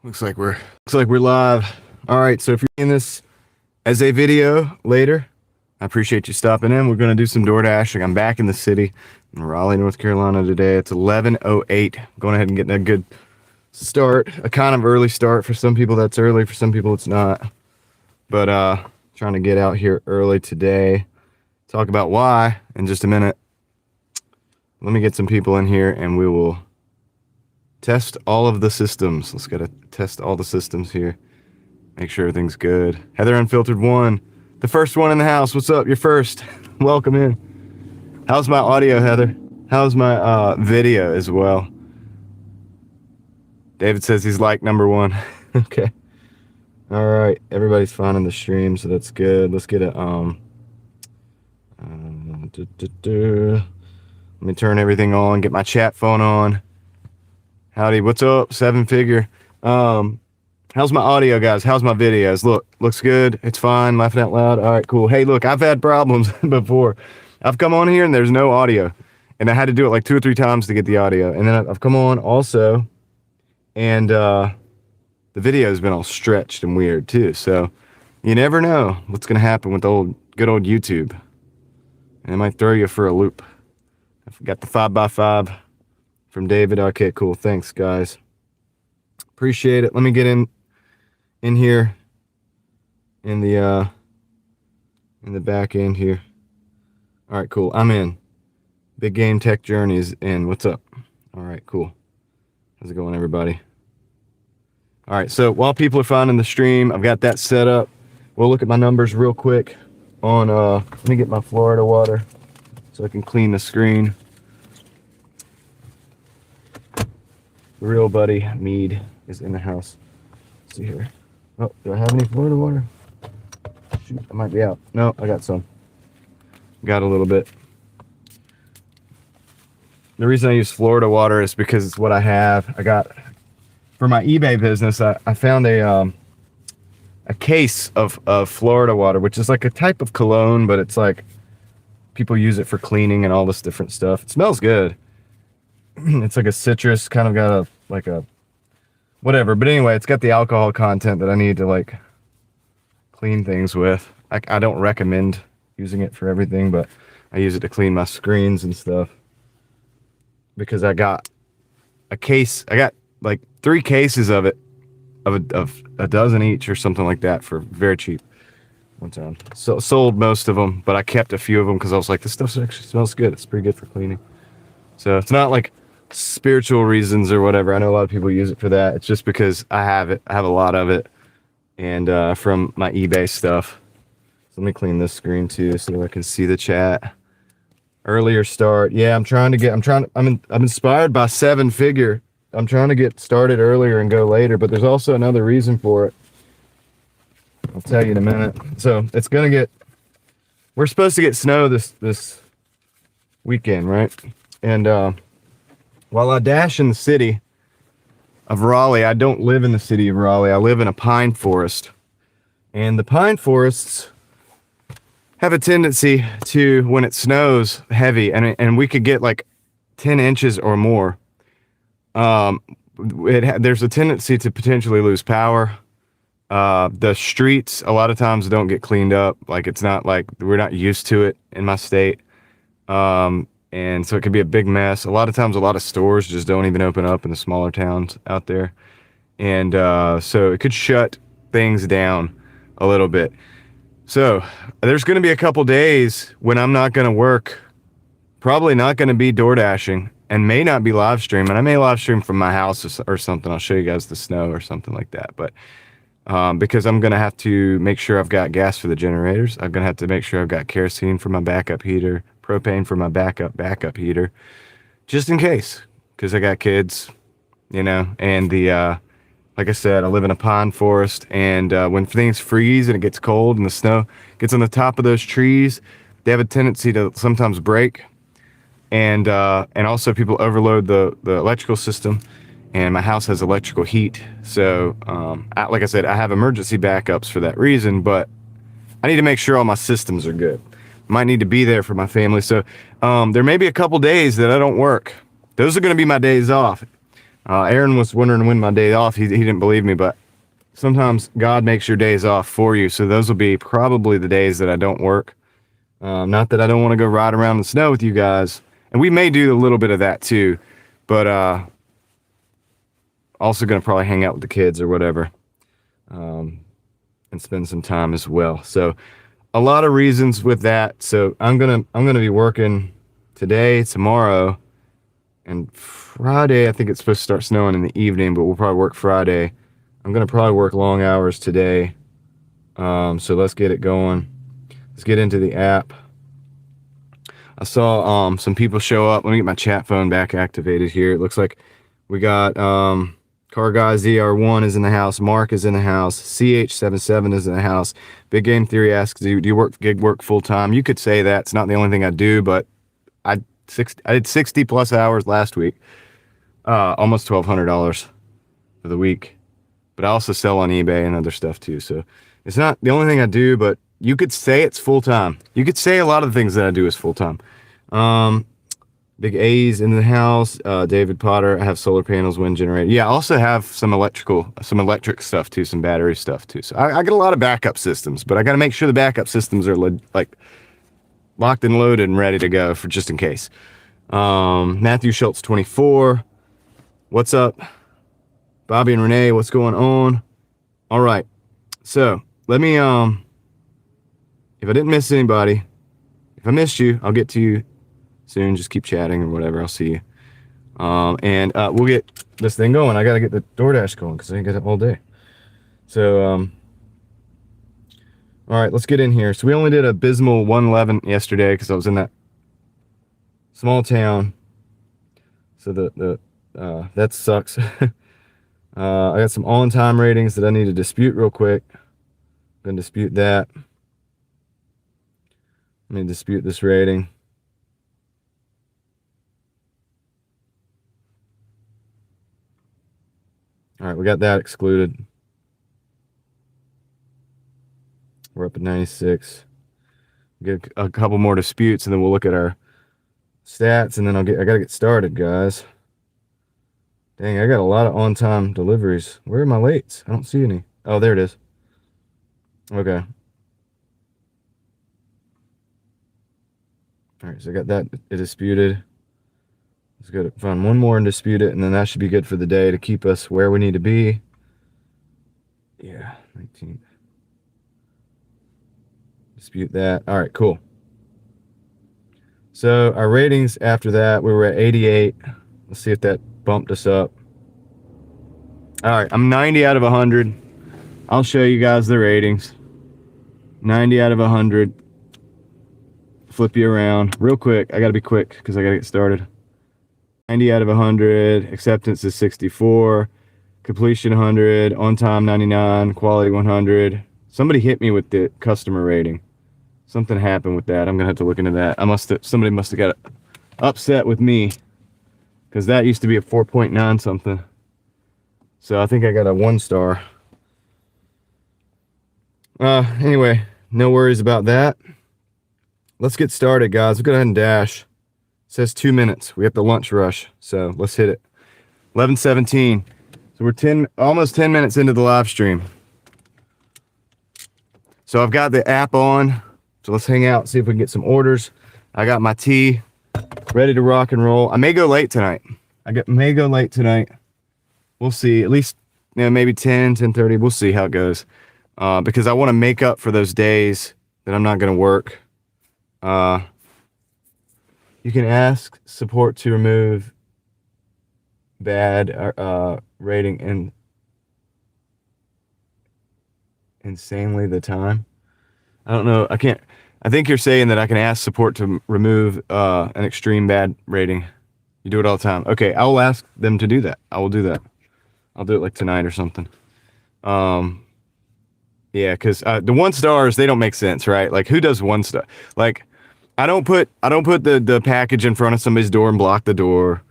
Looks like we're live. All right, so if you're in this as a video later, I appreciate you stopping in. We're gonna do some Doordashing. I'm back in the city in Raleigh, North Carolina today. It's 11:08. Going ahead and getting a good start, a kind of early start. For some people that's early, for some people it's not. But trying to get out here early today. Talk about why in just a minute. Let me get some people in here and we will test all of the systems. Let's gotta test all the systems here. Make sure everything's good. Heather Unfiltered 1, the first one in the house. What's up? You're first. Welcome in. How's my audio, Heather? How's my video as well? David says he's like number 1. Okay. All right. Everybody's finding the stream, so that's good. Let's get a let me turn everything on. Get my chat phone on. Howdy, what's up? 7-figure. How's my audio, guys? How's my videos? Look, looks good. It's fine. Laughing out loud. All right, cool. Hey, look, I've had problems before. I've come on here and there's no audio. And I had to do it like 2 or 3 times to get the audio. And then I've come on also. And the video has been all stretched and weird too. So you never know what's going to happen with good old YouTube. And it might throw you for a loop. I've got the 5x5. From David. Okay, cool. Thanks, guys. Appreciate it. Let me get in here in the back end here. All right, cool. I'm in. Big Game Tech Journey is in. What's up? All right, cool. How's it going, everybody? All right, so while people are finding the stream, I've got that set up. We'll look at my numbers real quick on let me get my Florida water so I can clean the screen. Real buddy Mead is in the house. Let's see here. Oh, do I have any Florida water? Shoot, I might be out. No, I got some. Got a little bit. The reason I use Florida water is because it's what I have. I got for my eBay business. I found a case of Florida water, which is like a type of cologne, but it's like people use it for cleaning and all this different stuff. It smells good. It's like a citrus, kind of got a whatever, but anyway, it's got the alcohol content that I need to like clean things with. I don't recommend using it for everything, but I use it to clean my screens and stuff because I got a case. I got like 3 cases of it, of a dozen each or something like that for very cheap one time. So sold most of them, but I kept a few of them because I was like, this stuff actually smells good. It's pretty good for cleaning. So it's not like spiritual reasons or whatever. I know a lot of people use it for that. It's just because I have it. I have a lot of it, and from my eBay stuff. So let me clean this screen too so that I can see the chat. Earlier start. Yeah, I'm inspired by 7-figure. I'm trying to get started earlier and go later, but there's also another reason for it. I'll tell you in a minute. So it's gonna get. We're supposed to get snow this weekend, right? And while I dash in the city of Raleigh, I don't live in the city of Raleigh. I live in a pine forest. And the pine forests have a tendency to, when it snows heavy, and we could get like 10 inches or more, there's a tendency to potentially lose power. The streets a lot of times don't get cleaned up. Like it's not like we're not used to it in my state. And so it could be a big mess. A lot of times, a lot of stores just don't even open up in the smaller towns out there. And so it could shut things down a little bit. So there's going to be a couple days when I'm not going to work. Probably not going to be Doordashing and may not be live streaming. I may live stream from my house or something. I'll show you guys the snow or something like that. But because I'm going to have to make sure I've got gas for the generators. I'm going to have to make sure I've got kerosene for my backup heater. Propane for my backup heater, just in case, because I got kids, and like I said, I live in a pine forest, and when things freeze and it gets cold and the snow gets on the top of those trees, they have a tendency to sometimes break, and also people overload the electrical system, and my house has electrical heat, so like I said, I have emergency backups for that reason, but I need to make sure all my systems are good. Might need to be there for my family. So there may be a couple days that I don't work. Those are going to be my days off. Aaron was wondering when my day off. He didn't believe me, but sometimes God makes your days off for you. So those will be probably the days that I don't work. Not that I don't want to go ride around in the snow with you guys. And we may do a little bit of that too. But also going to probably hang out with the kids or whatever. And spend some time as well. So a lot of reasons with that. So I'm gonna be working today, tomorrow, and Friday. I think it's supposed to start snowing in the evening, but we'll probably work Friday. I'm gonna probably work long hours today. So let's get it going. Let's get into the app. I saw some people show up. Let me get my chat phone back activated here. It looks like we got Car Guy ZR1 is in the house. Mark is in the house. CH77 is in the house. Big Game Theory asks, do you work gig work full time? You could say that. It's not the only thing I do, but I did 60 plus hours last week. Almost $1,200 for the week. But I also sell on eBay and other stuff too. So it's not the only thing I do, but you could say it's full time. You could say a lot of the things that I do is full time. Big A's in the house. David Potter. I have solar panels, wind generator. Yeah, I also have some electric stuff too, some battery stuff too. So I get a lot of backup systems, but I got to make sure the backup systems are like locked and loaded and ready to go for just in case. Matthew Schultz 24. What's up? Bobby and Renee, what's going on? All right. So let me, if I didn't miss anybody, if I missed you, I'll get to you soon. Just keep chatting or whatever. I'll see you. And we'll get this thing going. I got to get the Doordash going because I ain't got it all day. So, all right, let's get in here. So we only did abysmal 111 yesterday because I was in that small town. So that sucks. I got some on-time ratings that I need to dispute real quick. I'm going to dispute that. Let me dispute this rating. All right, we got that excluded. We're up at 96. Get a couple more disputes, and then we'll look at our stats, and then I gotta get started, guys. Dang, I got a lot of on-time deliveries. Where are my lates? I don't see any. Oh, there it is. Okay. All right, so I got that disputed. Let's go to find one more and dispute it, and then that should be good for the day to keep us where we need to be. Yeah, 19th. Dispute that. All right, cool. So our ratings after that, we were at 88. Let's see if that bumped us up. All right, I'm 90 out of 100. I'll show you guys the ratings. 90 out of 100. Flip you around real quick. I got to be quick because I got to get started. 90 out of 100. Acceptance is 64. Completion 100. On time 99. Quality 100. Somebody hit me with the customer rating. Something happened with that. I'm gonna have to look into that. Somebody must have got upset with me because that used to be a 4.9 something. So I think I got a 1 star. Anyway, no worries about that. Let's get started, guys. We'll go ahead and dash. It says 2 minutes. We have the lunch rush, so let's hit it. 11:17. So we're almost 10 minutes into the live stream. So I've got the app on. So let's hang out, see if we can get some orders. I got my tea ready to rock and roll. I may go late tonight. May go late tonight. We'll see. At least, maybe 10:30. We'll see how it goes. Because I want to make up for those days that I'm not going to work. You can ask support to remove bad rating and insanely the time. I don't know. I think you're saying that I can ask support to remove an extreme bad rating. You do it all the time. Okay, I will ask them to do that. I will do that. I'll do it like tonight or something. Yeah, because the 1 stars, they don't make sense, right? Like, who does 1 star? Like, I don't put the package in front of somebody's door and block the door,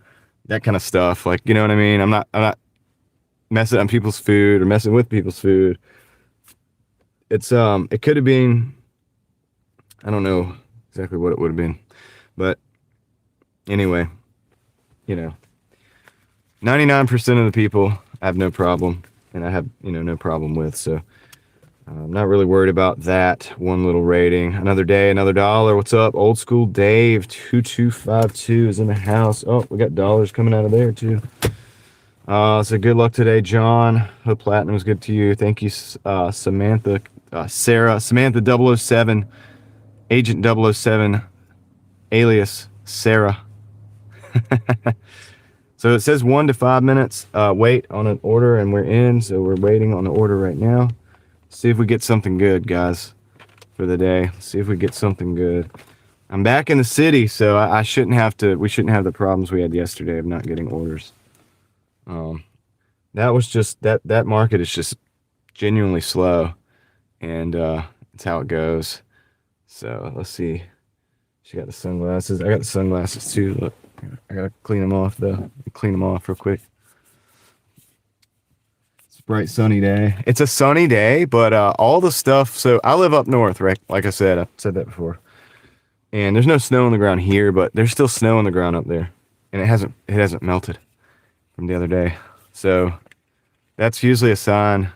that kind of stuff. Like, you know what I mean? I'm not messing on people's food or messing with people's food. It's it could have been, I don't know exactly what it would have been, but anyway, 99% of the people I have no problem, and I have, no problem with. So I'm not really worried about that one little rating. Another day, another dollar. What's up? Old school Dave 2252 is in the house. Oh, we got dollars coming out of there too. So good luck today, John. Hope platinum was good to you. Thank you, Samantha, Sarah, Samantha 007, Agent 007, alias Sarah. So it says 1 to 5 minutes wait on an order, and we're in. So we're waiting on the order right now. See if we get something good, guys, for the day. See if we get something good. I'm back in the city, so I shouldn't have to. We shouldn't have the problems we had yesterday of not getting orders. That was just that market is just genuinely slow, and it's how it goes. So let's see. She got the sunglasses. I got the sunglasses too. Look, I gotta clean them off though. Clean them off real quick. It's a bright sunny day. It's a sunny day, but all the stuff. So I live up north, right? Like I said, I've said that before. And there's no snow on the ground here, but there's still snow on the ground up there, and it hasn't melted from the other day. So that's usually a sign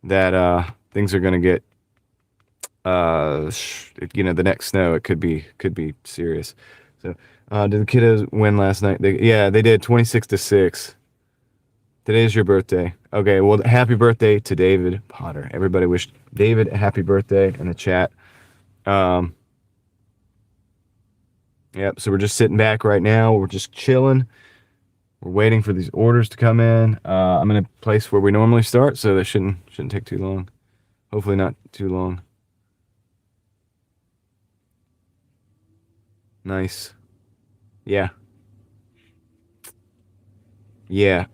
that things are going to get the next snow. It could be serious. So did the kiddos win last night? They did, 26-6. Today's your birthday. Okay, well, happy birthday to David Potter. Everybody wished David a happy birthday in the chat. Yep, so we're just sitting back right now. We're just chilling. We're waiting for these orders to come in. I'm in a place where we normally start, so that shouldn't take too long. Hopefully not too long. Nice. Yeah. Yeah.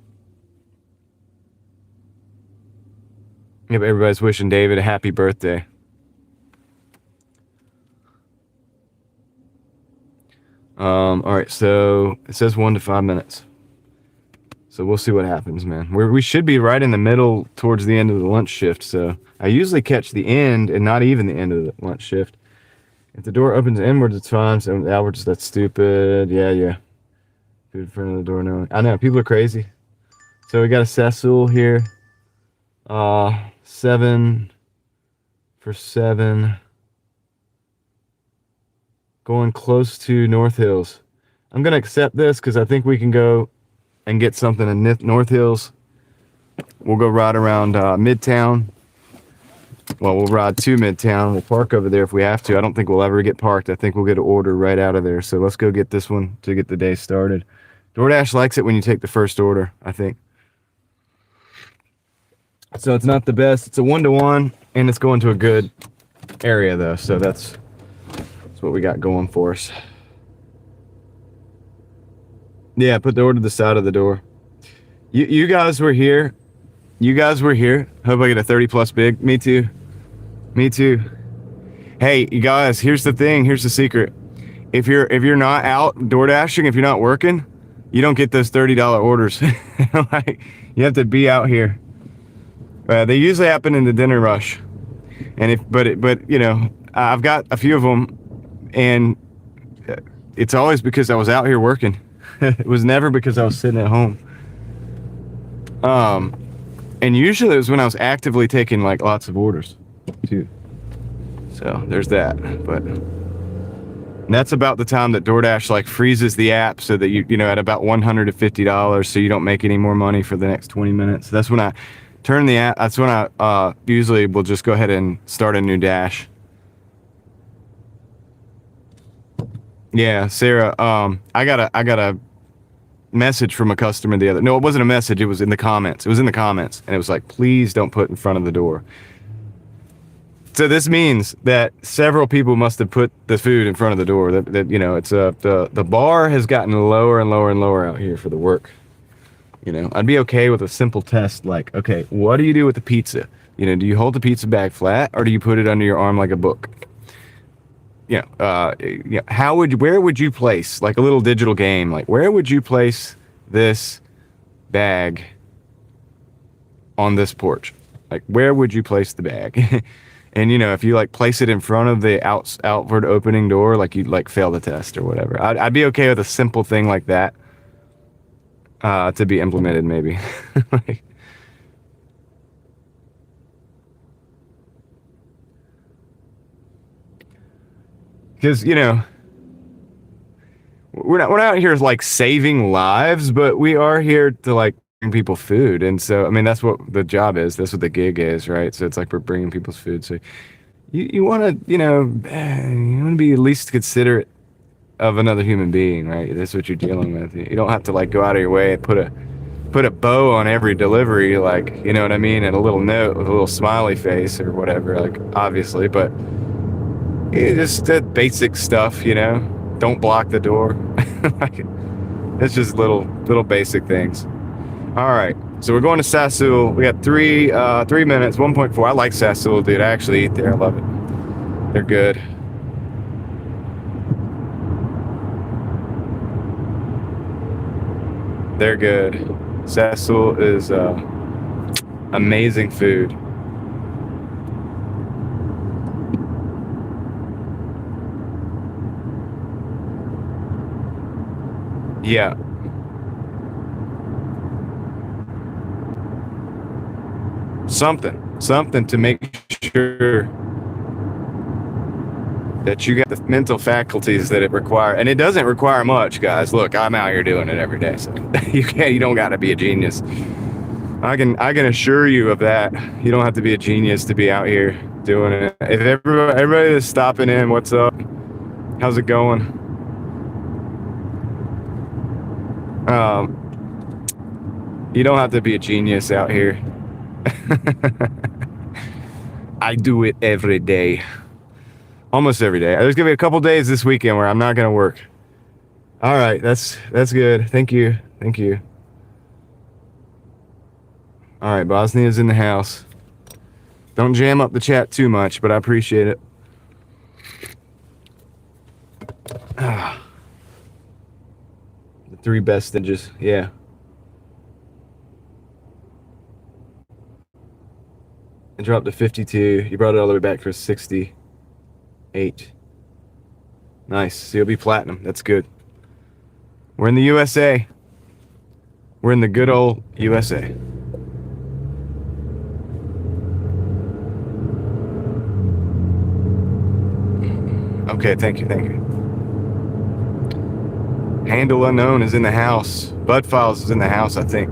Yep, everybody's wishing David a happy birthday. All right, so it says 1 to 5 minutes. So we'll see what happens, man. We should be right in the middle towards the end of the lunch shift. So I usually catch the end and not even the end of the lunch shift. If the door opens inwards, it's fine. So outwards, that's stupid. Yeah. Food in front of the door, no. I know, people are crazy. So we got a Sassoul here. 7 for 7. Going close to North Hills. I'm going to accept this because I think we can go and get something in North Hills. We'll go ride around Midtown. Well, we'll ride to Midtown. We'll park over there if we have to. I don't think we'll ever get parked. I think we'll get an order right out of there. So let's go get this one to get the day started. DoorDash likes it when you take the first order, I think. So it's not the best. It's a 1-to-1, and it's going to a good area, though. So that's what we got going for us. Yeah, put the order to the side of the door. You guys were here. Hope I get a 30 plus big. Me too. Hey, you guys, here's the thing. Here's the secret. If you're not out door dashing, if you're not working, you don't get those $30 orders. Like, you have to be out here. They usually happen in the dinner rush. And but you know, I've got a few of them, and it's always because I was out here working. It was never because I was sitting at home. And usually it was when I was actively taking like lots of orders too. So there's that. But that's about the time that DoorDash like freezes the app so that you know at about $150, so you don't make any more money for the next 20 minutes. That's when I turn the app. That's when I usually will just go ahead and start a new dash. Yeah, Sarah. I got a message from a customer the other. No, it wasn't a message. It was in the comments. And it was like, please don't put in front of the door. So this means that several people must have put the food in front of the door. That you know, it's the bar has gotten lower and lower and lower out here for the work. You know, I'd be okay with a simple test like, okay, what do you do with the pizza? You know, do you hold the pizza bag flat or do you put it under your arm like a book? Yeah, where would you place, like a little digital game, like where would you place this bag on this porch? Like where would you place the bag? And you know, if you like place it in front of the outward opening door, like you'd like fail the test or whatever. I'd be okay with a simple thing like that. to be implemented, maybe. Like, because we're not out here like saving lives, but we are here to like bring people food, and so I mean that's what the job is. That's what the gig is, right? So it's like we're bringing people's food. So you want to you want to be at least considerate of another human being, right? That's what you're dealing with. You don't have to like go out of your way and put a bow on every delivery, like, you know what I mean, and a little note with a little smiley face or whatever, like, obviously, but just basic stuff, Don't block the door. Like, it's just little basic things. All right, so we're going to Sassoul. We got 3 minutes, 1.4. I like Sassoul, dude. I actually eat there. I love it. They're good. They're good. Sassoul is amazing food. Yeah. Something to make sure that you got the mental faculties that it requires, and it doesn't require much, guys. Look, I'm out here doing it every day, so you don't got to be a genius. I can assure you of that. You don't have to be a genius to be out here doing it. If everybody is stopping in, what's up? How's it going? You don't have to be a genius out here. I do it every day. Almost every day. There's gonna be a couple days this weekend where I'm not gonna work. All right, that's good. Thank you. All right, Bosnia's in the house. Don't jam up the chat too much, but I appreciate it. The 3 best stitches, yeah. It dropped to 52. You brought it all the way back for 68. Nice. So you'll be platinum. That's good. We're in the USA. We're in the good old USA. Okay, thank you. Handle Unknown is in the house. Bud Files is in the house, I think.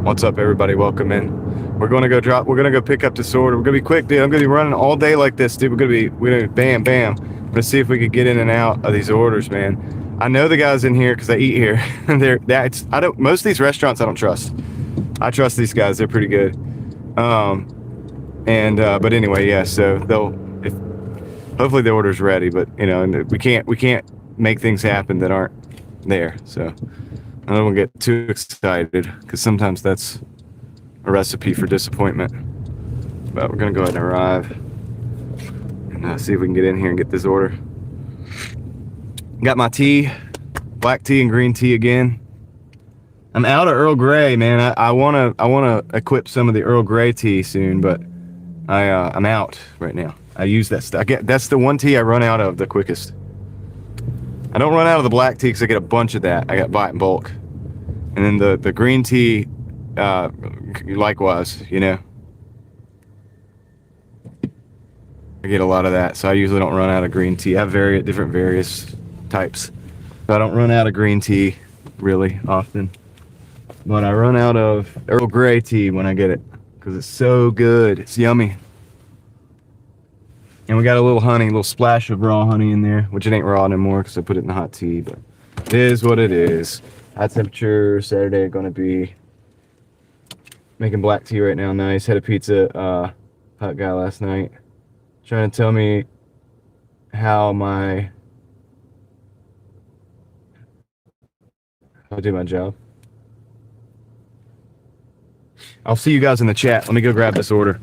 What's up, everybody? Welcome in. We're gonna go pick up this order. We're gonna be quick, dude. I'm gonna be running all day like this, dude. We're gonna bam. We're gonna see if we could get in and out of these orders, man. I know the guys in here because I eat here. Most of these restaurants I don't trust. I trust these guys. They're pretty good. But anyway, yeah. So hopefully the order's ready. But we can't make things happen that aren't there. So I don't want to get too excited because sometimes that's a recipe for disappointment. But we're gonna go ahead and arrive and see if we can get in here and get this order. Got my tea, black tea and green tea again. I'm out of Earl Grey, man. I wanna equip some of the Earl Grey tea soon, but I'm out right now. I use that stuff. That's the one tea I run out of the quickest. I don't run out of the black tea because I get a bunch of that. I got buy it in bulk, and then the green tea, likewise. I get a lot of that, so I usually don't run out of green tea. I have various types, so I don't run out of green tea really often. But I run out of Earl Grey tea when I get it because it's so good. It's yummy. And we got a little honey, a little splash of raw honey in there, which it ain't raw anymore because I put it in the hot tea, but it is what it is. High temperature Saturday, gonna be making black tea right now. Nice. Had a pizza hot guy last night trying to tell me how I do my job. I'll see you guys in the chat. Let me go grab this order.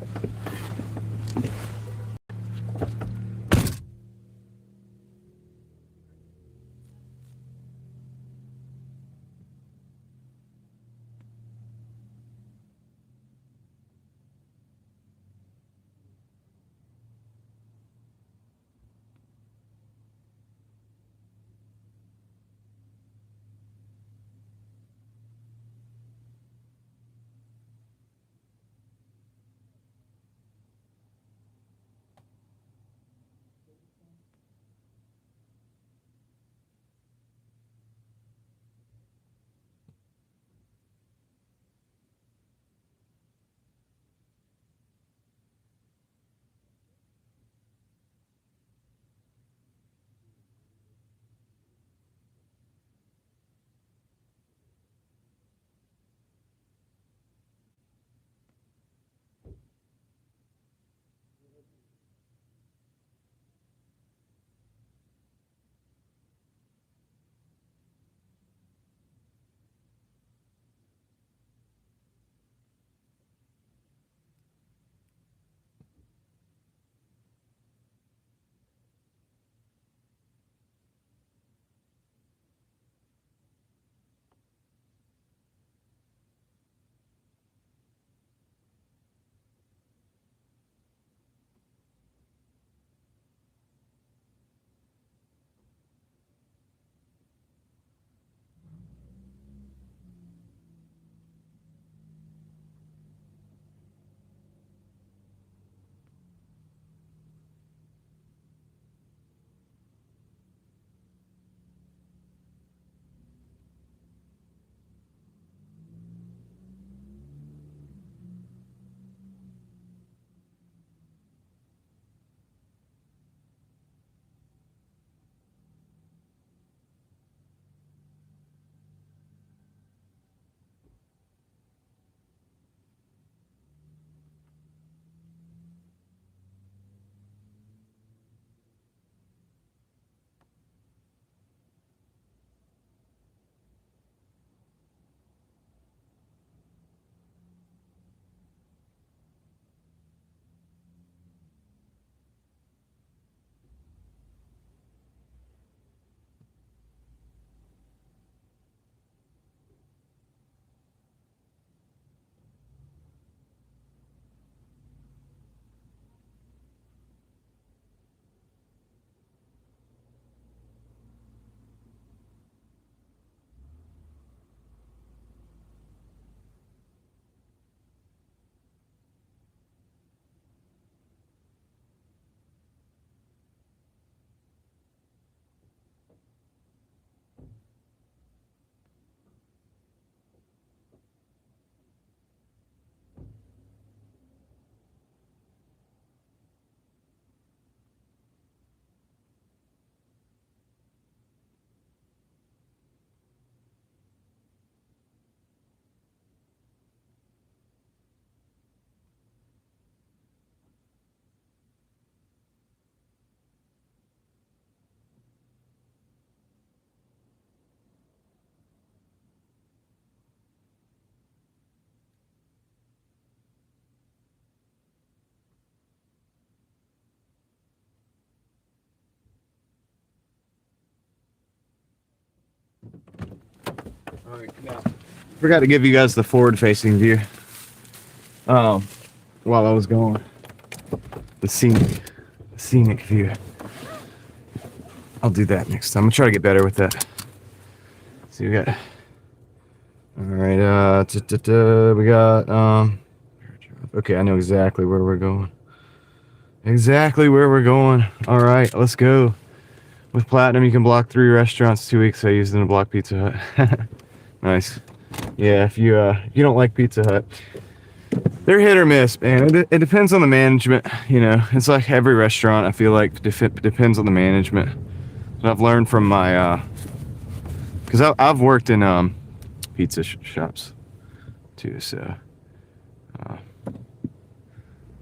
All right, now, forgot to give you guys the forward-facing view. While I was going, the scenic view. I'll do that next time. I'm gonna try to get better with that. See, we got. All right, we got. Okay, I know exactly where we're going. Exactly where we're going. All right, let's go. With Platinum, you can block 3 restaurants 2 weeks. I used it to block Pizza Hut. Nice. Yeah, if you don't like Pizza Hut, they're hit or miss, man. It depends on the management. You know, it's like every restaurant. I feel like depends on the management. What I've learned from my, because I've worked in pizza shops too, so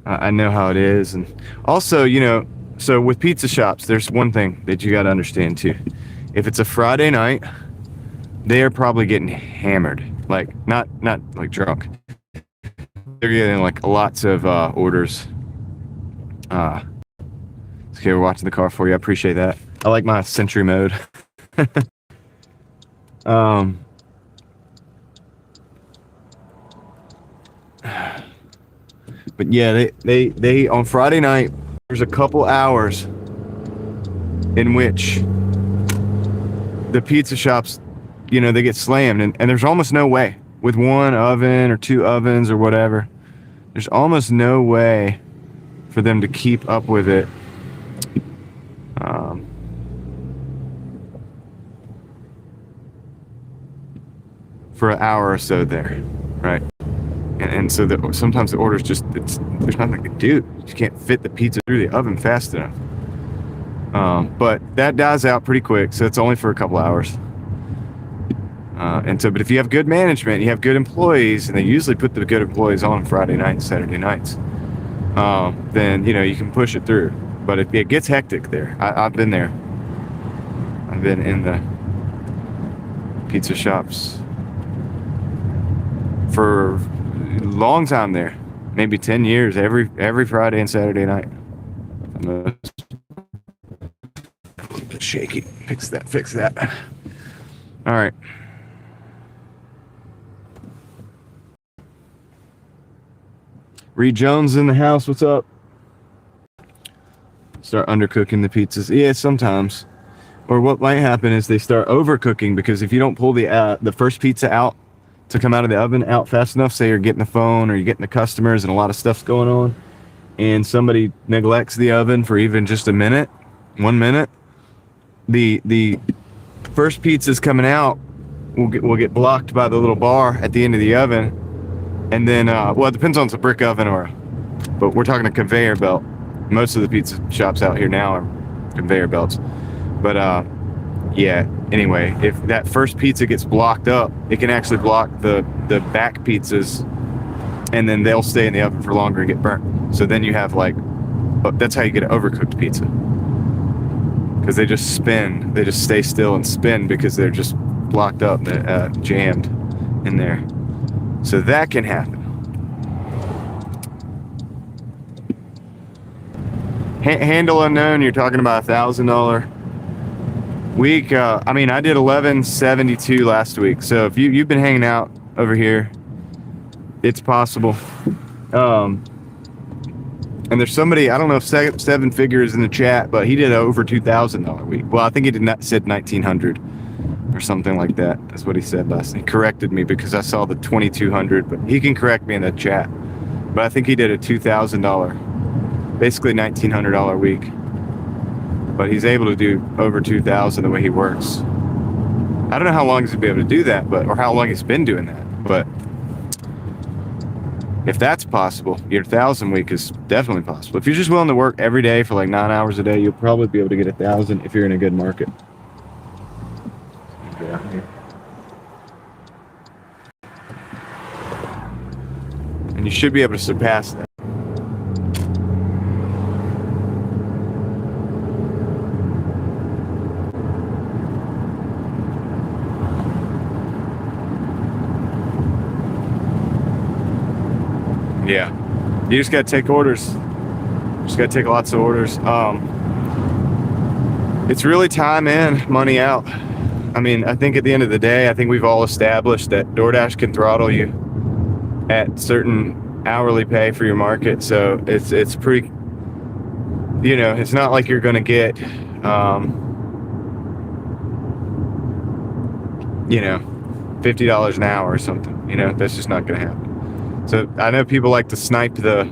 I know how it is. And also, you know, so with pizza shops, there's one thing that you got to understand too. If it's a Friday night, they are probably getting hammered, like not like drunk. They're getting like lots of orders. Okay, we're watching the car for you. I appreciate that. I like my Sentry mode. But yeah, they on Friday night, there's a couple hours in which the pizza shops, you know, they get slammed, and there's almost no way with 1 oven or 2 ovens or whatever. There's almost no way for them to keep up with it. For an hour or so there, right? And so sometimes the orders just, there's nothing they can do. You just can't fit the pizza through the oven fast enough. But that dies out pretty quick, so it's only for a couple hours. But if you have good management, you have good employees, and they usually put the good employees on Friday nights, Saturday nights, then, you know, you can push it through. But it gets hectic there. I've been there. I've been in the pizza shops for a long time there, maybe 10 years, every Friday and Saturday night. A little bit shaky. Fix that. All right. Reed Jones in the house. What's up? Start undercooking the pizzas. Yeah, sometimes. Or what might happen is they start overcooking, because if you don't pull the first pizza out to come out of the oven out fast enough, say you're getting the phone or you're getting the customers and a lot of stuff's going on, and somebody neglects the oven for even just a minute, 1 minute, the first pizzas coming out will get blocked by the little bar at the end of the oven. And then, well, it depends on if it's a brick oven but we're talking a conveyor belt. Most of the pizza shops out here now are conveyor belts. But yeah, anyway, if that first pizza gets blocked up, it can actually block the back pizzas, and then they'll stay in the oven for longer and get burnt. So then you have that's how you get an overcooked pizza. Because they just spin, they just stay still and spin because they're just blocked up, jammed in there. So that can happen. Handle unknown, you're talking about $1,000 week. I mean, I did 1172 last week. So if you've been hanging out over here, it's possible. And there's somebody, I don't know if seven figures in the chat, but he did over $2,000 week. Well, I think he said 1,900 or something like that. That's what he said last. He corrected me because I saw the 2,200, but he can correct me in the chat. But I think he did a $2,000, basically $1,900 week. But he's able to do over 2,000 the way he works. I don't know how long he's gonna be able to do that, or how long he's been doing that. But if that's possible, your 1,000 week is definitely possible. If you're just willing to work every day for like 9 hours a day, you'll probably be able to get 1,000 if you're in a good market. Yeah. And you should be able to surpass that. Yeah, you just gotta take orders. Just gotta take lots of orders. It's really time in, money out. I mean, I think at the end of the day, I think we've all established that DoorDash can throttle you at certain hourly pay for your market. So it's pretty, you know, it's not like you're going to get, you know, $50 an hour or something. You know, that's just not going to happen. So I know people like to snipe the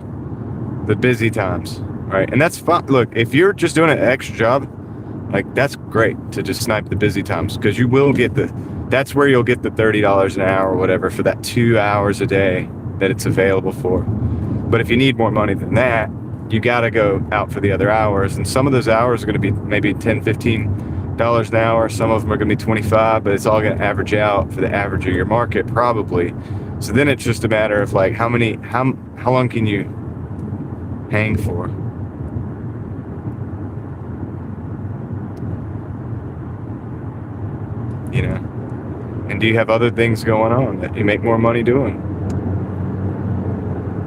busy times, right? And that's fine. Look, if you're just doing an extra job, like, that's great to just snipe the busy times, because you will get that's where you'll get the $30 an hour or whatever for that 2 hours a day that it's available for. But if you need more money than that, you got to go out for the other hours. And some of those hours are going to be maybe $10, $15 an hour. Some of them are going to be 25, but it's all going to average out for the average of your market probably. So then it's just a matter of like, how long can you hang for? You know, and do you have other things going on that you make more money doing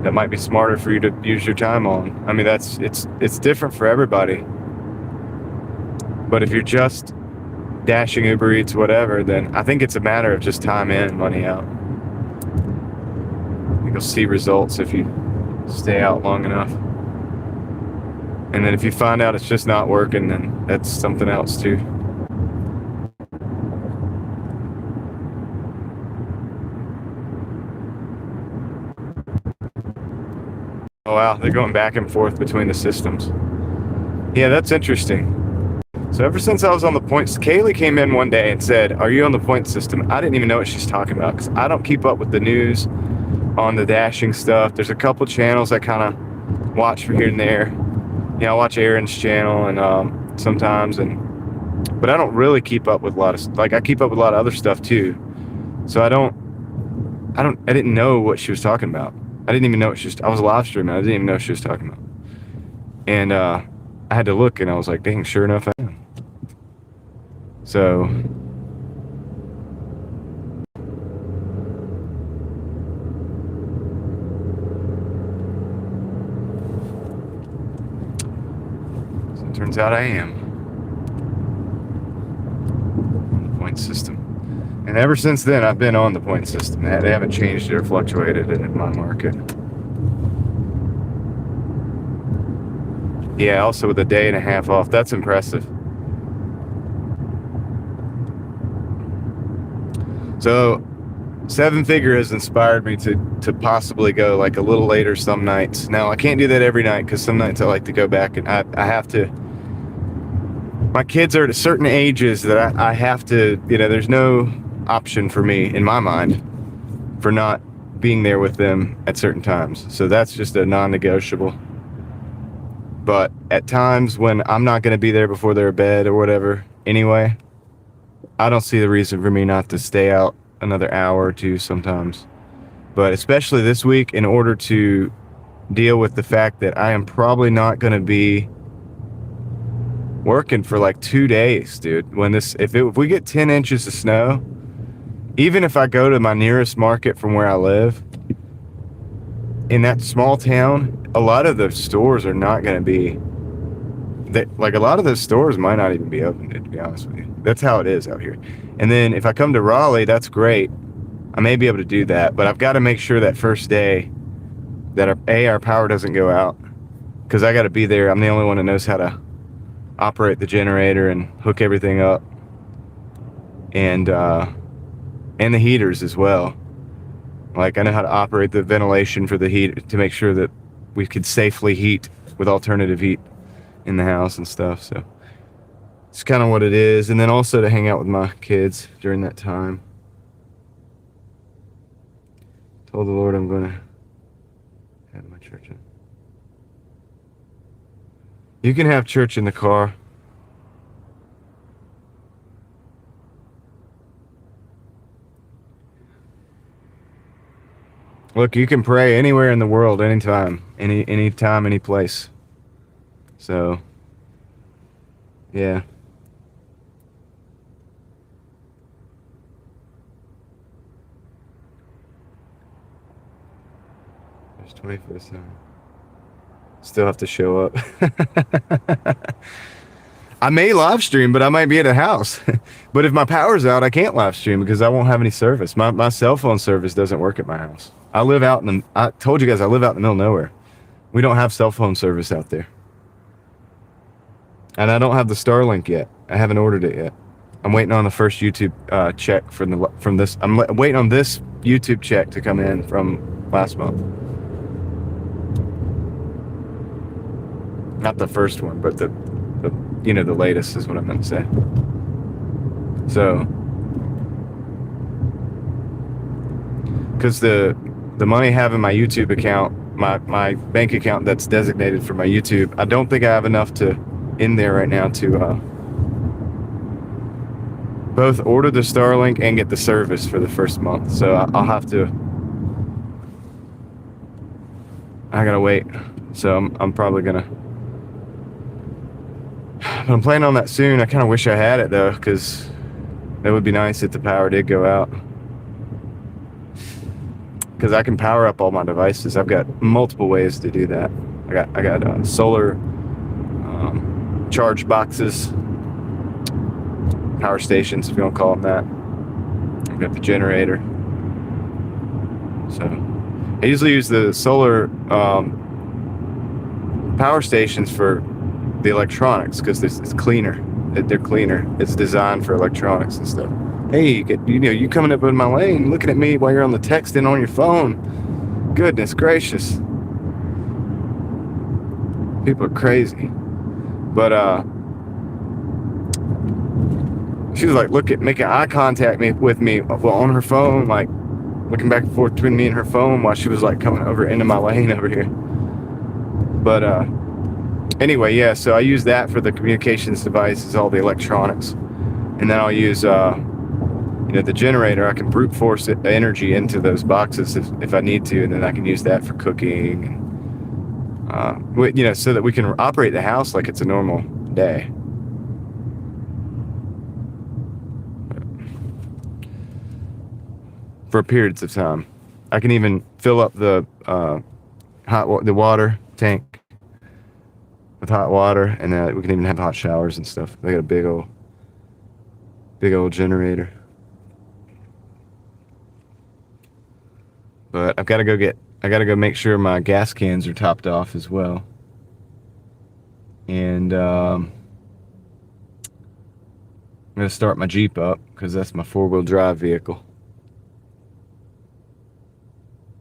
that might be smarter for you to use your time on? I mean, it's different for everybody. But if you're just dashing Uber Eats, whatever, then I think it's a matter of just time in, money out. I think you'll see results if you stay out long enough. And then if you find out it's just not working, then that's something else too. Oh wow, they're going back and forth between the systems. Yeah, that's interesting. So ever since I was on the points, Kaylee came in one day and said, "Are you on the point system?" I didn't even know what she's talking about, because I don't keep up with the news on the dashing stuff. There's a couple channels I kind of watch from here and there. You know, I watch Aaron's channel and sometimes, but I don't really keep up with a lot of, like, I keep up with a lot of other stuff too. So I didn't know what she was talking about. I didn't even know what I was live streaming. I didn't even know what she was talking about. And I had to look, and I was like, dang, sure enough, I am. So it turns out I am on the point system. And ever since then, I've been on the point system. They haven't changed it or fluctuated it in my market. Yeah, also with a day and a half off. That's impressive. So, Seven Figure has inspired me to possibly go like a little later some nights. Now, I can't do that every night, because some nights I like to go back and I have to. My kids are at certain ages that I have to, you know, there's no option for me in my mind for not being there with them at certain times. So that's just a non-negotiable. But at times when I'm not going to be there before they're in bed or whatever anyway, I don't see the reason for me not to stay out another hour or two sometimes. But especially this week, in order to deal with the fact that I am probably not going to be working for like 2 days, dude. If we get 10 inches of snow, even if I go to my nearest market from where I live, in that small town, a lot of the stores are not going to be, like, a lot of those stores might not even be open, to be honest with you. That's how it is out here. And then if I come to Raleigh, that's great. I may be able to do that, but I've got to make sure that first day that our power doesn't go out, because I got to be there. I'm the only one that knows how to operate the generator and hook everything up, and the heaters as well. Like, I know how to operate the ventilation for the heat to make sure that we could safely heat with alternative heat in the house and stuff. So it's kind of what it is. And then also to hang out with my kids during that time. Told the Lord I'm going to have my church in. You can have church in the car. Look, you can pray anywhere in the world, anytime, anytime, any place. So, yeah. There's 25th. Still have to show up. I may live stream, but I might be at a house. But if my power's out, I can't live stream because I won't have any service. My cell phone service doesn't work at my house. I live out in the, I told you guys I live out in the middle of nowhere. We don't have cell phone service out there. And I don't have the Starlink yet. I haven't ordered it yet. I'm waiting on the first YouTube check from this. I'm waiting on this YouTube check to come in from last month. Not the first one, but the the latest is what I meant to say. So, because the money I have in my YouTube account, my bank account that's designated for my YouTube, I don't think I have enough in there right now to both order the Starlink and get the service for the first month. So I'll have to. I gotta wait. So I'm probably gonna. But I'm planning on that soon. I kind of wish I had it though, because it would be nice if the power did go out. Because I can power up all my devices. I've got multiple ways to do that. I got solar charge boxes, power stations, if you want to call them that. I've got the generator. So I usually use the solar power stations for the electronics because it's cleaner. They're cleaner. It's designed for electronics and stuff. Hey, you coming up in my lane, looking at me while you're on the texting on your phone. Goodness gracious. People are crazy. But she was like making eye contact with me on her phone, like looking back and forth between me and her phone while she was like coming over into my lane over here. But anyway, yeah, so I use that for the communications devices, all the electronics. And then I'll use the generator. I can brute force energy into those boxes if I need to, and then I can use that for cooking and so that we can operate the house like it's a normal day. For periods of time. I can even fill up the the water tank with hot water, and we can even have hot showers and stuff. They got a big old generator. But I gotta go make sure my gas cans are topped off as well. And I'm gonna start my Jeep up because that's my 4-wheel drive vehicle.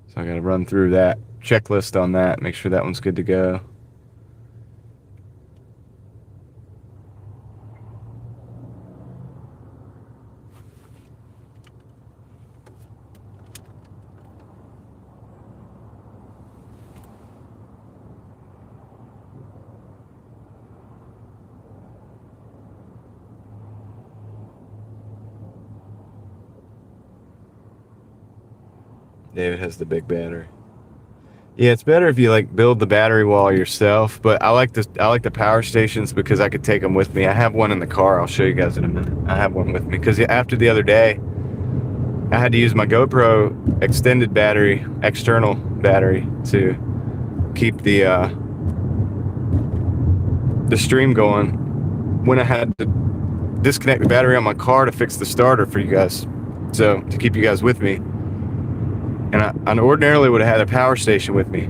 So I gotta run through that checklist on that, make sure that one's good to go. David has the big battery. Yeah, it's better if you like build the battery wall yourself, but I like the power stations because I could take them with me. I have one in the car. I'll show you guys in a minute. I have one with me because after the other day, I had to use my GoPro extended battery, external battery, to keep the stream going when I had to disconnect the battery on my car to fix the starter for you guys, so to keep you guys with me. And I ordinarily would have had a power station with me.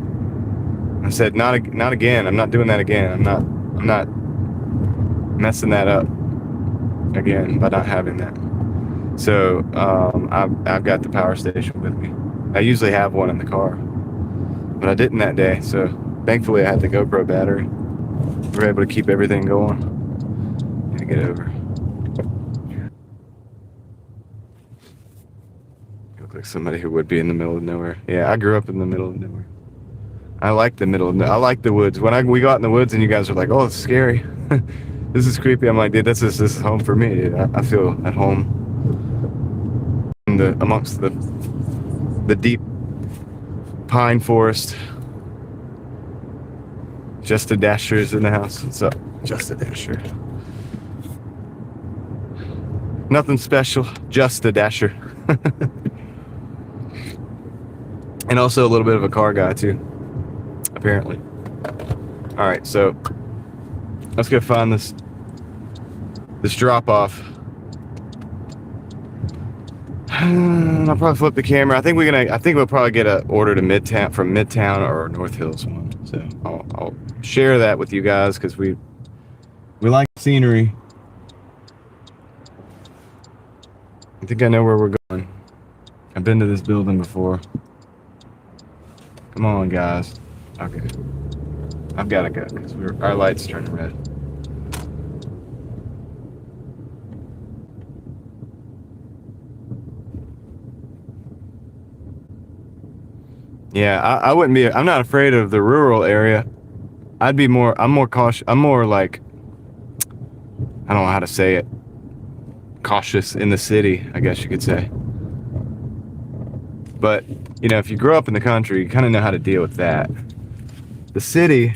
I said, not again. I'm not doing that again. I'm not messing that up again by not having that. So I've got the power station with me. I usually have one in the car, but I didn't that day. So thankfully I had the GoPro battery. We were able to keep everything going. Need to get over. Like somebody who would be in the middle of nowhere. Yeah, I grew up in the middle of nowhere. I like the I like the woods. When we go out in the woods and you guys are like, "Oh, it's scary. This is creepy." I'm like, "Dude, this is home for me. Dude. I feel at home amongst the deep pine forest." Just a Dasher's in the house. What's up? Just a Dasher. Nothing special. Just a Dasher. And also a little bit of a car guy too, apparently. All right, so let's go find this this drop off. I'll probably flip the camera. I think we'll probably get an order to Midtown from Midtown or North Hills one. So I'll share that with you guys because we like scenery. I think I know where we're going. I've been to this building before. Come on, guys. Okay. I've got to go because our light's turning red. Yeah, I wouldn't be. I'm not afraid of the rural area. I'm more cautious. I'm more like, I don't know how to say it. Cautious in the city, I guess you could say. But, you know, if you grow up in the country, you kind of know how to deal with that. The city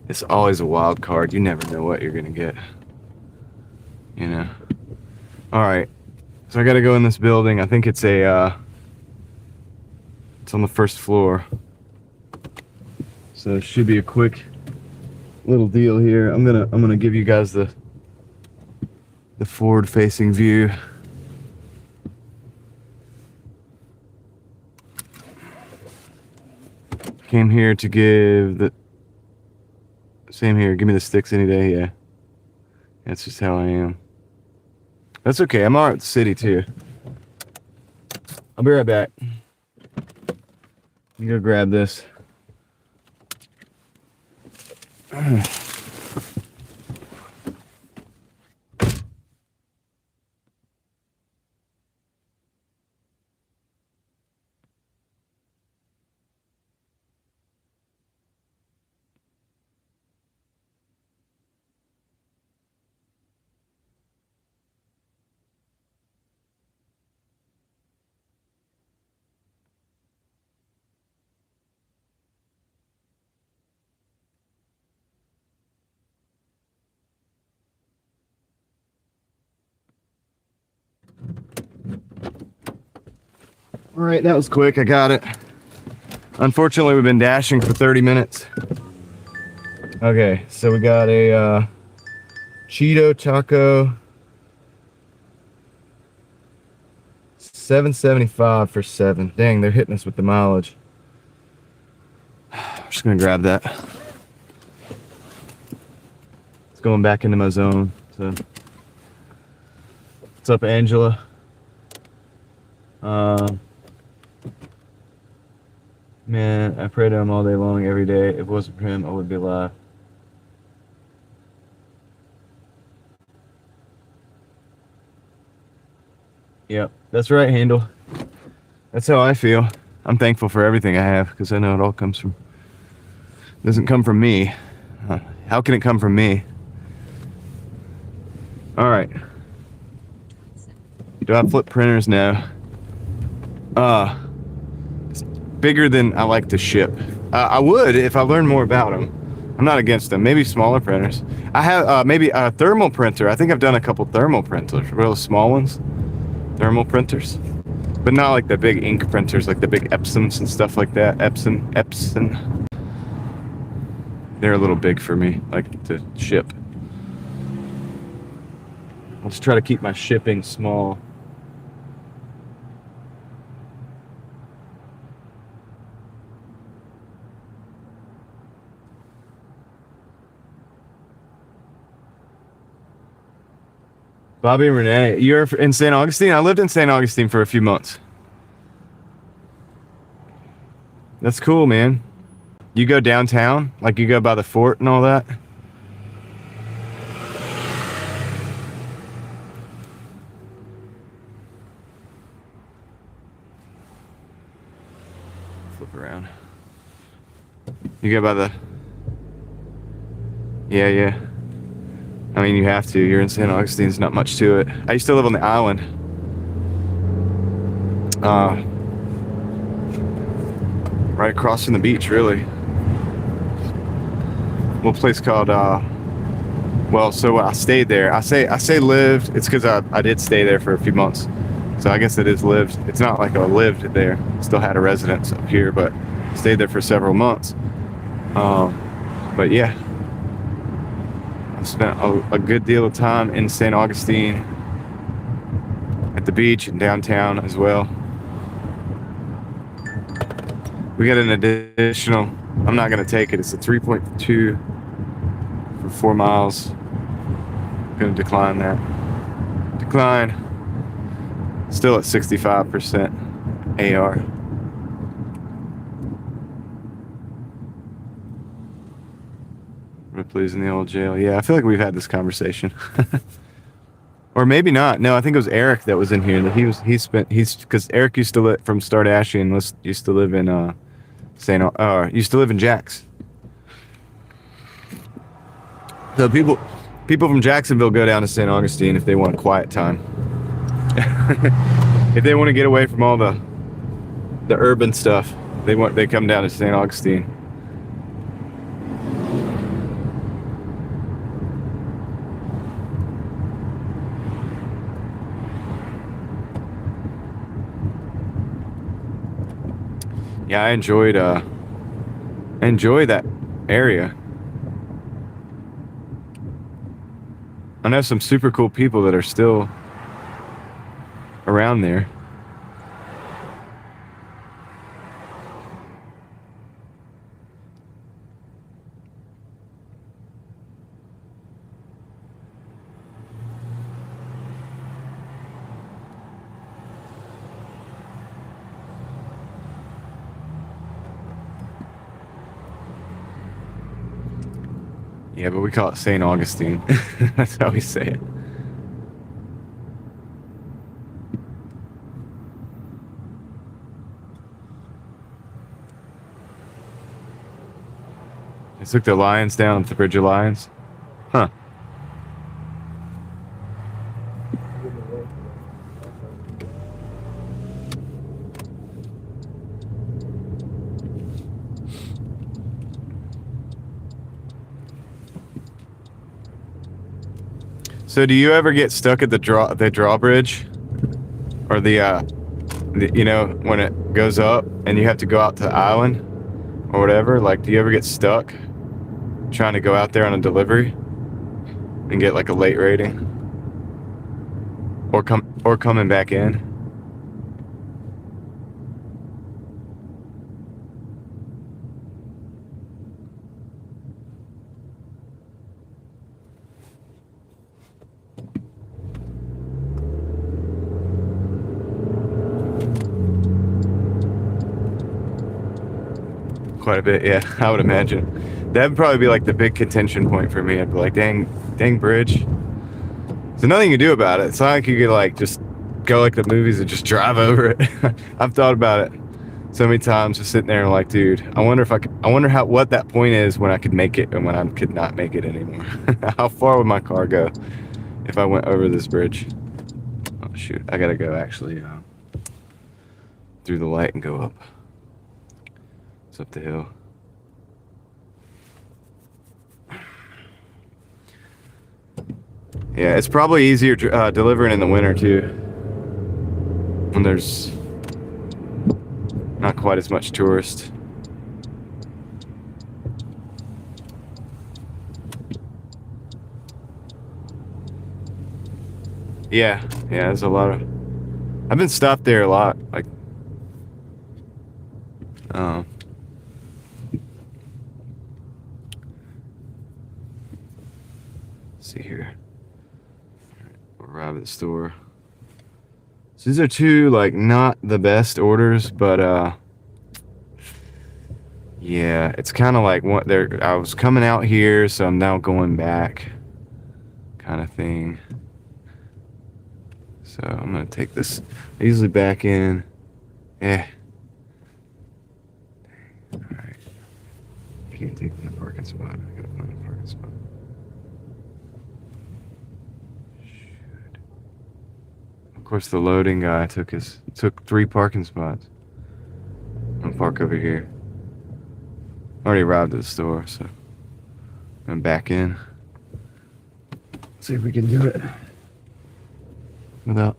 is always a wild card. You never know what you're going to get. You know? All right. So I got to go in this building. I think it's it's on the first floor. So it should be a quick little deal here. I'm gonna give you guys the forward facing view. Came here to give the same here. Give me the sticks any day. Yeah, that's just how I am. That's okay. I'm all right with the city too. I'll be right back. You go grab this. All right, that was quick. I got it. Unfortunately, we've been dashing for 30 minutes. Okay, so we got a Cheeto Taco, $7.75 for 7. Dang, they're hitting us with the mileage. I'm just gonna grab that. It's going back into my zone. So, what's up, Angela? Man, I pray to him all day long, every day. If it wasn't for him, I would be alive. Yep, that's right, Handel. That's how I feel. I'm thankful for everything I have because I know it all comes from. It doesn't come from me. How can it come from me? All right. Do I flip printers now? It's bigger than I like to ship. I would if I learned more about them. I'm not against them. Maybe smaller printers. I have maybe a thermal printer. I think I've done a couple thermal printers, real small ones. Thermal printers, but not like the big ink printers, like the big Epsons and stuff like that. Epson. They're a little big for me, like to ship. I'll just try to keep my shipping small. Bobby and Renee, you're in St. Augustine? I lived in St. Augustine for a few months. That's cool, man. You go downtown? Like you go by the fort and all that? Flip around. You go by the... Yeah. I mean, you have to. You're in St. Augustine. There's not much to it. I used to live on the island. Right across from the beach, really. A little place called, well, so I stayed there. I say lived. It's because I did stay there for a few months. So I guess it is lived. It's not like I lived there. Still had a residence up here, but stayed there for several months. But yeah. spent a good deal of time in St. Augustine, at the beach and downtown as well. We got an additional, I'm not going to take it, it's a 3.2 for 4 miles. I'm going to decline that. Decline. Still at 65% AR. Ripley's in the old jail. Yeah, I feel like we've had this conversation. Or maybe not. No, I think it was Eric that was in here. He's because Eric used to live from Doordashing and used to live in used to live in Jax. So people from Jacksonville go down to St. Augustine if they want a quiet time. If they want to get away from all the urban stuff, they come down to St. Augustine. Yeah, I enjoy that area. I know some super cool people that are still around there. Yeah, but we call it St. Augustine. That's how we say it. They took the lions down at the Bridge of Lions. Huh. So do you ever get stuck at the drawbridge, or the you know, when it goes up and you have to go out to the island or whatever? Like, do you ever get stuck trying to go out there on a delivery and get like a late rating, or coming back in? Quite a bit, yeah. I would imagine that'd probably be like the big contention point for me. I'd be like, dang bridge. There's nothing you can do about it. It's not like you could like just go like the movies and just drive over it. I've thought about it so many times, just sitting there and like, dude, I wonder what that point is when I could make it and when I could not make it anymore. How far would my car go if I went over this bridge? Oh shoot, I gotta go actually through the light and go up. It's up the hill. Yeah, it's probably easier delivering in the winter too, when there's not quite as much tourist. Yeah, there's a lot of. I've been stopped there a lot, like. See here. We'll arrive at the store. So these are two like not the best orders, but yeah, it's kind of like what they're. I was coming out here, so I'm now going back, kind of thing. So I'm gonna take this. I usually back in. Yeah. All right. Can't take the parking spot. I gotta find a parking spot. Of course, the loading guy took 3 parking spots. I'm gonna park over here. Already arrived at the store, so I'm back in. Let's see if we can do it without.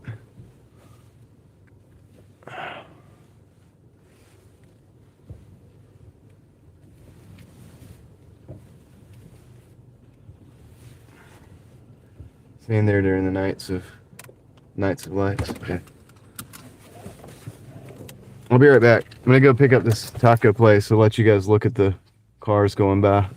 Staying there during the nights of lights. Okay. I'll be right back. I'm gonna go pick up this taco place. So let you guys look at the cars going by.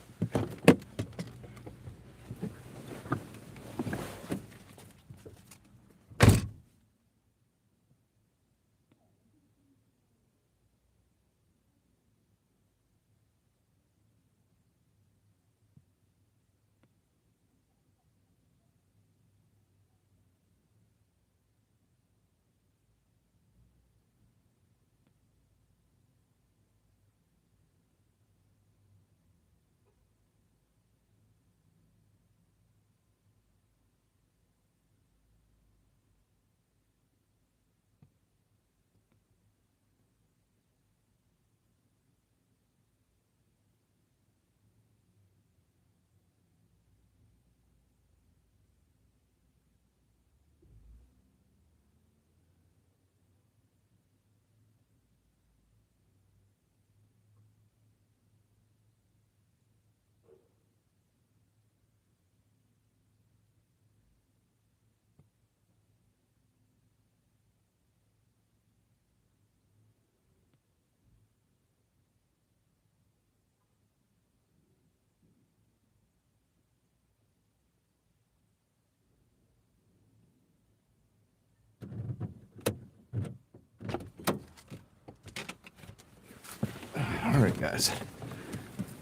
All right, guys,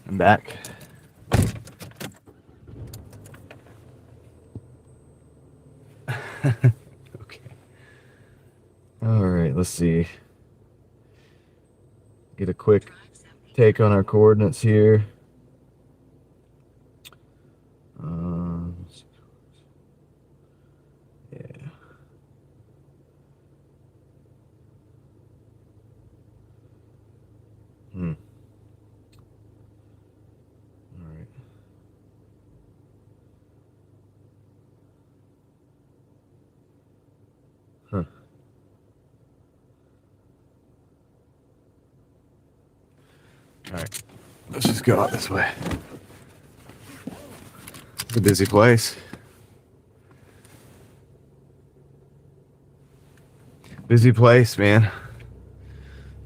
I'm back. Okay. All right, let's see. Get a quick take on our coordinates here. Yeah. All right. Huh. All right. Let's just go out this way. It's a busy place. Busy place, man.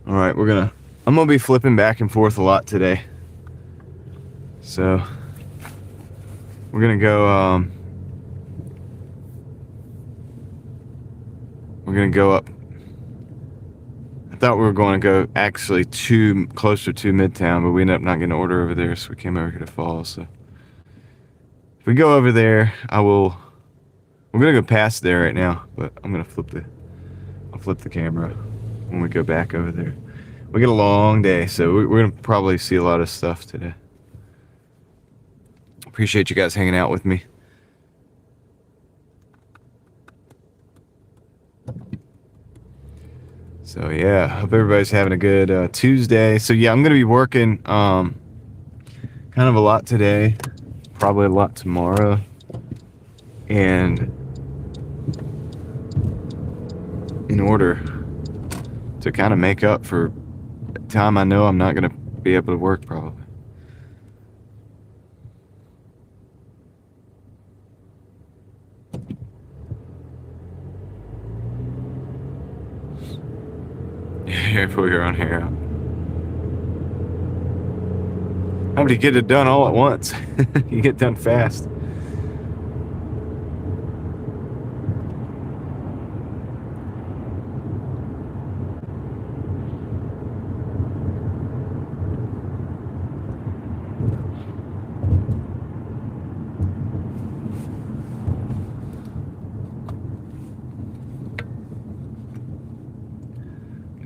All right, I'm gonna be flipping back and forth a lot today. So we're gonna go up. I thought we were going to go actually closer to Midtown, but we ended up not getting an order over there, so we came over here to Falls. So if we go over there, we're gonna go past there right now, but I'll flip the camera when we go back over there. We got a long day, so we're gonna probably see a lot of stuff today. Appreciate you guys hanging out with me. So yeah, hope everybody's having a good Tuesday. So yeah, I'm gonna be working kind of a lot today, probably a lot tomorrow, and in order to kind of make up for time I know I'm not gonna be able to work probably. Yeah, pull your own hair out. How do you get it done all at once? You get done fast.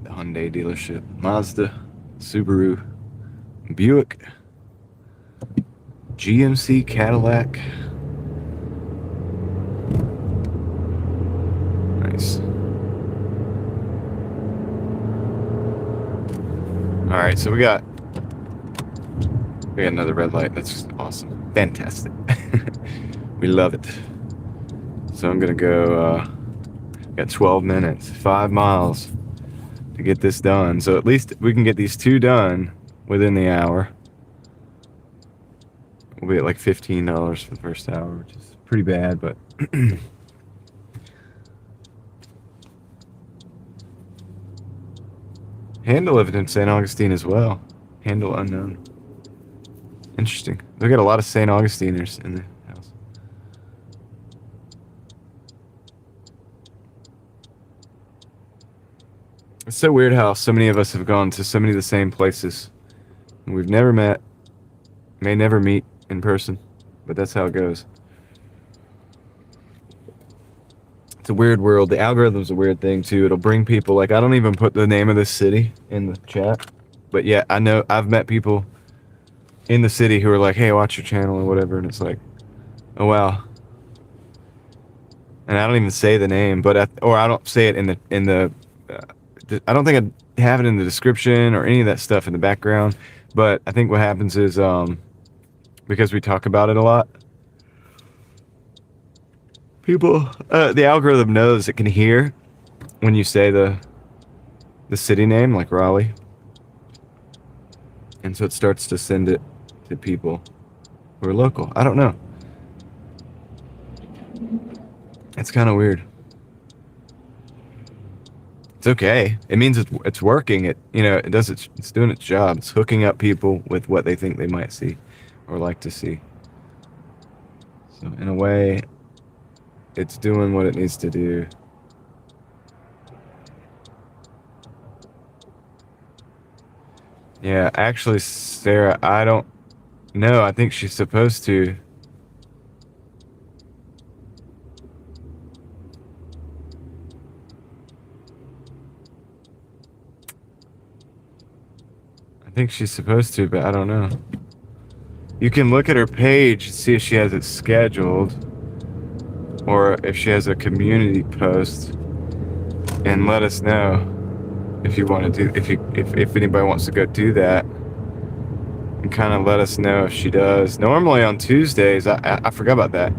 Hyundai dealership, Mazda, Subaru, Buick, GMC, Cadillac. Nice. All right, so we got another red light. That's awesome, fantastic. We love it. So I'm gonna go. Got 12 minutes, 5 miles to get this done. So at least we can get these 2 done within the hour. We'll be at like $15 for the first hour, which is pretty bad, but Handle lived in St. Augustine as well. Handle unknown. Interesting. We got a lot of St. Augustiners in the house. It's so weird how so many of us have gone to so many of the same places. And we've never met, may never meet in person, but that's how it goes. It's a weird world. The algorithm's a weird thing too. It'll bring people, like, I don't even put the name of this city in the chat, but yeah, I know I've met people in the city who are like, hey, watch your channel or whatever, and it's like, oh wow. And I don't even say the name, but I don't say it in the I don't think I have it in the description or any of that stuff in the background. But I think what happens is because we talk about it a lot, people, the algorithm knows it can hear when you say the city name, like Raleigh, and so it starts to send it to people who are local. I don't know. It's kind of weird. It's okay. It means it's working. It's doing its job. It's hooking up people with what they think they might see or like to see. So in a way, it's doing what it needs to do. Yeah, actually, Sarah, I don't know. I think she's supposed to. I think she's supposed to, but I don't know. You can look at her page and see if she has it scheduled or if she has a community post and let us know if you want to do, if anybody wants to go do that, and kind of let us know if she does. Normally on Tuesdays, I forgot about that.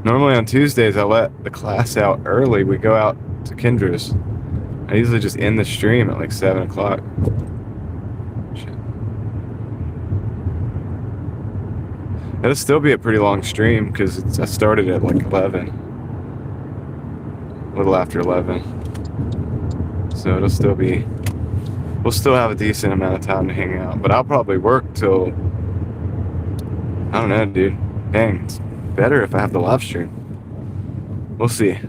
Normally on Tuesdays, I let the class out early. We go out to Kendra's. I usually just end the stream at like 7 o'clock. It'll still be a pretty long stream because I started at like 11. A little after 11. So it'll still be, we'll still have a decent amount of time to hang out. But I'll probably work till, I don't know, dude. Dang, it's better if I have the live stream. We'll see.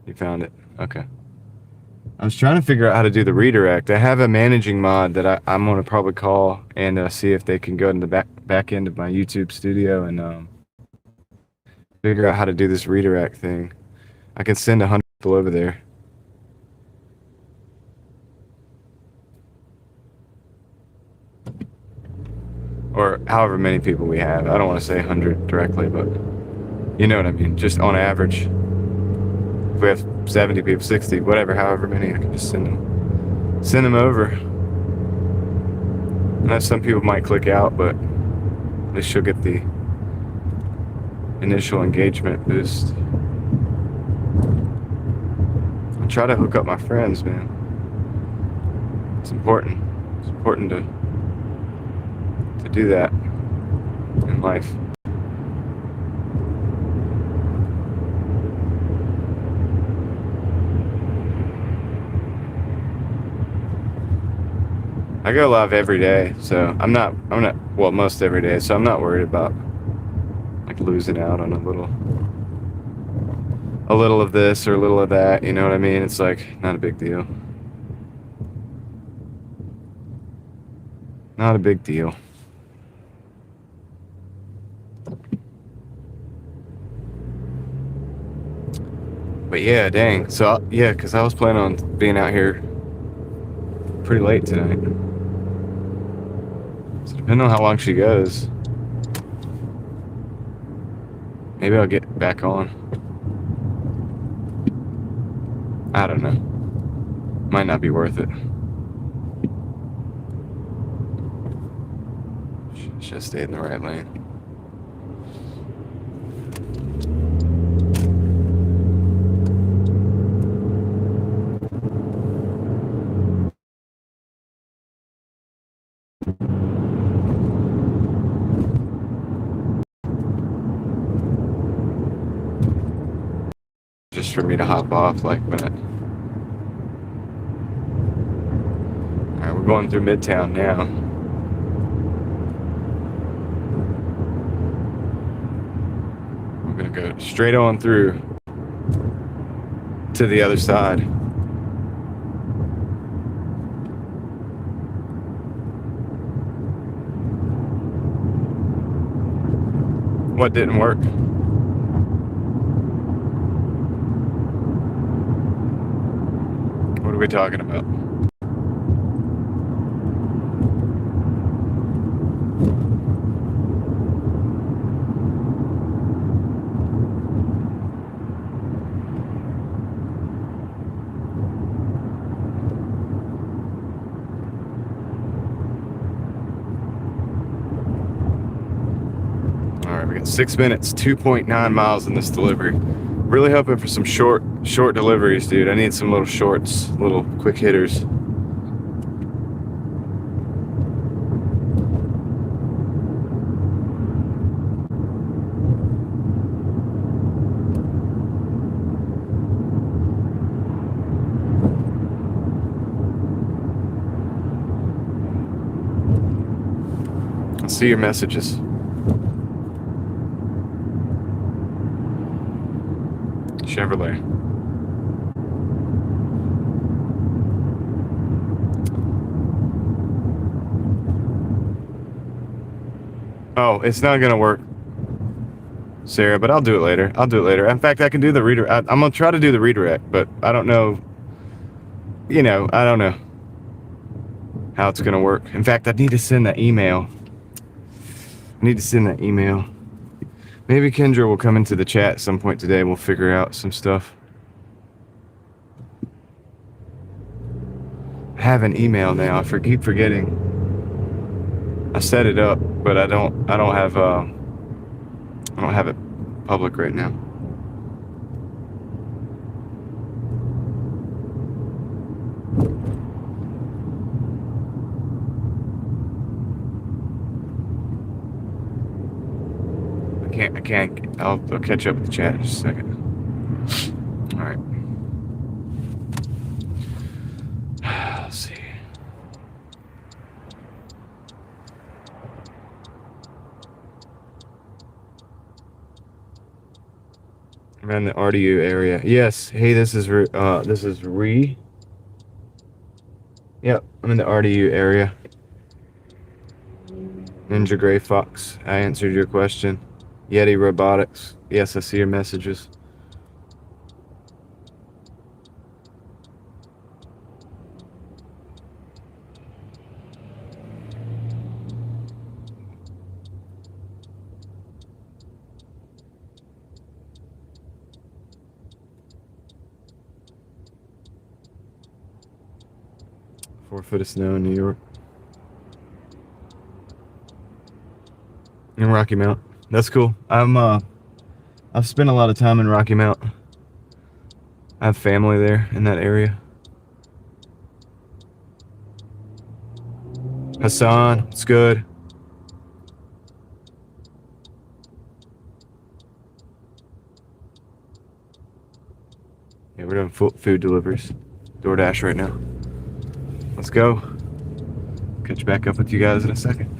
You found it. Okay. I was trying to figure out how to do the redirect. I have a managing mod that I'm going to probably call and see if they can go in the back end of my YouTube studio and figure out how to do this redirect thing. I can send 100 people over there. Or however many people we have. I don't want to say 100 directly, but you know what I mean. Just on average. If we have 70 people, 60, whatever, however many, I can just send them over. I know some people might click out, but at least she'll get the initial engagement boost. I try to hook up my friends, man. It's important. It's important to do that in life. I go live every day, so I'm not, well, most every day, so I'm not worried about like losing out on a little of this or a little of that, you know what I mean? It's like, not a big deal. Not a big deal. But yeah, dang. So, yeah, because I was planning on being out here pretty late tonight. So depending on how long she goes, maybe I'll get back on. I don't know. Might not be worth it. Should have stayed in the right lane. just for me to hop off like that. Alright, we're going through Midtown now. We're gonna go straight on through to the other side. What didn't work? What are we talking about? All right, we got 6 minutes, 2.9 miles in this delivery. Really hoping for some short deliveries, dude. I need some little shorts, little quick hitters. I'll see your messages. Chevrolet. Oh, it's not gonna work, Sarah, but I'll do it later. In fact, I can do the redirect. I'm gonna try to do the redirect, but I don't know. I don't know how it's gonna work. In fact, I need to send that email. Maybe Kendra will come into the chat at some point today. We'll figure out some stuff. I have an email now. I keep forgetting. I set it up, but I don't have it public right now. I can't. I'll catch up with the chat in just a second. All right. Let's see. Around the RDU area. Yes. Hey, this is Ree. Yep, I'm in the RDU area. Ninja Gray Fox. I answered your question. Yeti Robotics. Yes, I see your messages. Four foot of snow in New York. In Rocky Mount. That's cool. I've spent a lot of time in Rocky Mount. I have family there in that area. Hassan, it's good. Yeah, we're doing food deliveries. Doordash right now. Let's go. Catch back up with you guys in a second.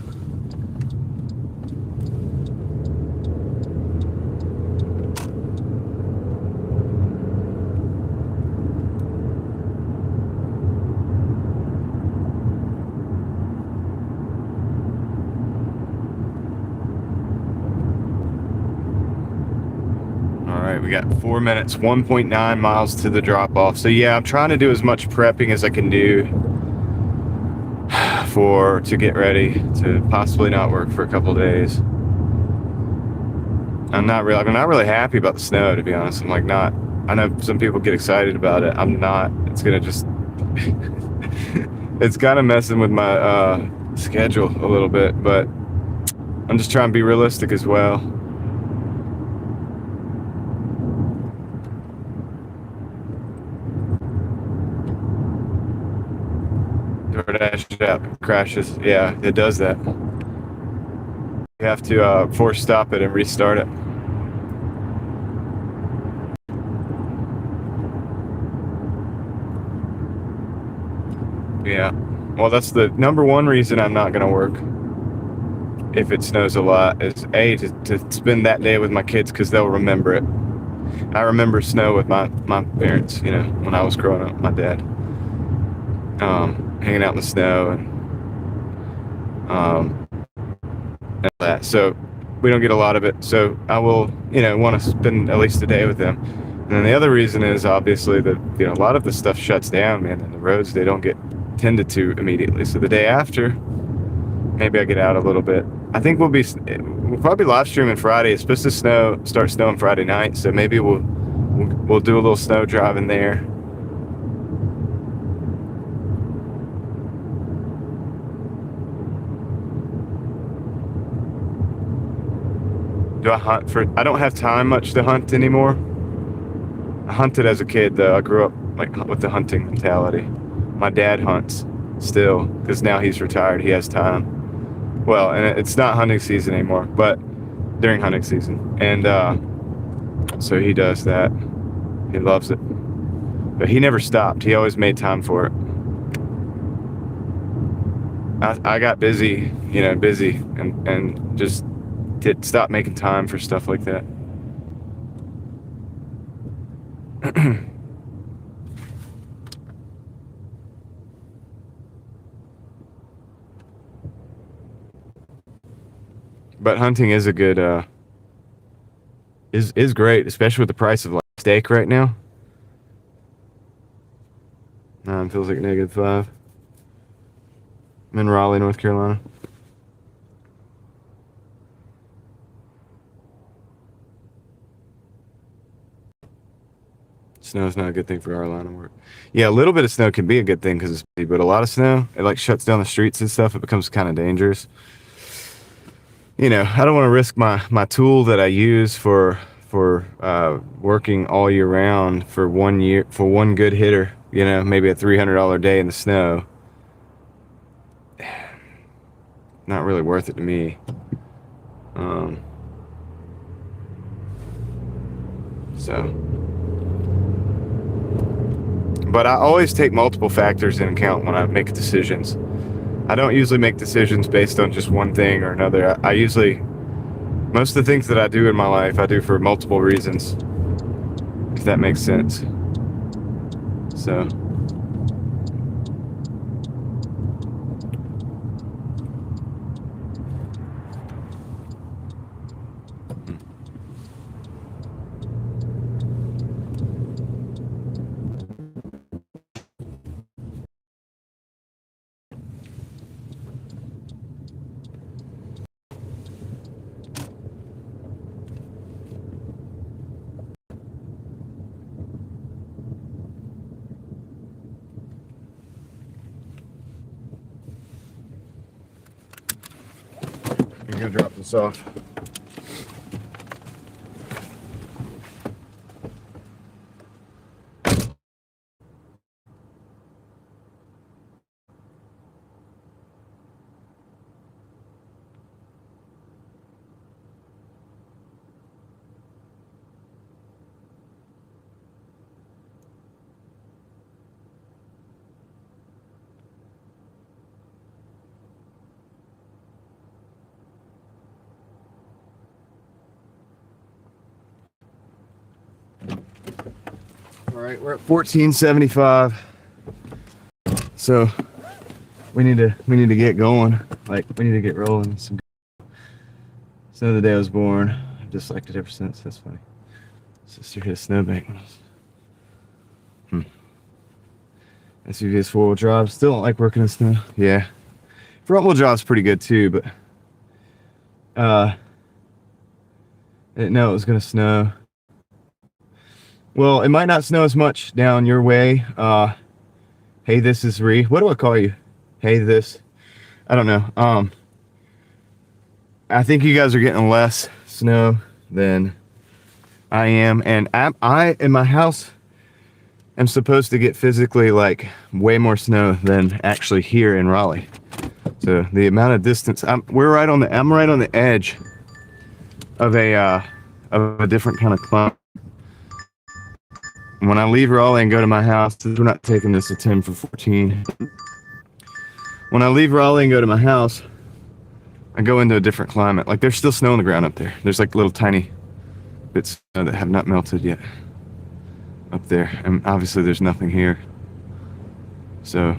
We got 4 minutes, 1.9 miles to the drop off. So yeah, I'm trying to do as much prepping as I can do to get ready to possibly not work for a couple days. I'm not really happy about the snow, to be honest. I know some people get excited about it. I'm not. It's gonna just it's kind of messing with my schedule a little bit, but I'm just trying to be realistic as well. Doordash app crashes. Yeah, it does that. You have to force stop it and restart it. Yeah. Well, that's the number one reason I'm not going to work if it snows a lot is A, to spend that day with my kids because they'll remember it. I remember snow with my parents, you know, when I was growing up, my dad. Hanging out in the snow and that. So we don't get a lot of it. So I will, you know, want to spend at least a day with them. And then the other reason is obviously that, you know, a lot of the stuff shuts down, man, and the roads, they don't get tended to immediately. So the day after, maybe I get out a little bit. I think we'll probably live streaming Friday. It's supposed to start snowing Friday night. So maybe we'll do a little snow driving there. Do I hunt I don't have time much to hunt anymore. I hunted as a kid though. I grew up like with the hunting mentality. My dad hunts still because now he's retired. He has time. Well, and it's not hunting season anymore, but during hunting season. And so he does that. He loves it. But he never stopped. He always made time for it. I got busy, you know, and just did stop making time for stuff like that. But hunting is a good is great, especially with the price of like steak right now. It feels like -5. I'm in Raleigh, North Carolina. Snow's not a good thing for our line of work. Yeah, a little bit of snow can be a good thing because it's busy, but a lot of snow, it like shuts down the streets and stuff. It becomes kind of dangerous. You know, I don't want to risk my tool that I use for working all year round for one good hitter. You know, maybe a $300 day in the snow. Not really worth it to me. But I always take multiple factors in account when I make decisions. I don't usually make decisions based on just one thing or another. I usually, most of the things that I do in my life, I do for multiple reasons, if that makes sense. So. I'm gonna drop this off. All right, we're at 1475. So we need to get going. Like we need to get rolling. So the day I was born. I've disliked it ever since. That's funny. Sister hit a snowbank. SUV is 4-wheel drive. Still don't like working in snow. Yeah. Front wheel drive's pretty good too, but I didn't know it was gonna snow. Well, it might not snow as much down your way. Hey, this is Ree. What do I call you? Hey, this. I don't know. I think you guys are getting less snow than I am, and I in my house am supposed to get physically like way more snow than actually here in Raleigh. So the amount of distance I'm right on the edge of a different kind of climate. When I leave Raleigh and go to my house, we're not taking this to 10 for 14. when I leave Raleigh and go to my house, I go into a different climate. Like there's still snow on the ground up there. There's like little tiny bits of snow that have not melted yet up there. And obviously there's nothing here. So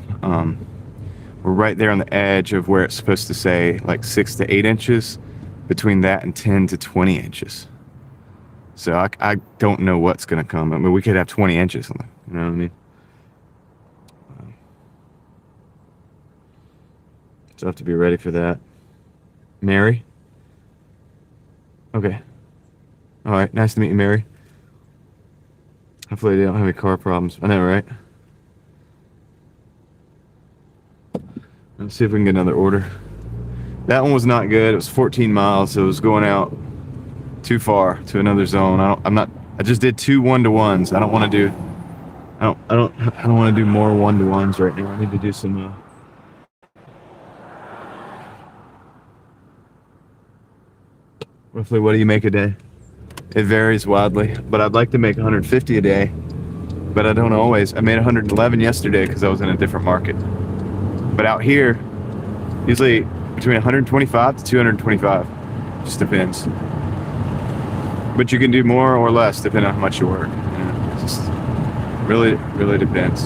we're right there on the edge of where it's supposed to say like 6 to 8 inches, between that and 10 to 20 inches. So I don't know what's going to come. I mean, we could have 20 inches. You know what I mean? So I have to be ready for that. Mary? Okay. All right. Nice to meet you, Mary. Hopefully they don't have any car problems. I know, right? Let's see if we can get another order. That one was not good. It was 14 miles, so it was going out too far to another zone. I just did 2 1-to-1s. I don't want to do more 1-to-1s right now. I need to do some roughly, what do you make a day? It varies wildly, but I'd like to make 150 a day, but I don't always. I made 111 yesterday because I was in a different market. But out here, usually between 125 to 225, just depends. But you can do more or less depending on how much you work. It just really, really depends.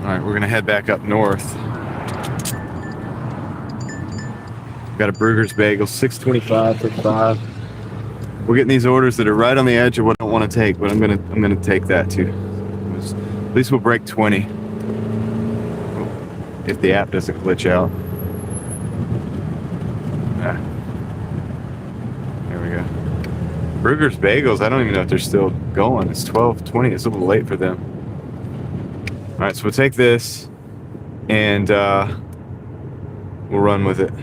All right, we're gonna head back up north. Got a Bruegger's bagel, $6.25 for 5. We're getting these orders that are right on the edge of what I don't want to take, but I'm gonna take that too. At least we'll break 20 if the app doesn't glitch out. There we go. Bruegger's bagels. I don't even know if they're still going. It's 12:20. It's a little late for them. All right, so we'll take this and we'll run with it.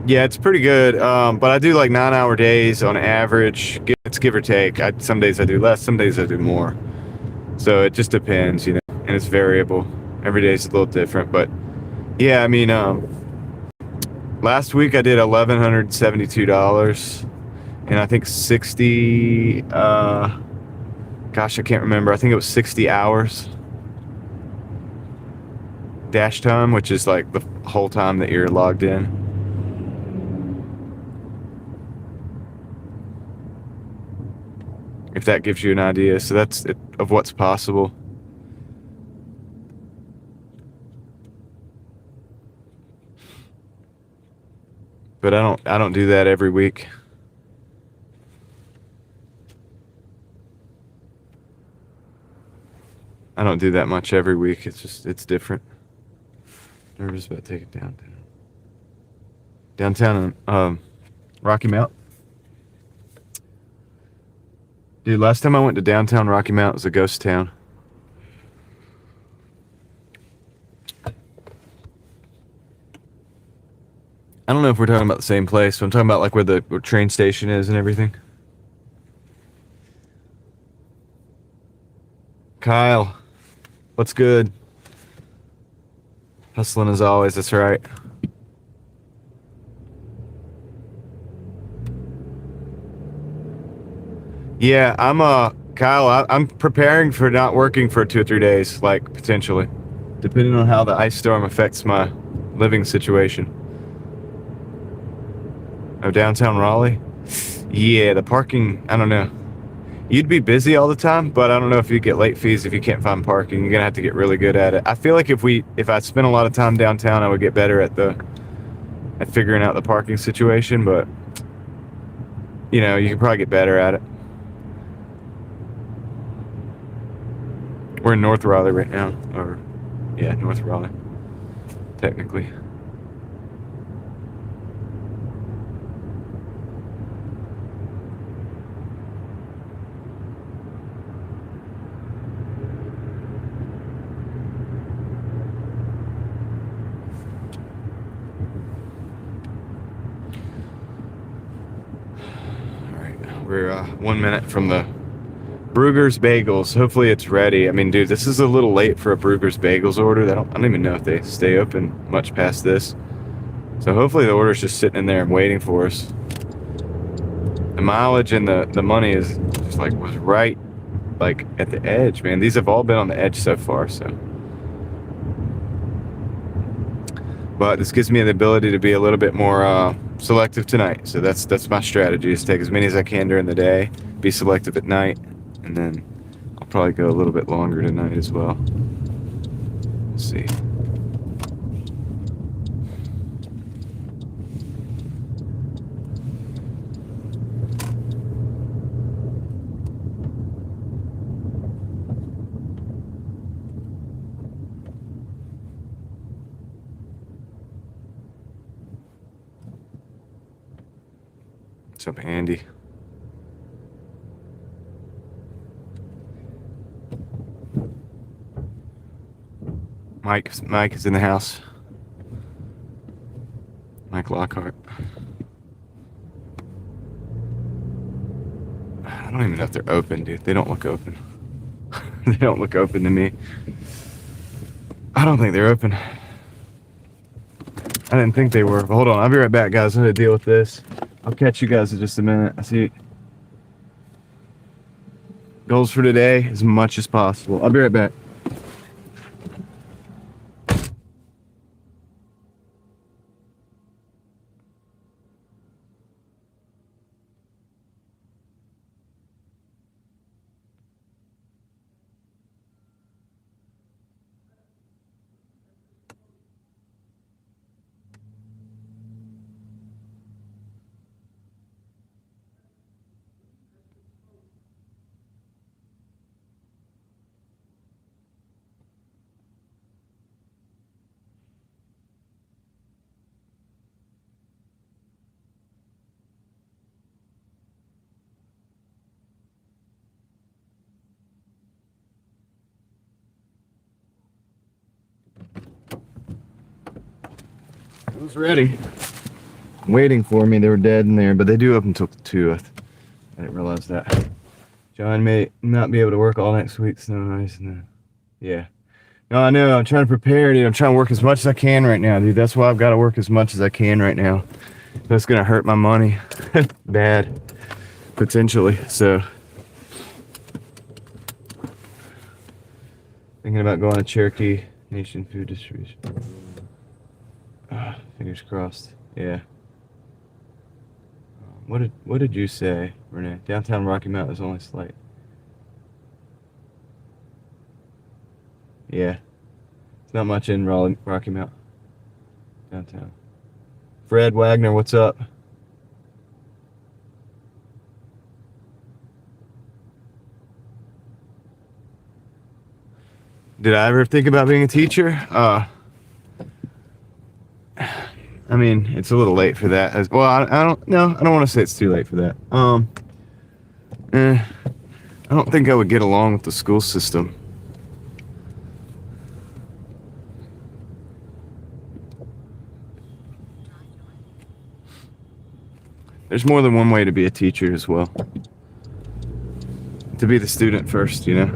Yeah, it's pretty good, but I do like 9-hour days on average. It's give or take. Some days I do less, some days I do more. So it just depends, and it's variable. Every day is a little different, but yeah, I mean, last week I did $1,172, and I think 60, gosh, I can't remember. I think it was 60 hours dash time, which is like the whole time that you're logged in. If that gives you an idea. So that's it, of what's possible. But I don't do that every week. I don't do that much every week. It's different. Nervous about taking downtown. Downtown Rocky Mount. Dude, last time I went to downtown Rocky Mount, it was a ghost town. I don't know if we're talking about the same place, but I'm talking about like where the train station is and everything. Kyle, what's good? Hustling as always, that's right. Yeah, Kyle, I'm preparing for not working for 2 or 3 days, like potentially, depending on how the ice storm affects my living situation. Oh, downtown Raleigh? Yeah, the parking, I don't know. You'd be busy all the time, but I don't know if you get late fees if you can't find parking. You're gonna have to get really good at it. I feel like if I spent a lot of time downtown, I would get better at figuring out the parking situation, but you can probably get better at it. We're in North Raleigh right now, North Raleigh, technically. All right, we're 1 minute from the Brugger's Bagels. Hopefully it's ready. I mean, dude, this is a little late for a Brugger's Bagels order. I don't even know if they stay open much past this. So hopefully the order's just sitting in there and waiting for us. The mileage and the money is just like was right like at the edge, man. These have all been on the edge so far, so. But this gives me the ability to be a little bit more selective tonight. So that's my strategy, is take as many as I can during the day, be selective at night, and then I'll probably go a little bit longer tonight as well. Let's see. What's up, Andy? Mike is in the house. Mike Lockhart. I don't even know if they're open, dude. They don't look open. They don't look open to me. I don't think they're open. I didn't think they were. But hold on, I'll be right back, guys. I'm gonna deal with this. I'll catch you guys in just a minute. I see. Goals for today, as much as possible. I'll be right back. It was ready. Waiting for me. They were dead in there, but they do open until 2. I didn't realize that. John may not be able to work all next week. Snow and ice. Yeah. No, I know. I'm trying to prepare, dude. I'm trying to work as much as I can right now, dude. That's why I've got to work as much as I can right now. That's going to hurt my money. Bad. Potentially. So. Thinking about going to Cherokee Nation Food Distribution. Fingers crossed. Yeah. What did you say, Renee? Downtown Rocky Mount is only slight. Yeah. It's not much in Rocky Mount. Downtown. Fred Wagner, what's up? Did I ever think about being a teacher? I mean, it's a little late for that. Well, I don't want to say it's too late for that. I don't think I would get along with the school system. There's more than one way to be a teacher as well. To be the student first, you know?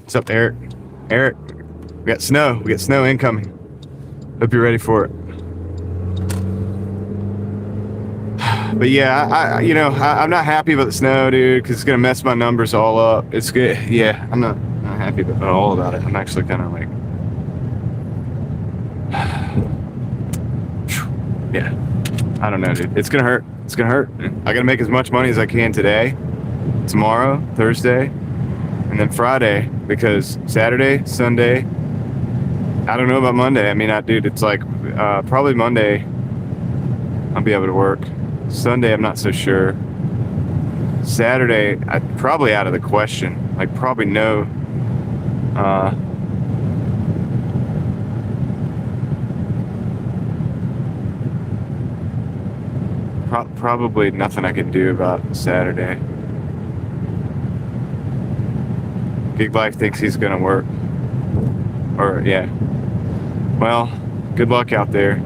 What's up, Eric? Eric, we got snow. We got snow incoming. Hope you're ready for it. But yeah, I'm not happy about the snow, dude, because it's gonna mess my numbers all up. It's good. Yeah, I'm not happy at all about it. I'm actually kind of like, yeah, I don't know, dude. It's gonna hurt. It's gonna hurt. I gotta make as much money as I can today, tomorrow, Thursday, and then Friday, because Saturday, Sunday, I don't know about Monday. I mean, dude, it's like probably Monday I'll be able to work. Sunday, I'm not so sure. Saturday, probably out of the question. Like, probably no. Probably nothing I can do about Saturday. Gig Life thinks he's gonna work. Or, yeah. Well, good luck out there.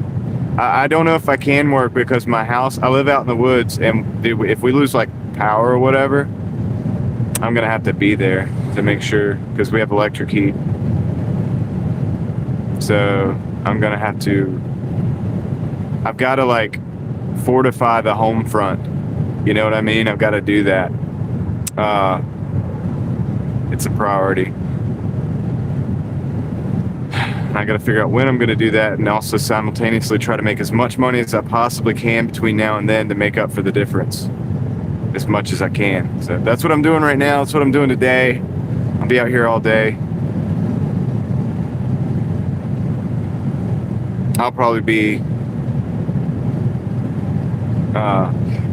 I don't know if I can work because my house, I live out in the woods, and if we lose like power or whatever, I'm gonna have to be there to make sure, because we have electric heat. So I'm gonna have to, I've got to like fortify the home front. You know what I mean? I've got to do that. It's a priority. I got to figure out when I'm going to do that, and also simultaneously try to make as much money as I possibly can between now and then to make up for the difference as much as I can. So that's what I'm doing right now. That's what I'm doing today. I'll be out here all day. I'll probably be,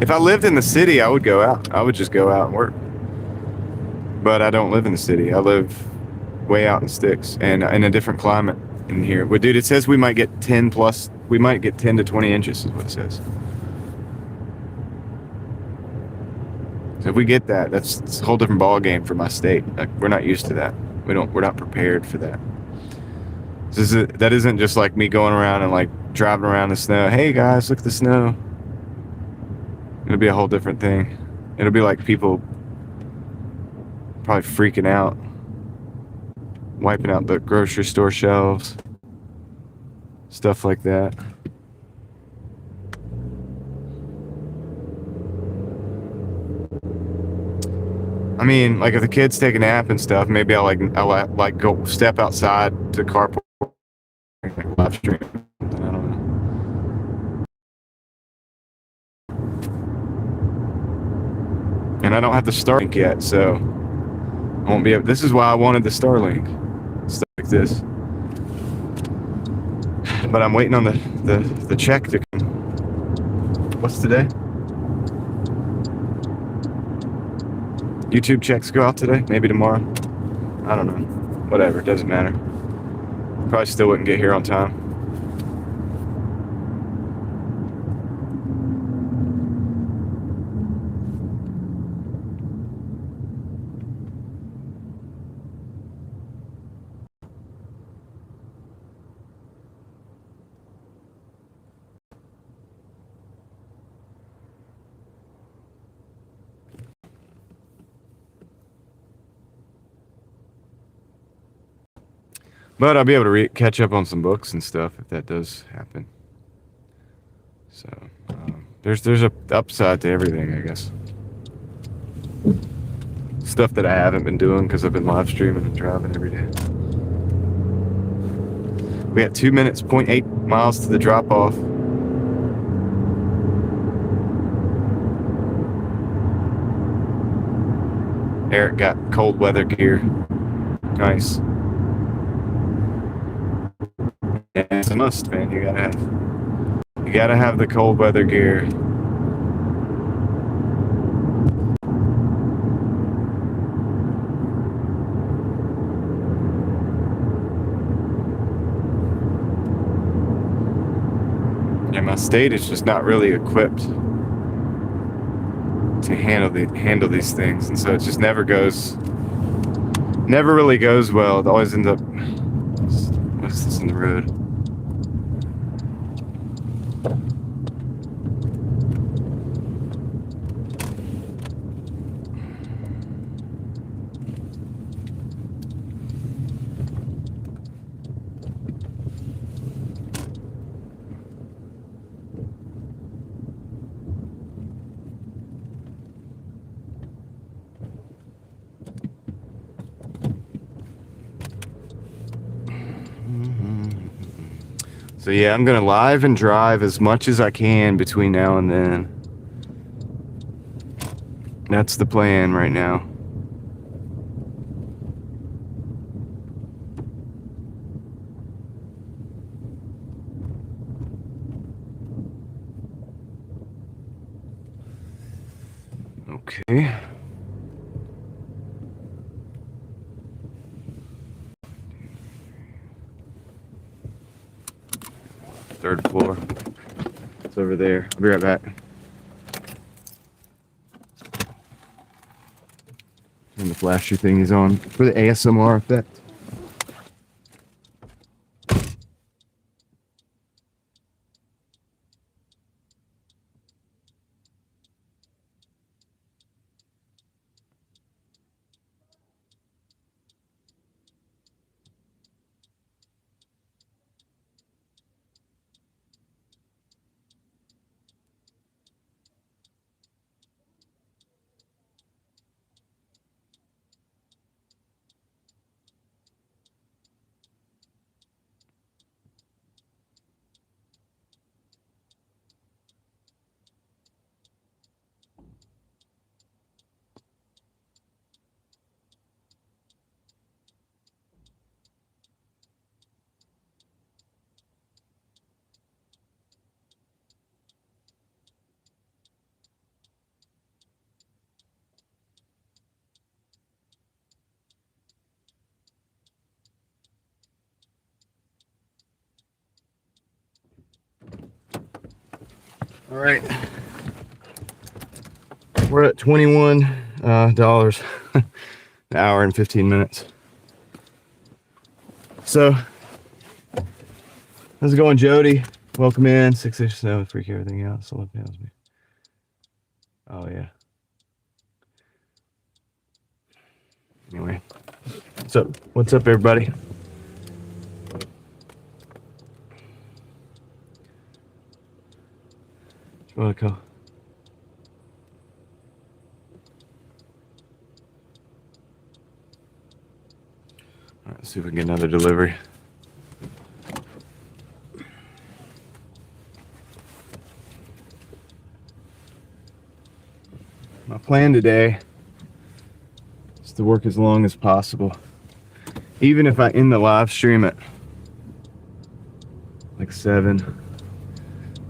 if I lived in the city, I would go out. I would just go out and work. But I don't live in the city. I live way out in sticks and in a different climate in here. But dude, it says we might get 10 to 20 inches is what it says. So if we get that, it's a whole different ball game for my state. Like, we're not used to that. We're not prepared for that. That isn't just like me going around and like driving around the snow. Hey guys, look at the snow. It'll be a whole different thing. It'll be like people probably freaking out, wiping out the grocery store shelves, stuff like that. I mean, like if the kids take a nap and stuff, maybe I'll go step outside to carpool, like live stream. I don't know. And I don't have the Starlink yet, so I won't be able. This is why I wanted the Starlink, stuff like this. But I'm waiting on the check to come. What's today? YouTube checks go out today, maybe tomorrow. I don't know. Whatever, it doesn't matter. Probably still wouldn't get here on time. But I'll be able to catch up on some books and stuff if that does happen. So there's a upside to everything, I guess. Stuff that I haven't been doing because I've been live streaming and driving every day. We got 2 minutes, 0.8 miles to the drop off. Eric got cold weather gear. Nice. Yeah, it's a must, man. You gotta have the cold weather gear. And my state is just not really equipped to handle these things, and so it just never really goes well. It always ends up. What's this in the road? So yeah, I'm gonna live and drive as much as I can between now and then. That's the plan right now. Okay. Third floor. It's over there. I'll be right back. And the flashy thing is on for the ASMR effect. All right, we're at $21 an hour and 15 minutes. So, how's it going, Jody? Welcome in. 6-inch snow, freak everything out. Solar panels me. Oh yeah. Anyway, so what's up, everybody? You want to go? All right, let's see if we can get another delivery. My plan today is to work as long as possible. Even if I end the live stream at like 7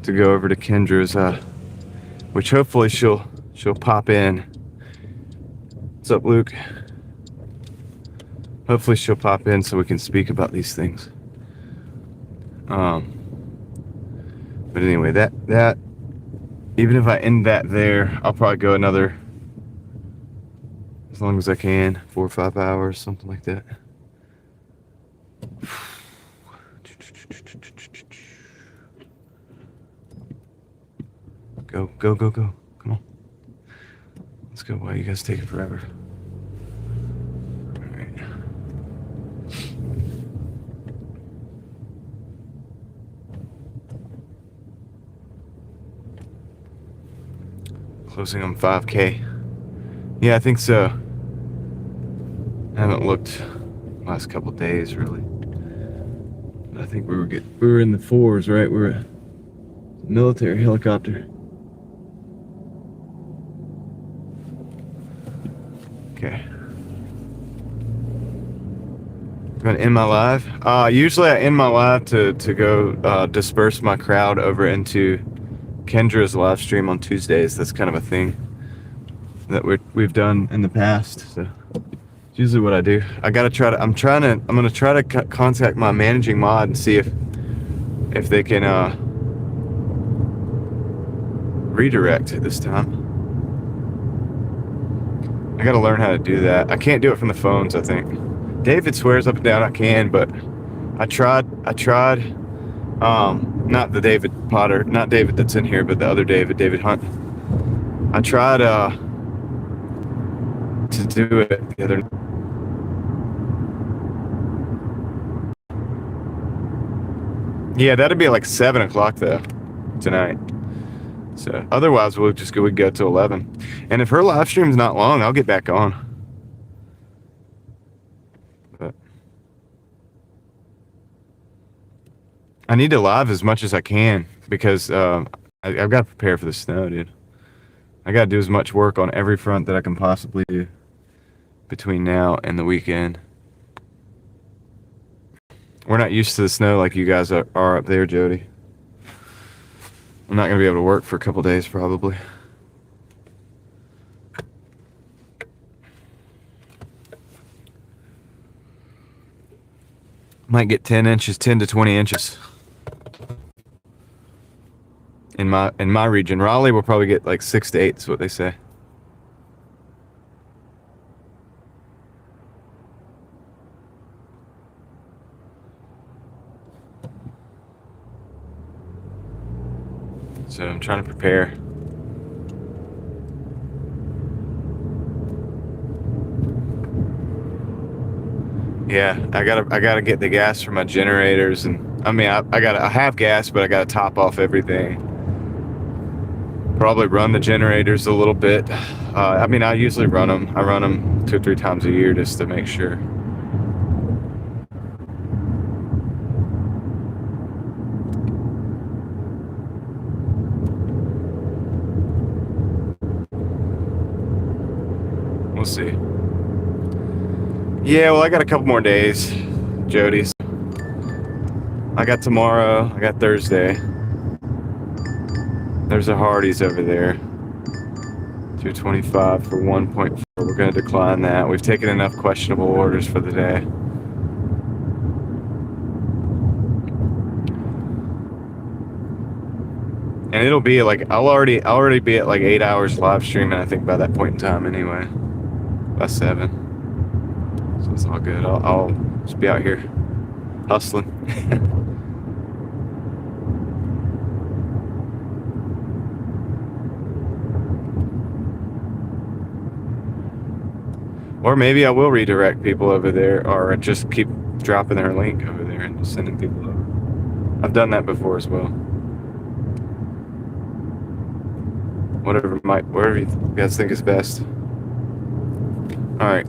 to go over to Kendra's, which hopefully she'll pop in. What's up, Luke? Hopefully she'll pop in so we can speak about these things. But anyway, that even if I end that there, I'll probably go another, as long as I can, 4 or 5 hours, something like that. Go, go, go, go. Come on. Let's go. Why you guys taking forever? All right. Closing on 5K. Yeah, I think so. I haven't looked last couple days, really. I think we were in the 4s, right? We were a military helicopter. Okay. Gonna end my live. Usually I end my live to go disperse my crowd over into Kendra's live stream on Tuesdays. That's kind of a thing that we've done in the past. So it's usually what I do. I'm gonna try to contact my managing mod and see if they can redirect it this time. I gotta learn how to do that. I can't do it from the phones, I think. David swears up and down I can, but I tried. Not the David Potter, not David that's in here, but the other David Hunt. I tried to do it the other. Yeah, that'd be like 7 o'clock though tonight. So otherwise we'd go to 11. And if her live stream's not long, I'll get back on. But I need to live as much as I can because I've got to prepare for the snow, dude. I got to do as much work on every front that I can possibly do between now and the weekend. We're not used to the snow like you guys are up there, Jody. I'm not going to be able to work for a couple days, probably. Might get 10 to 20 inches. In my region. Raleigh will probably get like 6 to 8 is what they say. So I'm trying to prepare. Yeah, I gotta get the gas for my generators, and I mean I have gas, but I gotta top off everything. Probably run the generators a little bit. I mean, I usually run them. I run them 2 or 3 times a year just to make sure. We'll see. Yeah, well, I got a couple more days, Jody's. I got tomorrow. I got Thursday. There's a Hardee's over there. 225 for 1.4. We're going to decline that. We've taken enough questionable orders for the day. And it'll be like I'll already be at like 8 hours live streaming, I think, by that point in time anyway. By 7. So it's all good. I'll just be out here hustling. Or maybe I will redirect people over there, or just keep dropping their link over there and just sending people over. I've done that before as well. Whatever you guys think is best. Alright,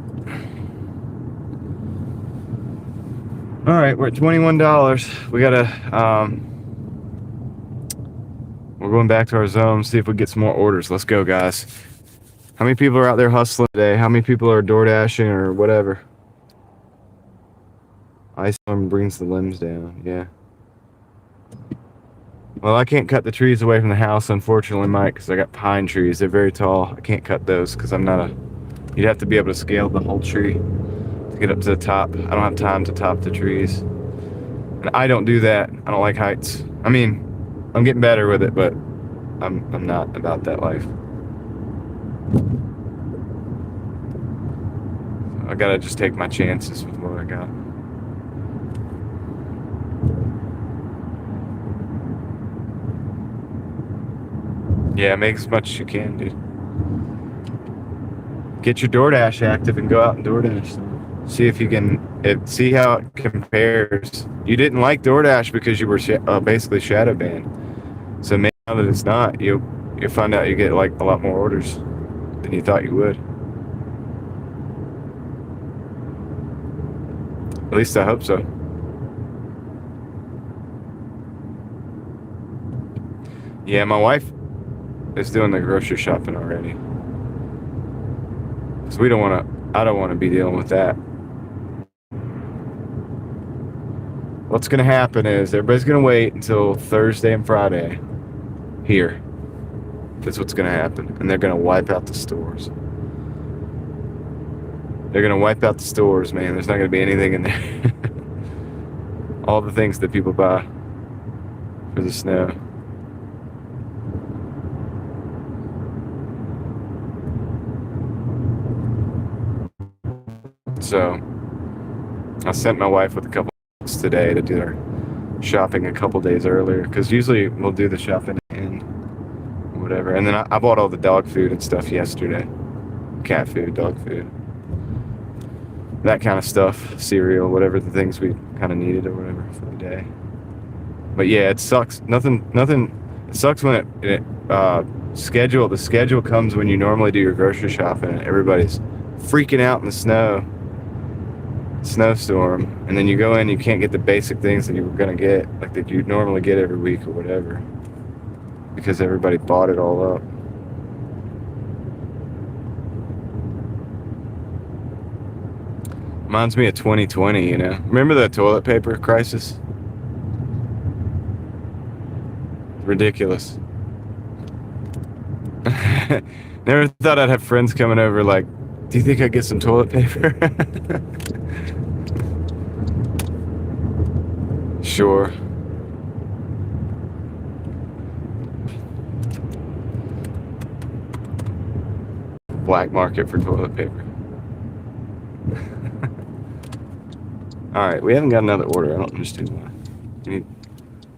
we're at $21. We gotta, we're going back to our zone, see if we get some more orders. Let's go, guys. How many people are out there hustling today? How many people are Doordashing or whatever? Ice storm brings the limbs down, yeah. Well, I can't cut the trees away from the house, unfortunately, Mike, because I got pine trees. They're very tall. I can't cut those because I'm not a... You'd have to be able to scale the whole tree to get up to the top. I don't have time to top the trees. And I don't do that. I don't like heights. I mean, I'm getting better with it, but I'm not about that life. I gotta just take my chances with what I got. Yeah, make as much as you can, dude. Get your Doordash active and go out and Doordash. See if you can, see how it compares. You didn't like Doordash because you were basically shadow banned. So maybe now that it's not, you'll find out you get like a lot more orders than you thought you would. At least I hope so. Yeah, my wife is doing the grocery shopping already. Because I don't want to be dealing with that. What's going to happen is everybody's going to wait until Thursday and Friday here. That's what's going to happen. And they're going to wipe out the stores. They're going to wipe out the stores, man. There's not going to be anything in there. All the things that people buy for the snow. So, I sent my wife with a couple today to do her shopping a couple days earlier. Because usually we'll do the shopping in whatever. And then I bought all the dog food and stuff yesterday. Cat food, dog food. That kind of stuff, cereal, whatever the things we kind of needed or whatever for the day. But yeah, it sucks. It sucks when the schedule comes when you normally do your grocery shopping and everybody's freaking out in the snowstorm, and then you go in, you can't get the basic things that you were gonna get, like that you'd normally get every week or whatever, because everybody bought it all up. Reminds me of 2020, you know. Remember the toilet paper crisis? Ridiculous. Never thought I'd have friends coming over like, do you think I'd get some toilet paper? Sure. Black market for toilet paper. Alright, we haven't got another order. I don't understand why. It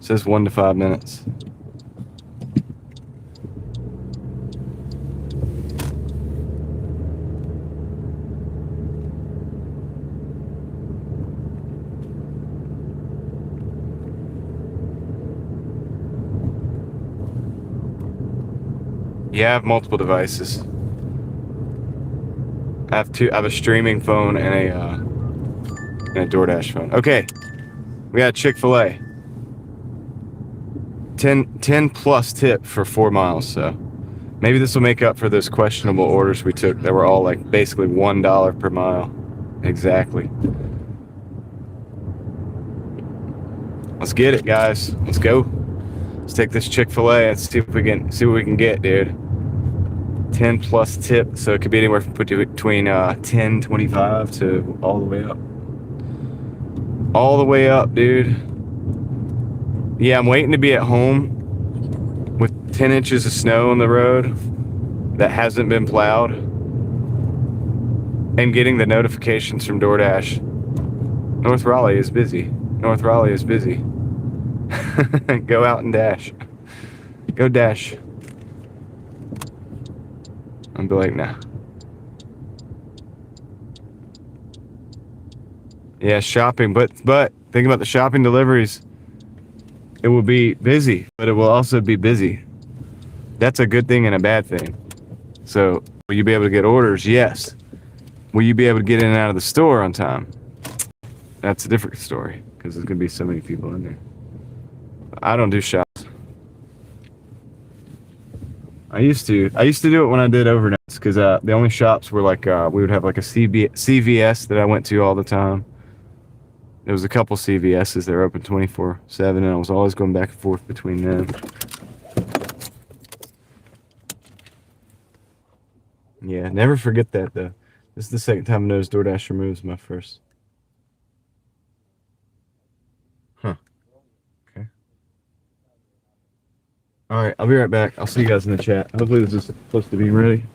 says 1 to 5 minutes. Yeah, I have multiple devices. I have two. I have a streaming phone and a Doordash phone. Okay, we got Chick-fil-A. 10 plus tip for 4 miles. So maybe this will make up for those questionable orders we took that were all like basically $1 per mile. Exactly. Let's get it, guys. Let's go. Let's take this Chick-fil-A and see what we can get, dude. 10 plus tip, so it could be anywhere from between 10, 25 to all the way up. All the way up, dude. Yeah, I'm waiting to be at home with 10 inches of snow on the road that hasn't been plowed and getting the notifications from DoorDash. North Raleigh is busy. North Raleigh is busy. Go out and dash. Go dash. I'll be like, nah. Yeah, shopping, but think about the shopping deliveries. It will be busy, but it will also be busy. That's a good thing and a bad thing. So, will you be able to get orders? Yes. Will you be able to get in and out of the store on time? That's a different story because there's gonna be so many people in there. I don't do shops. I used to do it when I did overnights because the only shops were like we would have like a CVS that I went to all the time. There was a couple CVSs that were open 24/7, and I was always going back and forth between them. Yeah, never forget that though. This is the second time I noticed DoorDash removes my first. Huh. Okay. All right, I'll be right back. I'll see you guys in the chat. Hopefully this is supposed to be ready.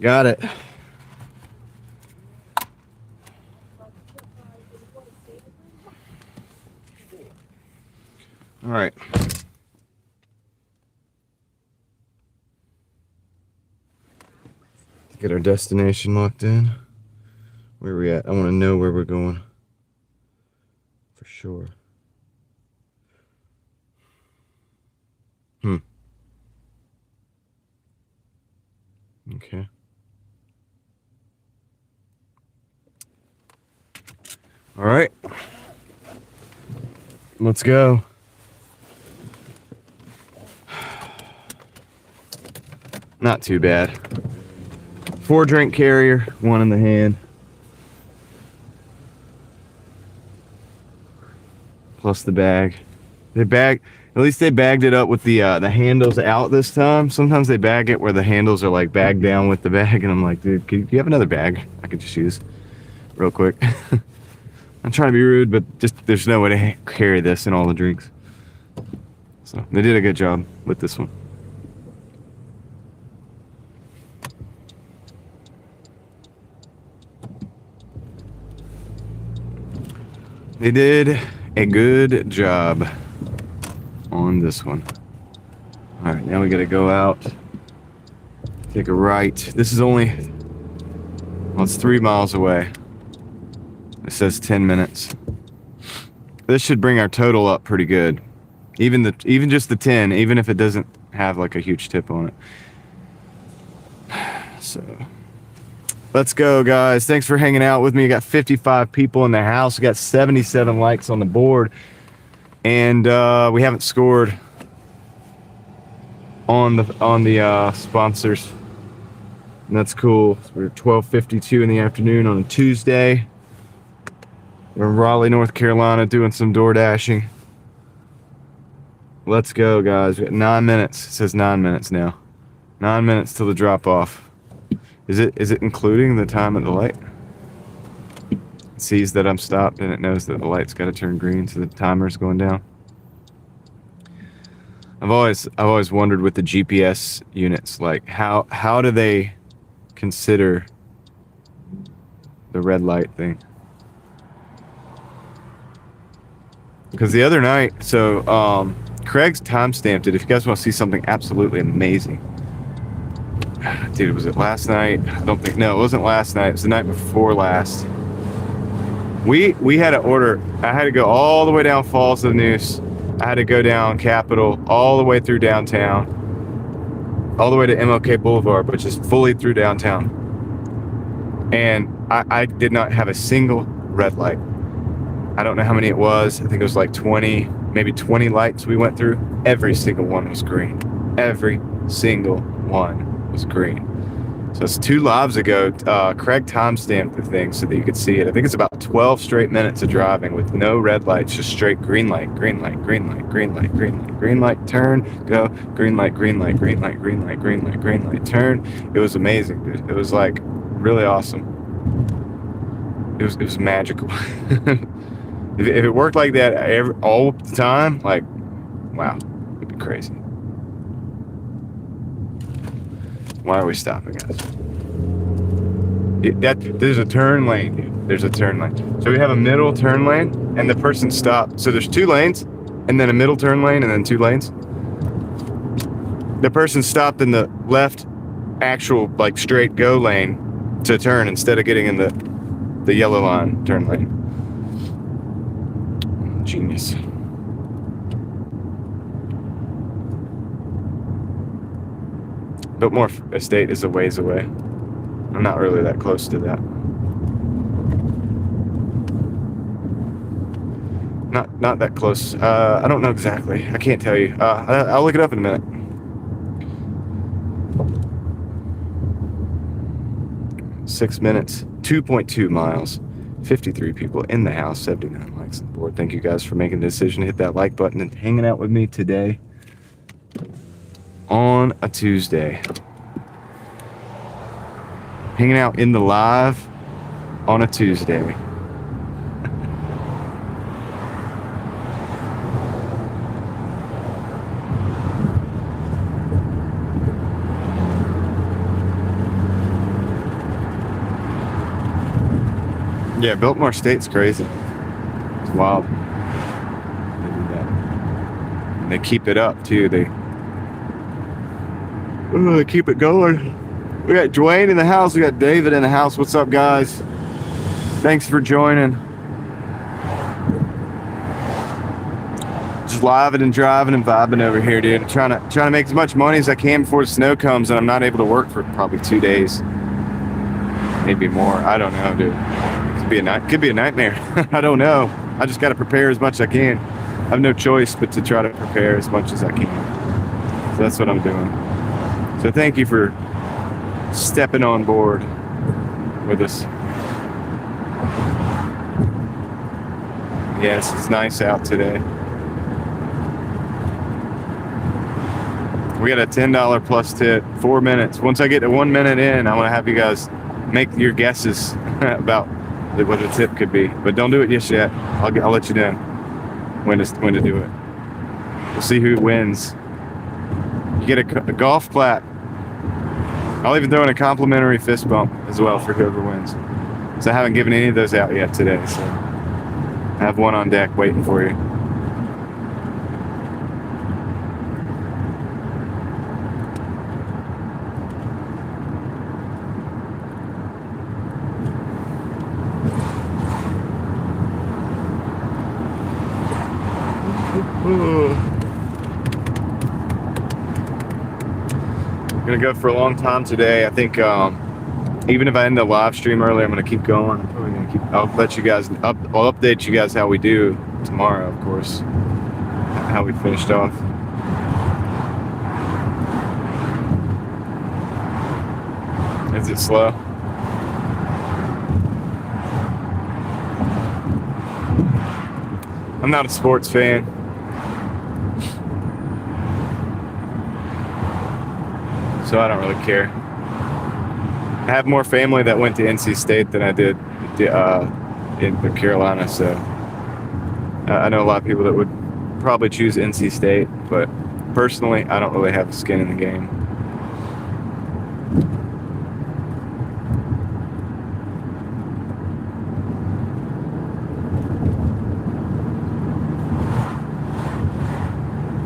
Got it. All right. Get our destination locked in. Where are we at? I want to know where we're going. For sure. Okay. All right. Let's go. Not too bad. 4-drink carrier, 1 in the hand. Plus the bag. At least they bagged it up with the handles out this time. Sometimes they bag it where the handles are like bagged down with the bag, and I'm like, dude, do you have another bag I could just use real quick? I'm trying to be rude, but just there's no way to carry this in all the drinks. So they did a good job with this one. They did a good job on this one. All right, now we gotta go out, take a right. This is only, well, it's 3 miles away. It says 10 minutes. This should bring our total up pretty good. Even just the 10, even if it doesn't have like a huge tip on it. So let's go, guys. Thanks for hanging out with me. We got 55 people in the house. We got 77 likes on the board. And we haven't scored on the sponsors. And that's cool. We're at 12:52 in the afternoon on a Tuesday. We're in Raleigh, North Carolina, doing some Doordashing. Let's go, guys. We got 9 minutes. It says 9 minutes now. 9 minutes till the drop off. Is it including the time at the light? It sees that I'm stopped and it knows that the light's got to turn green, so the timer's going down. I've always wondered with the GPS units, like how do they consider the red light thing? Because the other night, so Craig's timestamped it. If you guys want to see something absolutely amazing, dude, was it last night? No, it wasn't last night. It was the night before last. We had to order. I had to go all the way down Falls of the Neuse. I had to go down Capitol, all the way through downtown, all the way to MLK Boulevard, which is fully through downtown. And I did not have a single red light. I don't know how many it was. I think it was like 20, maybe 20 lights we went through. Every single one was green. Every single one was green. So it's 2 lives ago. Craig timestamped the thing so that you could see it. I think it's about 12 straight minutes of driving with no red lights, just straight green light, green light, green light, green light, green light, green light, turn, go, green light, green light, green light, green light, green light, green light, turn. It was amazing, dude. It was like really awesome. It was magical. If it worked like that all the time, like, wow, it'd be crazy. Why are we stopping, guys? There's a turn lane, dude. There's a turn lane. So we have a middle turn lane, and the person stopped. So there's 2 lanes, and then a middle turn lane, and then 2 lanes. The person stopped in the left, actual like straight go lane to turn instead of getting in the yellow line turn lane. Genius. Biltmore Estate is a ways away. I'm not really that close to that. Not that close. I don't know exactly. I can't tell you. I'll look it up in a minute. Six minutes, 2.2 miles, 53 people in the house, 79 likes on the board. Thank you guys for making the decision to hit that like button and hanging out with me today on a Tuesday. Hanging out in the live on a Tuesday. Yeah, Biltmore State's crazy. It's wild. They do that. And they keep it up too. They keep it going. We got Dwayne in the house. We got David in the house. What's up, guys? Thanks for joining. Just living and driving and vibing over here, dude. Trying to make as much money as I can before the snow comes, and I'm not able to work for probably 2 days, maybe more. I don't know, dude. Could be a nightmare. I don't know. I just got to prepare as much as I can. I have no choice but to try to prepare as much as I can. So that's what I'm doing. So thank you for stepping on board with us. Yes, it's nice out today. We got a $10 plus tip, 4 minutes. Once I get to 1 minute in, I want to have you guys make your guesses about what the tip could be. But don't do it just yet. I'll let you know when to do it. We'll see who wins. You get a golf clap. I'll even throw in a complimentary fist bump as well for whoever wins. So I haven't given any of those out yet today. So I have one on deck waiting for you. Gonna go for a long time today. I think even if I end the live stream early, I'm gonna keep going. I'm probably gonna keep. I'll let you guys. I'll update you guys how we do tomorrow, of course. How we finished off. Is it slow? I'm not a sports fan. So I don't really care. I have more family that went to NC State than I did in Carolina, so I know a lot of people that would probably choose NC State, but personally, I don't really have skin in the game.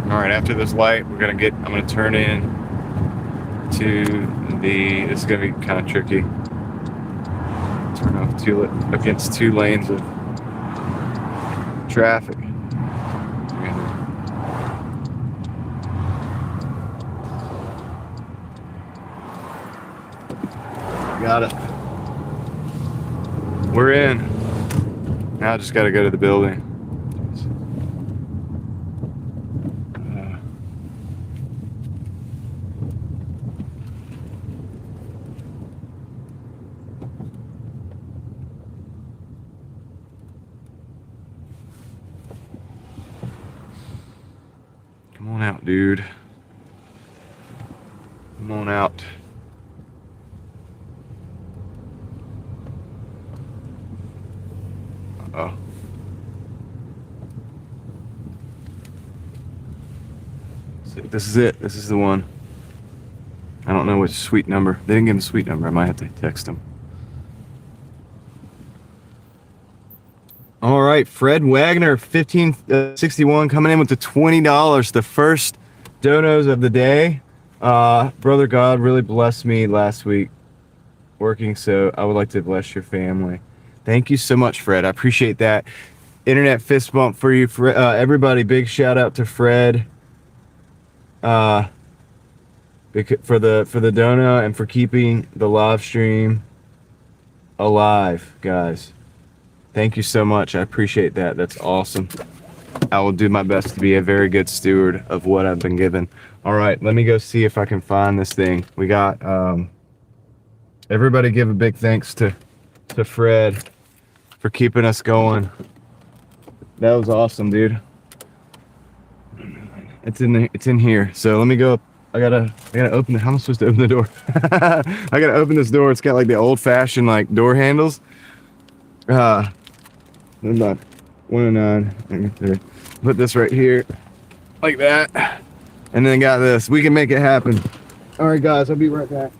All right, after this light, I'm gonna turn in to it's gonna be kind of tricky. Turn off against 2 lanes of traffic. Got it. We're in. Now I just gotta go to the building. Come on out, dude. Come on out. Uh-oh. This is it. This is the one. I don't know which suite number. They didn't give him a suite number. I might have to text him. All right, Fred Wagner, 1561, coming in with the $20, the first donos of the day. Brother God really blessed me last week working, so I would like to bless your family. Thank you so much, Fred. I appreciate that. Internet fist bump for you, everybody. Big shout out to Fred for the dono and for keeping the live stream alive, guys. Thank you so much. I appreciate that. That's awesome. I will do my best to be a very good steward of what I've been given. All right, let me go see if I can find this thing. We got everybody give a big thanks to Fred for keeping us going. That was awesome, dude. It's in here. So let me go. I gotta open it. How am I supposed to open the door? I gotta open this door. It's got like the old-fashioned like door handles. About 109. Put this right here, like that, and then got this. We can make it happen. All right, guys. I'll be right back.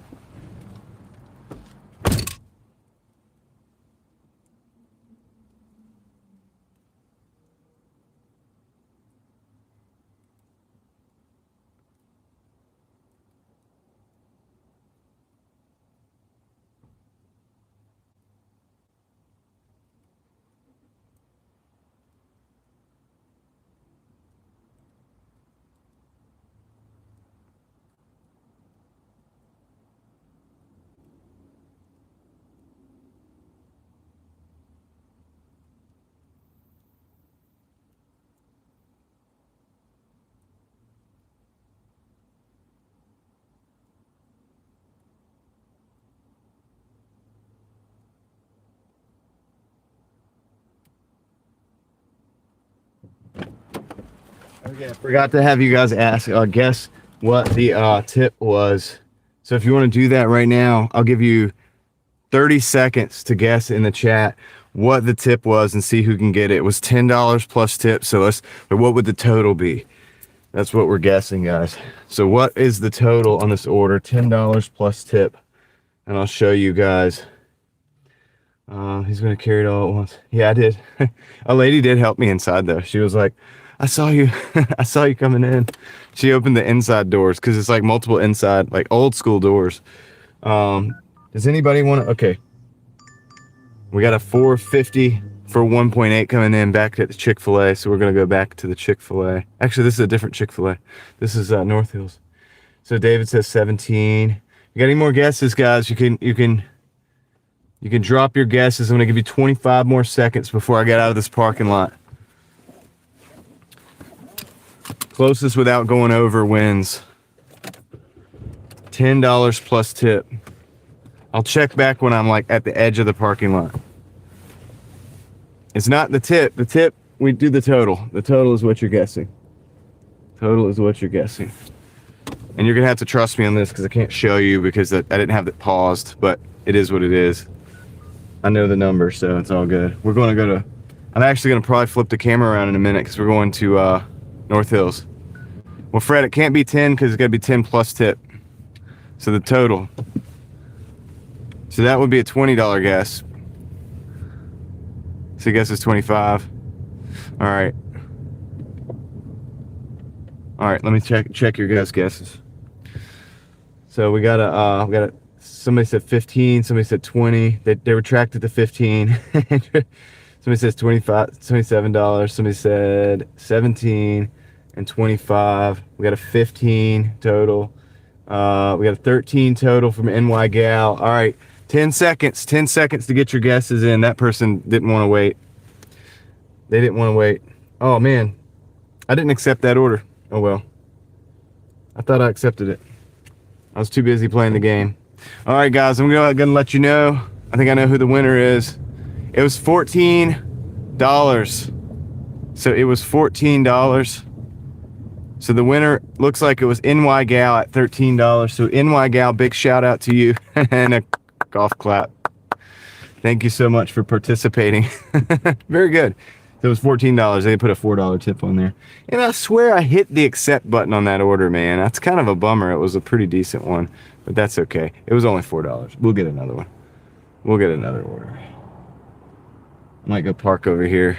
Okay, I forgot to have you guys guess what the tip was. So if you want to do that right now, I'll give you 30 seconds to guess in the chat what the tip was and see who can get it. It was $10 plus tip. So what would the total be? That's what we're guessing, guys. So what is the total on this order? $10 plus tip. And I'll show you guys. He's going to carry it all at once. Yeah, I did. A lady did help me inside though. She was like, I saw you. I saw you coming in. She opened the inside doors because it's like multiple inside, like old school doors. Does anybody want to? Okay. We got a $4.50 for 1.8 coming in back at the Chick-fil-A. So we're going to go back to the Chick-fil-A. Actually, this is a different Chick-fil-A. This is North Hills. So David says 17. You got any more guesses, guys? You can drop your guesses. I'm going to give you 25 more seconds before I get out of this parking lot. Closest without going over wins. $10 plus tip. I'll check back when I'm like at the edge of the parking lot. It's not the tip. The tip, we do the total. The total is what you're guessing. Total is what you're guessing. And you're going to have to trust me on this because I can't show you because I didn't have it paused, but it is what it is. I know the number, so it's all good. We're going to go to, I'm actually going to probably flip the camera around in a minute because we're going to North Hills. Well, Fred, it can't be 10 because it's got to be 10 plus tip. So the total. So that would be a $20 guess. So I guess it's 25. All right. All right, let me check your guys' guesses. So we got a somebody said 15, somebody said 20. They retracted the 15. Somebody says 25, $27. Somebody said 17 and 25. We got a 15 total. We got a 13 total from NY Gal. All right, 10 seconds. 10 seconds to get your guesses in. That person didn't want to wait. They didn't want to wait. Oh man, I didn't accept that order. Oh well. I thought I accepted it. I was too busy playing the game. All right, guys, I'm gonna let you know. I think I know who the winner is. It was $14. So it was $14. So the winner looks like it was NY Gal at $13. So NY Gal, big shout out to you and a golf clap. Thank you so much for participating. Very good. So it was $14. They put a $4 tip on there. And I swear I hit the accept button on that order, man. That's kind of a bummer. It was a pretty decent one, but that's okay. It was only $4. We'll get another one. We'll get another order. I might go park over here.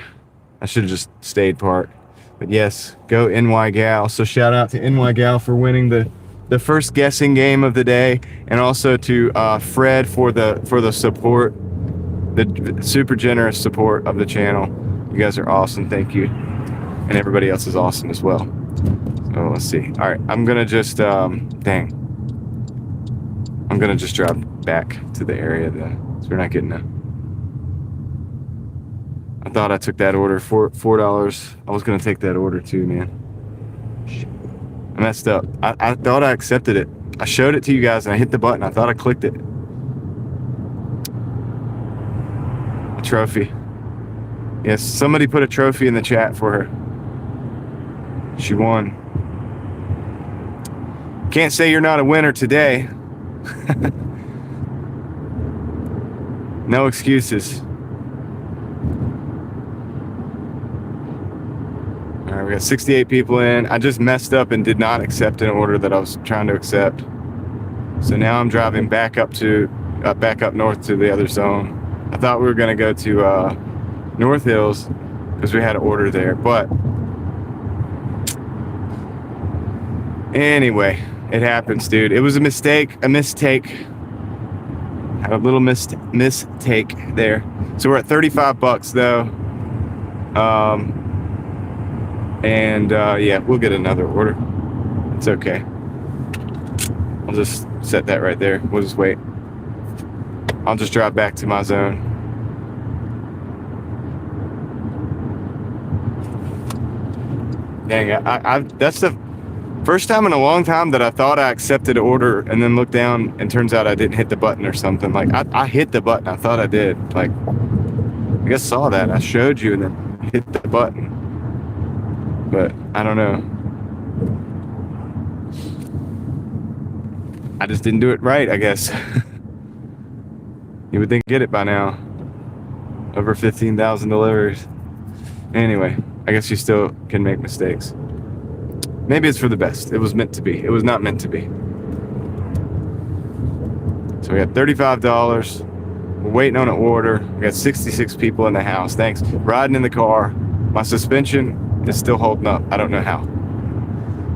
I should have just stayed parked. But yes, go NY Gal. So shout out to NY Gal for winning the first guessing game of the day, and also to Fred for the support, the super generous support of the channel. You guys are awesome. Thank you. And everybody else is awesome as well. So let's see. All right, I'm gonna just I'm gonna just drive back to the area then, so we're not getting a. I thought I took that order for $4. I was gonna take that order too, man. Shit. I messed up. I thought I accepted it. I showed it to you guys and I hit the button. I thought I clicked it. A trophy. Yes, somebody put a trophy in the chat for her. She won. Can't say you're not a winner today. No excuses. All right, we got 68 people in. I just messed up and did not accept an order that I was trying to accept. So now I'm driving back up north to the other zone. I thought we were gonna go to North Hills because we had an order there, but anyway, it happens, dude. It was a mistake. Had a little mistake there. So we're at $35 though. Yeah, we'll get another order. It's okay. I'll just set that right there. We'll just wait. I'll just drive back to my zone. Dang, that's the first time in a long time that I thought I accepted an order and then looked down and turns out I didn't hit the button or something. Like I hit the button. I thought I did. Like I guess saw that. I showed you and then hit the button. But I don't know. I just didn't do it right, I guess. You would think get it by now. Over 15,000 deliveries. Anyway, I guess you still can make mistakes. Maybe it's for the best. It was meant to be. It was not meant to be. So we got $35. We're waiting on an order. We got 66 people in the house. Thanks. Riding in the car. My suspension is still holding up. I don't know how.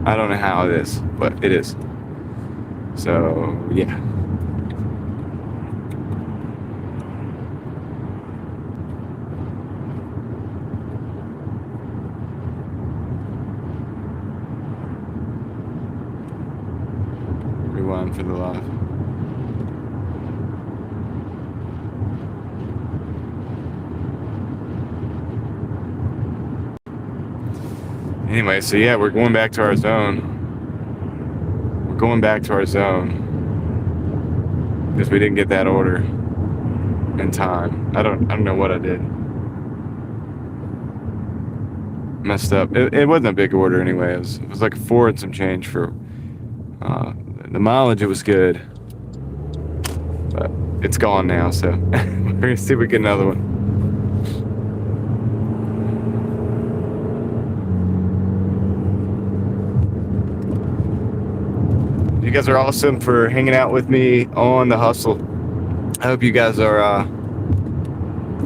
I don't know how it is, but it is. So, yeah. Rewind for the live. Anyway, so yeah, we're going back to our zone. We're going back to our zone because we didn't get that order in time. I don't know what I did. Messed up. It wasn't a big order anyway. It was like 4 and some change for the mileage. It was good, but it's gone now. So we're gonna see if we get another one. You guys are awesome for hanging out with me on the hustle. I hope you guys are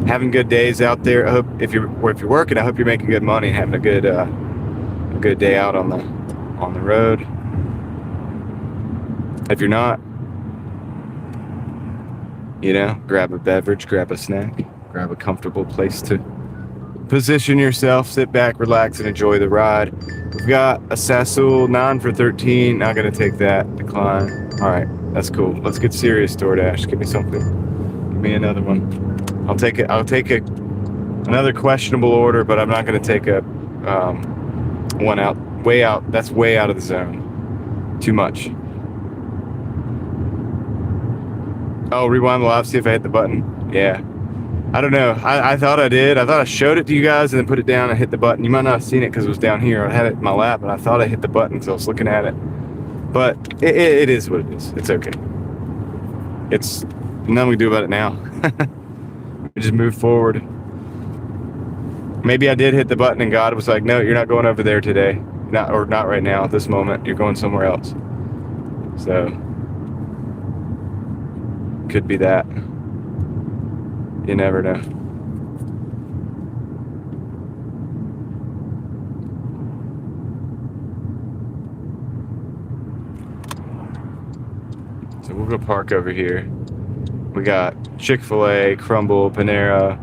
having good days out there. I hope if you're working, I hope you're making good money and having a good day out on the road. If you're not, you know, grab a beverage, grab a snack, grab a comfortable place to position yourself, sit back, relax, and enjoy the ride. We've got a Sassoon 9 for 13. Not gonna take that. Decline. All right, that's cool. Let's get serious, Doordash. Give me something. Give me another one. I'll take it. Another questionable order, but I'm not gonna take a one out. Way out. That's way out of the zone. Too much. Oh, rewind the live. See if I hit the button. Yeah. I don't know. I thought I did. I thought I showed it to you guys and then put it down and hit the button. You might not have seen it because it was down here. I had it in my lap, and I thought I hit the button because I was looking at it. But it is what it is. It's okay. It's nothing we can do about it now. We just move forward. Maybe I did hit the button and God was like, no, you're not going over there today. Not right now at this moment. You're going somewhere else. So could be that. You never know. So we'll go park over here. We got Chick-fil-A, Crumble, Panera,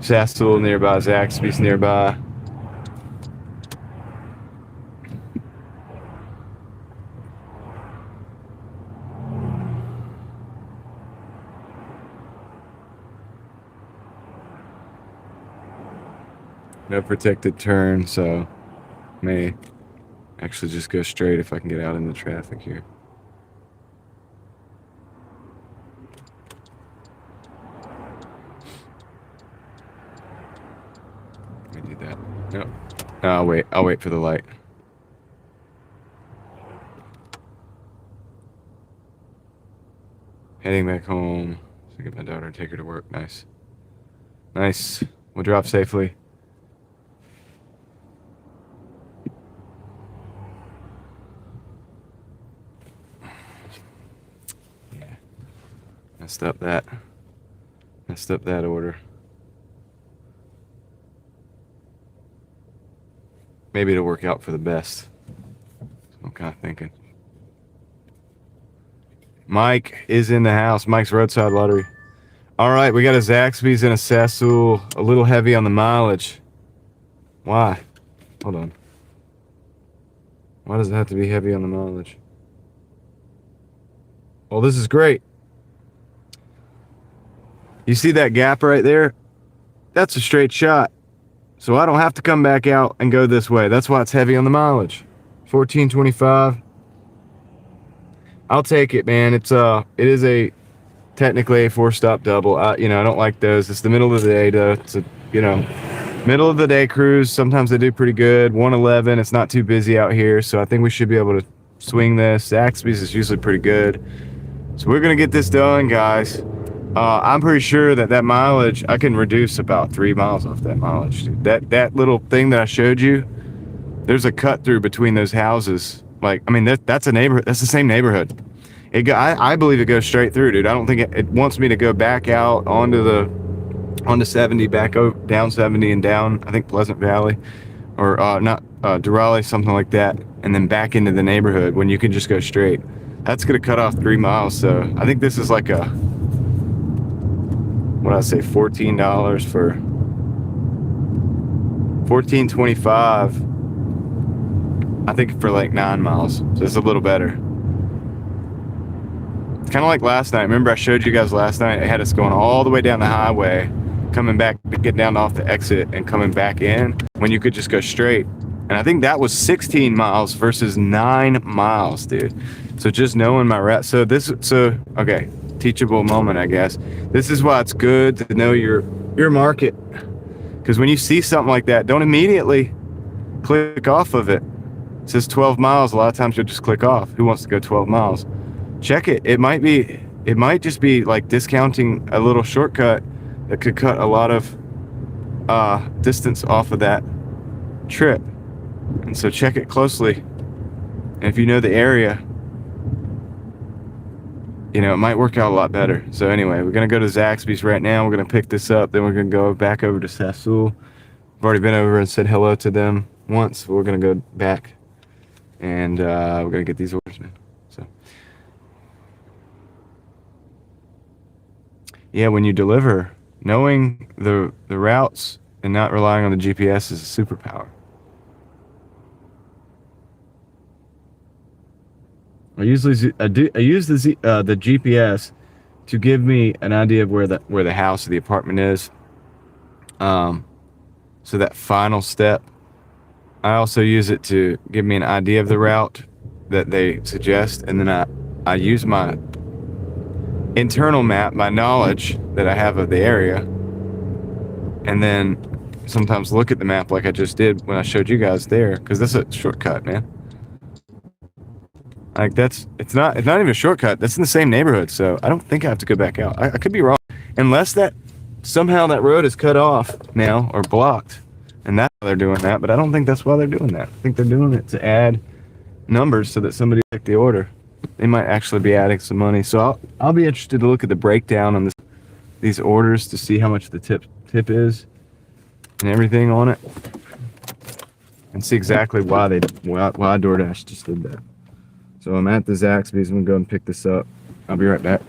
Sassoon nearby, Zaxby's nearby. No protected turn, so may actually just go straight if I can get out in the traffic here. Let me do that. No, I'll wait for the light. Heading back home. So get my daughter and take her to work. Nice. Nice. We'll drop safely. Messed up that order. Maybe it'll work out for the best. I'm kind of thinking. Mike is in the house. Mike's roadside lottery. All right, we got a Zaxby's and a Sassoon. A little heavy on the mileage. Why? Hold on. Why does it have to be heavy on the mileage? Well, this is great. You see that gap right there? That's a straight shot. So I don't have to come back out and go this way. That's why it's heavy on the mileage. 1425. I'll take it, man. It is technically a 4-stop double. I don't like those. It's the middle of the day, though. It's Middle of the day cruise. Sometimes they do pretty good. 111. It's not too busy out here, so I think we should be able to swing this. Zaxby's is usually pretty good. So we're gonna get this done, guys. I'm pretty sure that mileage, I can reduce about 3 miles off that mileage, dude. That little thing that I showed you, there's a cut through between those houses. Like, I mean, that's a neighborhood. That's the same neighborhood. I believe it goes straight through, dude. I don't think it wants me to go back out onto 70, back over, down 70 and down, I think Pleasant Valley, or not Doordash, something like that, and then back into the neighborhood when you can just go straight. That's gonna cut off 3 miles. So I think this is like a, what did I say, $14 for $14.25. I think for like 9 miles. So it's a little better. It's kind of like last night. Remember I showed you guys last night? It had us going all the way down the highway, coming back to get down off the exit and coming back in when you could just go straight. And I think that was 16 miles versus 9 miles, dude. So just knowing my route. So okay, teachable moment, I guess. This is why it's good to know your market. Because when you see something like that, don't immediately click off of it. It says 12 miles. A lot of times you'll just click off. Who wants to go 12 miles? Check it. It might just be like discounting a little shortcut that could cut a lot of distance off of that trip. And so check it closely. And if you know the area, you know, it might work out a lot better. So anyway, we're going to go to Zaxby's right now. We're going to pick this up. Then we're going to go back over to Sassoul. I've already been over and said hello to them once. We're going to go back. And we're going to get these orders, man. So, yeah, when you deliver, knowing the routes and not relying on the GPS is a superpower. I use the GPS to give me an idea of where the house or the apartment is. So that final step, I also use it to give me an idea of the route that they suggest, and then I use my internal map, my knowledge that I have of the area, and then sometimes look at the map like I just did when I showed you guys there, because that's a shortcut, man. Like it's not even a shortcut. That's in the same neighborhood, so I don't think I have to go back out. I could be wrong, unless that somehow that road is cut off now or blocked, and that's why they're doing that. But I don't think that's why they're doing that. I think they're doing it to add numbers so that somebody will take the order. They might actually be adding some money. So I'll be interested to look at the breakdown on these orders to see how much the tip is and everything on it, and see exactly why Doordash just did that. So I'm at the Zaxby's. I'm gonna go and pick this up. I'll be right back.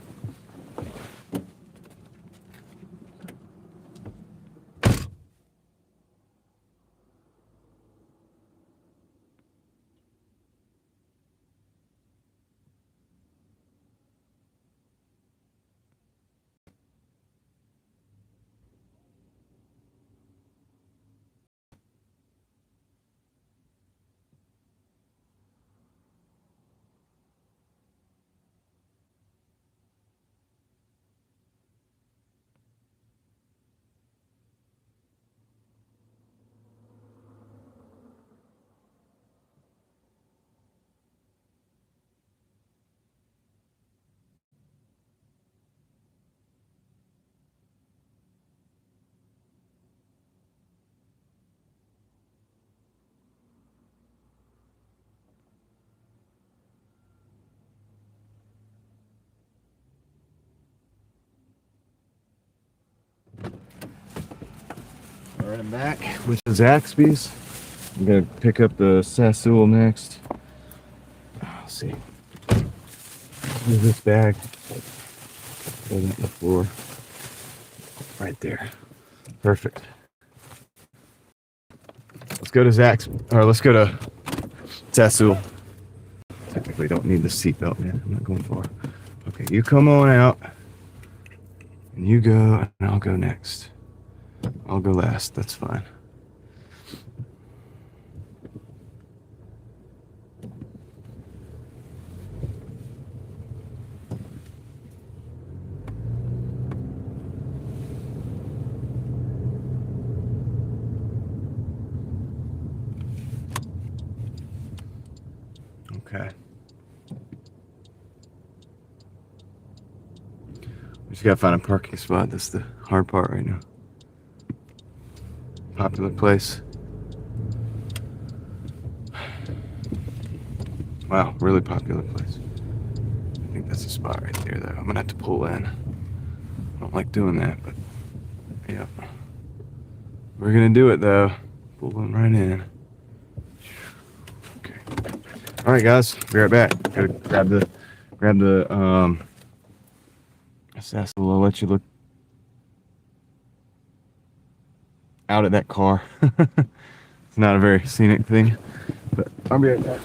All right, I'm back with the Zaxby's. I'm gonna pick up the Sassoul next. Let's see. Here's this bag. Put it on the floor. Right there. Perfect. Let's go to let's go to Sassoul. Technically don't need the seatbelt, man. I'm not going far. Okay, you come on out. And you go, and I'll go next. I'll go last, that's fine. just gotta find a parking spot. That's the hard part right now. Popular place. Wow, really popular place. I think that's a spot right there though. I'm gonna have to pull in. I don't like doing that, but yeah. We're gonna do it though. Pulling right in. Okay. Alright guys, be right back. Gotta grab the Sassel. I'll let you look out at that car. It's not a very scenic thing, but I'll be right back.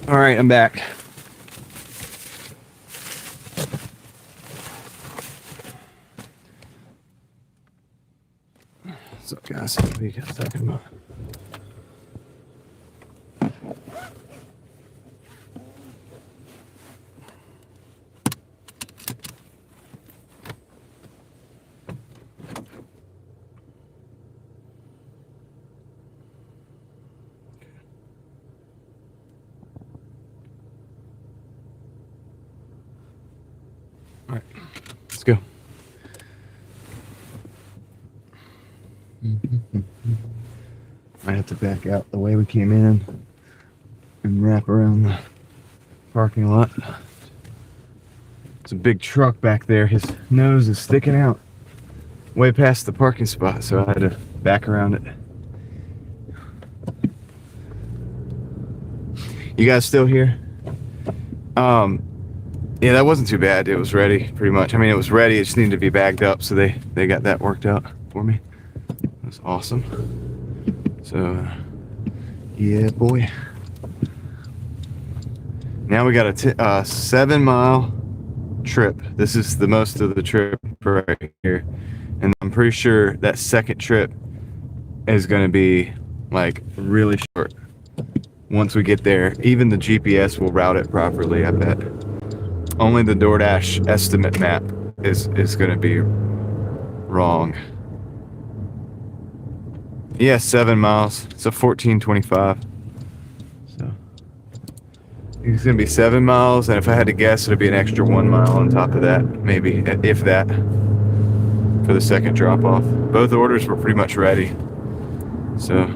All right, I'm back. What's up, guys? What are you guys talking about? All right, let's go. I have to back out the way we came in and wrap around the parking lot. There's a big truck back there. His nose is sticking out way past the parking spot, so I had to back around it. You guys still here? Yeah, that wasn't too bad. It was ready, pretty much. I mean, it was ready. It just needed to be bagged up, so they got that worked out for me. That's awesome. So, yeah, boy. Now we got a 7-mile trip. This is the most of the trip right here. And I'm pretty sure that second trip is going to be, like, really short. Once we get there, even the GPS will route it properly, I bet. Only the Doordash estimate map is going to be wrong. Yeah, 7 miles. It's a 1425. So it's going to be 7 miles, and if I had to guess, it'll be an extra 1 mile on top of that, maybe, if that, for the second drop-off. Both orders were pretty much ready. So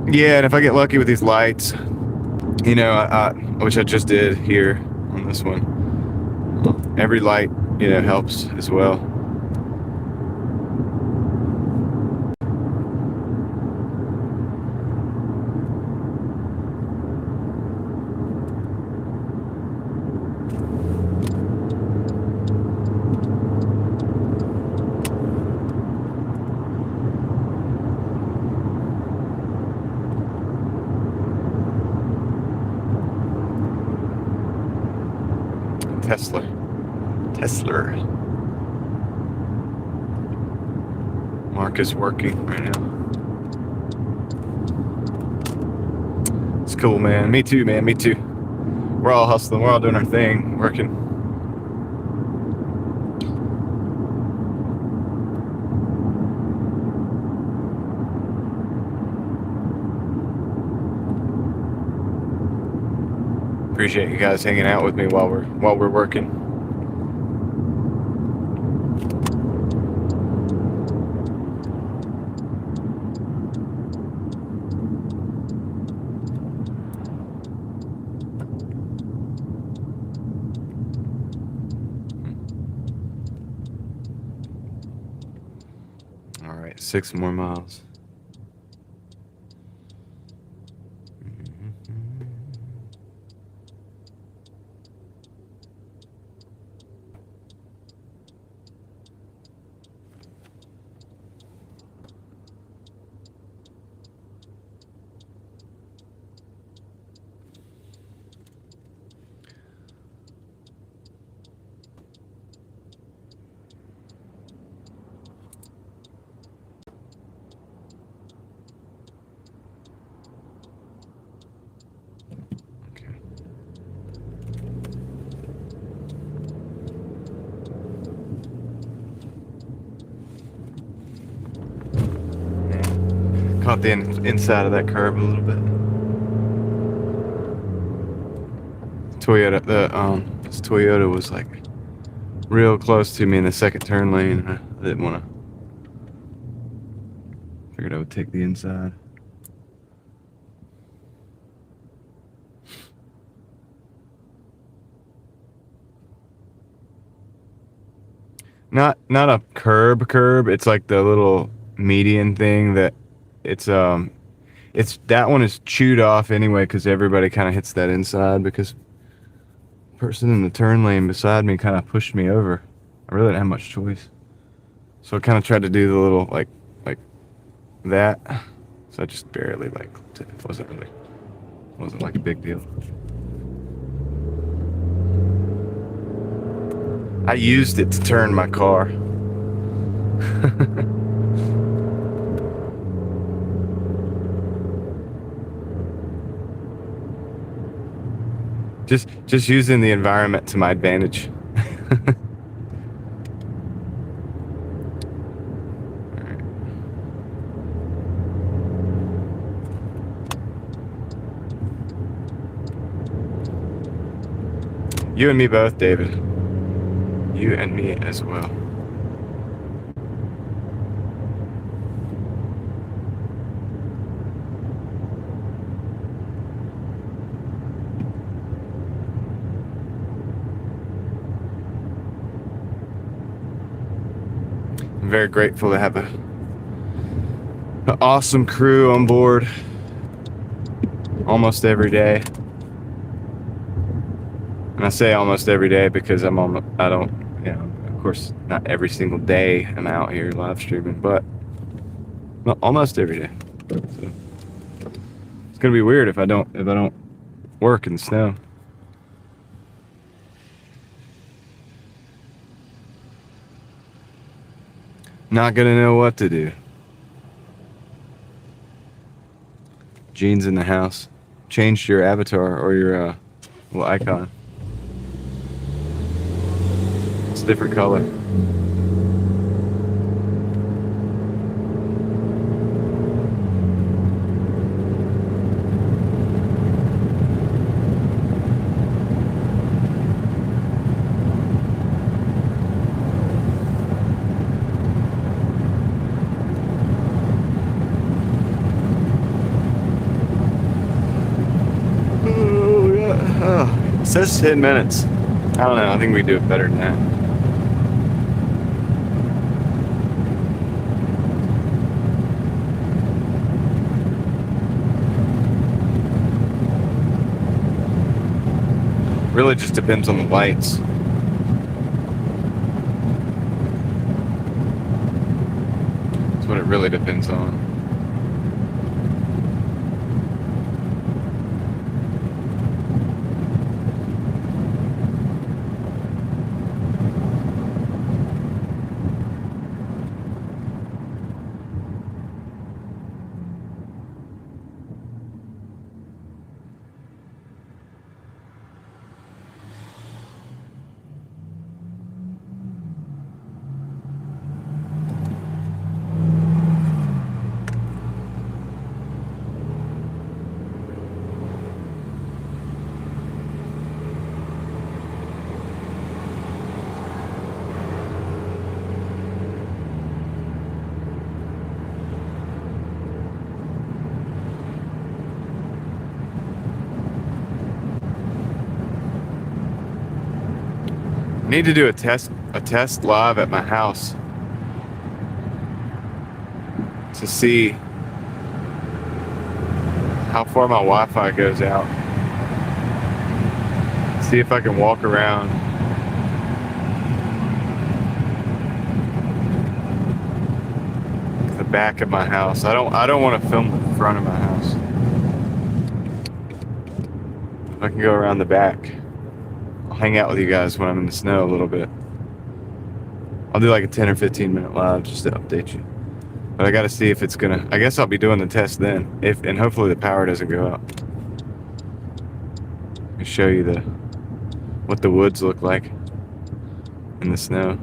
Yeah, and if I get lucky with these lights, you know, which I just did here on this one, every light, you know, helps as well. Tesla. Mark is working right now. It's cool, man. Me too, man. Me too. We're all hustling. We're all doing our thing, working. Appreciate you guys hanging out with me while we're working. All right, 6 more miles. Caught the inside of that curb a little bit. This Toyota was like real close to me in the second turn lane, and I didn't want to. Figured I would take the inside. Not a curb. It's like the little median thing that it's that one is chewed off anyway because everybody kind of hits that inside because the person in the turn lane beside me kind of pushed me over. I really didn't have much choice, so I kind of tried to do the little like that. So I just barely it wasn't like a big deal. I used it to turn my car. Just using the environment to my advantage. You and me both, David. You and me as well. I'm very grateful to have an awesome crew on board almost every day. And I say almost every day because of course, not every single day I'm out here live streaming, but almost every day. So it's gonna be weird if I don't work in the snow. Not gonna know what to do. Gene's in the house. Changed your avatar or your little icon. It's a different color. It says 10 minutes. I don't know. I think we do it better than that. Really just depends on the lights. That's what it really depends on. Need to do a test live at my house to see how far my Wi-Fi goes out. See if I can walk around the back of my house. I don't want to film the front of my house. If I can go around the back, I'll hang out with you guys when I'm in the snow a little bit. I'll do like a 10 or 15 minute live just to update you. But I got to see if it's gonna. I guess I'll be doing the test then. And hopefully the power doesn't go out. I'll show you what the woods look like in the snow.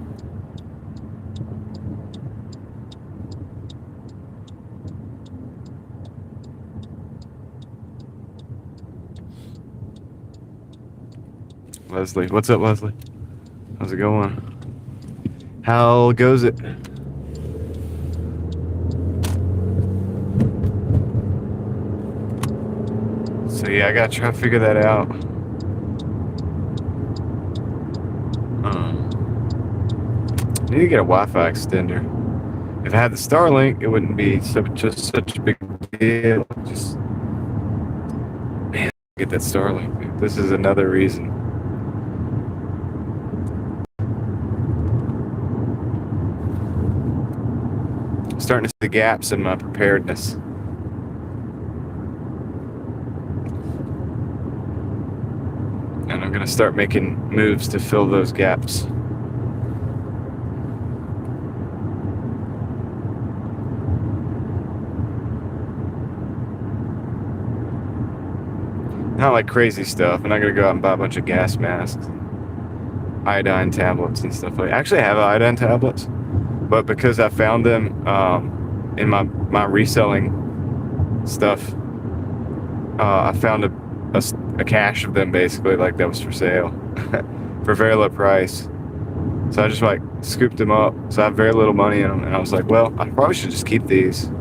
Leslie, what's up, Leslie? How's it going? How goes it? So yeah, I gotta try to figure that out. I need to get a Wi-Fi extender. If I had the Starlink, it wouldn't be just such a big deal. Just man, get that Starlink. This is another reason. Starting to see the gaps in my preparedness. And I'm going to start making moves to fill those gaps. Not like crazy stuff. I'm not going to go out and buy a bunch of gas masks, iodine tablets and stuff like that. Actually, I have iodine tablets. But because I found them in my reselling stuff, I found a cache of them basically, like that was for sale for a very low price. So I just like scooped them up. So I have very little money in them, and I was like, well, I probably should just keep these.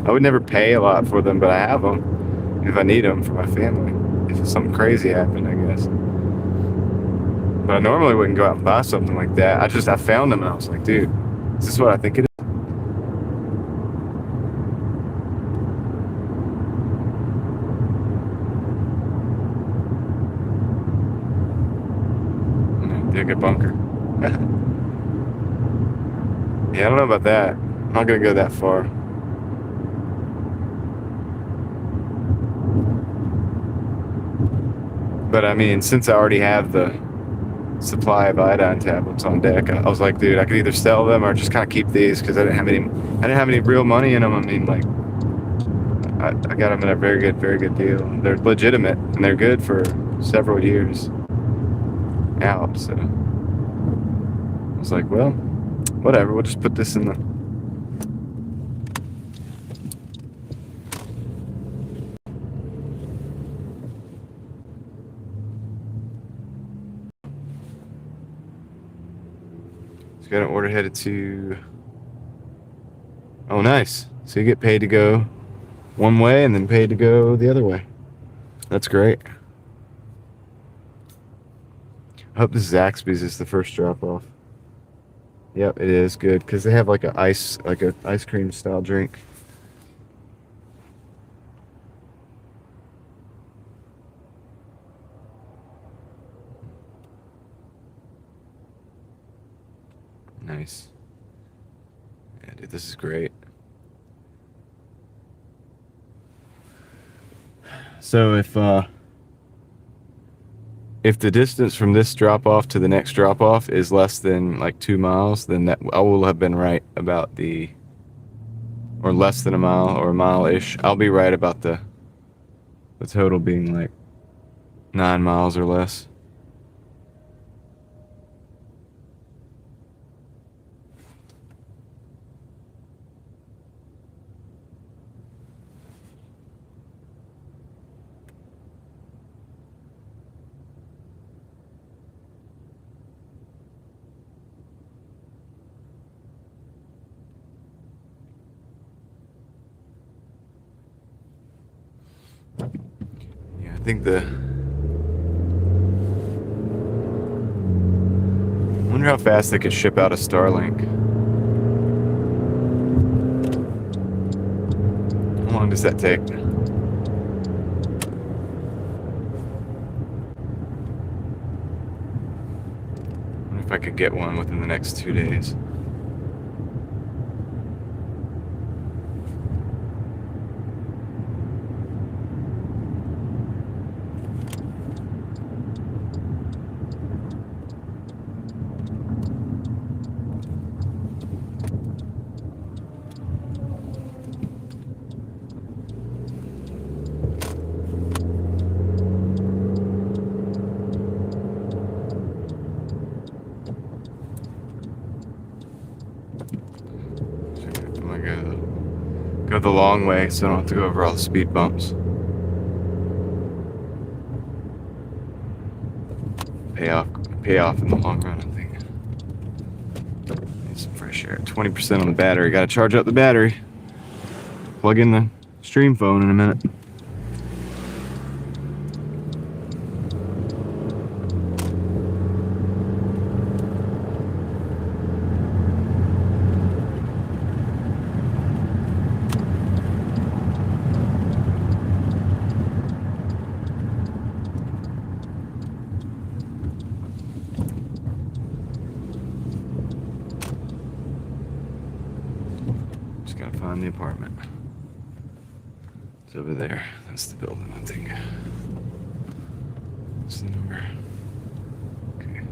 I would never pay a lot for them, but I have them if I need them for my family. If something crazy happened, I guess. But I normally wouldn't go out and buy something like that. I found them and I was like, dude, is this what I think it is? Dig a bunker. Yeah, I don't know about that. I'm not gonna go that far. But I mean, since I already have the supply of iodine tablets on deck, I was like, dude, I could either sell them or just kind of keep these because I didn't have any real money in them. I mean, like, I got them at a very good deal. They're legitimate and they're good for several years out. So I was like, well, whatever. We'll just put this in the. Just got an order headed to. Oh, nice. So you get paid to go one way and then paid to go the other way. That's great. I hope this Zaxby's is the first drop off. Yep, it is good because they have like a ice cream style drink. Nice. Yeah, dude, this is great. So if the distance from this drop off to the next drop off is less than like 2 miles, then that I will have been right about or less than a mile or a mile-ish. I'll be right about the total being like 9 miles or less. Yeah, I think I wonder how fast they could ship out a Starlink. How long does that take? I wonder if I could get one within the next 2 days. Go the long way so I don't have to go over all the speed bumps. Pay off in the long run, I think. Need some fresh air. 20% on the battery. Gotta charge up the battery. Plug in the stream phone in a minute. Find the apartment. It's over there. That's the building, I think. What's the number? Okay.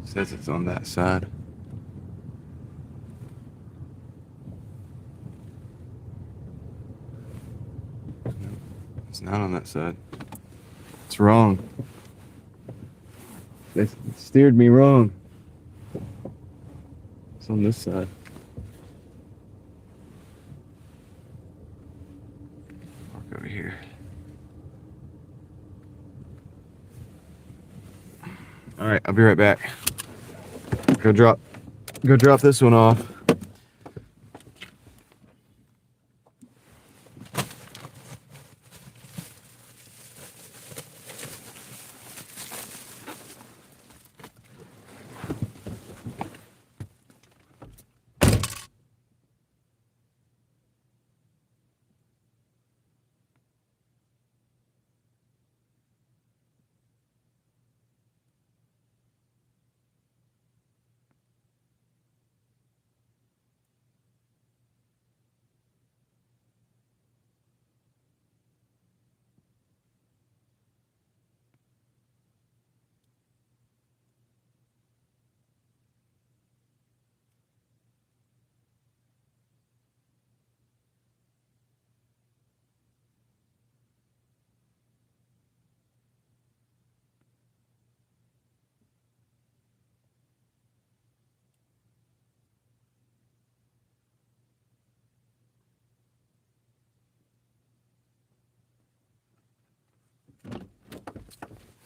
Says it's on that side. It's not on that side. It's wrong. They steered me wrong. It's on this side. Park over here. All right, I'll be right back. Go drop this one off.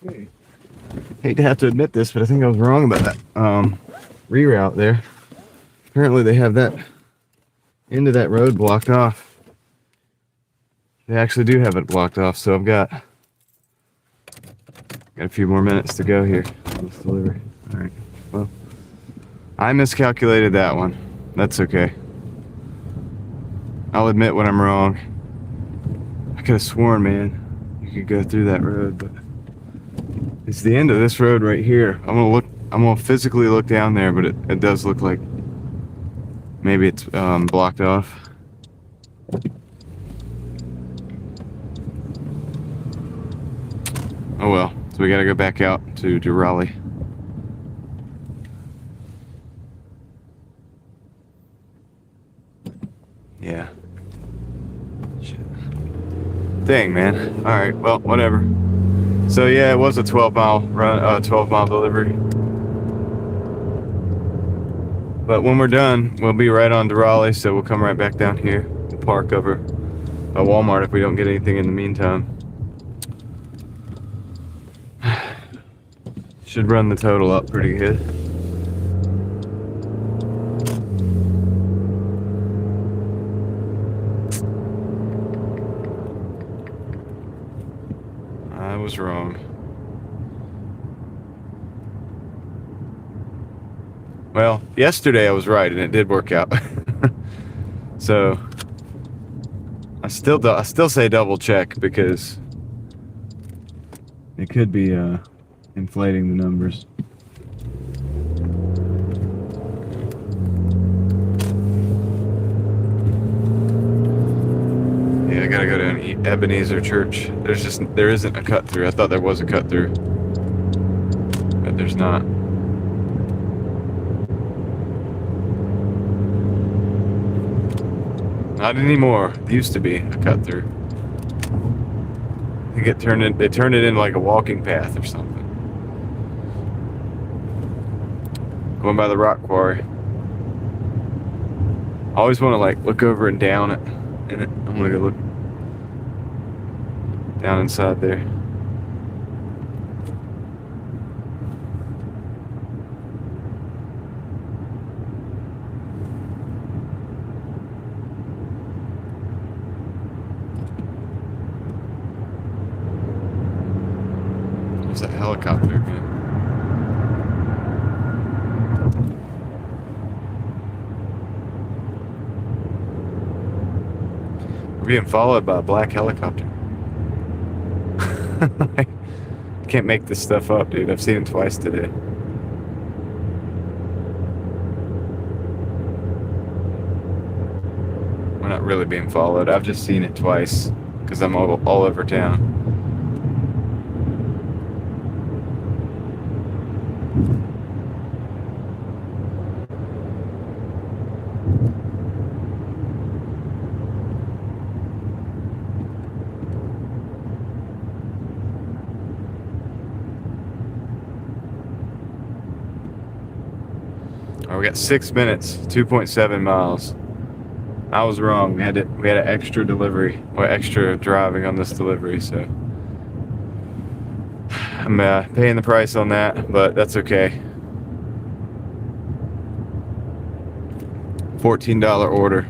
Hey. Hate to have to admit this, but I think I was wrong about that reroute there. Apparently they have that end of that road blocked off. They actually do have it blocked off, so I've got a few more minutes to go here on this delivery. All right. Well, I miscalculated that one. That's okay. I'll admit when I'm wrong. I could have sworn, man, you could go through that road, but it's the end of this road right here. I'm gonna physically look down there, but it does look like maybe it's blocked off. Oh well, so we gotta go back out to Raleigh. Yeah. Shit. Dang, man. Alright, well, whatever. So yeah, it was a 12-mile run, 12-mile delivery. But when we're done, we'll be right on to Raleigh, so we'll come right back down here. We'll park over by Walmart if we don't get anything in the meantime. Should run the total up pretty good. I was wrong. Well, yesterday I was right, and it did work out. So I still say double check because it could be inflating the numbers. Yeah, I gotta go to Ebenezer Church. There isn't a cut through. I thought there was a cut through, but there's not. Not anymore. There used to be a cut through. I think they turned it into like a walking path or something. Going by the rock quarry. I always want to like look over and down it. And I'm gonna go look down inside there. There's a helicopter again. We're being followed by a black helicopter. I can't make this stuff up, dude. I've seen it twice today. We're not really being followed. I've just seen it twice because I'm all over town. We got 6 minutes, 2.7 miles. I was wrong. We had an extra delivery or extra driving on this delivery, so I'm paying the price on that, but that's okay. $14 order.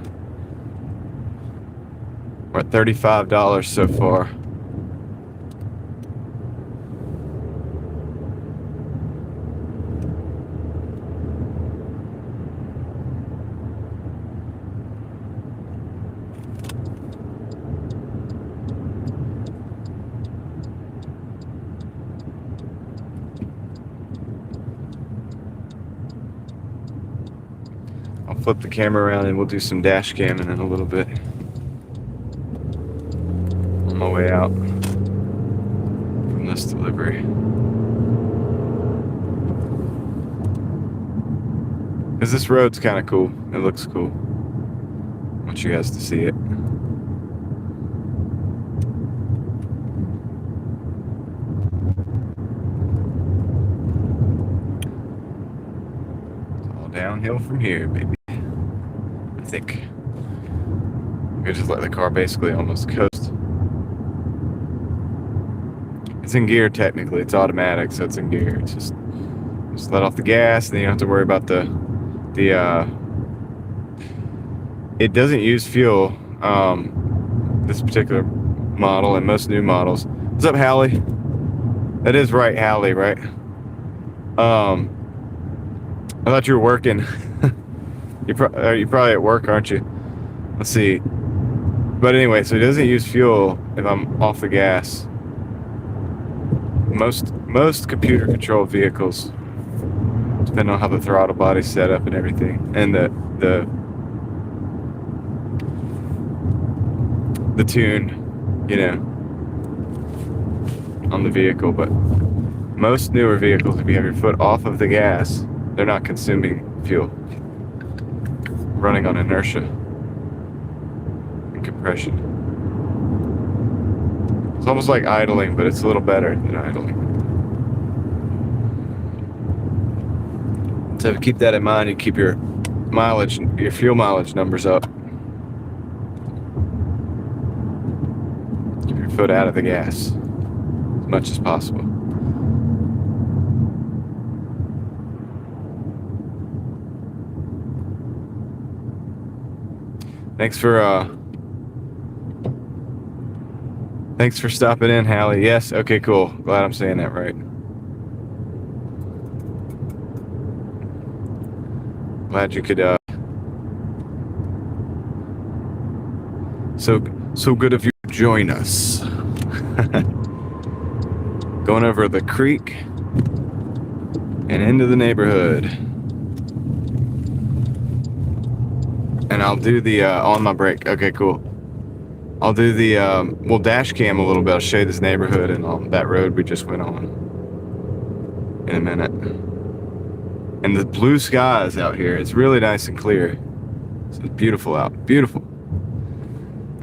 We're at $35 so far. I'll flip the camera around and we'll do some dash camming in a little bit. On my way out from this delivery. Because this road's kind of cool. It looks cool. I want you guys to see it. It's all downhill from here, baby. I think. We just let the car basically almost coast. It's in gear technically. It's automatic, so it's in gear. It's just let off the gas, and then you don't have to worry about the it doesn't use fuel. This particular model and most new models. What's up, Hallie? That is right, Hallie, right? I thought you were working. You're probably at work, aren't you? Let's see. But anyway, so it doesn't use fuel if I'm off the gas. Most computer controlled vehicles, depending on how the throttle body's set up and everything, and the tune, you know, on the vehicle. But most newer vehicles, if you have your foot off of the gas, they're not consuming fuel. Running on inertia and compression. It's almost like idling, but it's a little better than idling. So keep that in mind. You keep your mileage, your fuel mileage numbers up. Keep your foot out of the gas as much as possible. Thanks for stopping in, Hallie. Yes, okay, cool. Glad I'm saying that right. Glad you could so good of you to join us. Going over the creek and into the neighborhood. And I'll do the on my break. Okay, cool. I'll do the we'll dash cam a little bit. I'll show you this neighborhood and on that road we just went on in a minute. And the blue skies out here, it's really nice and clear. It's beautiful out, beautiful.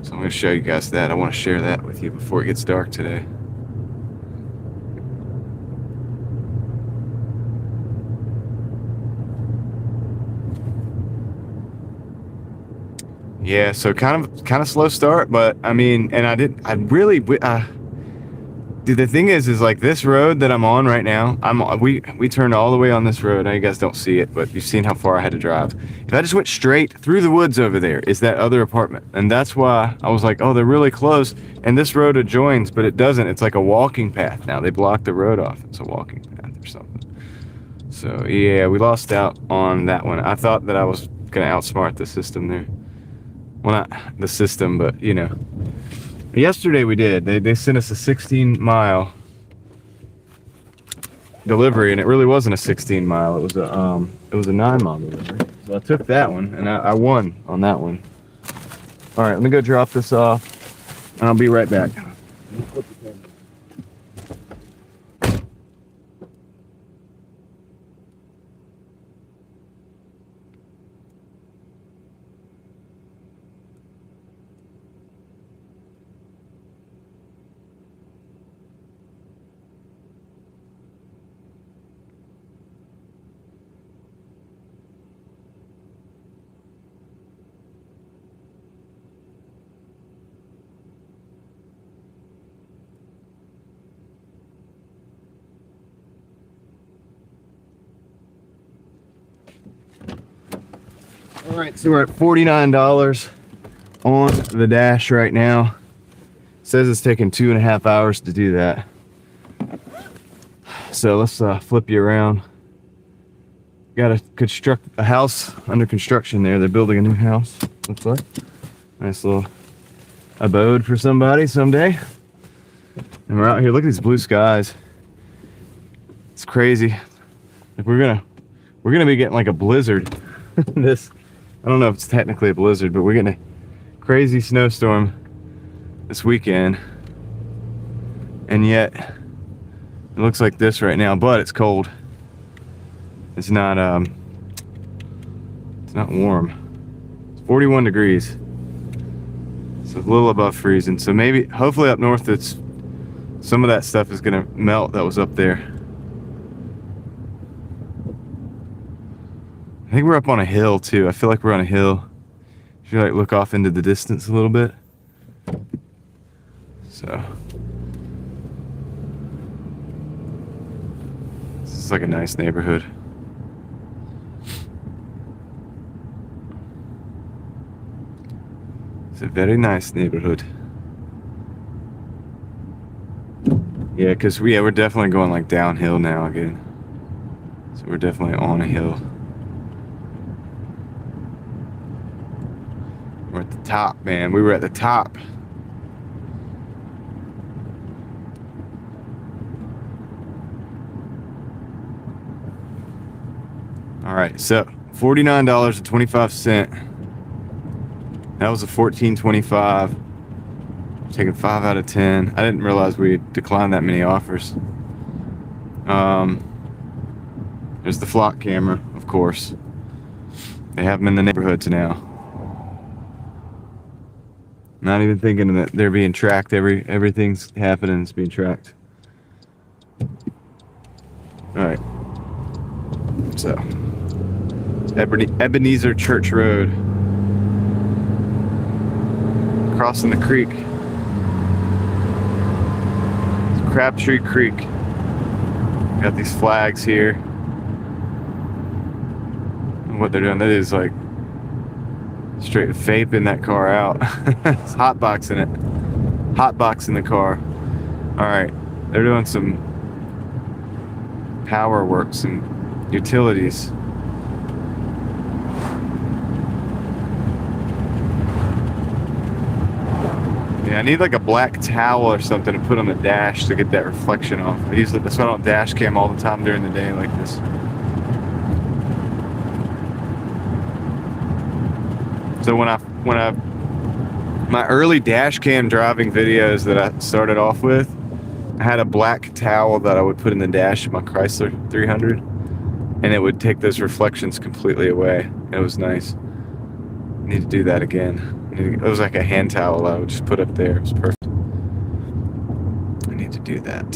So I'm gonna show you guys that. I want to share that with you before it gets dark today. Yeah, so kind of slow start, but I mean, and dude, the thing is like this road that I'm on right now, we turned all the way on this road. Now you guys don't see it, but you've seen how far I had to drive. If I just went straight through the woods over there, is that other apartment. And that's why I was like, oh, they're really close. And this road adjoins, but it doesn't. It's like a walking path now. They blocked the road off. It's a walking path or something. So yeah, we lost out on that one. I thought that I was gonna outsmart the system there. Well, not the system, but you know. Yesterday we did. They sent us a 16-mile delivery, and it really wasn't a 16-mile. It was a 9-mile delivery. So I took that one, and I won on that one. All right, let me go drop this off, and I'll be right back. All right, so we're at $49 on the dash right now. It says it's taking 2.5 hours to do that. So let's flip you around. Got to construct a house under construction there. They're building a new house, looks like. Nice little abode for somebody someday. And we're out here. Look at these blue skies. It's crazy. Like we're gonna be getting like a blizzard. I don't know if it's technically a blizzard, but we're getting a crazy snowstorm this weekend. And yet it looks like this right now, but it's cold. It's not warm. It's 41 degrees. So it's a little above freezing. So maybe, hopefully up north, some of that stuff is gonna melt that was up there. I think we're up on a hill too. I feel like we're on a hill. If you like look off into the distance a little bit. So this is like a nice neighborhood. a very nice neighborhood. Yeah, because we're definitely going like downhill now again. So we're definitely on a hill. We're at the top, man. We were at the top. All right, so $49.25. That was a $14.25. Taking 5 out of 10. I didn't realize we declined that many offers. There's the flock camera, of course. They have them in the neighborhoods now. Not even thinking that they're being tracked. Everything's happening. It's being tracked. All right. So, Ebenezer Church Road. Crossing the creek. It's Crabtree Creek. Got these flags here. And what they're doing, that is like straight vaping that car out. It's hotboxing it. Hotboxing the car. Alright. They're doing some power works and utilities. Yeah, I need like a black towel or something to put on the dash to get that reflection off. That's why I don't dash cam all the time during the day like this. So when my early dash cam driving videos that I started off with, I had a black towel that I would put in the dash of my Chrysler 300, and it would take those reflections completely away. It was nice. I need to do that again. It was like a hand towel I would just put up there. It was perfect. I need to do that.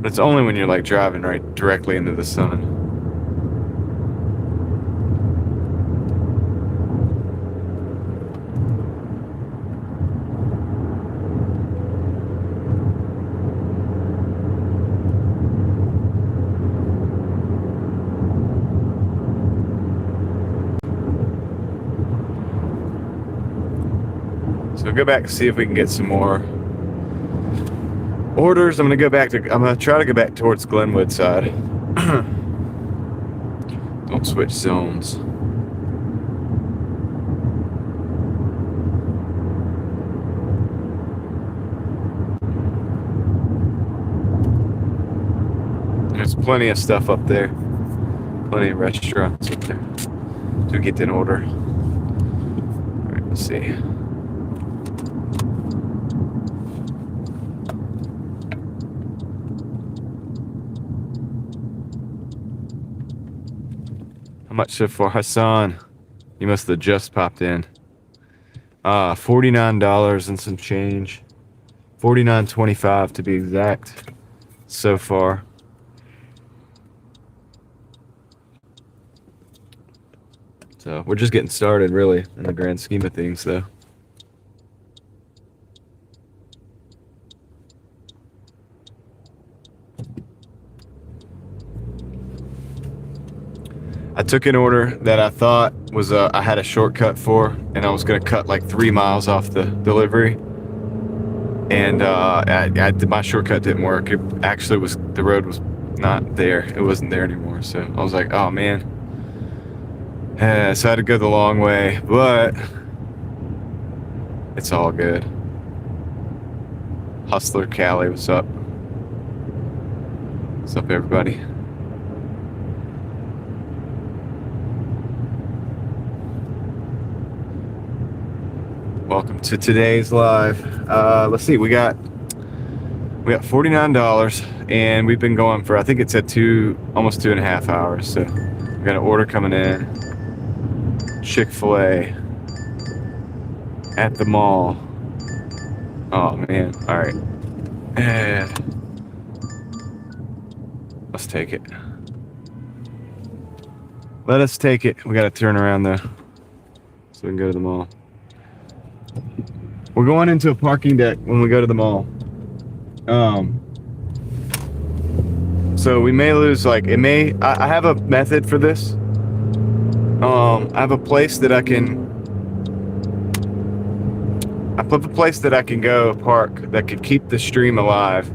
But it's only when you're like driving right directly into the sun. So go back and see if we can get some more orders. I'm gonna try to go back towards Glenwood side. Don't switch zones. There's plenty of stuff up there. Plenty of restaurants up there to get an order. All right, let's see. How much so for Hassan? You must have just popped in. $49 and some change. $49.25 to be exact. So far. So we're just getting started, really, in the grand scheme of things, though. I took an order that I thought was I had a shortcut for, and I was going to cut like 3 miles off the delivery, and my shortcut didn't work. It actually was, the road was not there. It wasn't there anymore. So I was like, oh man. So I had to go the long way, but it's all good. Hustler Cali, what's up? What's up, everybody? Welcome to today's live. Let's see, we got $49, and we've been going for, I think it said almost 2.5 hours. So we got an order coming in. Chick-fil-A at the mall. Oh man! All right, let's take it. Let us take it. We got to turn around though, so we can go to the mall. We're going into a parking deck when we go to the mall. So we may lose, like, I have a method for this. I have a place that I put a place that I can go park that could keep the stream alive.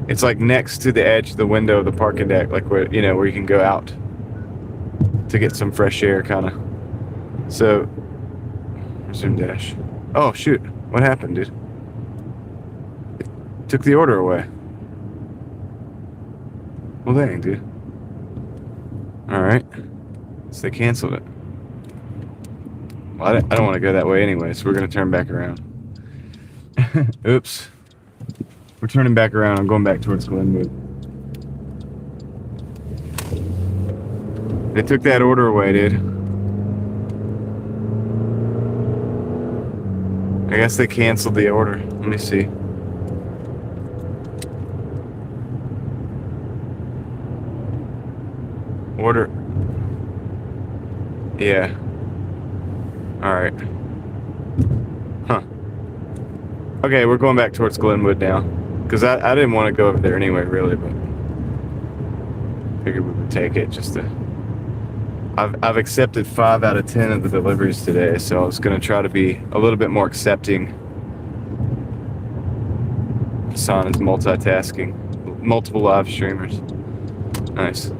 It's like next to the edge of the window of the parking deck, like where you can go out to get some fresh air, kind of. So, resume dash. Oh shoot! What happened, dude? It took the order away. Well, dang, dude. All right, so they canceled it. Well, I don't want to go that way anyway, so we're gonna turn back around. Oops. We're turning back around. I'm going back towards Glenwood. They took that order away, dude. I guess they canceled the order. Let me see. Order. Yeah. Alright. Huh. Okay, we're going back towards Glenwood now. Because I didn't want to go over there anyway, really, but figured we would take it just to... I've accepted 5 out of 10 of the deliveries today, so I was going to try to be a little bit more accepting. Hassan is multitasking. Multiple live streamers. Nice.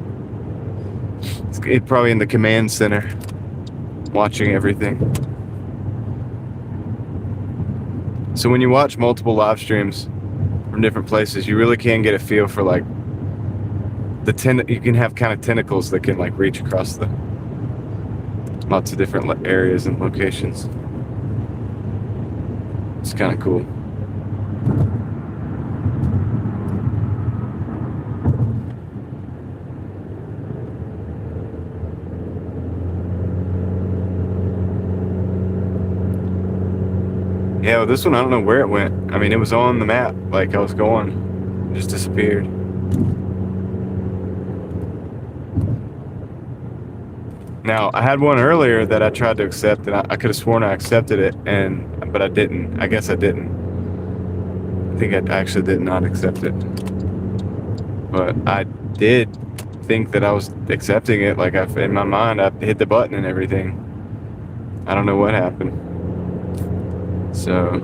It's probably in the command center, watching everything. So when you watch multiple live streams from different places, you really can get a feel for like you can have kind of tentacles that can like reach across the lots of different areas and locations. It's kind of cool. Yeah, well, this one, I don't know where it went. I mean, it was on the map, like I was going, it just disappeared. Now, I had one earlier that I tried to accept, and I could have sworn I accepted it, but I didn't. I guess I didn't. I think I actually did not accept it. But I did think that I was accepting it. Like, in my mind, I hit the button and everything. I don't know what happened. So,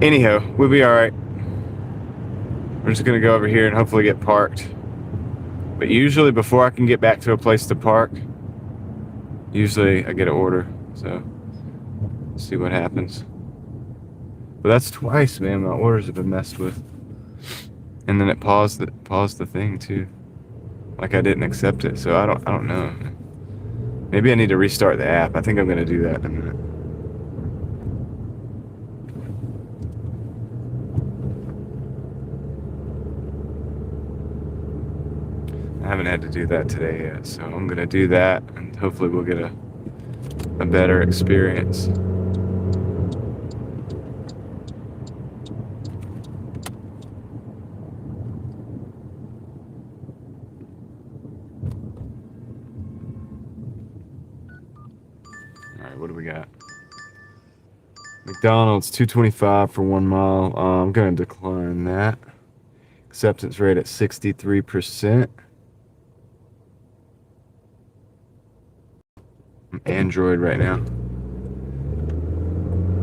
anyhow, we'll be alright. We're just going to go over here and hopefully get parked. But usually before I can get back to a place to park, usually I get an order. So, let's see what happens. But that's twice, man. My orders have been messed with. And then it paused the thing too. Like I didn't accept it. So I don't know. Maybe I need to restart the app. I think I'm going to do that in a minute. I haven't had to do that today yet, so I'm gonna do that, and hopefully we'll get a better experience. All right, what do we got? McDonald's, $2.25 for 1 mile. I'm gonna decline that. Acceptance rate at 63%. Android right now.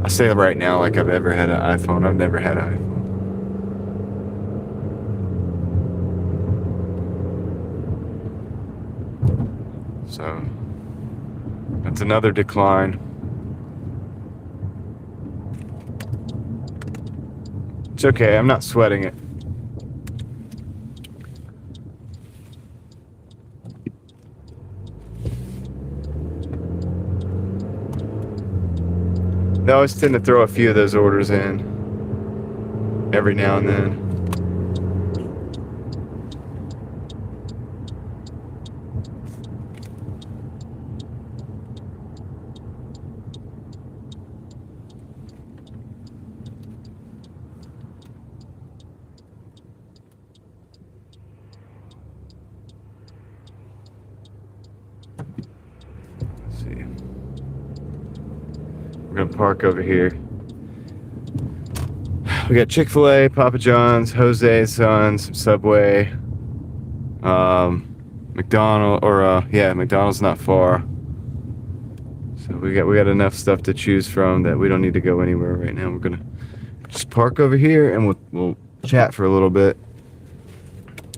I say right now like I've ever had an iPhone. I've never had an iPhone. So that's another decline. It's okay, I'm not sweating it. They always tend to throw a few of those orders in every now and then. Let's see. We're gonna park over here. We got Chick-fil-A, Papa John's, Jose's Sons, Subway, McDonald's not far. So we got enough stuff to choose from that we don't need to go anywhere right now. We're gonna just park over here and we'll chat for a little bit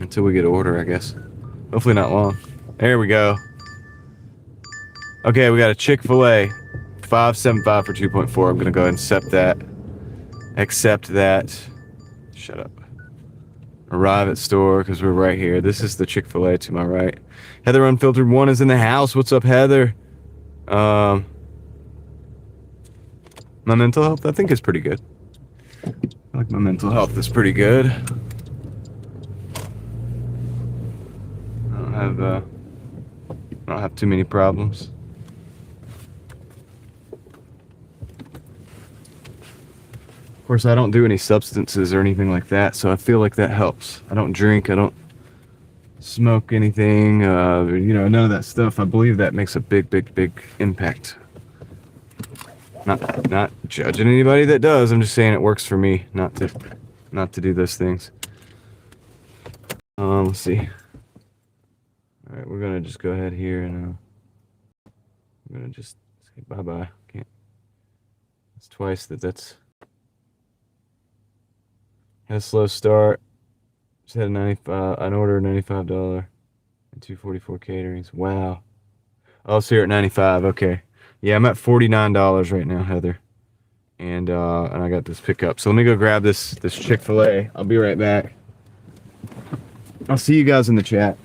until we get an order, I guess. Hopefully not long. There we go. Okay, we got a Chick-fil-A, $5.75 for 2.4. I'm gonna go ahead and accept that. Accept that. Shut up. Arrive at store because we're right here. This is the Chick-fil-A to my right. Heather Unfiltered 1 is in the house. What's up, Heather? My mental health, I think, is pretty good. I like my mental health is pretty good. I don't have too many problems. Of course, I don't do any substances or anything like that, so I feel like that helps. I don't drink, I don't smoke anything, none of that stuff. I believe that makes a big impact. Not judging anybody that does. I'm just saying it works for me not to do those things. Let's see. All right, we're gonna just go ahead here and I'm gonna just say bye-bye. Can't. It's twice that's. Had a slow start. Just had an order of $95 and 244 caterings. Wow. Oh, so you're at 95. Okay. Yeah, I'm at $49 right now, Heather. And I got this pickup. So let me go grab this Chick-fil-A. I'll be right back. I'll see you guys in the chat.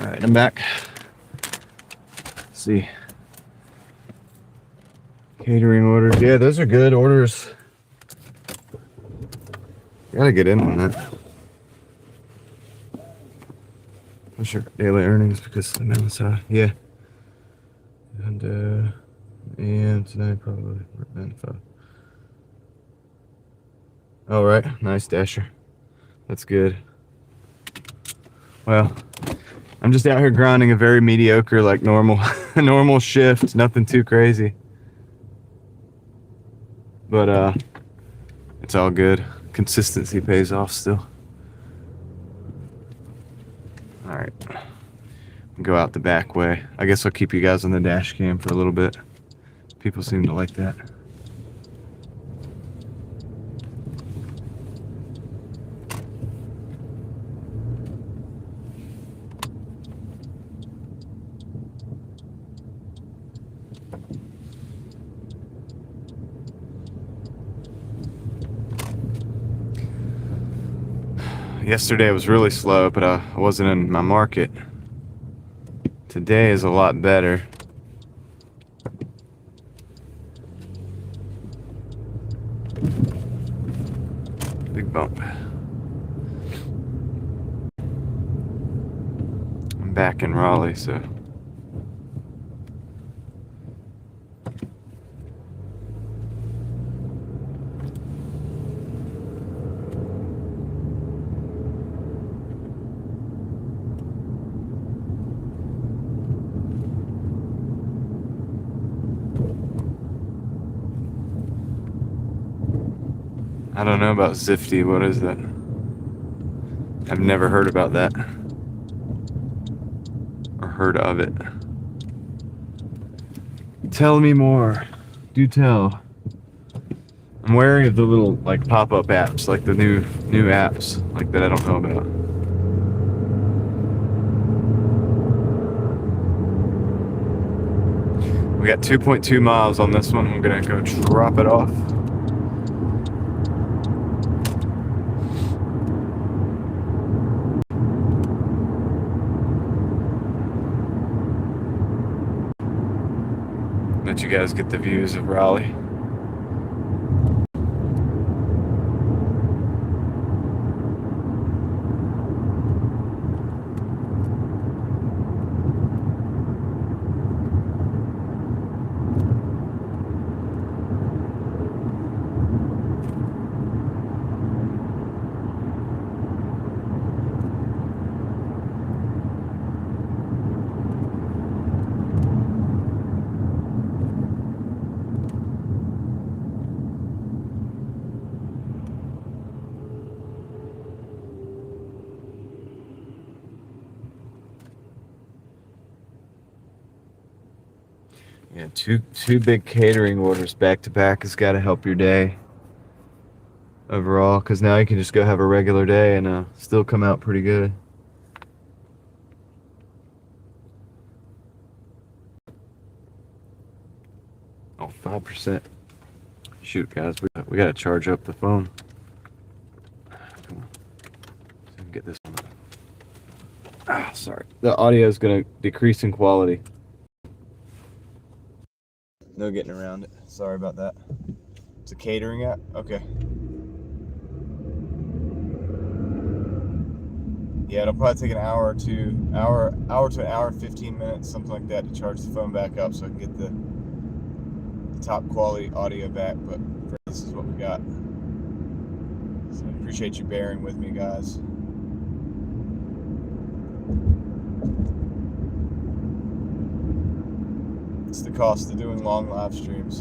All right, I'm back. Let's see. Catering orders. Yeah, those are good orders. Gotta get in on that. What's your daily earnings? Because the amount is high. Yeah. And tonight probably 95. All right, nice Dasher. That's good. Well, I'm just out here grinding a very mediocre, like normal shift. Nothing too crazy. But it's all good. Consistency pays off still. All right. Go out the back way. I guess I'll keep you guys on the dash cam for a little bit. People seem to like that. Yesterday was really slow, but I wasn't in my market. Today is a lot better. Big bump. I'm back in Raleigh, so I don't know about Zifty. What is that? I've never heard about that. Or heard of it. Tell me more. Do tell. I'm wary of the little like pop-up apps, like the new apps, like that I don't know about. We got 2.2 miles on this one. I'm gonna go drop it off. Let you guys get the views of Raleigh. Yeah, two big catering orders back to back has got to help your day overall, because now you can just go have a regular day and still come out pretty good. Oh, 5%. Shoot, guys, we got to charge up the phone. Come on. So I can get this one. Ah, sorry. The audio is going to decrease in quality. No getting around it. Sorry about that. It's a catering app? Okay. Yeah, it'll probably take an hour to an hour and 15 minutes, something like that, to charge the phone back up so I can get the top quality audio back, but this is what we got. So I appreciate you bearing with me, guys. It's the cost of doing long live streams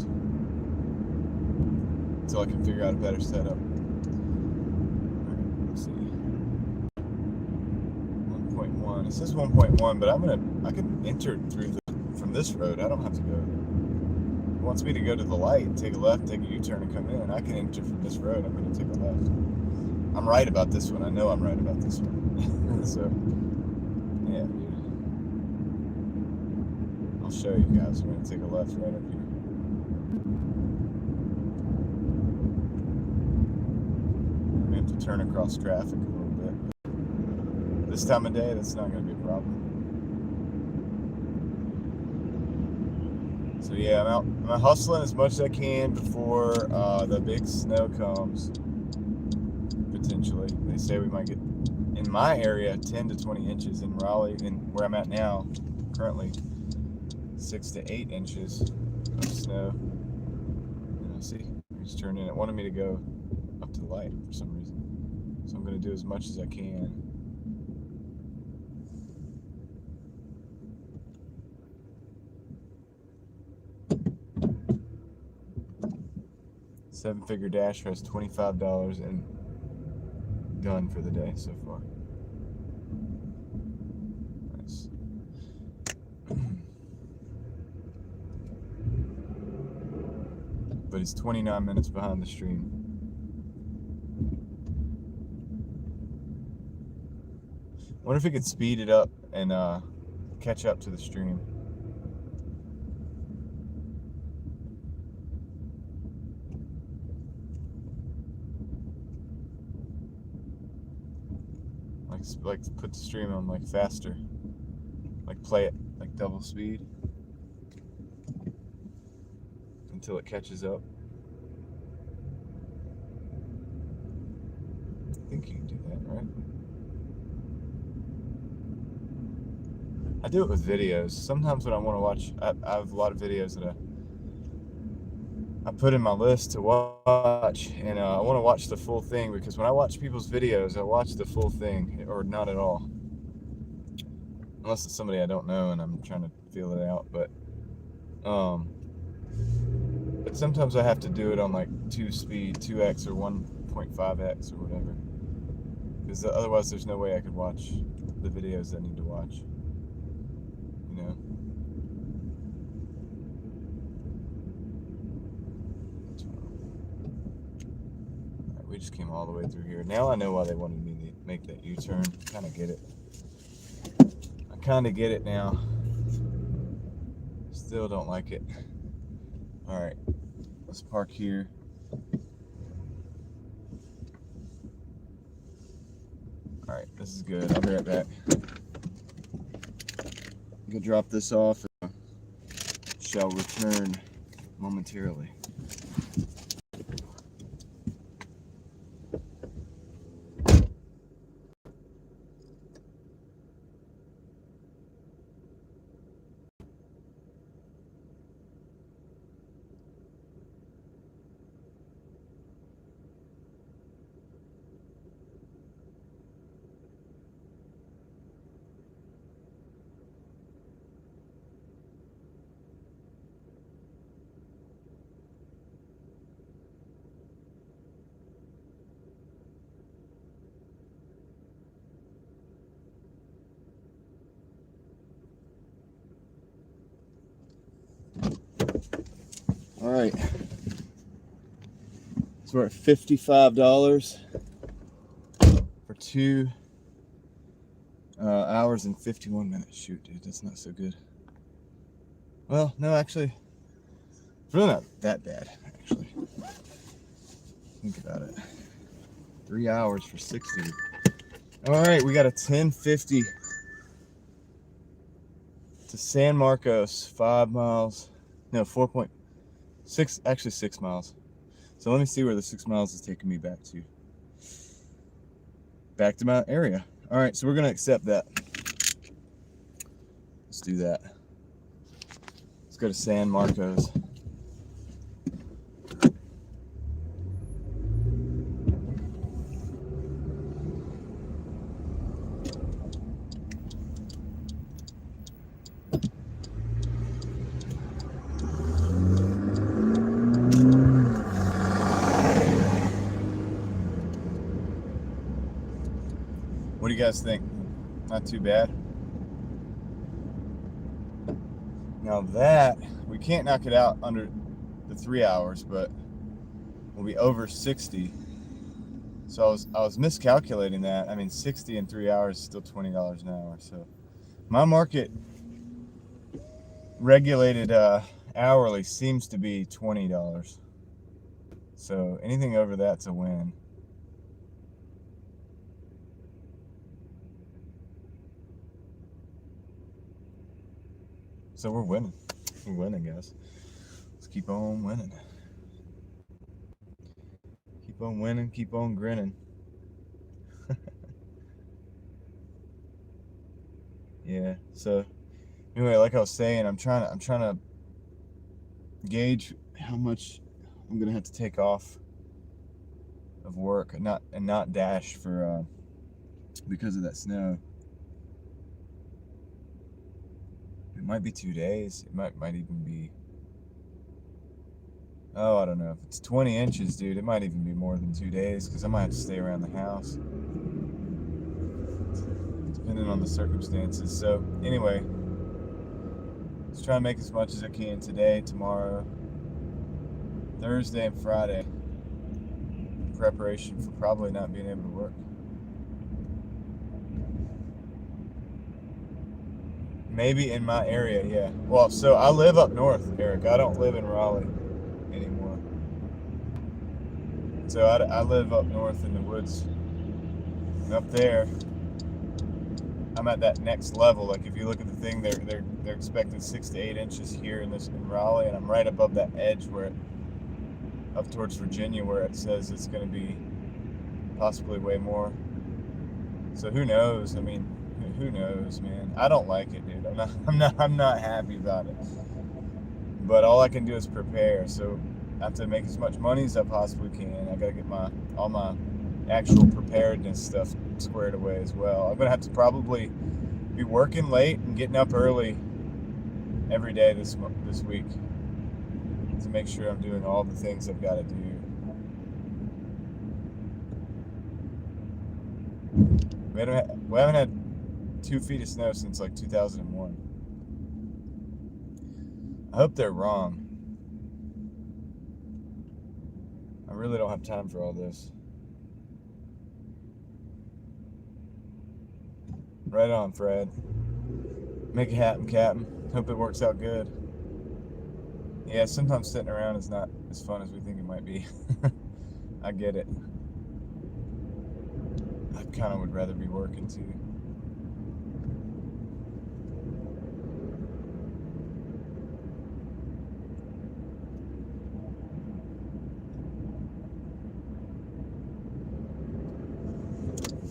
until I can figure out a better setup. Alright, let's see. 1.1. It says 1.1, but I can enter through from this road. I don't have to go. It wants me to go to the light, take a left, take a U-turn, and come in. I can enter from this road. I'm going to take a left. I'm right about this one. I know I'm right about this one. So, yeah, dude. I'll show you guys. I'm going to take a left right up here. We have to turn across traffic a little bit. This time of day, that's not going to be a problem. So yeah, I'm hustling as much as I can before the big snow comes. Potentially, they say we might get, in my area, 10 to 20 inches. In Raleigh, and where I'm at now, currently 6 to 8 inches of snow. And I see, I just turned in. It wanted me to go up to the light for some reason, so I'm going to do as much as I can. Seven-figure Dasher has $25 and done for the day so far. Nice. But he's 29 minutes behind the stream. Wonder if he could speed it up and catch up to the stream. Like put the stream on like faster, like play it like double speed until it catches up. I think you can do that, right? I do it with videos. Sometimes when I want to watch, I have a lot of videos that I put in my list to watch, and I want to watch the full thing, because when I watch people's videos, I watch the full thing, or not at all, unless it's somebody I don't know and I'm trying to feel it out. But But sometimes I have to do it on like 2-speed, 2x or 1.5x or whatever. Because otherwise there's no way I could watch the videos I need to watch. You know? Alright, we just came all the way through here. Now I know why they wanted me to make that U-turn. Kind of get it. I kind of get it now. Still don't like it. Alright, let's park here. Alright, this is good. I'll be right back. I'm gonna drop this off and shall return momentarily. All right, so we're at $55 for 2 hours and 51 minutes. Shoot, dude, that's not so good. Well, no, actually, it's really not that bad, actually. Think about it. 3 hours for 60. All right, we got a 1050 to San Marcos, 5 miles. No, 4.6, actually 6 miles. So let me see where the 6 miles is taking me back to. Back to my area. All right, so we're gonna accept that. Let's do that. Let's go to San Marcos. What do you guys think? Not too bad. Now that, we can't knock it out under the 3 hours, but we'll be over 60. So I was miscalculating that. I mean, 60 in 3 hours is still $20 an hour. So my market regulated hourly seems to be $20. So anything over that's a win. So we're winning. We're winning, guys. Let's keep on winning. Keep on winning, keep on grinning. Yeah, so anyway, like I was saying, I'm trying to gauge how much I'm gonna have to take off of work and not dash for because of that snow. It might be 2 days. It might even be, oh, I don't know. If it's 20 inches, dude, it might even be more than 2 days because I might have to stay around the house, depending on the circumstances. So anyway, let's try and make as much as I can today, tomorrow, Thursday, and Friday in preparation for probably not being able to work. Maybe in my area, yeah. Well, so I live up north, Eric. I don't live in Raleigh anymore. So I live up north in the woods. And up there, I'm at that next level. Like if you look at the thing, they're expecting 6 to 8 inches here in Raleigh, and I'm right above that edge where up towards Virginia where it says it's going to be possibly way more. So who knows? I mean, who knows, man? I don't like it, dude. I'm not happy about it. But all I can do is prepare. So I have to make as much money as I possibly can. I gotta get all my actual preparedness stuff squared away as well. I'm gonna have to probably be working late and getting up early every day this week. to make sure I'm doing all the things I've got to do. We haven't had 2 feet of snow since like 2001. I hope they're wrong. I really don't have time for all this. Right on, Fred. Make it happen, Captain. Hope it works out good. Yeah, sometimes sitting around is not as fun as we think it might be. I get it. I kind of would rather be working too.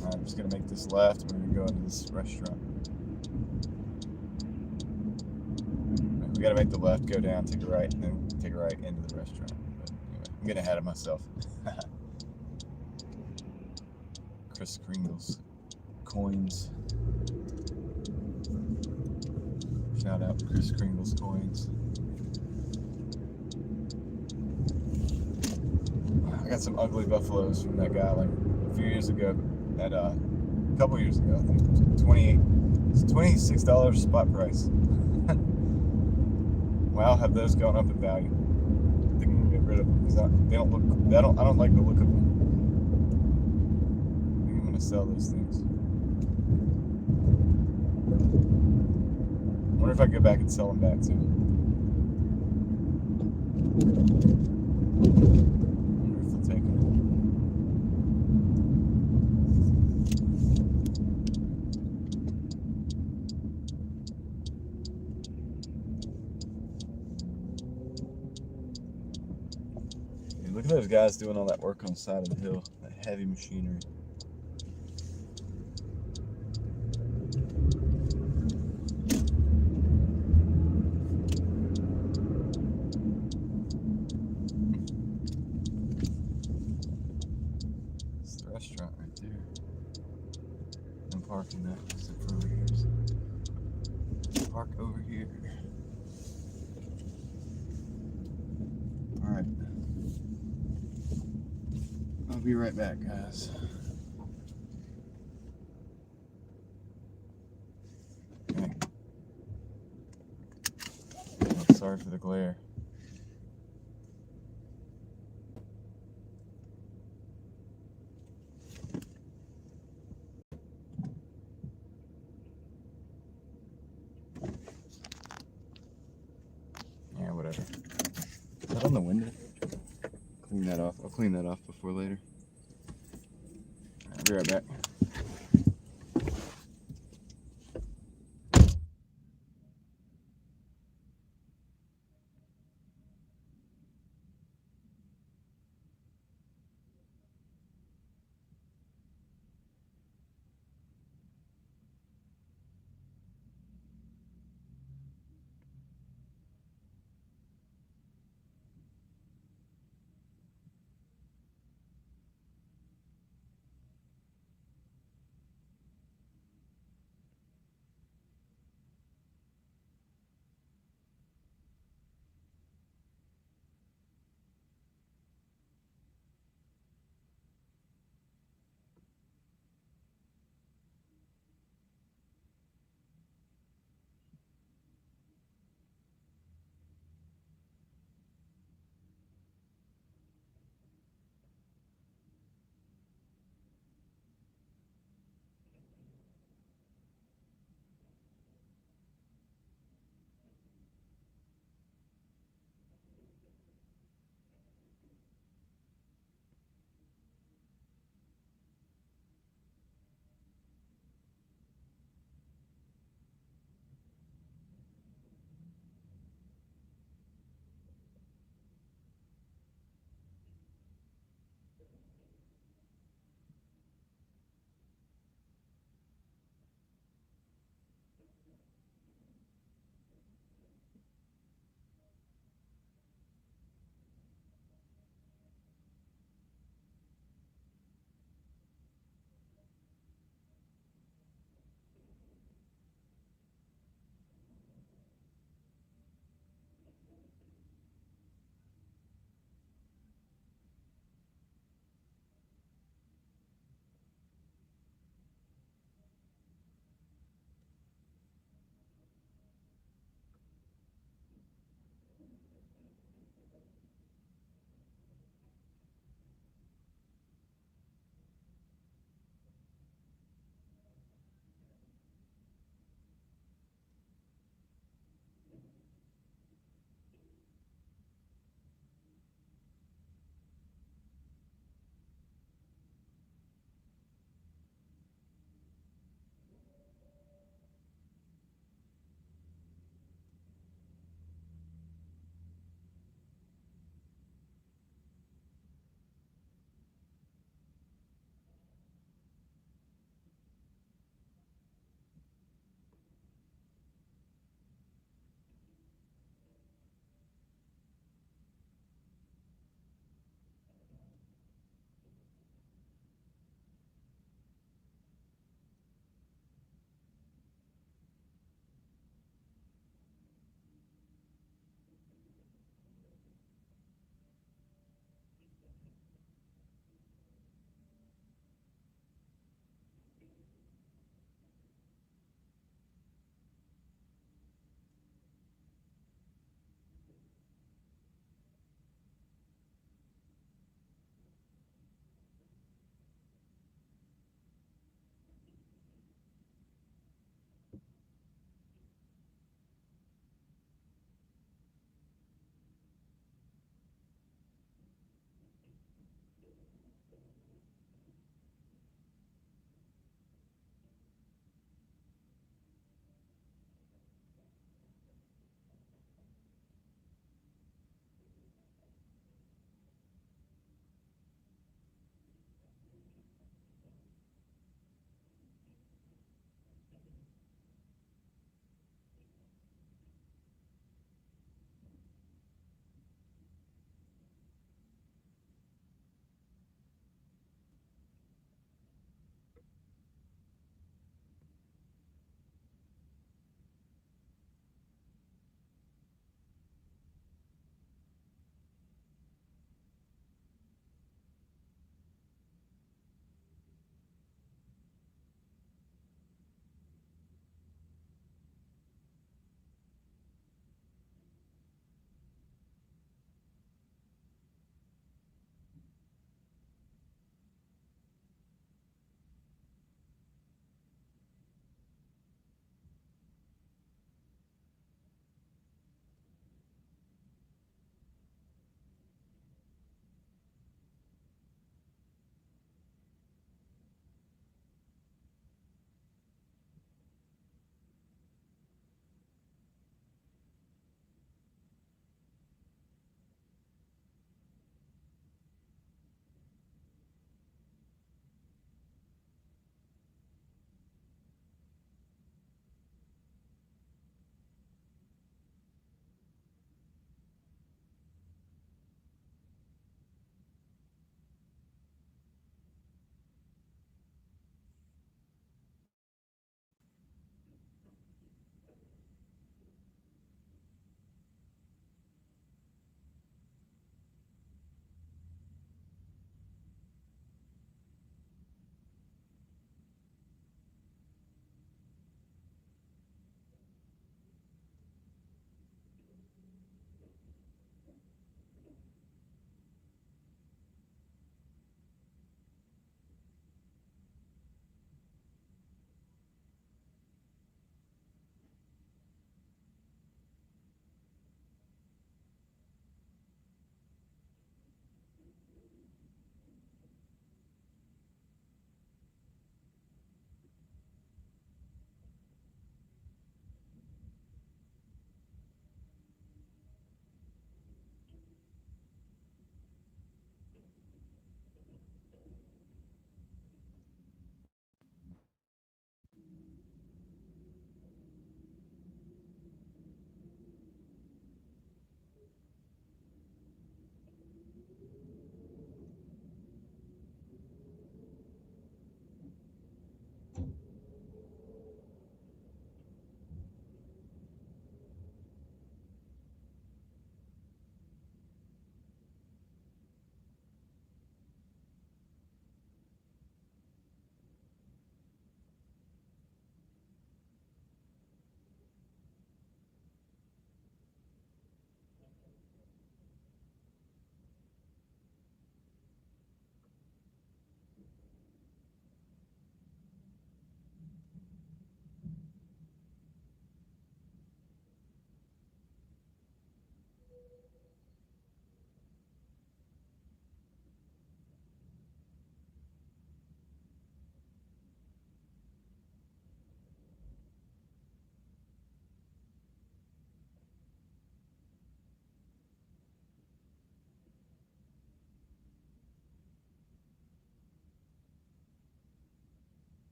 Alright, I'm just gonna make this left. We're gonna go into this restaurant. We gotta make the left, go down, take a right, and then take a right into the restaurant. But anyway, I'm getting ahead of myself. Kris Kringle's coins. Shout out Kris Kringle's coins. I got some ugly buffaloes from that guy like a few years ago. At a couple years ago, I think it was $26 spot price. Wow, have those gone up in value? I think I'm gonna get rid of them because they don't look. I don't like the look of them. I think I'm gonna sell those things. I wonder if I can go back and sell them back too. I wonder if they'll take them. Look at those guys doing all that work on the side of the hill, that heavy machinery. It's the restaurant right there. I'm parking that except for over here. So park over here. Alright. I'll be right back, guys. Okay. Oh, sorry for the glare. Yeah, whatever. Is that on the window? Clean that off. I'll clean that off before later. I'll be right back.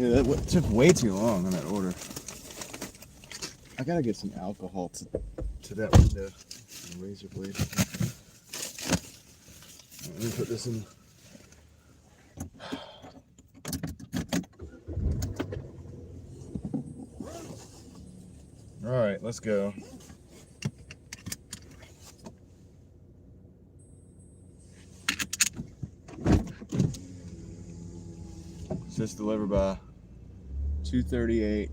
Yeah, that took way too long on that order. I gotta get some alcohol to that window. A razor blade. Right, let me put this in. All right, let's go. It's just delivered by 2:38.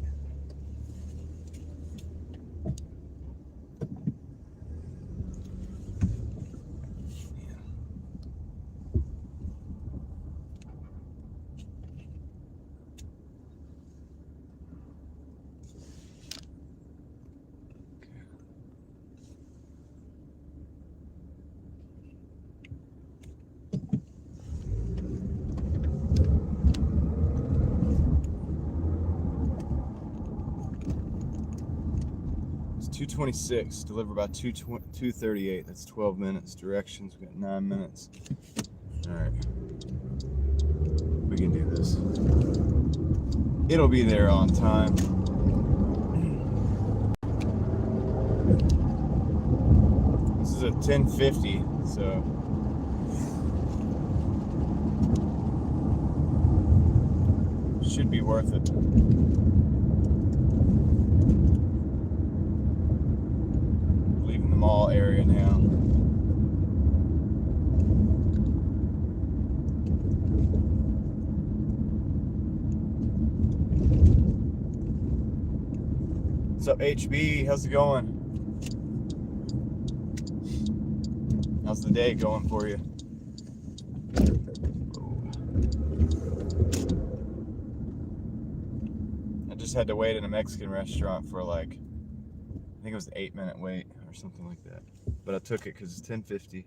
It's 2:26, delivered by 2:38. That's 12 minutes. Directions, we got 9 minutes. All right, we can do this. It'll be there on time. This is a 1050, so should be worth it. Leaving the mall area now. What's up, HB? How's it going? How's the day going for you? I just had to wait in a Mexican restaurant for like, I think it was an 8-minute wait or something like that. But I took it because it's 10:50.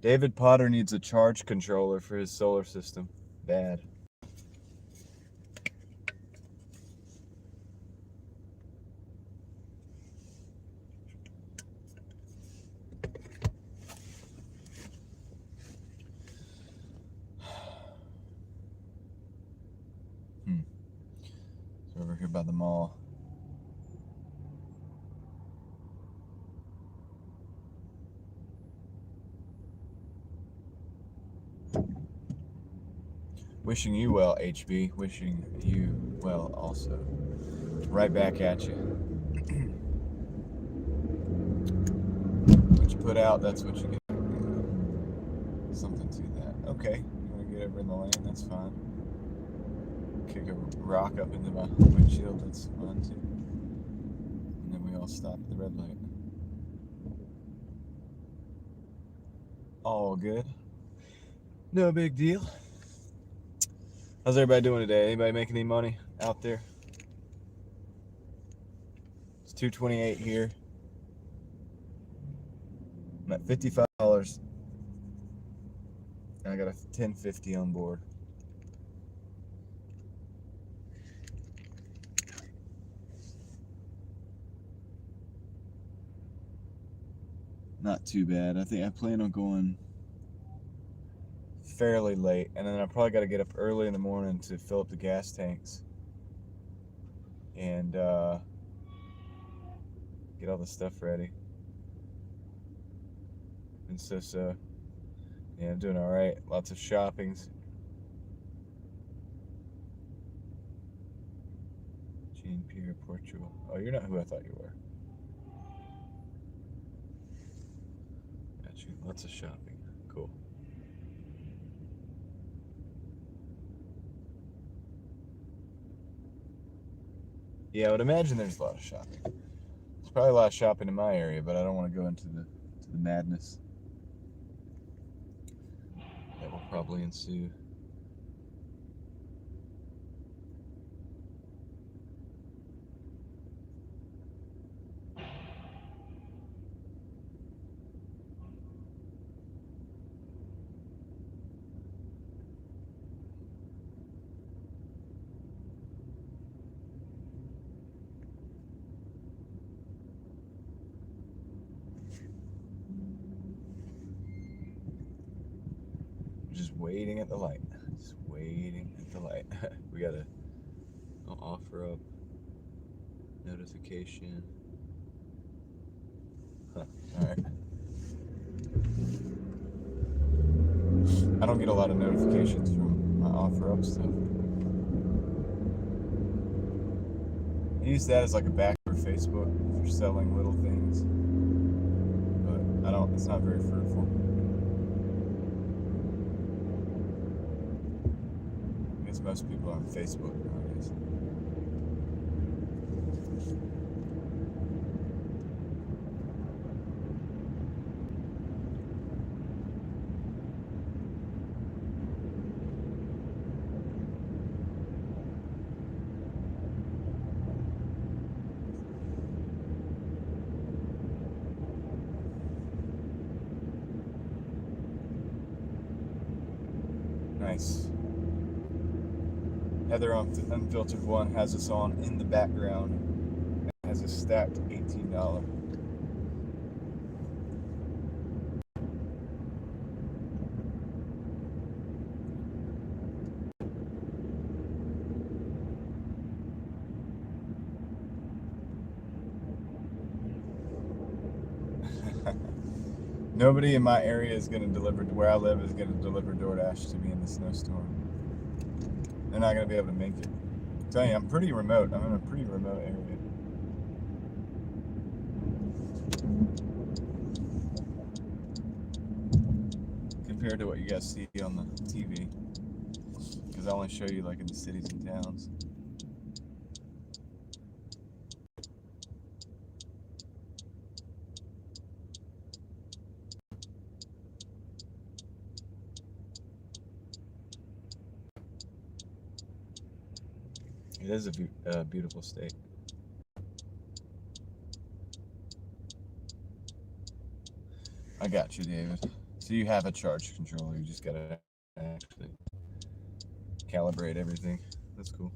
David Potter needs a charge controller for his solar system. Bad. So over here by the mall. Wishing you well, HB. Wishing you well also. Right back at you. What you put out, that's what you get. Something to that. Okay, you want to get over in the lane, that's fine. Kick a rock up into my windshield, that's fine too. And then we all stop at the red light. All good. No big deal. How's everybody doing today? Anybody making any money out there? It's 2:28 here. I'm at $55. And I got a 1050 on board. Not too bad. I think I plan on going fairly late, and then I probably got to get up early in the morning to fill up the gas tanks and get all the stuff ready. And so yeah, I'm doing all right. Lots of shoppings. Jean Pierre, Portugal. Oh, you're not who I thought you were. Got you. Lots of shopping. Cool. Yeah, I would imagine there's a lot of shopping. There's probably a lot of shopping in my area, but I don't want to go into the madness that will probably ensue. Just waiting at the light. Just waiting at the light. We gotta offer up notification. Huh. Alright. I don't get a lot of notifications from my offer up stuff. I use that as like a back for Facebook for selling little things. But it's not very fruitful. I guess most people are on Facebook nowadays. Nice. Heather on Unfiltered One has us on in the background. It has a stacked $18. Nobody in my area is going to deliver, where I live is going to deliver Doordash to me in the snowstorm. They're not going to be able to make it. I'm telling you, I'm pretty remote. I'm in a pretty remote area. Compared to what you guys see on the TV. Because I only show you like in the cities and towns. It is a beautiful state. I got you, David. So you have a charge controller. You just gotta actually calibrate everything. That's cool.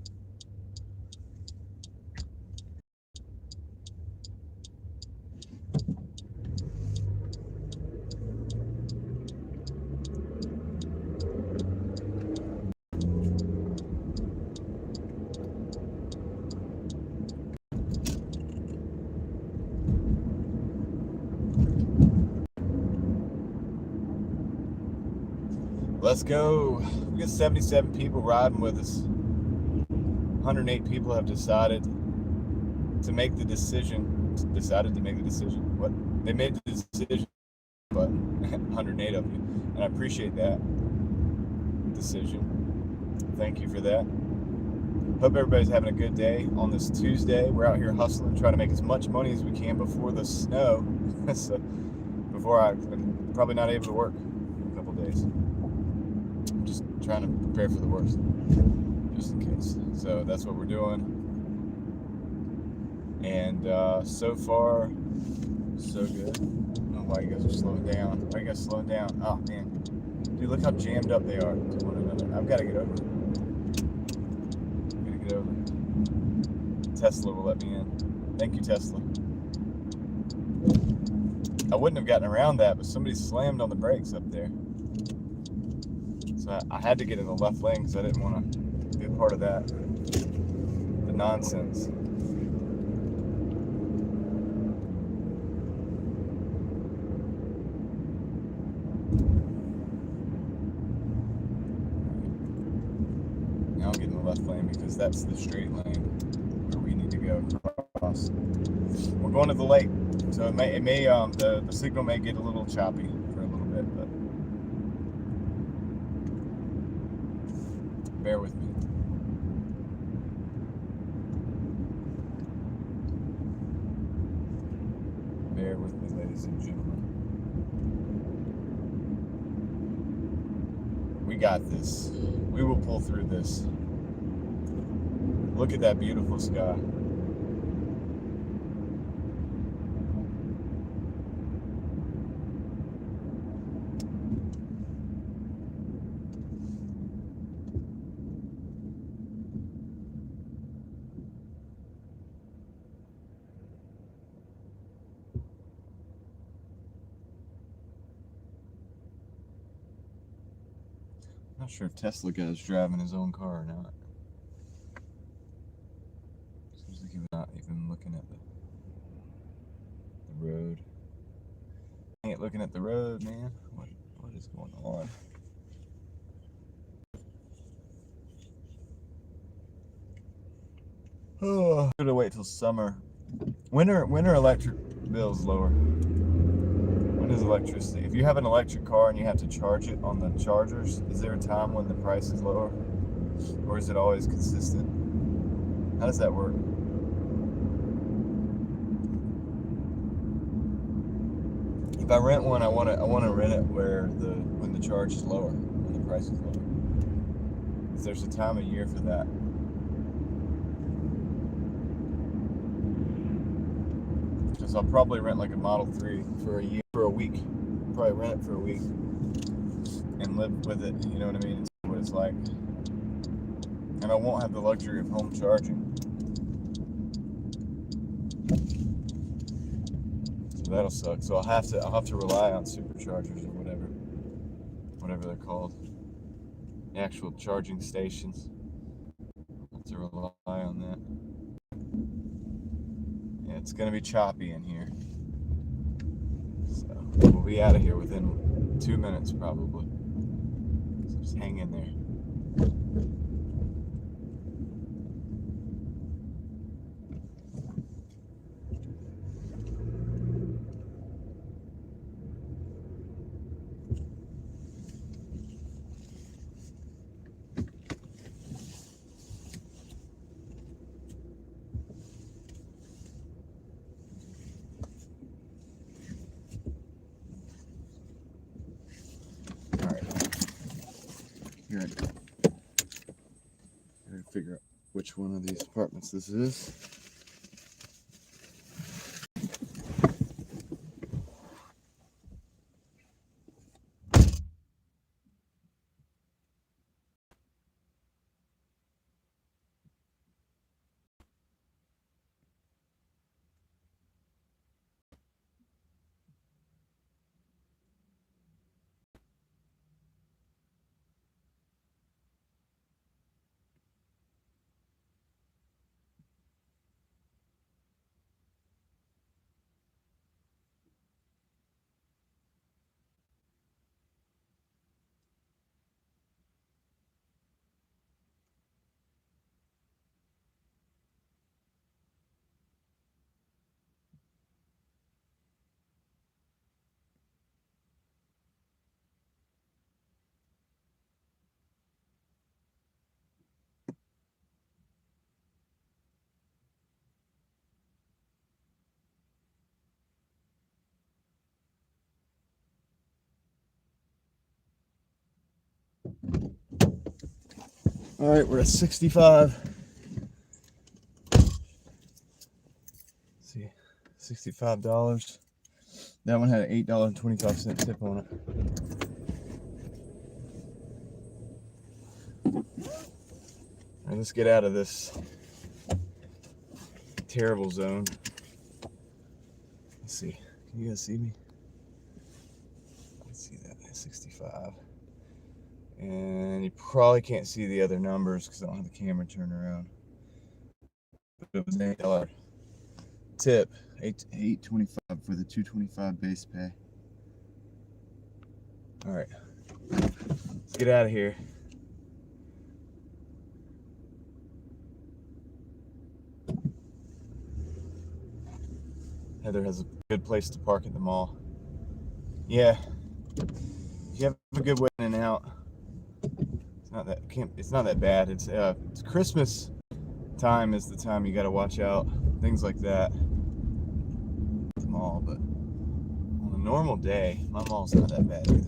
Let's go. We got 77 people riding with us. 108 people have decided to make the decision. Decided to make the decision. What? They made the decision, but 108 of you. And I appreciate that decision. Thank you for that. Hope everybody's having a good day on this Tuesday. We're out here hustling, trying to make as much money as we can before the snow. So before I'm probably not able to work in a couple days. I'm just trying to prepare for the worst, just in case. So that's what we're doing. And so far, so good. I don't know why you guys are slowing down. Why you guys slowing down? Oh man, dude, look how jammed up they are to one another. I've got to get over it. Gotta get over it. Tesla will let me in. Thank you, Tesla. I wouldn't have gotten around that, but somebody slammed on the brakes up there. So I had to get in the left lane because I didn't want to be a part of that. The nonsense. Now I'll get in the left lane because that's the straight lane where we need to go across. We're going to the lake, so the signal may get a little choppy for a little bit, but bear with me. Bear with me, ladies and gentlemen. We got this. We will pull through this. Look at that beautiful sky. Not sure if Tesla guy's driving his own car or not. Seems like he was not even looking at the road. He ain't looking at the road, man. What is going on? Oh, I'm gonna wait till summer. When are electric bills lower? When is electricity? If you have an electric car and you have to charge it on the chargers, is there a time when the price is lower? Or is it always consistent? How does that work? If I rent one, I want to rent it where when the charge is lower, when the price is lower. Because there's a time of year for that. Because I'll probably rent like a Model 3 for a week. Probably rent it for a week and live with it. You know what I mean? And see what it's like. And I won't have the luxury of home charging. So that'll suck. So I'll have to rely on superchargers or whatever they're called. The actual charging stations. I'll have to rely on that. Yeah, it's gonna be choppy in here. So we'll be out of here within 2 minutes probably. So just hang in there. Here I go. I gotta figure out which one of these apartments this is. All right, we're at 65. Let's see, $65. That one had an $8.25 tip on it. All right, let's get out of this terrible zone. Let's see. Can you guys see me? Let's see that. 65. And you probably can't see the other numbers because I don't have the camera turned around. But it was an $8 tip, $8.25 for the $2.25 base pay. All right, let's get out of here. Heather has a good place to park at the mall. Yeah, if you have a good way in and out. It's not that bad. It's Christmas time is the time you got to watch out, things like that. The mall, but on a normal day, my mall's not that bad either.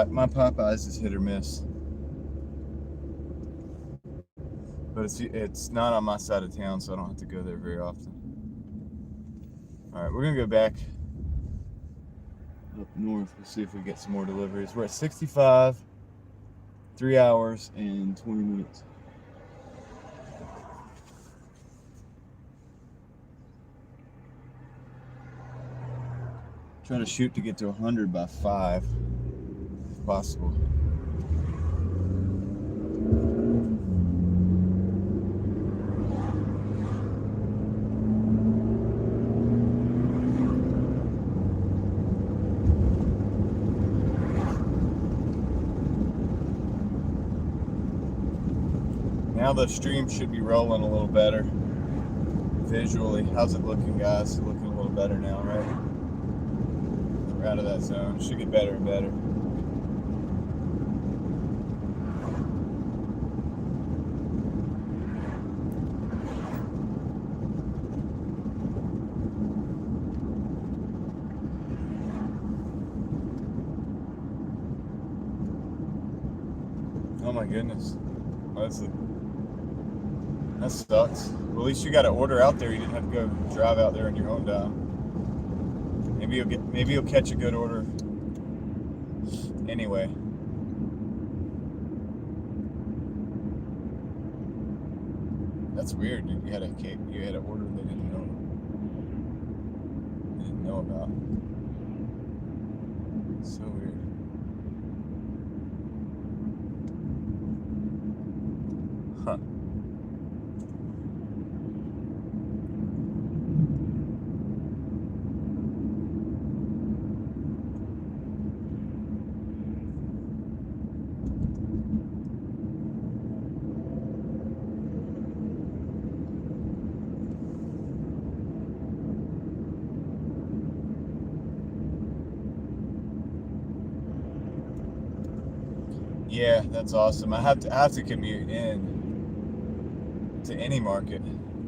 My Popeyes is hit or miss. But it's not on my side of town, so I don't have to go there very often. All right, we're gonna go back up north. We'll see if we get some more deliveries. We're at 65, 3 hours and 20 minutes. Trying to shoot to get to 100 by 5, if possible. Now the stream should be rolling a little better visually. How's it looking, guys? Looking a little better now, right? We're out of that zone. Should get better and better. Oh my goodness. That sucks. Well, at least you got an order out there. You didn't have to go drive out there on your own dime. Maybe you'll catch a good order anyway. That's weird, dude. You had an order they didn't know about. So weird. Huh. Yeah, that's awesome. I have to commute in to any market.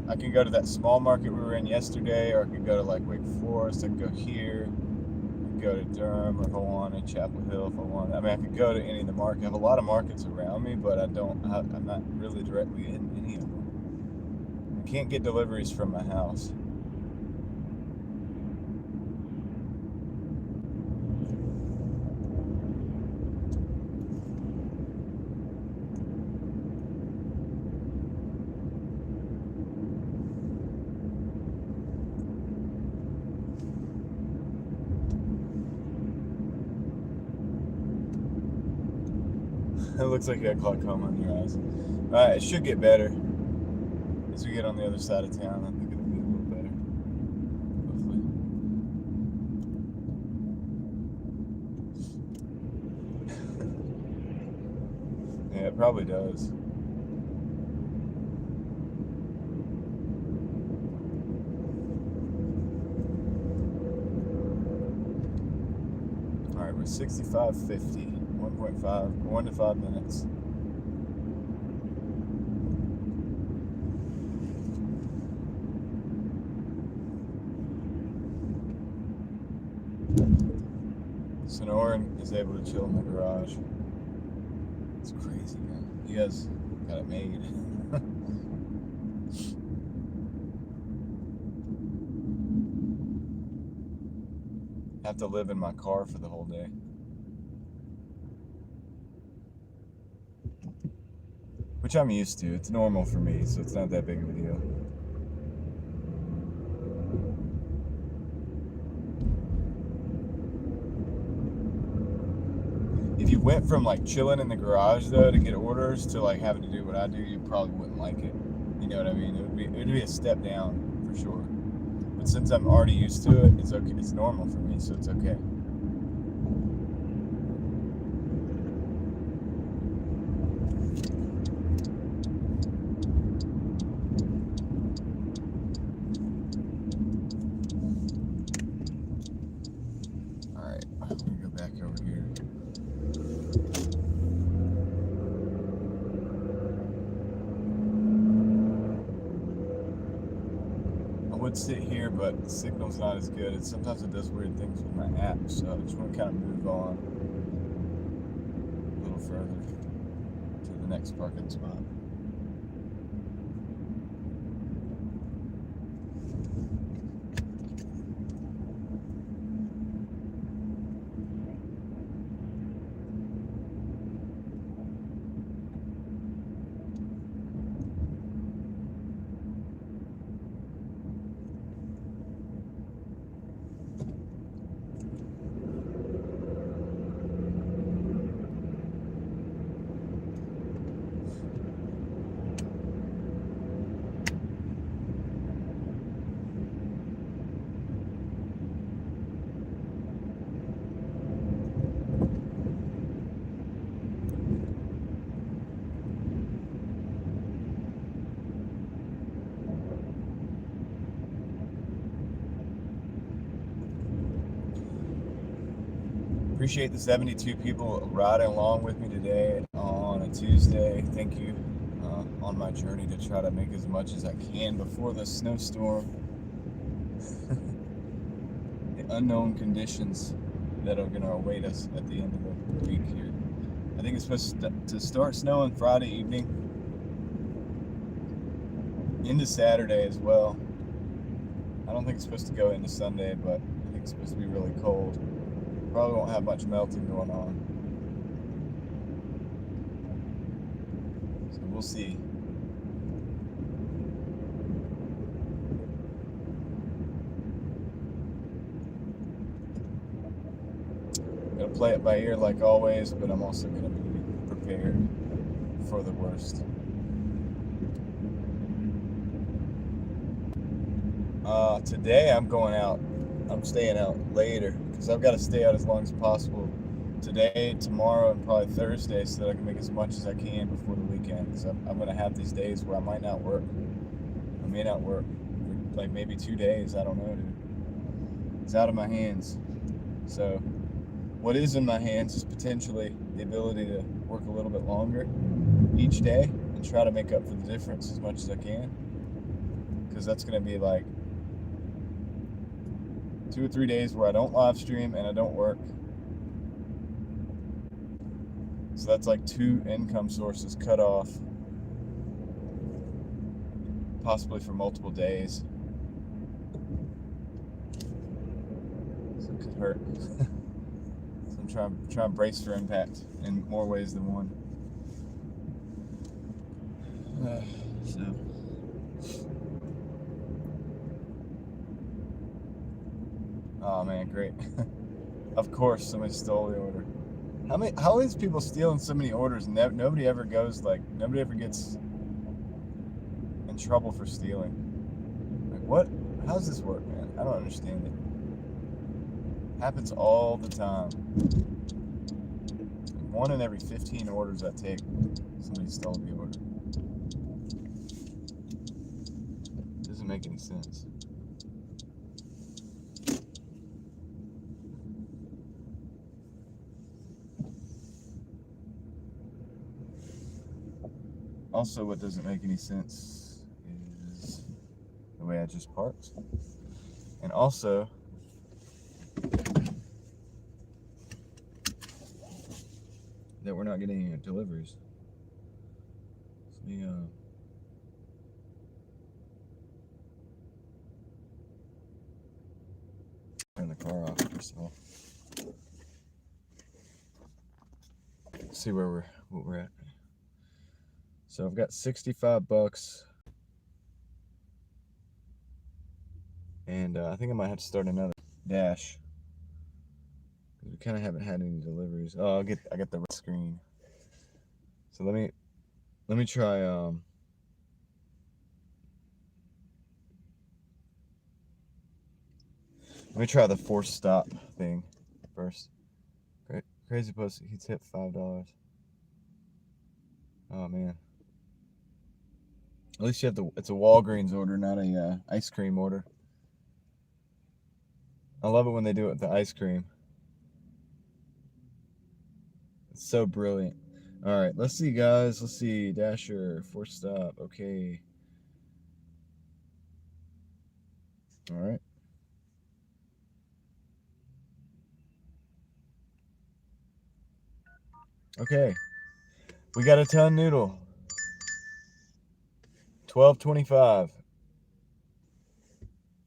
I can go to that small market we were in yesterday, or I could go to like Wake Forest. I could go here. I could go to Durham if I wanted, Chapel Hill if I wanted. I mean, I could go to any of the markets. I have a lot of markets around me, but I'm not really directly in any of them. I can't get deliveries from my house. It looks like you got glaucoma in your eyes. It should get better as we get on the other side of town. I think it'll be a little better, hopefully. Yeah, it probably does. All right, we're 65.50. 1 to 5 minutes. Sonoran is able to chill in the garage. It's crazy, man. You guys got it made. Have to live in my car for the whole day. Which I'm used to. It's normal for me, so it's not that big of a deal. If you went from like chilling in the garage though to get orders to like having to do what I do, you probably wouldn't like it. You know what I mean? It would be a step down for sure. But since I'm already used to it, it's okay. It's normal for me, so it's okay. Sit here, but the signal's not as good. Sometimes it does weird things with my app, so I just want to kind of move on a little further to the next parking spot. Appreciate the 72 people riding along with me today on a Tuesday. Thank you. On my journey to try to make as much as I can before the snowstorm. The unknown conditions that are going to await us at the end of the week here. I think it's supposed to start snowing Friday evening into Saturday as well. I don't think it's supposed to go into Sunday, but I think it's supposed to be really cold. Probably won't have much melting going on. So we'll see. Gonna play it by ear like always, but I'm also gonna be prepared for the worst. Today I'm going out. I'm staying out later because I've got to stay out as long as possible today, tomorrow, and probably Thursday so that I can make as much as I can before the weekend. Because I'm going to have these days where I might not work. I may not work for like maybe 2 days. I don't know, dude. It's out of my hands. So what is in my hands is potentially the ability to work a little bit longer each day and try to make up for the difference as much as I can. Because that's going to be like 2 or 3 days where I don't live stream and I don't work. So that's like 2 income sources cut off, possibly for multiple days. So it could hurt. So I'm trying to brace for impact in more ways than one. Oh man, great. Of course somebody stole the order. How are these people stealing so many orders and nobody ever gets in trouble for stealing? Like what? How does this work, man? I don't understand it. Happens all the time. 1 in every 15 orders I take, somebody stole the order. Doesn't make any sense. Also, what doesn't make any sense is the way I just parked. And also, that we're not getting any deliveries. Let me, turn the car off first of all. See what we're at. So I've got $65, and I think I might have to start another dash because we kind of haven't had any deliveries. Oh, I got the red screen. So let me try the forced stop thing first. Crazy Pussy, he tipped $5. Oh man. At least you have it's a Walgreens order, not a ice cream order. I love it when they do it with the ice cream. It's so brilliant. All right, let's see, guys. Let's see. Dasher, forced stop. Okay. All right. Okay. We got a ton noodle. $12.25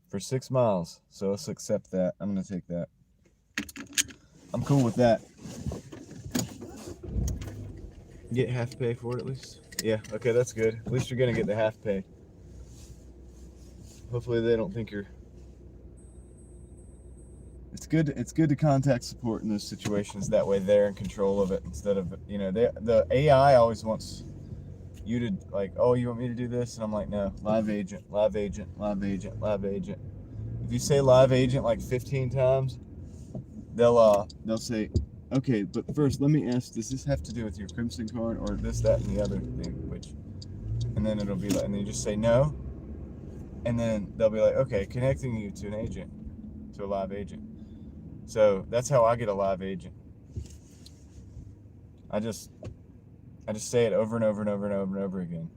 for 6 miles. So let's accept that. I'm gonna take that. I'm cool with that. Get half pay for it at least. Yeah, okay, that's good. At least you're gonna get the half pay. Hopefully they don't think you're. It's good to contact support in those situations. That way they're in control of it instead of, the AI always wants you to like, oh, you want me to do this? And I'm like, no, live agent, live agent, live agent, live agent. If you say live agent like 15 times, they'll say, okay, but first let me ask, does this have to do with your Crimson card or this, that, and the other thing? And then it'll be like, and then you just say no, and then they'll be like, okay, connecting you to an agent, to a live agent. So that's how I get a live agent. I just say it over and over and over and over and over again.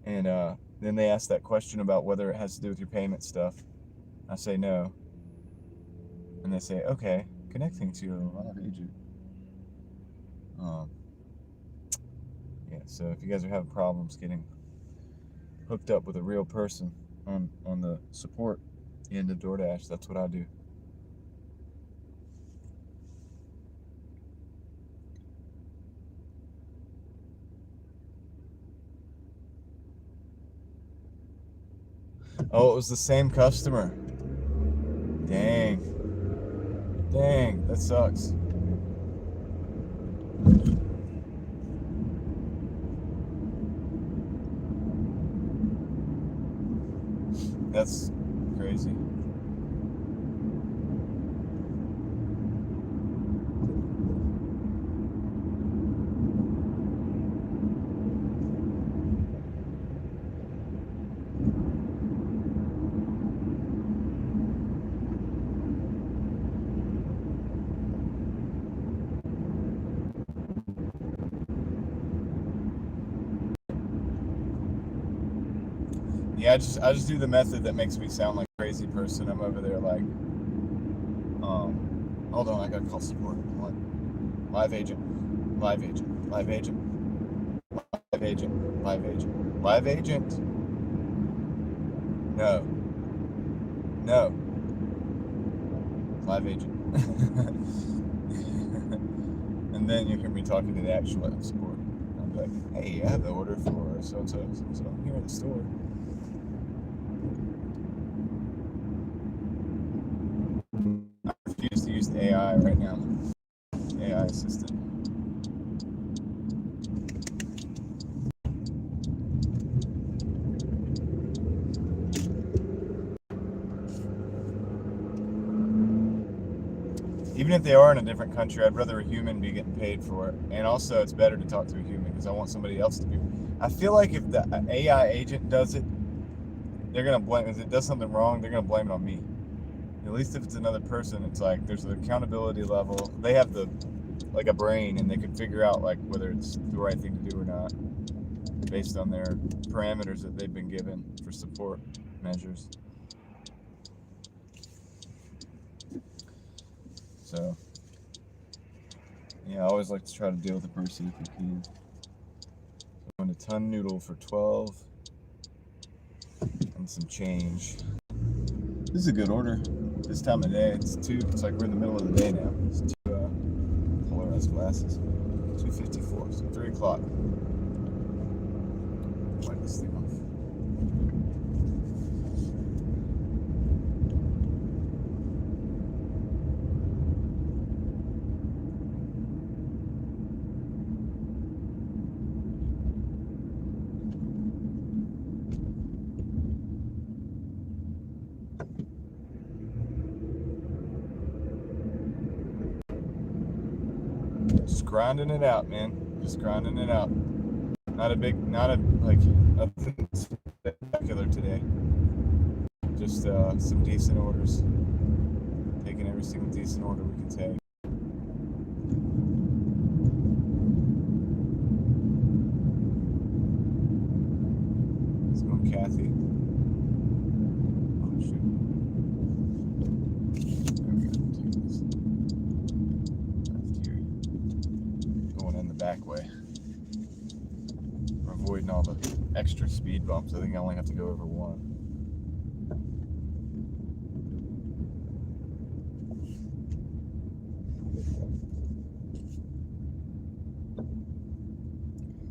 And then they ask that question about whether it has to do with your payment stuff. I say no. And they say, okay, connecting to a live agent. Yeah, so if you guys are having problems getting hooked up with a real person on the support end of DoorDash, that's what I do. Oh, it was the same customer. Dang. Dang, that sucks. That's crazy. Yeah, I just do the method that makes me sound like a crazy person. I'm over there like, hold on, I gotta call support. Live agent, live agent, live agent, live agent, live agent, live agent. No, no, live agent. And then you hear me talking to the actual support. I'm like, hey, I have the order for so and so here at the store. I refuse to use the AI right now. AI assistant. Even if they are in a different country, I'd rather a human be getting paid for it. And also, it's better to talk to a human because I want somebody else to be. I feel like if the AI agent does it, they're gonna blame. If it does something wrong, they're gonna blame it on me. At least if it's another person, it's like there's an accountability level. They have like a brain, and they can figure out like whether it's the right thing to do or not, based on their parameters that they've been given for support measures. So, yeah, I always like to try to deal with a person if you can. I'm going to ton noodle for 12 and some change. This is a good order. This time of day, it's like we're in the middle of the day now. It's 2 polarized glasses. 2:54, so 3 o'clock. Wipe this thing off. Just grinding it out, man. Just grinding it out. Nothing spectacular today. Just some decent orders. Taking every single decent order we can take. Let's go, Kathy. Oh, shoot. There we go. Take this. Left here. Going in the back way. We're avoiding all the extra speed bumps. I think I only have to go over one.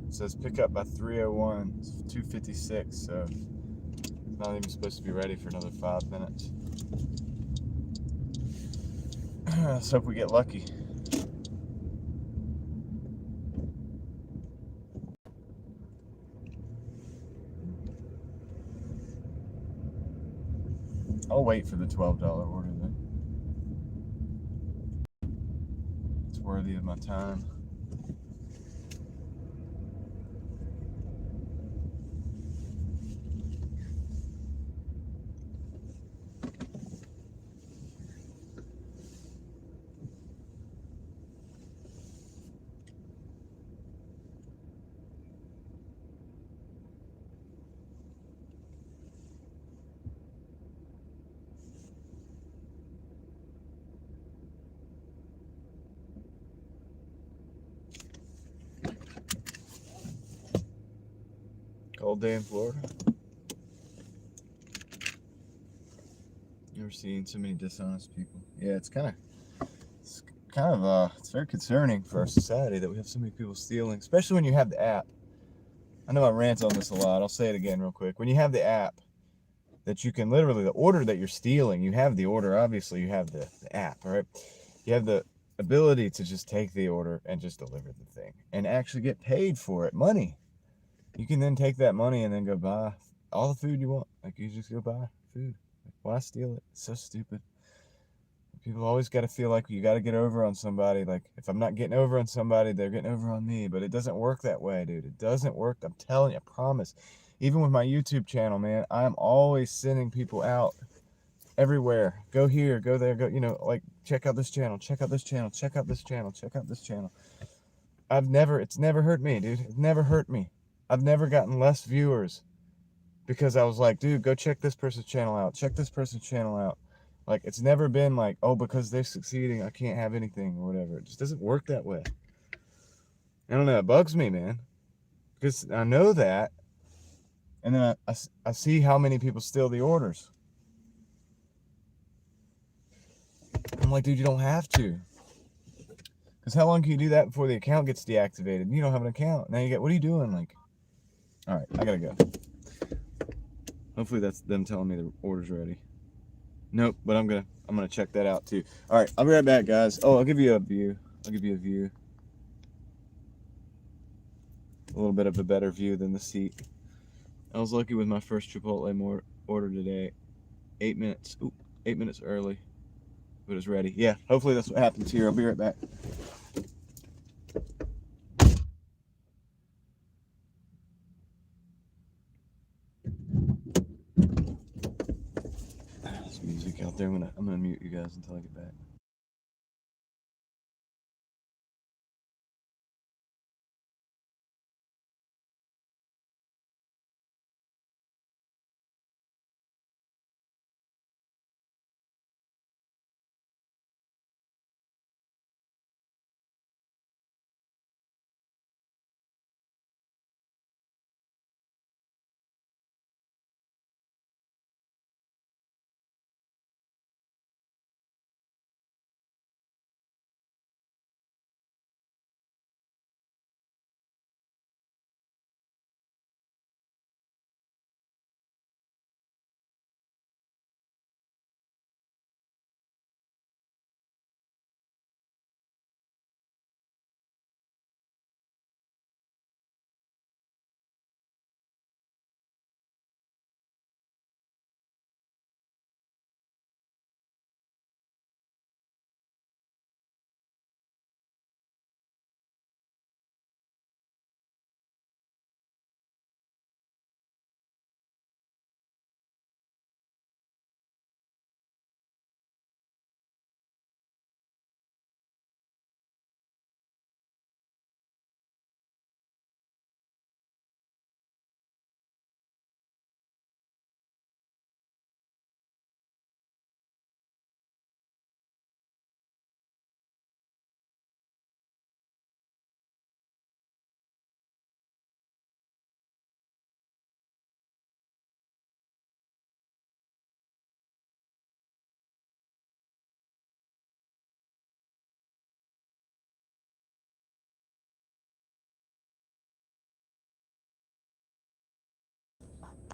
It says pick up by 3:01. It's 2:56, so it's not even supposed to be ready for another 5 minutes. Let's hope we get lucky. I'll wait for the $12 order then. It's worthy of my time. cold day in Florida? Never seen so many dishonest people. Yeah, it's kind of it's very concerning for our society that we have so many people stealing, especially when you have the app. I know I rant on this a lot. I'll say it again real quick. When you have the app that you can literally, the order that you're stealing, you have the order, obviously you have the app, right? You have the ability to just take the order and just deliver the thing and actually get paid for it, money. You can then take that money and then go buy all the food you want. Like, you just go buy food. Like, why steal it? It's so stupid. People always got to feel like you got to get over on somebody. Like, if I'm not getting over on somebody, they're getting over on me. But it doesn't work that way, dude. It doesn't work. I'm telling you, I promise. Even with my YouTube channel, man, I'm always sending people out everywhere. Go here, go there, go, you know, like, check out this channel, check out this channel, check out this channel, check out this channel. It's never hurt me, dude. It never hurt me. I've never gotten less viewers because I was like, dude, go check this person's channel out. Check this person's channel out. Like, it's never been like, oh, because they're succeeding, I can't have anything or whatever. It just doesn't work that way. I don't know. It bugs me, man. Because I know that. And then I see how many people steal the orders. I'm like, dude, you don't have to. Because how long can you do that before the account gets deactivated? You don't have an account. Now you get, what are you doing? Like, all right, I gotta go. Hopefully that's them telling me the order's ready. Nope, but I'm gonna check that out too. All right, I'll be right back, guys. Oh, I'll give you a view. A little bit of a better view than the seat. I was lucky with my first Chipotle order today. 8 minutes. Ooh, 8 minutes early. But it's ready. Yeah, hopefully that's what happens here. I'll be right back. There's music out there. I'm gonna mute you guys until I get back.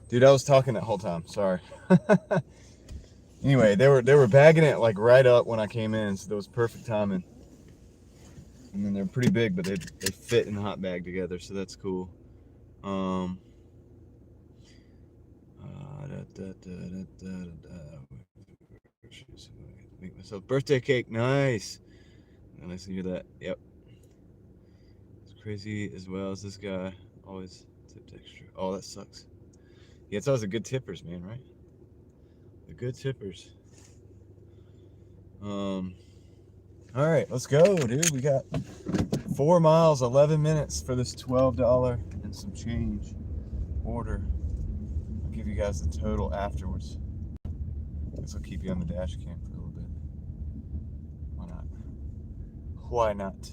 Dude, I was talking that whole time. Sorry. Anyway, they were bagging it like right up when I came in, so that was perfect timing. And then they're pretty big, but they fit in the hot bag together, so that's cool. Make myself birthday cake. Nice. Nice to hear that. Yep. It's crazy as well as this guy. Always tipped extra. Oh, that sucks. Yeah, it's always the good tippers, man, right? The good tippers. All right, let's go, dude. We got 4 miles, 11 minutes for this $12 and some change order. I'll give you guys the total afterwards. Guess I'll keep you on the dash cam for a little bit. Why not? Why not?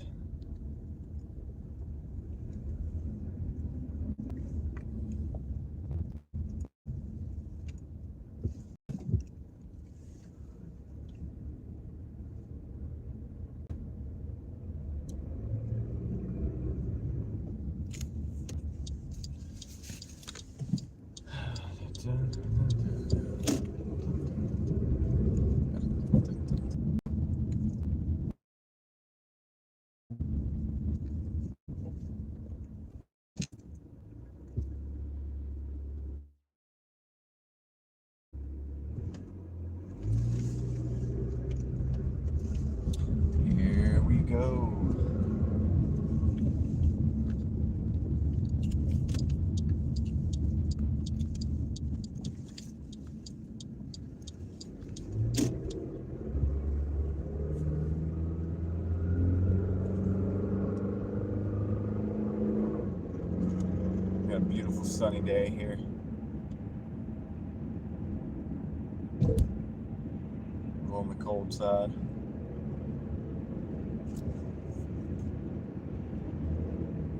Here we go. Got a beautiful sunny day here. On the cold side.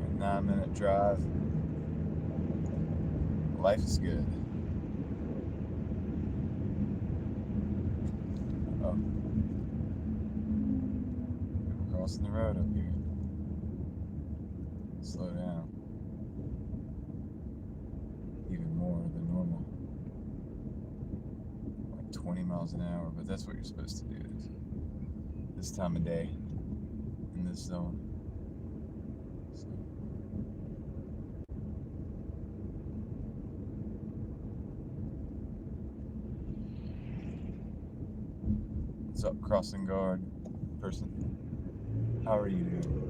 A 9-minute drive. Life is good. Oh. We're crossing the road up here. Slow down. Even more than normal. Like 20 miles an hour, but that's what you're supposed to do this time of day in this zone. So. What's up, crossing guard person? How are you doing?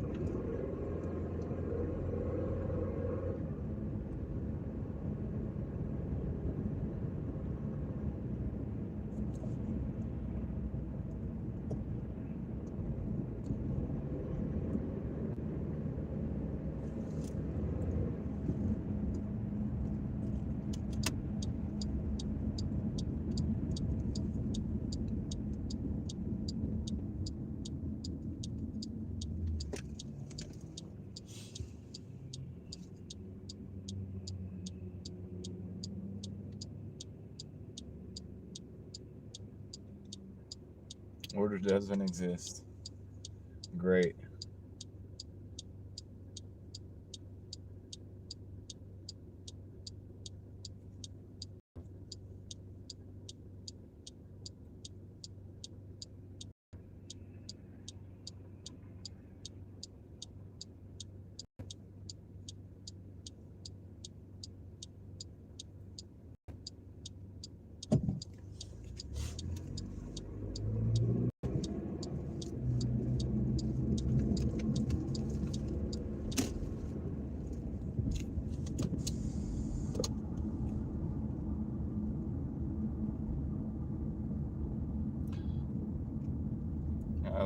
Order doesn't exist. Great.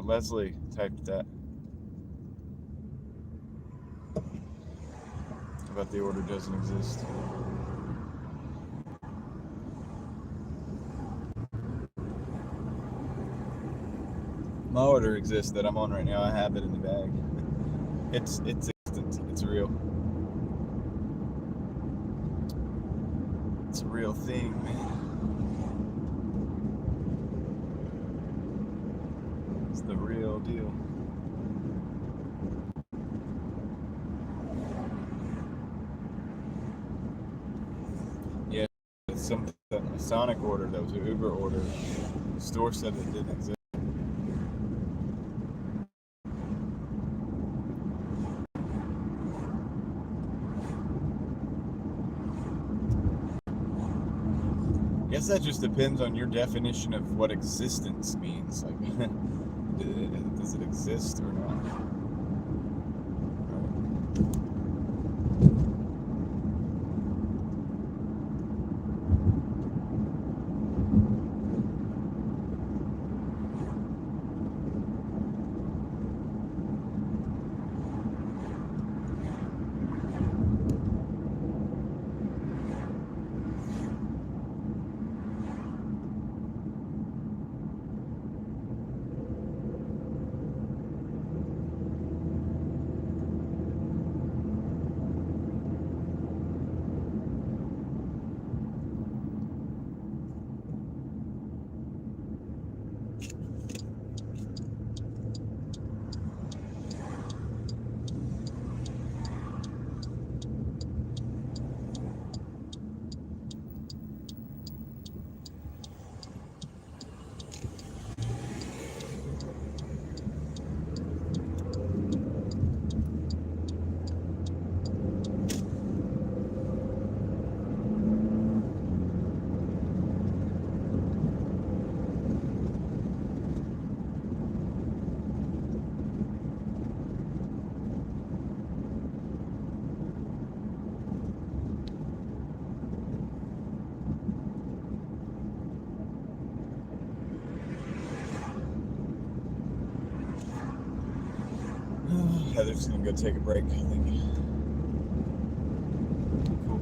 Leslie typed that about the order doesn't exist. My order exists that I'm on right now. I have it in the bag. It's existent. It's real. It's a real thing. It's the real deal. Yeah, it's something, a Sonic order that was an Uber order. The store said it didn't exist. I guess that just depends on your definition of what existence means. Like, does it exist or not? Heather's gonna go take a break, I think. Cool.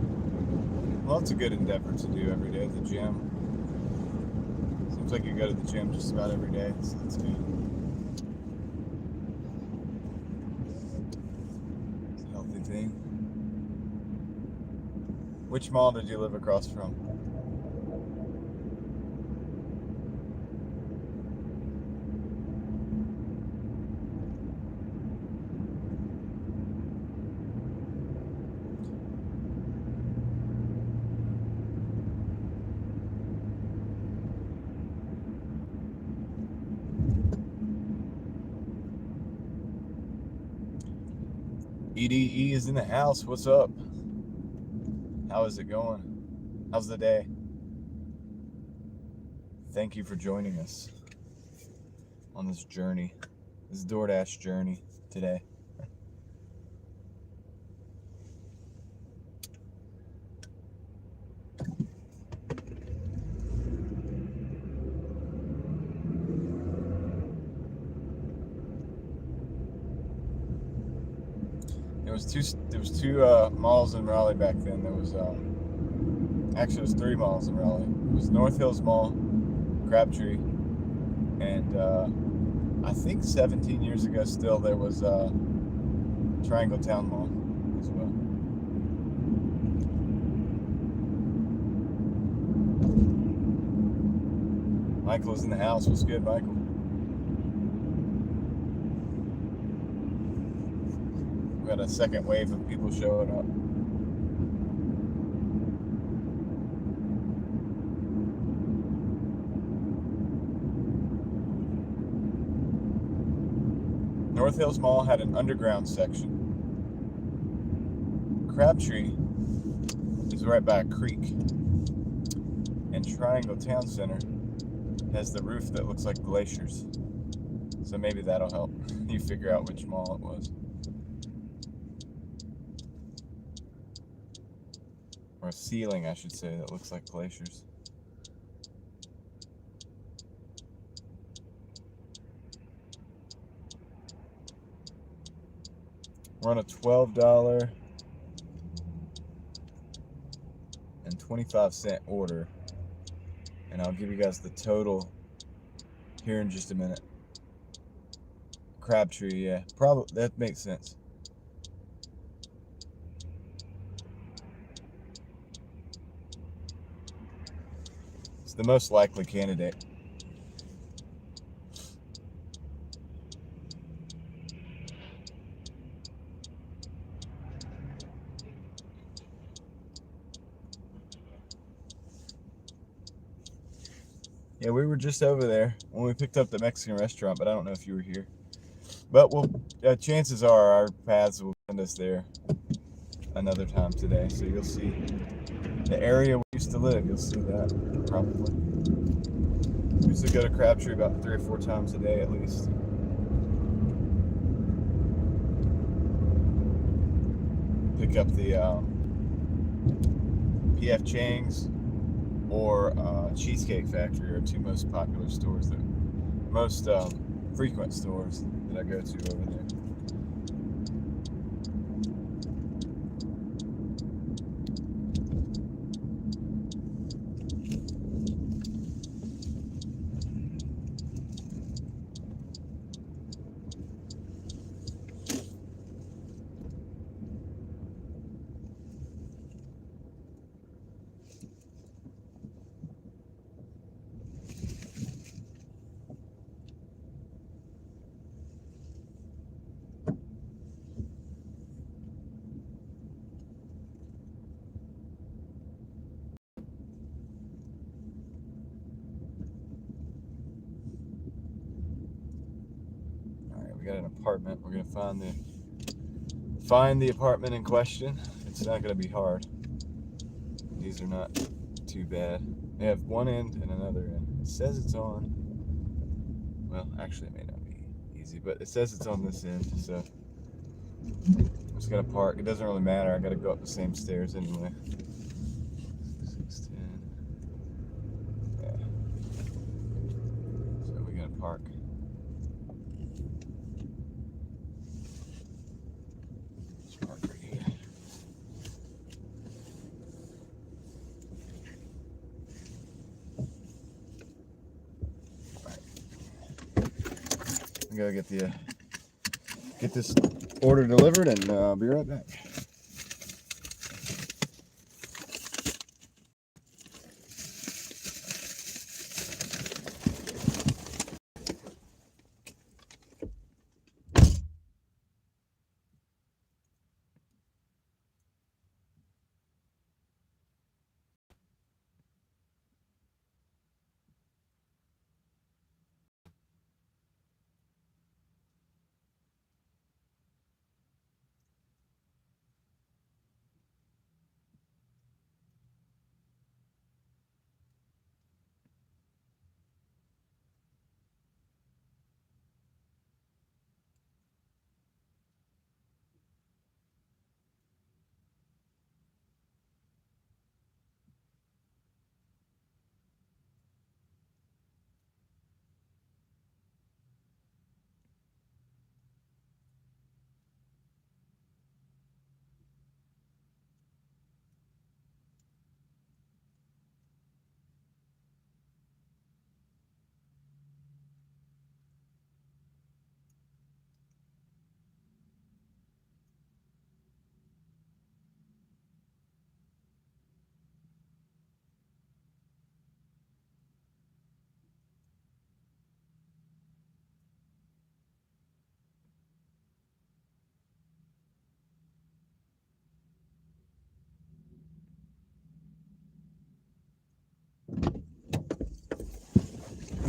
Well, it's a good endeavor to do every day at the gym. Seems like you go to the gym just about every day, so that's good. It's a healthy thing. Which mall did you live across from? EDE is in the house. What's up? How is it going? How's the day? Thank you for joining us on this journey, this Doordash journey today. There was two malls in Raleigh back then. There was actually it was 3 malls in Raleigh. It was North Hills Mall, Crabtree, and I think 17 years ago still there was Triangle Town Mall as well. Michael is in the house. What's good, Michael? We got a second wave of people showing up. North Hills Mall had an underground section. Crabtree is right by a creek. And Triangle Town Center has the roof that looks like glaciers. So maybe that'll help you figure out which mall it was. Or a ceiling, I should say, that looks like glaciers. We're on a $12.25 order, and I'll give you guys the total here in just a minute. Crabtree, yeah, probably that makes sense. It's the most likely candidate. Yeah, we were just over there when we picked up the Mexican restaurant, but I don't know if you were here. But chances are our paths will send us there another time today. So you'll see the area we used to live. You'll see that probably. We used to go to Crabtree about 3 or 4 times a day at least. Pick up the P.F. Chang's or Cheesecake Factory are 2 most popular stores, that most frequent stores that I go to over there. Got an apartment. We're gonna find the apartment in question. It's not gonna be hard. These are not too bad. They have one end and another end. It says it's on. Well, actually, it may not be easy, but it says it's on this end. So I'm just gonna park. It doesn't really matter. I gotta go up the same stairs anyway. 610. Yeah. So we gotta park. gotta get this order delivered, and I'll be right back.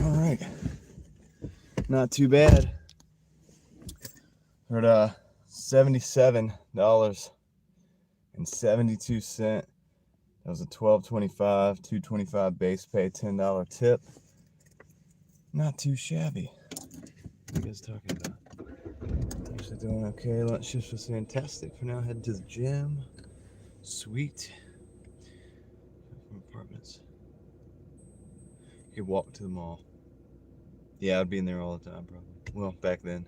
All right, not too bad. We're at $77.72. That was a $12.25, $2.25 base pay, $10 tip. Not too shabby. What are you guys talking about? Actually doing okay. Lunch shift was fantastic. For now, heading to the gym. Sweet. From apartments. You could walk to the mall. Yeah, I'd be in there all the time, probably. Well, back then.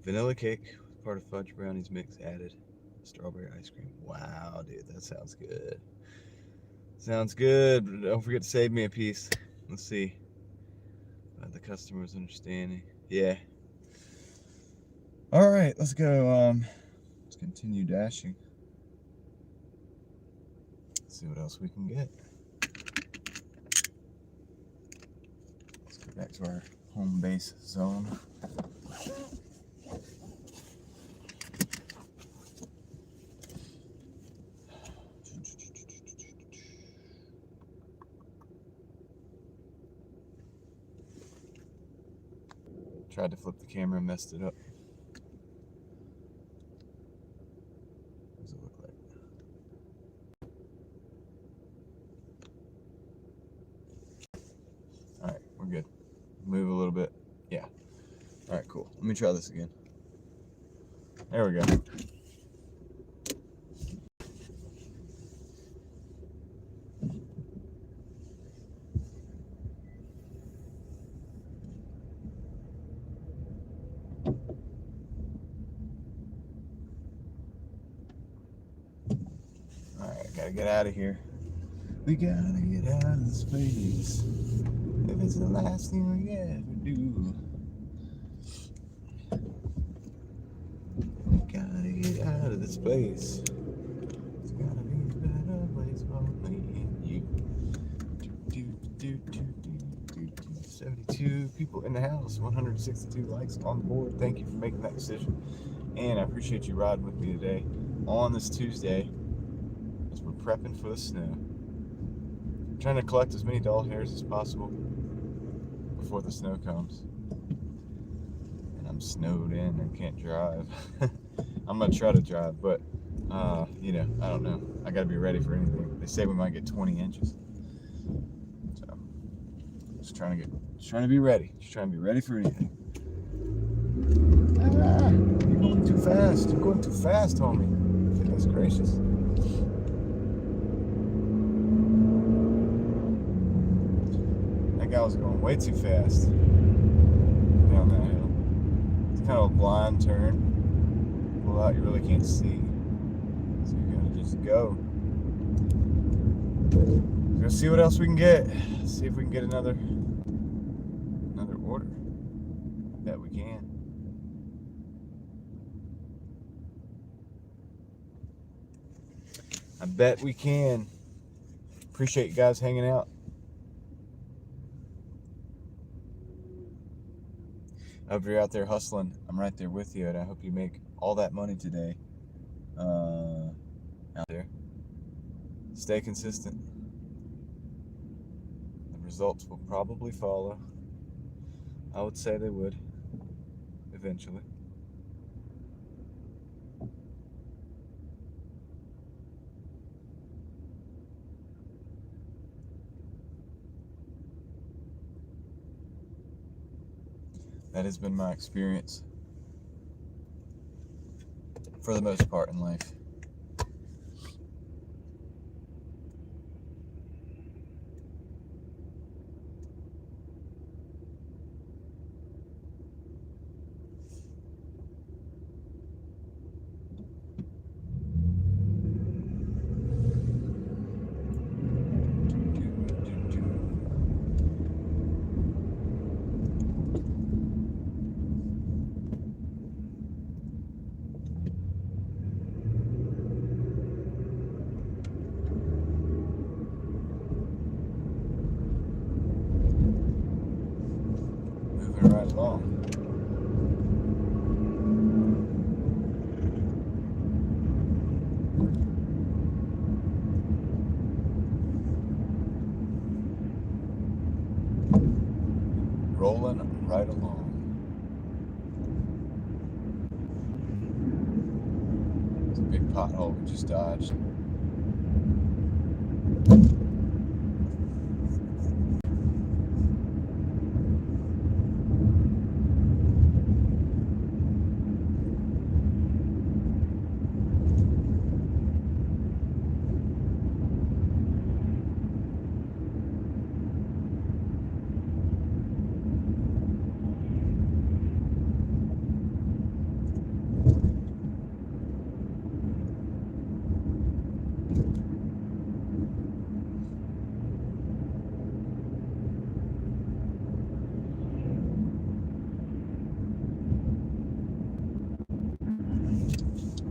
Vanilla cake with part of fudge brownies mix added. Strawberry ice cream. Wow, dude, that sounds good. Sounds good. Don't forget to save me a piece. Let's see. The customer's understanding. Yeah. All right, let's go. Let's continue dashing. Let's see what else we can get. Let's go back to our home base zone. Tried to flip the camera and messed it up. What does it look like? Alright, we're good. Move a little bit. Yeah. Alright, cool. Let me try this again. There we go. Gotta get out of here. We gotta get out of this place. If it's the last thing we ever do. We gotta get out of this place. It's gotta be a better place for me and you. 72 people in the house, 162 likes on the board. Thank you for making that decision. And I appreciate you riding with me today on this Tuesday. We're prepping for the snow. I'm trying to collect as many doll hairs as possible before the snow comes. And I'm snowed in and can't drive. I'm gonna try to drive, but you know, I don't know. I gotta be ready for anything. They say we might get 20 inches. So just trying to be ready. Just trying to be ready for anything. You're going too fast. You're going too fast, homie. Goodness gracious. I was going way too fast down that hill. It's kind of a blind turn. Pull out, you really can't see. So you gotta just go. Let's see what else we can get. See if we can get another order. I bet we can. I bet we can. Appreciate you guys hanging out. I hope you're out there hustling. I'm right there with you, and I hope you make all that money today. Out there. Stay consistent. The results will probably follow. I would say they would, eventually. That has been my experience for the most part in life. Right along. Rolling right along. It's a big pothole we just dodged.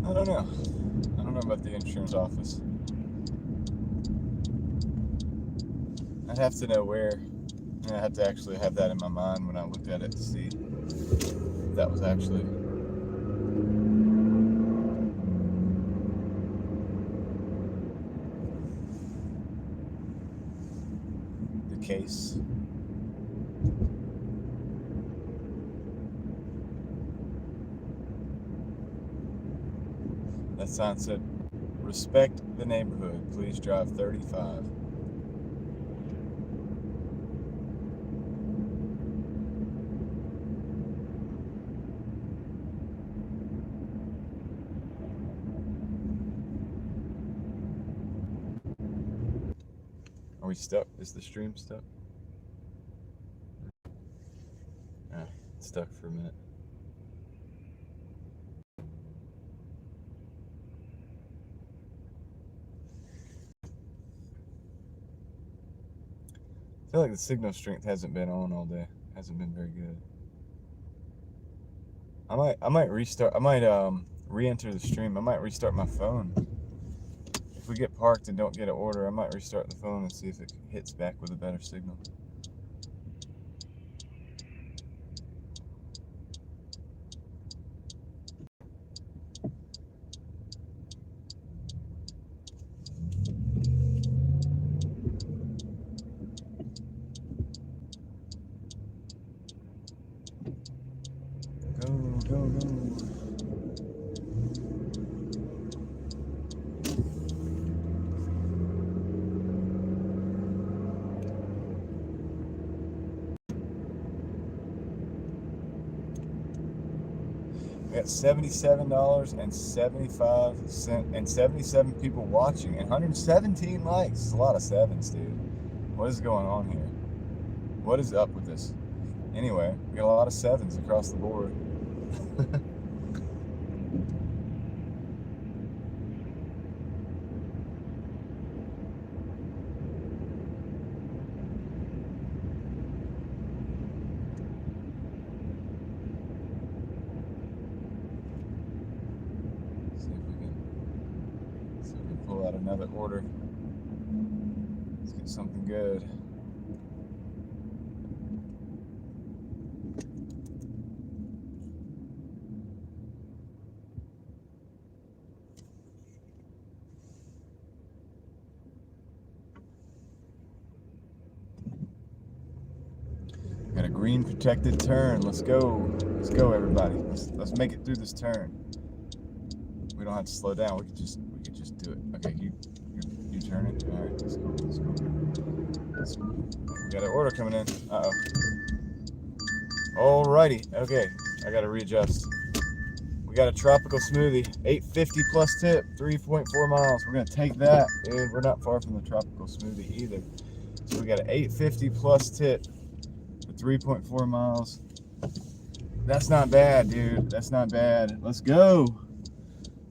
I don't know. I don't know about the insurance office. I'd have to know where. And I have to actually have that in my mind when I look at it to see if that was actually the case. That sign said, "Respect the neighborhood. Please drive 35." Are we stuck? Is the stream stuck? It's stuck for a minute. I feel like the signal strength hasn't been on all day. Hasn't been very good. I might restart. I might re-enter the stream. I might restart my phone. If we get parked and don't get an order, I might restart the phone and see if it hits back with a better signal. Go. We got $77.75 and 77 people watching and 117 likes. It's a lot of sevens, dude. What is going on here? What is up with this? Anyway, we got a lot of sevens across the board. another order. Let's get something good. Got a green protected turn. Let's go. Let's go, everybody. Let's make it through this turn. We don't have to slow down. We could just do it. Okay, you turn it. All right, let's go. Let's go. We got an order coming in. Uh oh. Alrighty. Okay, I gotta readjust. We got a tropical smoothie, 850 plus tip, 3.4 miles. We're gonna take that, dude. We're not far from the tropical smoothie either. So we got an 850 plus tip for 3.4 miles. That's not bad, dude. That's not bad. Let's go.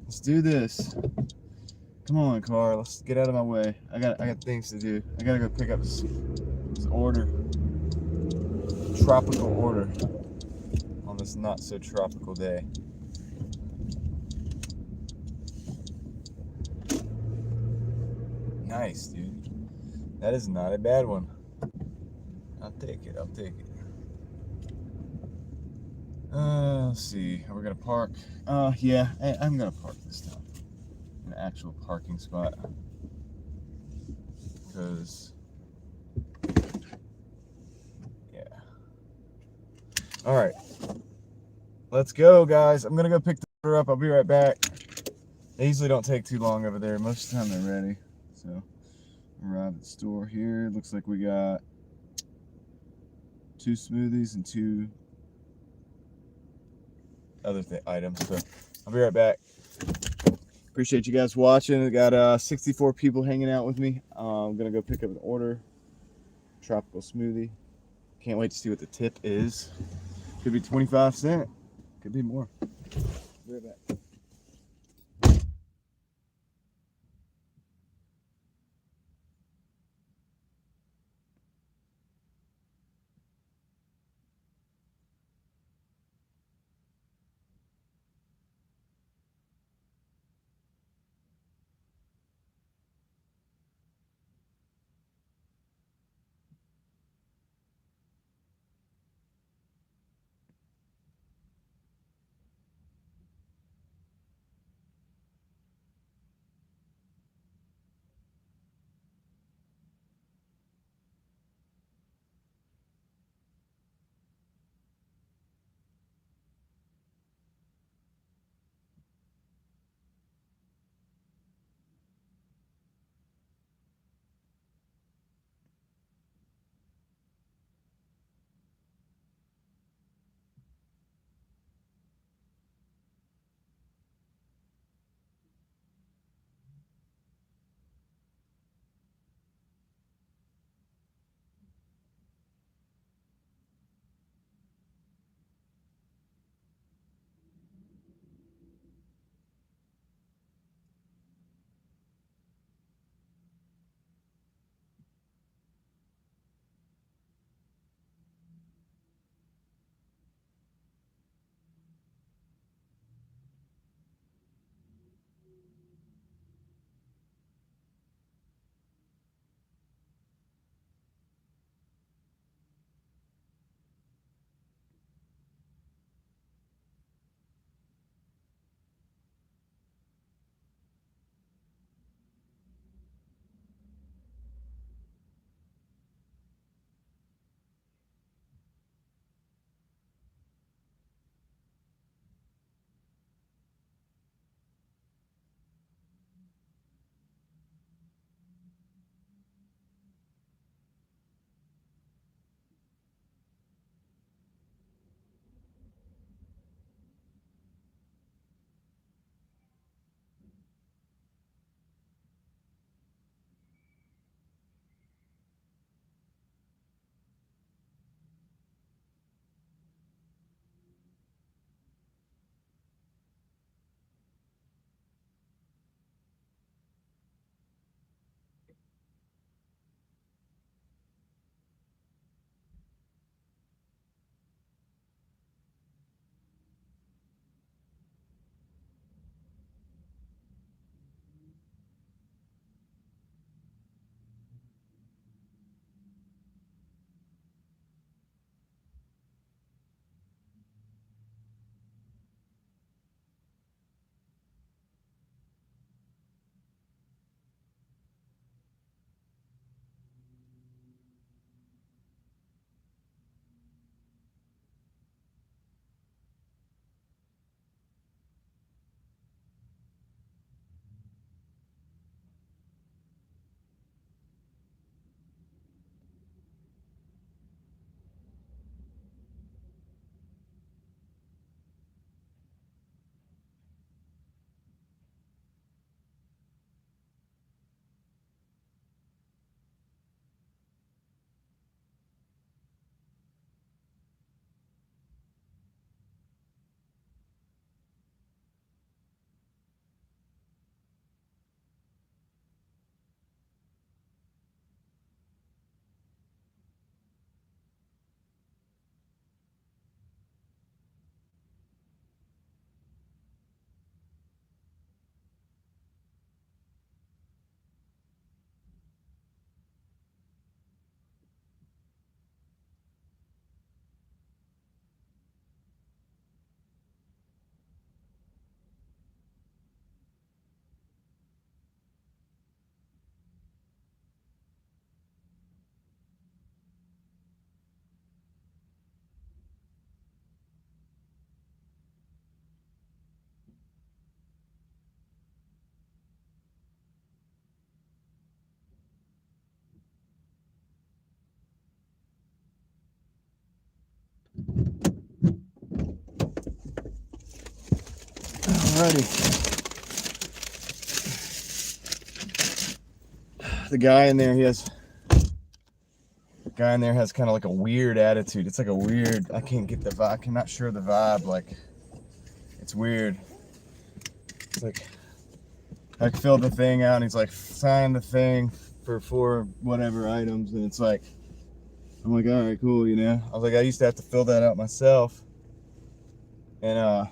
Let's do this. Come on, car. Let's get out of my way. I got things to do. I gotta go pick up this order. Tropical order on this not so tropical day. Nice, dude. That is not a bad one. I'll take it. I'll take it. Let's see. Are we gonna park? Yeah. I'm gonna park this time. An actual parking spot. Because, yeah. All right. Let's go, guys. I'm gonna go pick the order up. I'll be right back. They usually don't take too long over there. Most of the time they're ready. So, arrive at the store here. Looks like we got 2 smoothies and 2 other items. So, I'll be right back. Appreciate you guys watching. I got 64 people hanging out with me. I'm gonna go pick up an order. Tropical smoothie. Can't wait to see what the tip is. Could be 25 cents. Could be more. Be right back. Alrighty. The guy in there, has kind of like a weird attitude. It's like a weird, I can't get the vibe, I'm not sure the vibe, like, it's weird. It's like, I filled the thing out and he's like, sign the thing for 4 whatever items, and it's like, I'm like, all right, cool, you know. I was like, I used to have to fill that out myself, and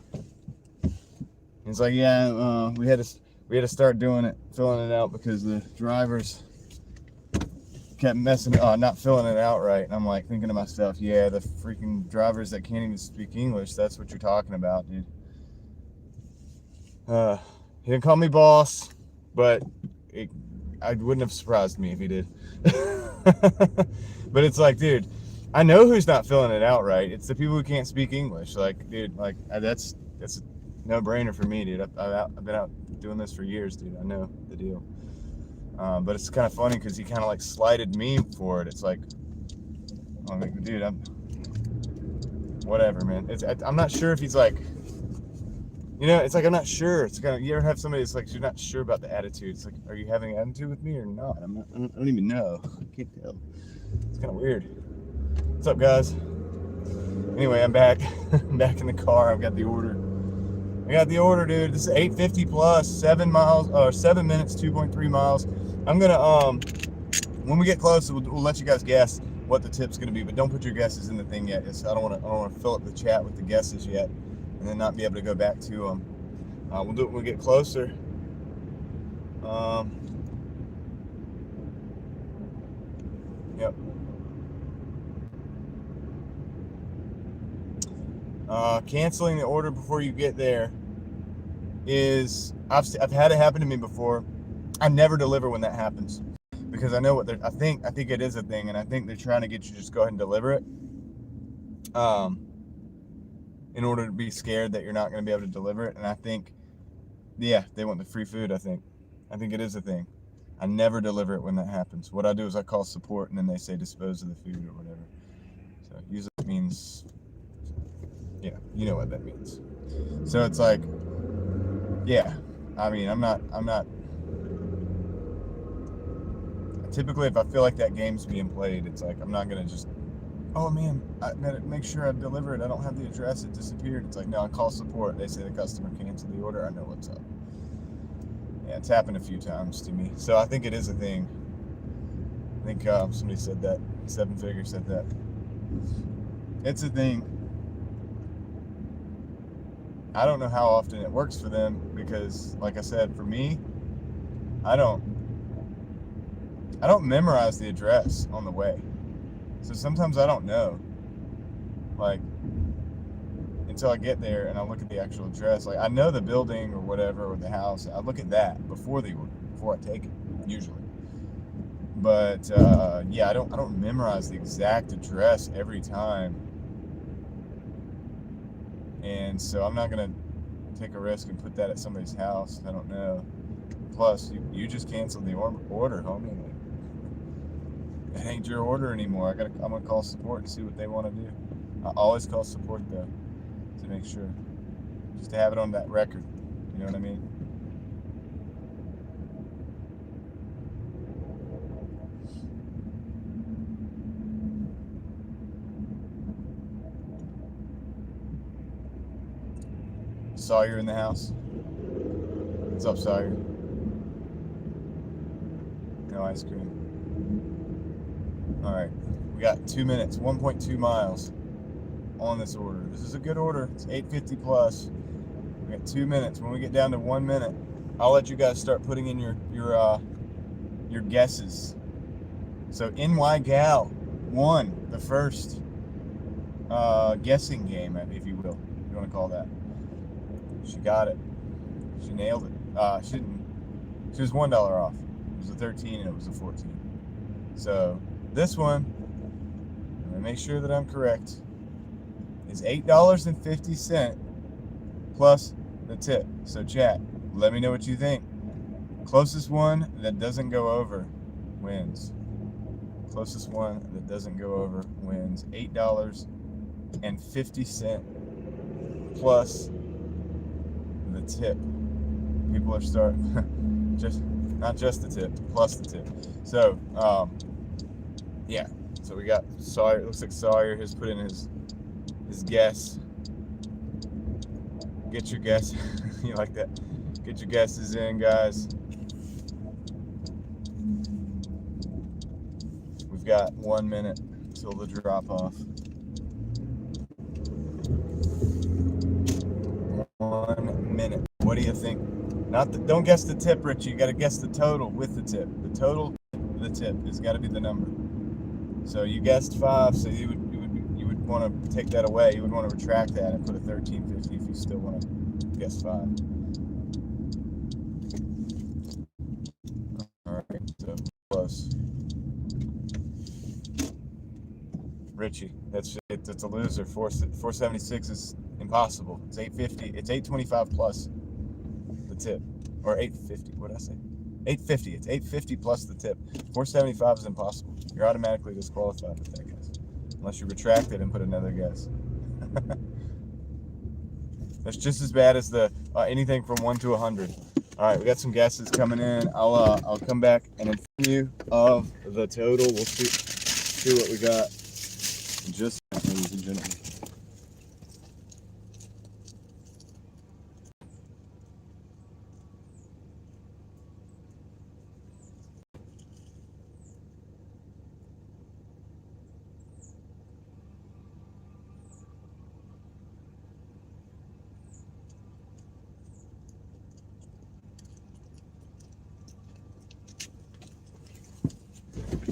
he's like, yeah, we had to start doing it, filling it out, because the drivers kept not filling it out right. And I'm like thinking to myself, yeah, the freaking drivers that can't even speak English, that's what you're talking about, dude. He didn't call me boss, but I wouldn't have surprised me if he did. But it's like, dude, I know who's not filling it out right. It's the people who can't speak English. Like, dude, like, that's a no-brainer for me, dude. I've been out doing this for years, dude. I know the deal. But it's kind of funny because he kind of like slighted me for it. It's like, I'm like, dude, whatever, man. I'm not sure if he's like, you know, it's like, I'm not sure. It's kind of, you ever have somebody that's like, you're not sure about the attitude. It's like, are you having an attitude with me or not? I don't even know. I can't tell. It's kind of weird. What's up, guys? Anyway, I'm back. I'm back in the car. I've got the order. I got the order, dude. This is 850 plus, 7 miles, or 7 minutes, 2.3 miles. I'm gonna, when we get close, we'll let you guys guess what the tip's gonna be, but don't put your guesses in the thing yet. I don't want to fill up the chat with the guesses yet, and then not be able to go back to them. We'll do it when we get closer. Yep. Canceling the order before you get there is, I've had it happen to me before. I never deliver when that happens, because I know what I think it is a thing, and I think they're trying to get you to just go ahead and deliver it, in order to be scared that you're not going to be able to deliver it. And I think, yeah, they want the free food. I think it is a thing. I never deliver it when that happens. What I do is I call support, and then they say dispose of the food or whatever. So usually it means, yeah, you know what that means. So it's like, yeah, I mean, I'm not typically, if I feel like that game's being played, it's like, I'm not gonna just, oh man, I gotta make sure I deliver it, I don't have the address, it disappeared. It's like, no, I call support, they say the customer canceled the order, I know what's up. Yeah, it's happened a few times to me. So I think it is a thing. I think somebody said that, 7 Figure said that. It's a thing. I don't know how often it works for them, because like I said, for me, I don't memorize the address on the way. So sometimes I don't know, like, until I get there and I look at the actual address. Like, I know the building or whatever, or the house. I look at that before the order, before I take it, usually. But yeah, I don't memorize the exact address every time. And so I'm not gonna take a risk and put that at somebody's house. I don't know. Plus, you just canceled the order, homie. It ain't your order anymore. I'm gonna call support and see what they want to do. I always call support though, to make sure, just to have it on that record. You know what I mean? Sawyer in the house. What's up, Sawyer? No ice cream. All right, we got 2 minutes, 1.2 miles on this order. This is a good order. It's 850 plus. We got 2 minutes. When we get down to 1 minute, I'll let you guys start putting in your guesses. So NY Gal won the first guessing game, if you will, if you want to call that. She got it. She nailed it. She didn't. She was $1 off. It was a 13 and it was a 14. So this one, I'm gonna make sure that I'm correct, is $8.50 plus the tip. So chat, let me know what you think. Closest one that doesn't go over wins. Closest one that doesn't go over wins. $8 $1.50 plus the tip. People are starting just not just the tip, plus the tip. So yeah. So we got Sawyer. It looks like Sawyer has put in his guess. Get your guess. You like that? Get your guesses in, guys. We've got 1 minute till the drop off. 1 minute. What do you think? Don't guess the tip, Richie. You got to guess the total with the tip. The total, the tip has got to be the number. So you guessed 5. So you would want to take that away. You would want to retract that and put a 1350 if you still want to guess 5. All right. So close. Richie, it's a loser. 476 is impossible. It's 850. It's 825 plus the tip, or 850. What did I say? 850. It's 850 plus the tip. 475 is impossible. You're automatically disqualified with that guess, unless you retract it and put another guess. That's just as bad as the anything from 1 to 100. All right, we got some guesses coming in. I'll come back and inform you of the total. We'll see what we got. Just, ladies and gentlemen.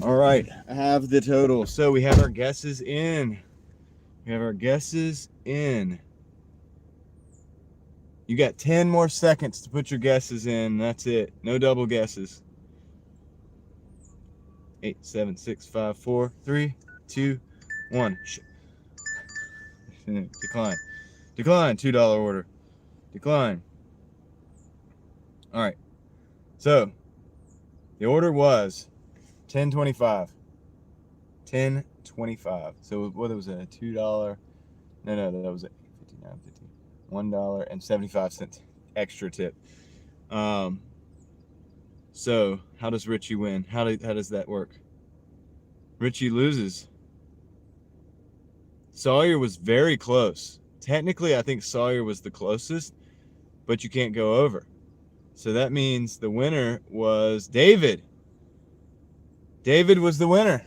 All right, I have the total. So we have our guesses in. You got 10 more seconds to put your guesses in. That's it. No double guesses. 8, 7, 6, 5, 4, 3, 2, 1. Decline. $2 order. Decline. All right. So the order was $10.25. $10.25. So what was it? $2? No, that was it. $1.75 extra tip. So how does Richie win? How does that work? Richie loses. Sawyer was very close. Technically, I think Sawyer was the closest, but you can't go over. So that means the winner was David. David was the winner.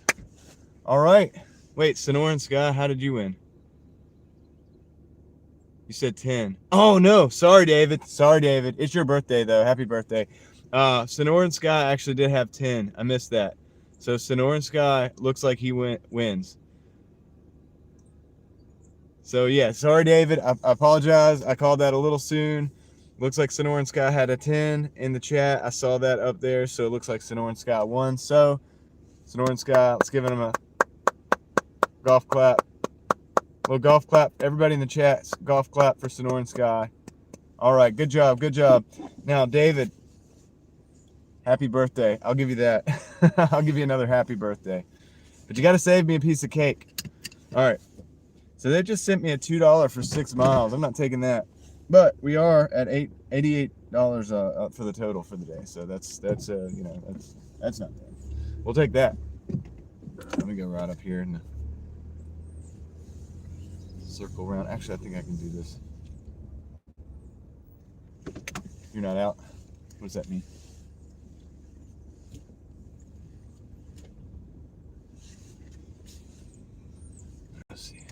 All right. Wait, Sonora and Sky, how did you win? You said 10. Oh, no. Sorry, David. It's your birthday, though. Happy birthday. Sonora and Sky actually did have 10. I missed that. So Sonora and Sky looks like he wins. So, yeah. Sorry, David. I apologize. I called that a little soon. Looks like Sonora and Sky had a 10 in the chat. I saw that up there. So it looks like Sonora and Sky won. So Sonora and Sky, let's give them a golf clap. Little golf clap. Everybody in the chat, golf clap for Sonora and Sky. All right, good job. Now, David, happy birthday. I'll give you that. I'll give you another happy birthday. But you got to save me a piece of cake. All right. So they just sent me a $2 for 6 miles. I'm not taking that. But we are at $88 for the total for the day. So that's not bad. We'll take that. Let me go right up here and circle around. Actually, I think I can do this. You're not out? What does that mean? Let's see.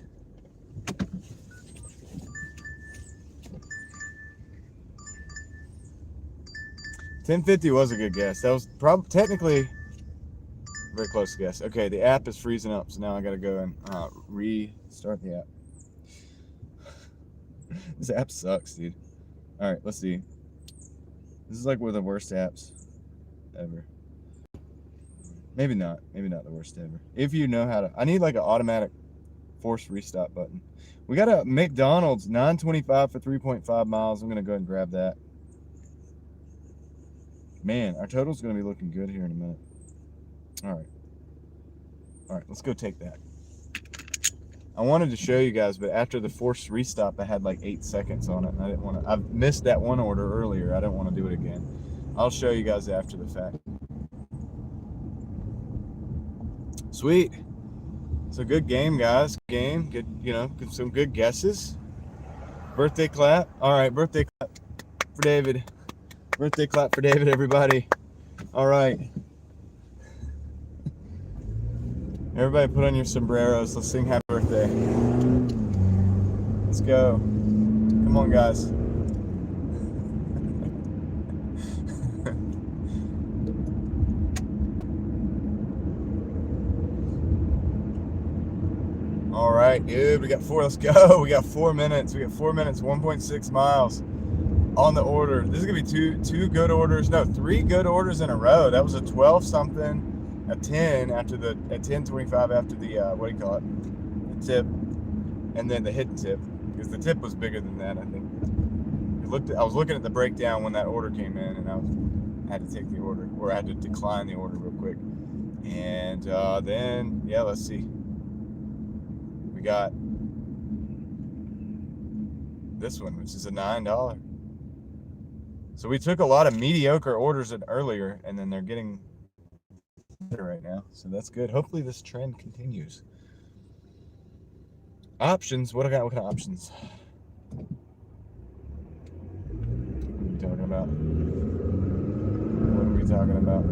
$10.50 was a good guess. That was technically very close guess. Okay, the app is freezing up, so now I got to go and restart the app. This app sucks, dude. All right, let's see. This is like one of the worst apps ever. Maybe not the worst ever. If you know how to, I need like an automatic force restart button. We got a McDonald's $9.25 for 3.5 miles. I'm gonna go ahead and grab that. Man, our total's gonna be looking good here in a minute. All right, let's go take that. I wanted to show you guys, but after the forced restop, I had like 8 seconds on it, and I didn't want to. I missed that one order earlier. I didn't want to do it again. I'll show you guys after the fact. Sweet. So good game, guys. Game. Good. You know, some good guesses. Birthday clap. All right, birthday clap for David. Birthday clap for David, everybody. All right. Everybody put on your sombreros. Let's sing happy birthday. Let's go. Come on, guys. All right, dude. We got 4. Let's go. We got 4 minutes. We got 4 minutes. 1.6 miles on the order. This is gonna be two good orders. No, 3 good orders in a row. That was a 12 something, a 10 after the at 10.25 after the what do you call it? The tip, and then the hidden tip, because the tip was bigger than that. I think. I was looking at the breakdown when that order came in, and I had to take the order, or I had to decline the order real quick. And then, yeah, let's see. We got this one, which is a $9. So we took a lot of mediocre orders in earlier, and then they're getting better right now. So that's good. Hopefully this trend continues. Options. What kind of options? What are we talking about? What are we talking about?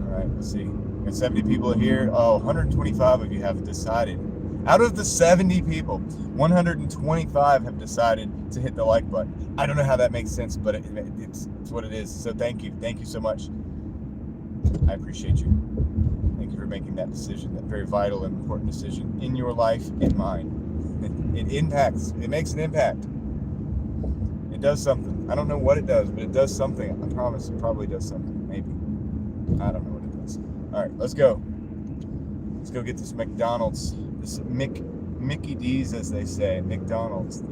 All right, let's see. We got 70 people here. Oh, 125 of you have decided. Out of the 70 people, 125 have decided to hit the like button. I don't know how that makes sense, but it's what it is. So thank you. Thank you so much. I appreciate you. Thank you for making that decision, that very vital and important decision in your life and mine. It impacts. It makes an impact. It does something. I don't know what it does, but it does something. I promise it probably does something. Maybe. I don't know what it does. All right, let's go. Let's go get this McDonald's. This Mickey D's, as they say. McDonald's.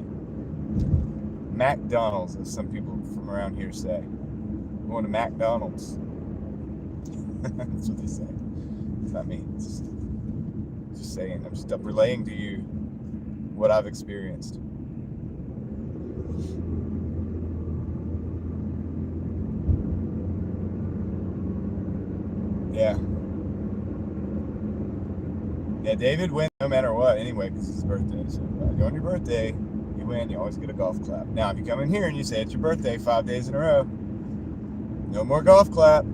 McDonald's, as some people from around here say. I'm going to McDonald's. That's what they say. It's not me. It's just saying. I'm just relaying to you what I've experienced. Yeah. Yeah, David wins no matter what anyway, because it's his birthday. So on your birthday, you win. You always get a golf clap. Now, if you come in here and you say it's your birthday 5 days in a row, no more golf clap.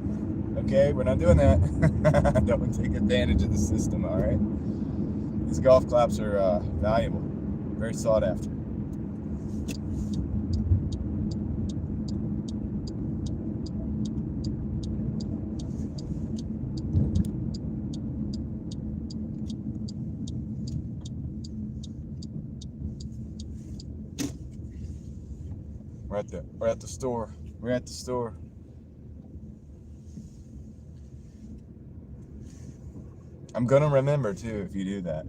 Okay, we're not doing that. Don't take advantage of the system, all right? These golf claps are valuable, very sought after. We're at the store. We're at the store. I'm gonna remember too if you do that.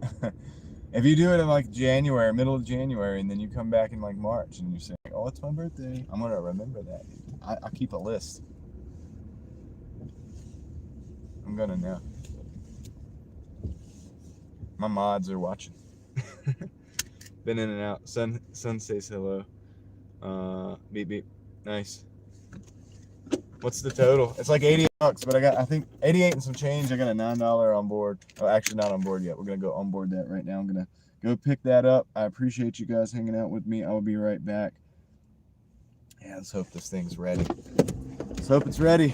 If you do it in like January, middle of January, and then you come back in like March and you say, "Oh, it's my birthday," I'm gonna remember that. I keep a list. I'm gonna know. My mods are watching. Been in and out. Sun says hello. Beep beep. Nice. What's the total? It's like $80, but I think 88 and some change. I got a $9 on board. Oh, actually not on board yet. We're gonna go on board that right now. I'm gonna go pick that up. I appreciate you guys hanging out with me. I will be right back. Yeah, let's hope this thing's ready. Let's hope it's ready.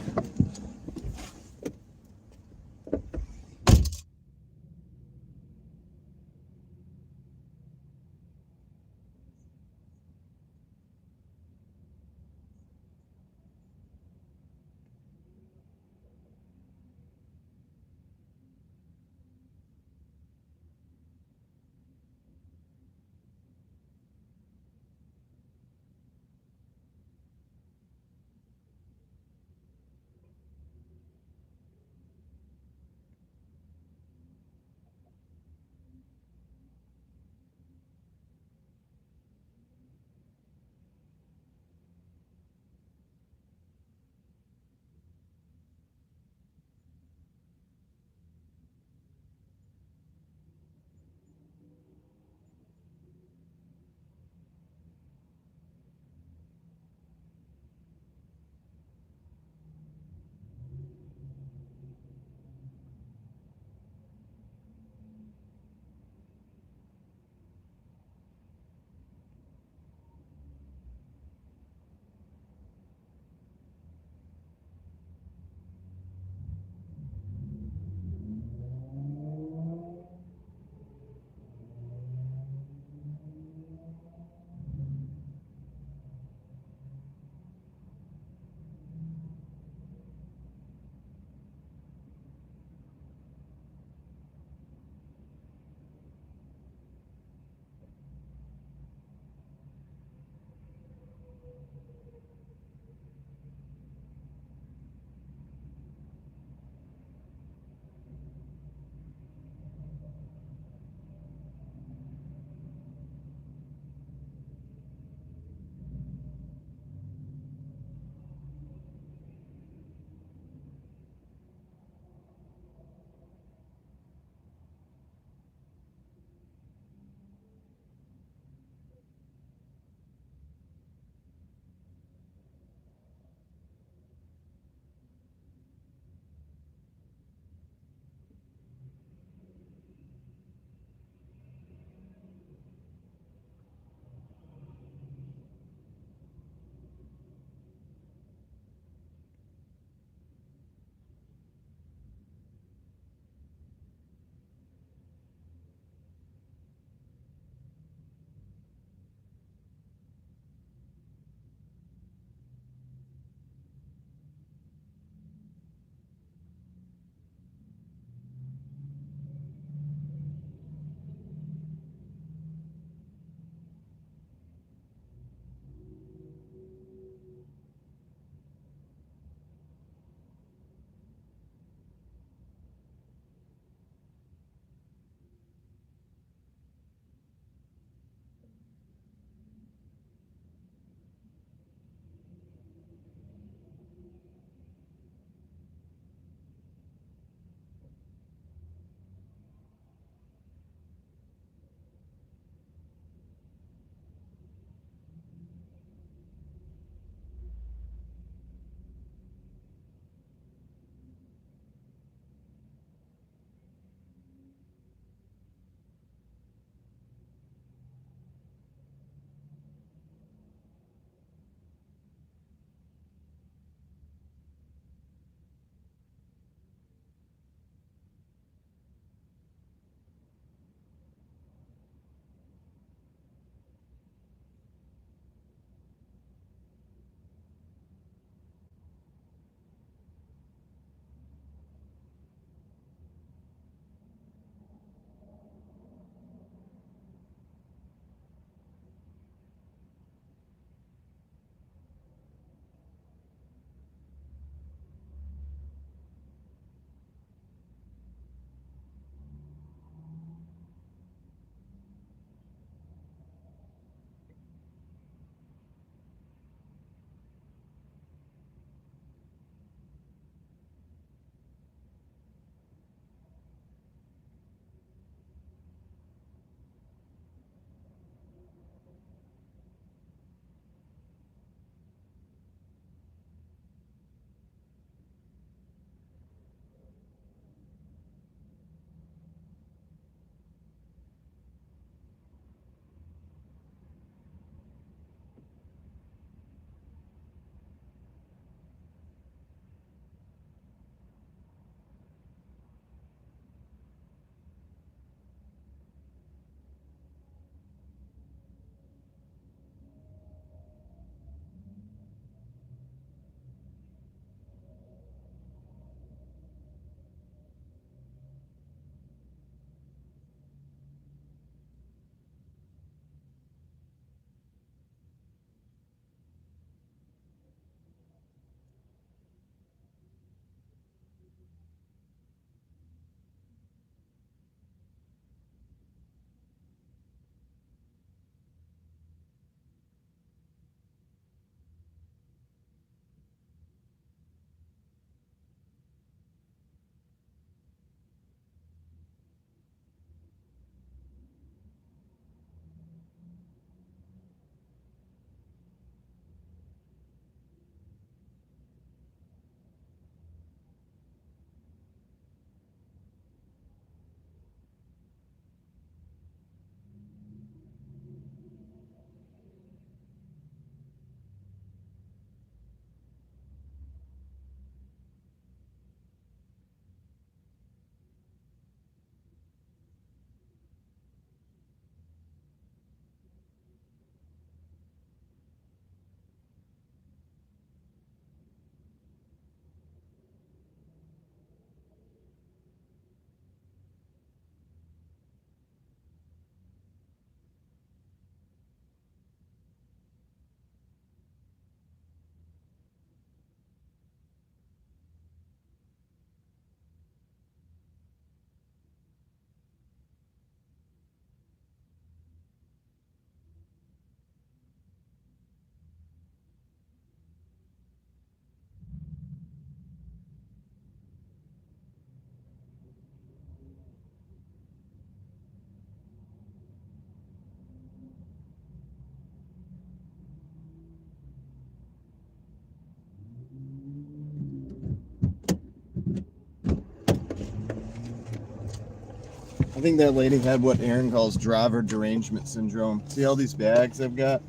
I think that lady had what Aaron calls driver derangement syndrome. See all these bags I've got?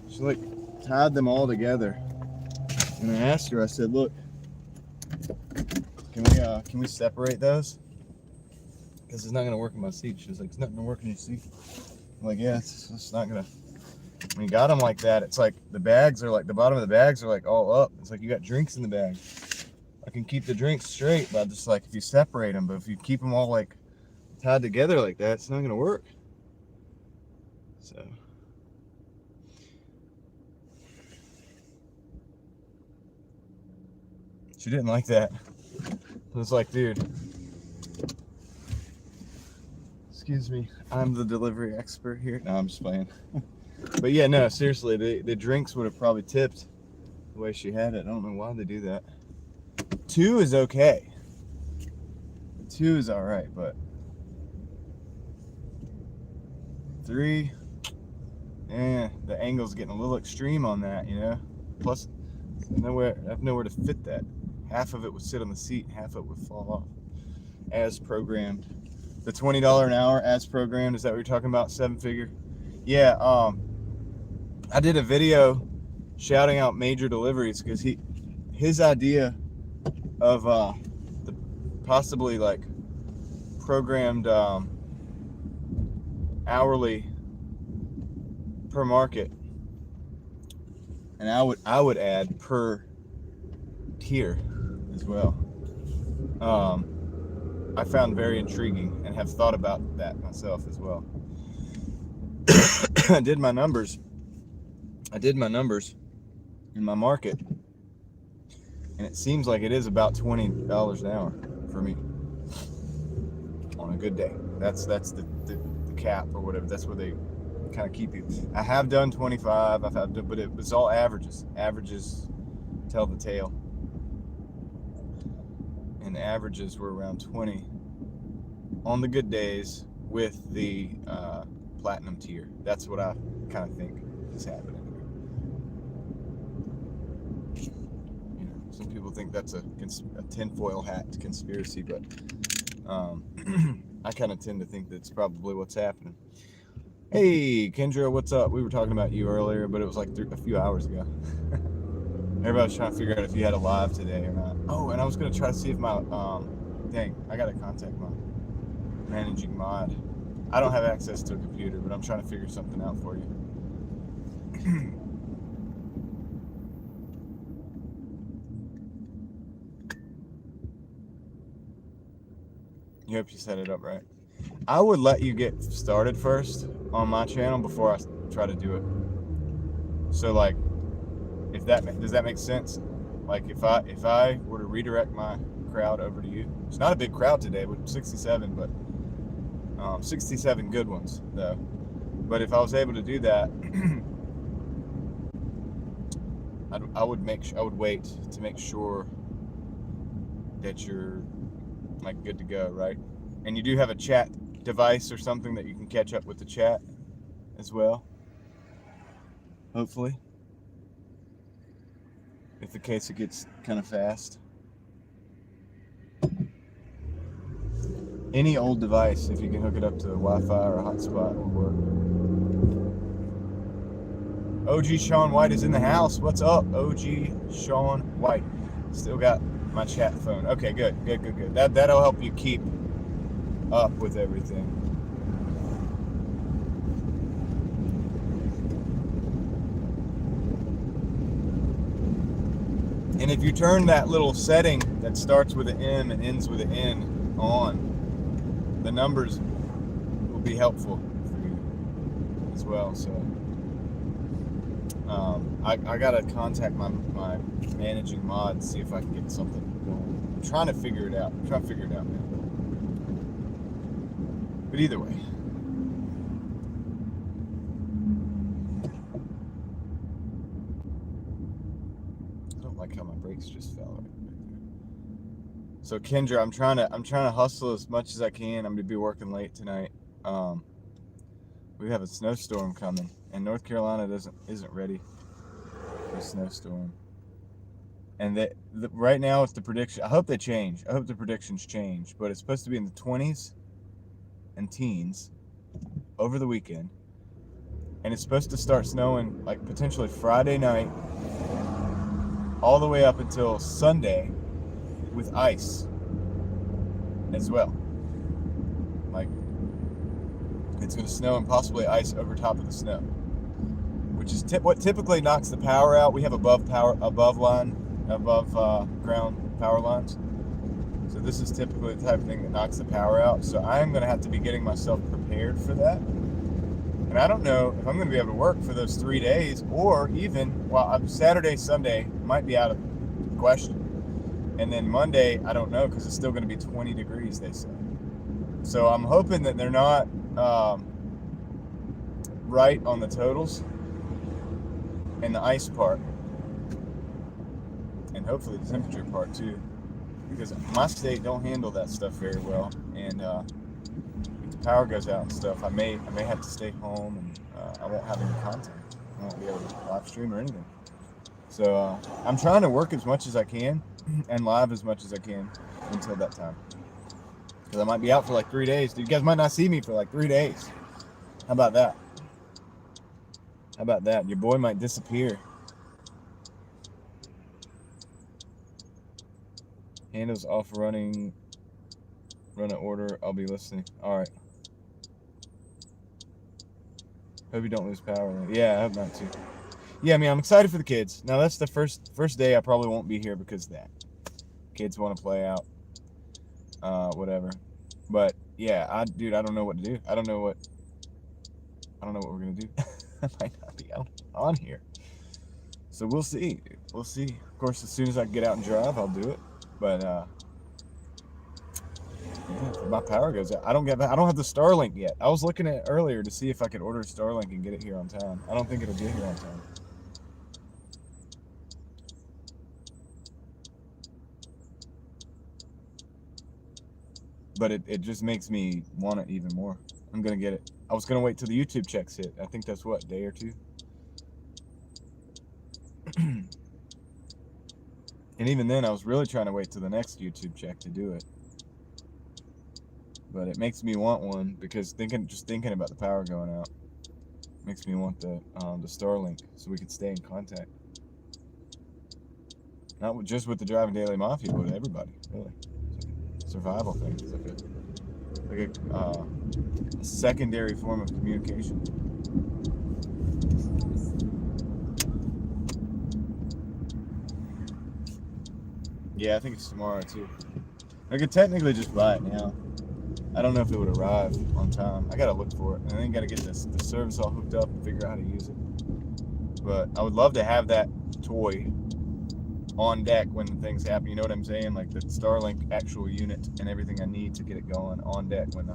She like tied them all together. And I asked her, I said, look, can we separate those? Because it's not gonna work in my seat. She was like, it's not gonna work in your seat. I'm like, yeah, it's not gonna. When you got them like that, it's like the bags are like, the bottom of the bags are like all up. It's like you got drinks in the bag. I can keep the drinks straight, but just like if you separate them, but if you keep them all like tied together like that, it's not gonna work. So. She didn't like that. I was like, dude, excuse me, I'm the delivery expert here. No, I'm just playing. But yeah, no, seriously, the drinks would have probably tipped the way she had it. I don't know why they do that. 2 is okay. 2 is all right, but 3, the angle's getting a little extreme on that, you know. Plus, I have nowhere to fit that. Half of it would sit on the seat, and half of it would fall off. As programmed. The $20 an hour as programmed, is that what you're talking about? 7-figure? Yeah, I did a video shouting out Major Deliveries because his idea of the possibly like programmed hourly per market, and I would add per tier as well. I found very intriguing and have thought about that myself as well. I did my numbers in my market, and it seems like it is about $20 an hour for me on a good day. That's the cap or whatever. That's where they kind of keep you. I have done 25. But it was all averages. Averages tell the tale. And the averages were around 20 on the good days with the platinum tier. That's what I kind of think is happening here. You know, some people think that's a tinfoil hat conspiracy, but I kind of tend to think that's probably what's happening. Hey, Kendra, what's up? We were talking about you earlier, but it was like a few hours ago. Everybody was trying to figure out if you had a live today or not. Oh, and I was going to try to see if my, I got to contact my managing mod. I don't have access to a computer, but I'm trying to figure something out for you. You hope you set it up right. I would let you get started first on my channel before I try to do it. So like, does that make sense? Like if I were to redirect my crowd over to you, it's not a big crowd today with 67, but 67 good ones though. But if I was able to do that, I would wait to make sure that you're like good to go, right? And you do have a chat device or something that you can catch up with the chat as well, hopefully, if the case it gets kind of fast. Any old device, if you can hook it up to a Wi-Fi or a hotspot, will work. OG Sean White is in the house. What's up, OG Sean White? Still got my chat phone. Okay, good. That'll help you keep up with everything. And if you turn that little setting that starts with an M and ends with an N on, the numbers will be helpful for you as well. So I gotta contact my managing mod, see if I can get something going. I'm trying to figure it out. Man. But either way, I don't like how my brakes just fell right there. So Kendra, I'm trying to hustle as much as I can. I'm gonna be working late tonight. We have a snowstorm coming, and North Carolina isn't ready for a snowstorm. And right now it's the prediction. I hope they change. I hope the predictions change. But it's supposed to be in the 20s and teens over the weekend. And it's supposed to start snowing like potentially Friday night all the way up until Sunday with ice as well. Like, it's going to snow and possibly ice over top of the snow, which is what typically knocks the power out. We have above ground power lines. So this is typically the type of thing that knocks the power out. So I'm going to have to be getting myself prepared for that. And I don't know if I'm going to be able to work for those 3 days, or even, well, Saturday, Sunday might be out of the question. And then Monday, I don't know, because it's still going to be 20 degrees, they say. So I'm hoping that they're not right on the totals and the ice part. And hopefully the temperature part too. Because my state don't handle that stuff very well. And if the power goes out and stuff, I may have to stay home, and I won't have any content. I won't be able to live stream or anything. So I'm trying to work as much as I can and live as much as I can until that time. Because I might be out for like 3 days. You guys might not see me for like 3 days. How about that? How about that? Your boy might disappear. Handles off running. Run an order. I'll be listening. All right. Hope you don't lose power. Yeah, I hope not too. Yeah, I mean, I'm excited for the kids. Now that's the first day I probably won't be here because of that. Kids want to play out. Whatever. But yeah, dude, I don't know what to do. I don't know what we're gonna do. I might not be out on here. So we'll see, dude. We'll see. Of course, as soon as I can get out and drive, I'll do it. But yeah, if my power goes out, I don't have the Starlink yet. I was looking at it earlier to see if I could order a Starlink and get it here on time. I don't think it'll get here on time. But it just makes me want it even more. I'm gonna get it. I was gonna wait till the YouTube checks hit. I think that's what, a day or two. And even then, I was really trying to wait till the next YouTube check to do it. But it makes me want one because just thinking about the power going out makes me want the Starlink so we can stay in contact. Not just with the Driving Daily Mafia, but with everybody, really. It's a survival thing. It's like a secondary form of communication. Yeah, I think it's tomorrow too. I could technically just buy it now. I don't know if it would arrive on time. I gotta look for it, and then gotta get the service all hooked up and figure out how to use it. But I would love to have that toy on deck when things happen. You know what I'm saying? Like the Starlink actual unit and everything I need to get it going on deck when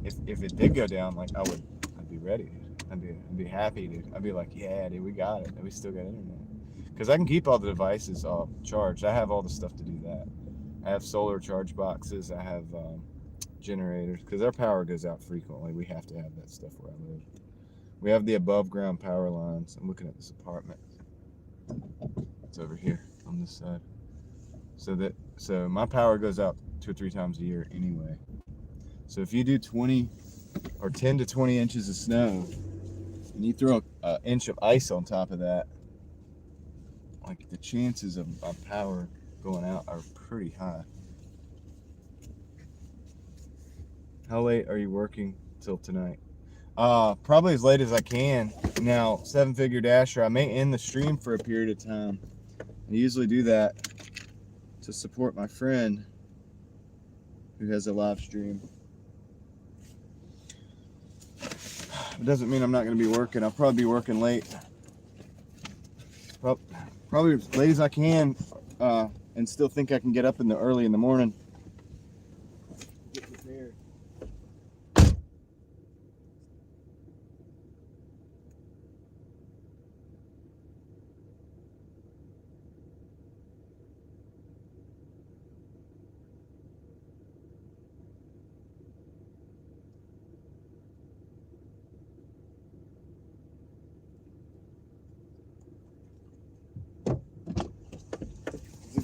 if it did go down, like I'd be ready. I'd be happy, dude. I'd be like, yeah, dude, we got it. We still got internet. Because I can keep all the devices charged. I have all the stuff to do that. I have solar charge boxes. I have generators. Because our power goes out frequently. We have to have that stuff where I live. We have the above ground power lines. I'm looking at this apartment. It's over here on this side. So my power goes out 2 or 3 times a year anyway. So if you do 20 or 10 to 20 inches of snow, and you throw an inch of ice on top of that, like the chances of power going out are pretty high. How late are you working till tonight? Probably as late as I can. Now, 7-Figure Dasher, I may end the stream for a period of time. I usually do that to support my friend who has a live stream. It doesn't mean I'm not going to be working. I'll probably be working late. Probably as late as I can, and still think I can get up early in the morning. Get prepared.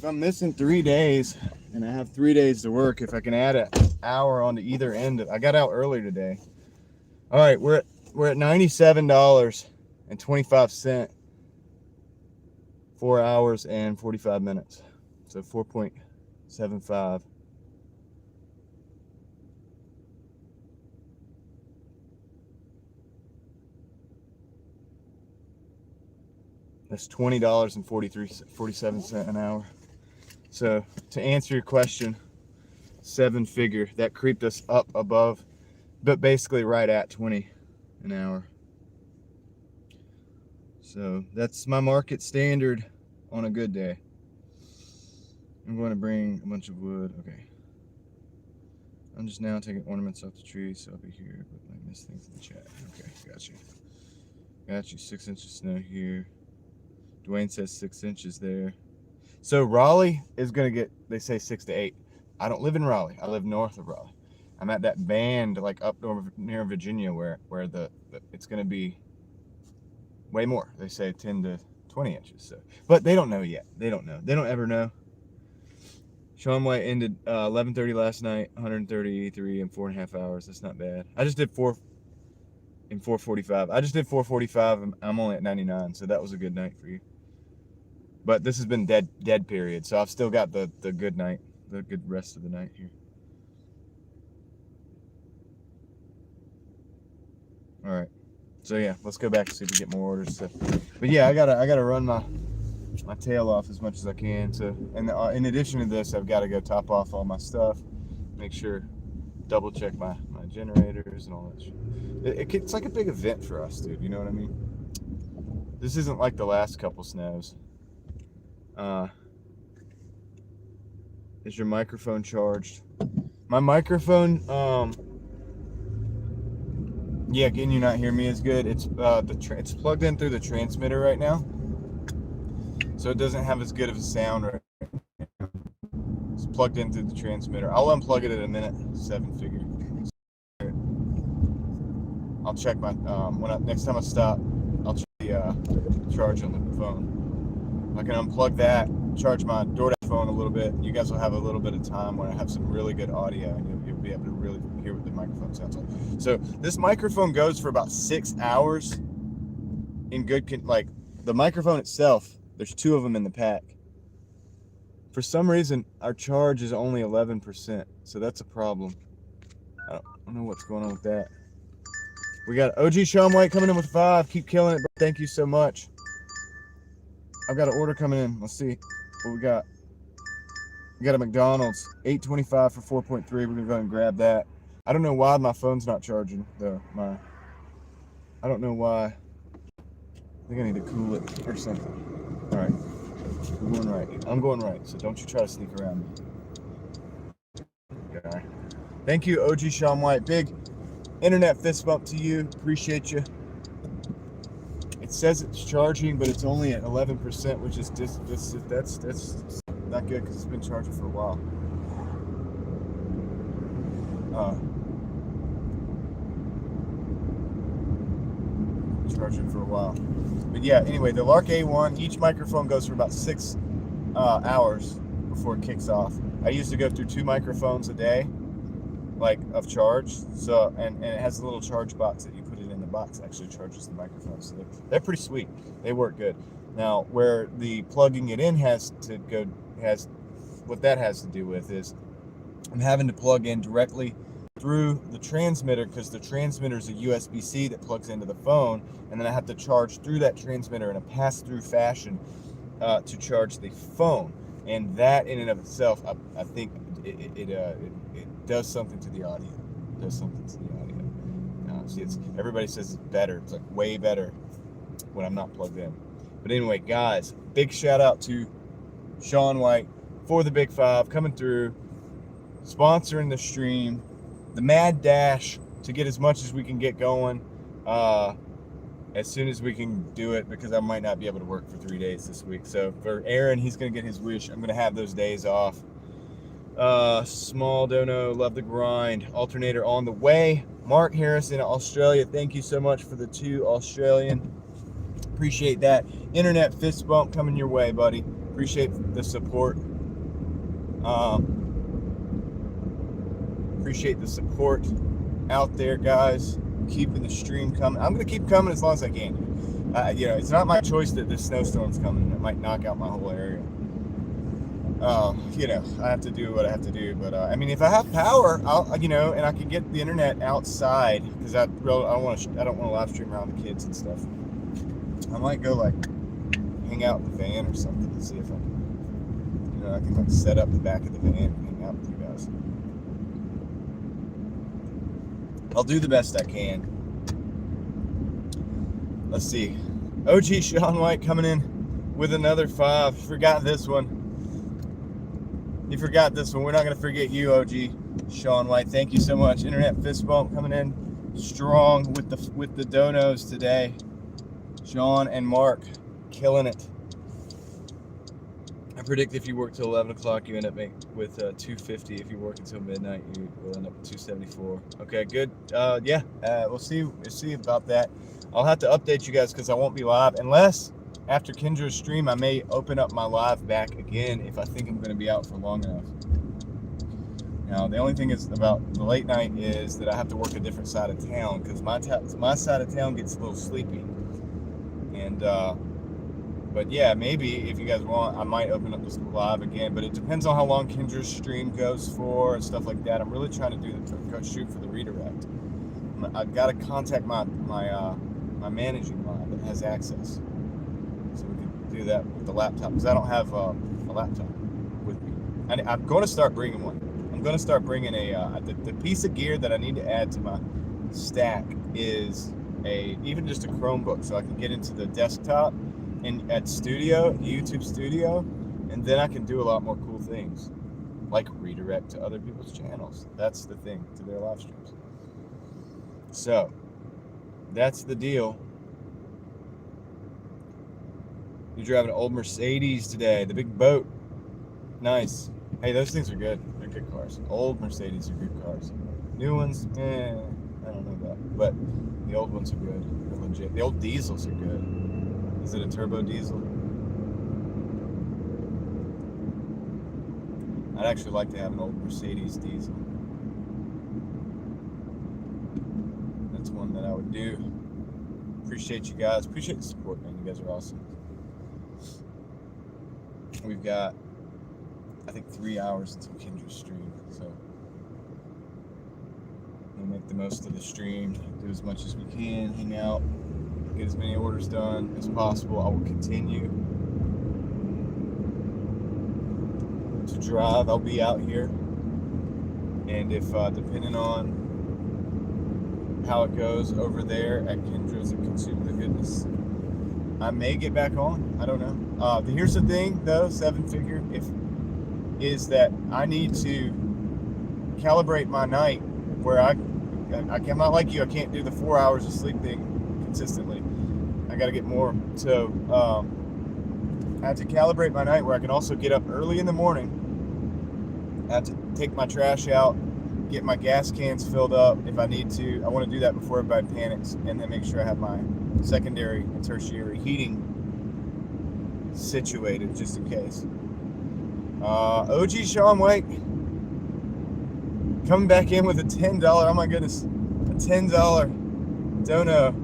if I'm missing 3 days and I have 3 days to work, if I can add an hour onto either end, I got out early today. All right, we're at $97.25, 4 hours and 45 minutes. So 4.75. That's $20.47 an hour. So to answer your question, 7-figure, that creeped us up above, but basically right at 20 an hour. So that's my market standard on a good day. I'm going to bring a bunch of wood. Okay. I'm just now taking ornaments off the tree, so I'll be here, but I miss things in the chat. Okay, got you. Got you. 6 inches of snow here. Dwayne says 6 inches there. So Raleigh is going to get, they say 6 to 8. I don't live in Raleigh. I live north of Raleigh. I'm at that band like up near Virginia where it's going to be way more. They say 10 to 20 inches. So, but they don't know yet. They don't know. They don't ever know. Sean White ended 11:30 last night, 133 in 4.5 hours. That's not bad. I just did 4 in 4:45. I just did 4:45. I'm only at 99, so that was a good night for you. But this has been dead period, so I've still got the good night, the good rest of the night here. All right, so yeah, let's go back and see if we get more orders. So, but yeah, I gotta run my tail off as much as I can. So, and in addition to this, I've got to go top off all my stuff, make sure, double check my generators and all that shit. It's like a big event for us, dude. You know what I mean? This isn't like the last couple snows. Is your microphone charged? My microphone, yeah, can you not hear me as good? It's it's plugged in through the transmitter right now, so it doesn't have as good of a sound right now. It's plugged in through the transmitter. I'll unplug it in a minute. 7-figure. I'll check my next time I stop, I'll check the charge on the phone. I can unplug that, charge my Doordash phone a little bit. You guys will have a little bit of time when I have some really good audio, and you'll be able to really hear what the microphone sounds like. So this microphone goes for about 6 hours in good, like the microphone itself, there's 2 of them in the pack. For some reason, our charge is only 11%, so that's a problem. I don't know what's going on with that. We got OG Sean White coming in with 5. Keep killing it, bro. Thank you so much. I've got an order coming in. Let's see what we got. We got a McDonald's, $8.25 for 4.3. We're gonna go and grab that. I don't know why my phone's not charging though. I don't know why. I think I need to cool it or something. All right, we're going right. I'm going right, so don't you try to sneak around me. All right. Thank you, OG Sean White. Big internet fist bump to you. Appreciate you. It says it's charging, but it's only at 11%, which is that's not good because it's been charging for a while. Charging for a while. But yeah, anyway, the Lark A1, each microphone goes for about 6 hours before it kicks off. I used to go through 2 microphones a day, like of charge. So and it has a little charge box that you put it in the box, actually charges the microphone. So they're pretty sweet. They work good. Now where the plugging it in what that has to do with is I'm having to plug in directly through the transmitter, because the transmitter is a USB-C that plugs into the phone, and then I have to charge through that transmitter in a pass-through fashion to charge the phone. And that in and of itself, I think it does something to the audio. It does something to the audio. See, everybody says it's better. It's like way better when I'm not plugged in. But anyway, guys, big shout out to Sean White for the Big 5 coming through, sponsoring the stream, the mad dash to get as much as we can get going as soon as we can do it, because I might not be able to work for 3 days this week. So for Aaron, he's going to get his wish. I'm going to have those days off. Small dono, love the grind. Alternator on the way. Mark Harris in Australia, thank you so much for the 2 Australian. Appreciate that. Internet fist bump coming your way, buddy. Appreciate the support. Appreciate the support out there, guys. Keeping the stream coming. I'm gonna keep coming as long as I can. You know, it's not my choice that this snowstorm's coming. It might knock out my whole area. You know, I have to do what I have to do. But I mean, if I have power, I'll, you know, and I can get the internet outside, because I don't want to live stream around the kids and stuff. I might go like hang out in the van or something and see if I can, you know, I can like set up the back of the van and hang out with you guys. I'll do the best I can. Let's see. OG Sean White coming in with another 5. Forgot this one. You forgot this one. We're not going to forget you, OG Sean White. Thank you so much. Internet fist bump coming in strong with the donos today. Sean and Mark killing it. I predict if you work till 11 o'clock, you end up with 250. If you work until midnight, you will end up with 274. Okay, good. Yeah, we'll see about that. I'll have to update you guys because I won't be live unless after Kendra's stream I may open up my live back again if I think I'm going to be out for long enough. Now the only thing is about the late night is that I have to work a different side of town because my side of town gets a little sleepy. And but yeah, maybe if you guys want, I might open up this live again. But it depends on how long Kendra's stream goes for and stuff like that. I'm really trying to shoot for the redirect. I've got to contact my managing line that has access, so we can do that with the laptop because I don't have a laptop with me. And I'm going to start bringing one. I'm going to start bringing the piece of gear that I need to add to my stack is even just a Chromebook, so I can get into the desktop and at YouTube Studio, and then I can do a lot more cool things, like redirect to other people's channels. That's the thing, to their live streams. So, that's the deal. You're driving an old Mercedes today, the big boat. Nice. Hey, those things are good. They're good cars. Old Mercedes are good cars. New ones, I don't know about. But the old ones are good. They're legit. The old diesels are good. Is it a turbo diesel? I'd actually like to have an old Mercedes diesel. That's one that I would do. Appreciate you guys. Appreciate the support, man. You guys are awesome. We've got, I think, 3 hours until Kendra's stream, so we'll make the most of the stream, do as much as we can, hang out, get as many orders done as possible. I will continue to drive. I'll be out here, and if depending on how it goes over there at Kendra's and Consume the Goodness, I may get back on. I don't know. Here's the thing, though, 7-figure, is that I need to calibrate my night where I'm not like you. I can't do the 4 hours of sleep thing consistently. I got to get more. So I have to calibrate my night where I can also get up early in the morning. I have to take my trash out, get my gas cans filled up if I need to. I want to do that before everybody panics, and then make sure I have my secondary and tertiary heating situated just in case. OG Sean White coming back in with a $10. Oh my goodness, a $10 dono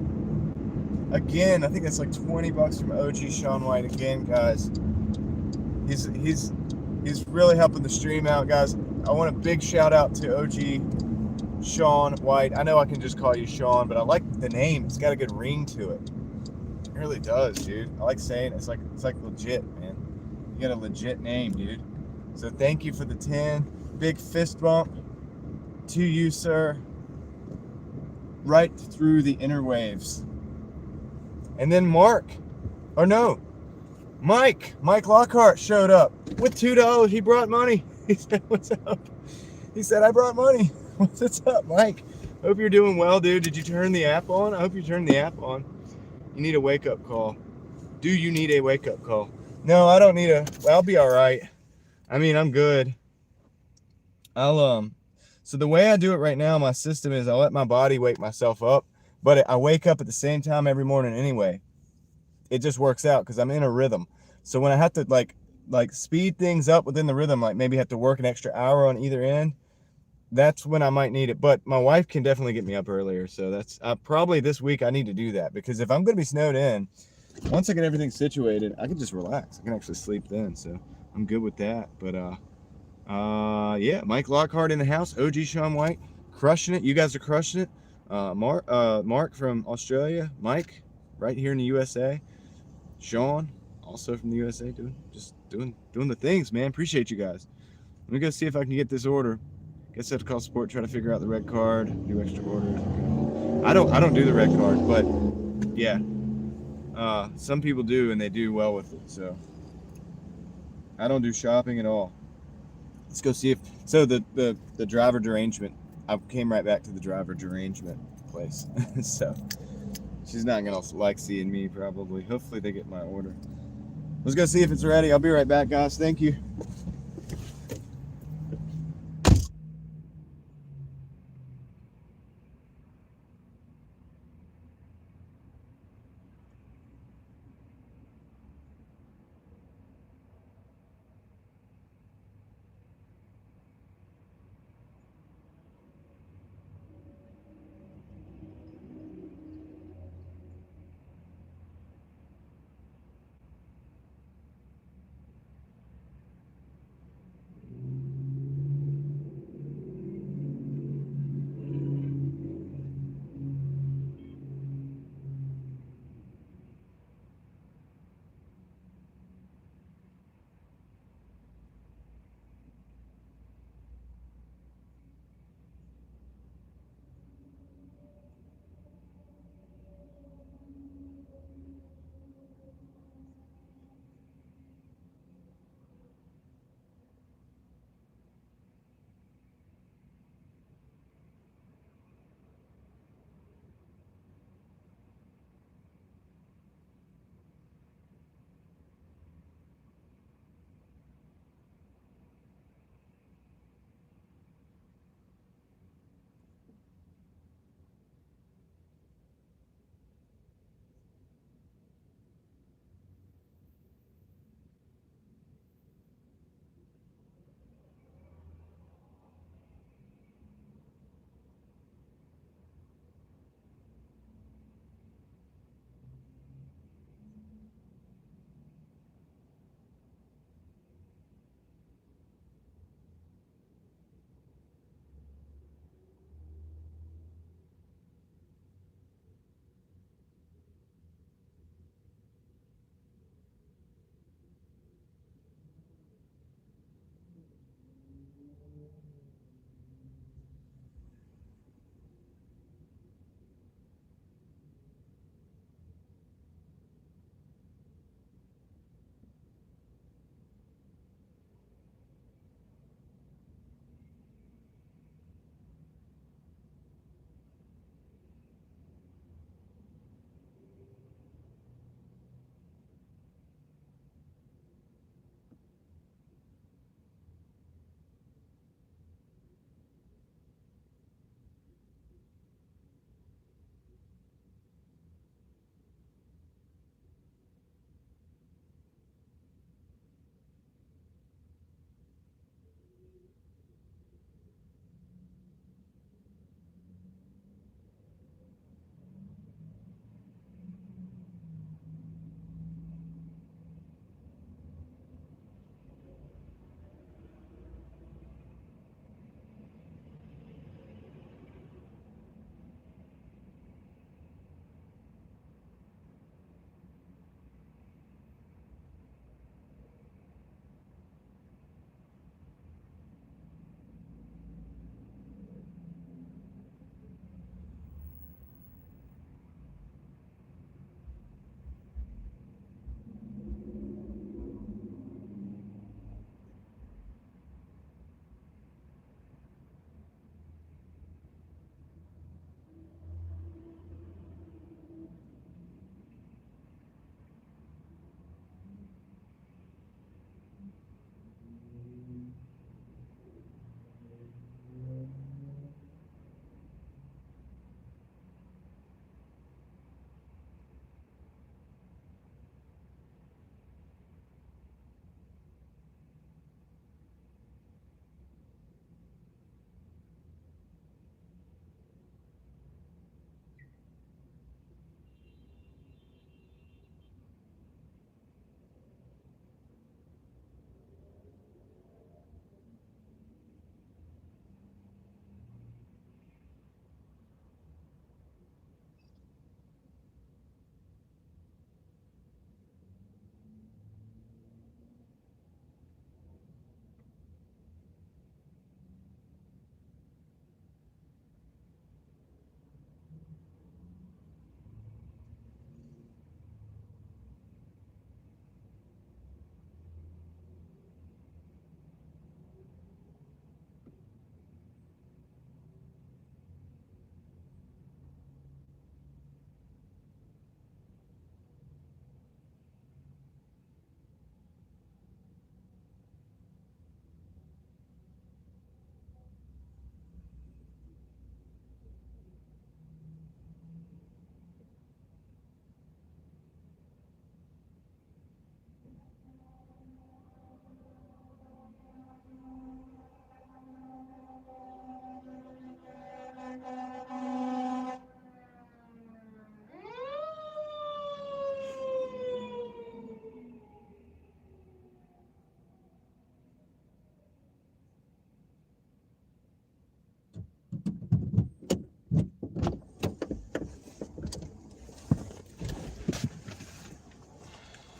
again. I think that's like $20 from OG Sean White again, guys. He's really helping the stream out, guys. I want a big shout out to OG Sean White. I know I can just call you Sean, but I like the name. It's got a good ring to it. It really does, dude. I like saying it. It's like legit, man. You got a legit name, dude. So thank you for the 10. Big fist bump to you, sir. Right through the interwaves. And then Mike Lockhart showed up with $2. He brought money. He said, "What's up?" He said, "I brought money." What's up, Mike? Hope you're doing well, dude. Did you turn the app on? I hope you turned the app on. You need a wake-up call. Do you need a wake-up call? No, I don't need I'll be all right. I mean, I'm good. So the way I do it right now, my system is I let my body wake myself up, but I wake up at the same time every morning anyway. It just works out because I'm in a rhythm. So when I have to like like speed things up within the rhythm, like maybe have to work an extra hour on either end, that's when I might need it. But my wife can definitely get me up earlier, so that's probably this week I need to do that, because if I'm going to be snowed in, once I get everything situated, I can just relax. I can actually sleep then, so I'm good with that. But yeah, Mike Lockhart in the house, OG Sean White, crushing it. You guys are crushing it. Mark from Australia, Mike right here in the USA, Sean also from the USA, doing the things, man. Appreciate you guys. Let me go see if I can get this order. Guess I have to call support, try to figure out the red card, do extra orders. I don't do the red card, but yeah, some people do, and they do well with it. So I don't do shopping at all. Let's go see if the driver derangement. I came right back to the driver derangement place. So she's not gonna like seeing me probably. Hopefully they get my order. Let's go see if it's ready. I'll be right back, guys. Thank you.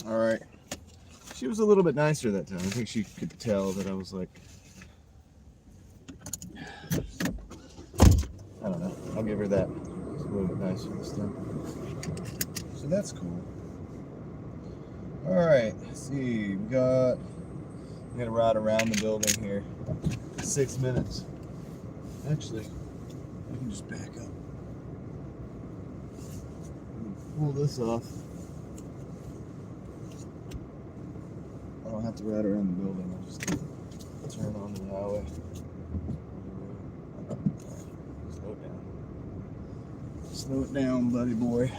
All right. She was a little bit nicer that time. I think she could tell that I was like, I don't know. I'll give her that. It's a little bit nicer this time. So that's cool. All right. Let's see. We gotta ride around the building here. 6 minutes. Actually, I can just back up. Pull this off. I don't have to ride around the building. I'll just turn onto the highway. Slow it down. Slow it down, buddy boy.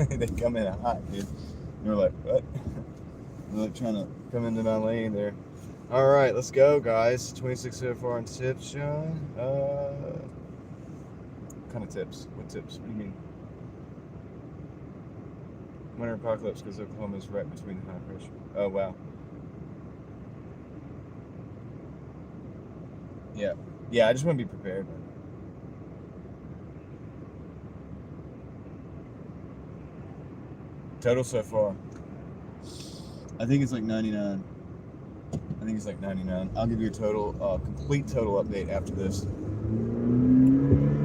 They come in hot, dude. They're like, what? They're like trying to come into my lane there. All right, let's go, guys. 2604 on tips, Sean. What kind of tips? What tips? What do you mean? Winter apocalypse because Oklahoma is right between the high pressure. Oh, wow. Yeah. Yeah, I just want to be prepared, man. Total so far. I think it's like 99. I think it's like 99. I'll give you a total, complete total update after this.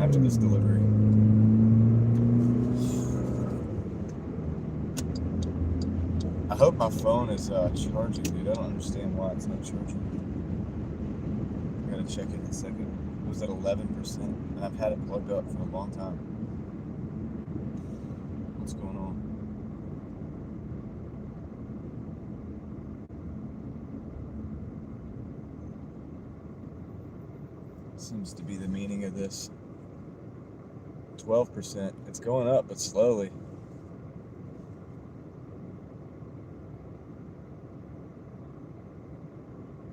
After this delivery. I hope my phone is charging, dude. I don't understand why it's not charging. I gotta check it in a second. It was at 11%, and I've had it plugged up for a long time. What's going on? Seems to be the meaning of this. 12%. It's going up, but slowly.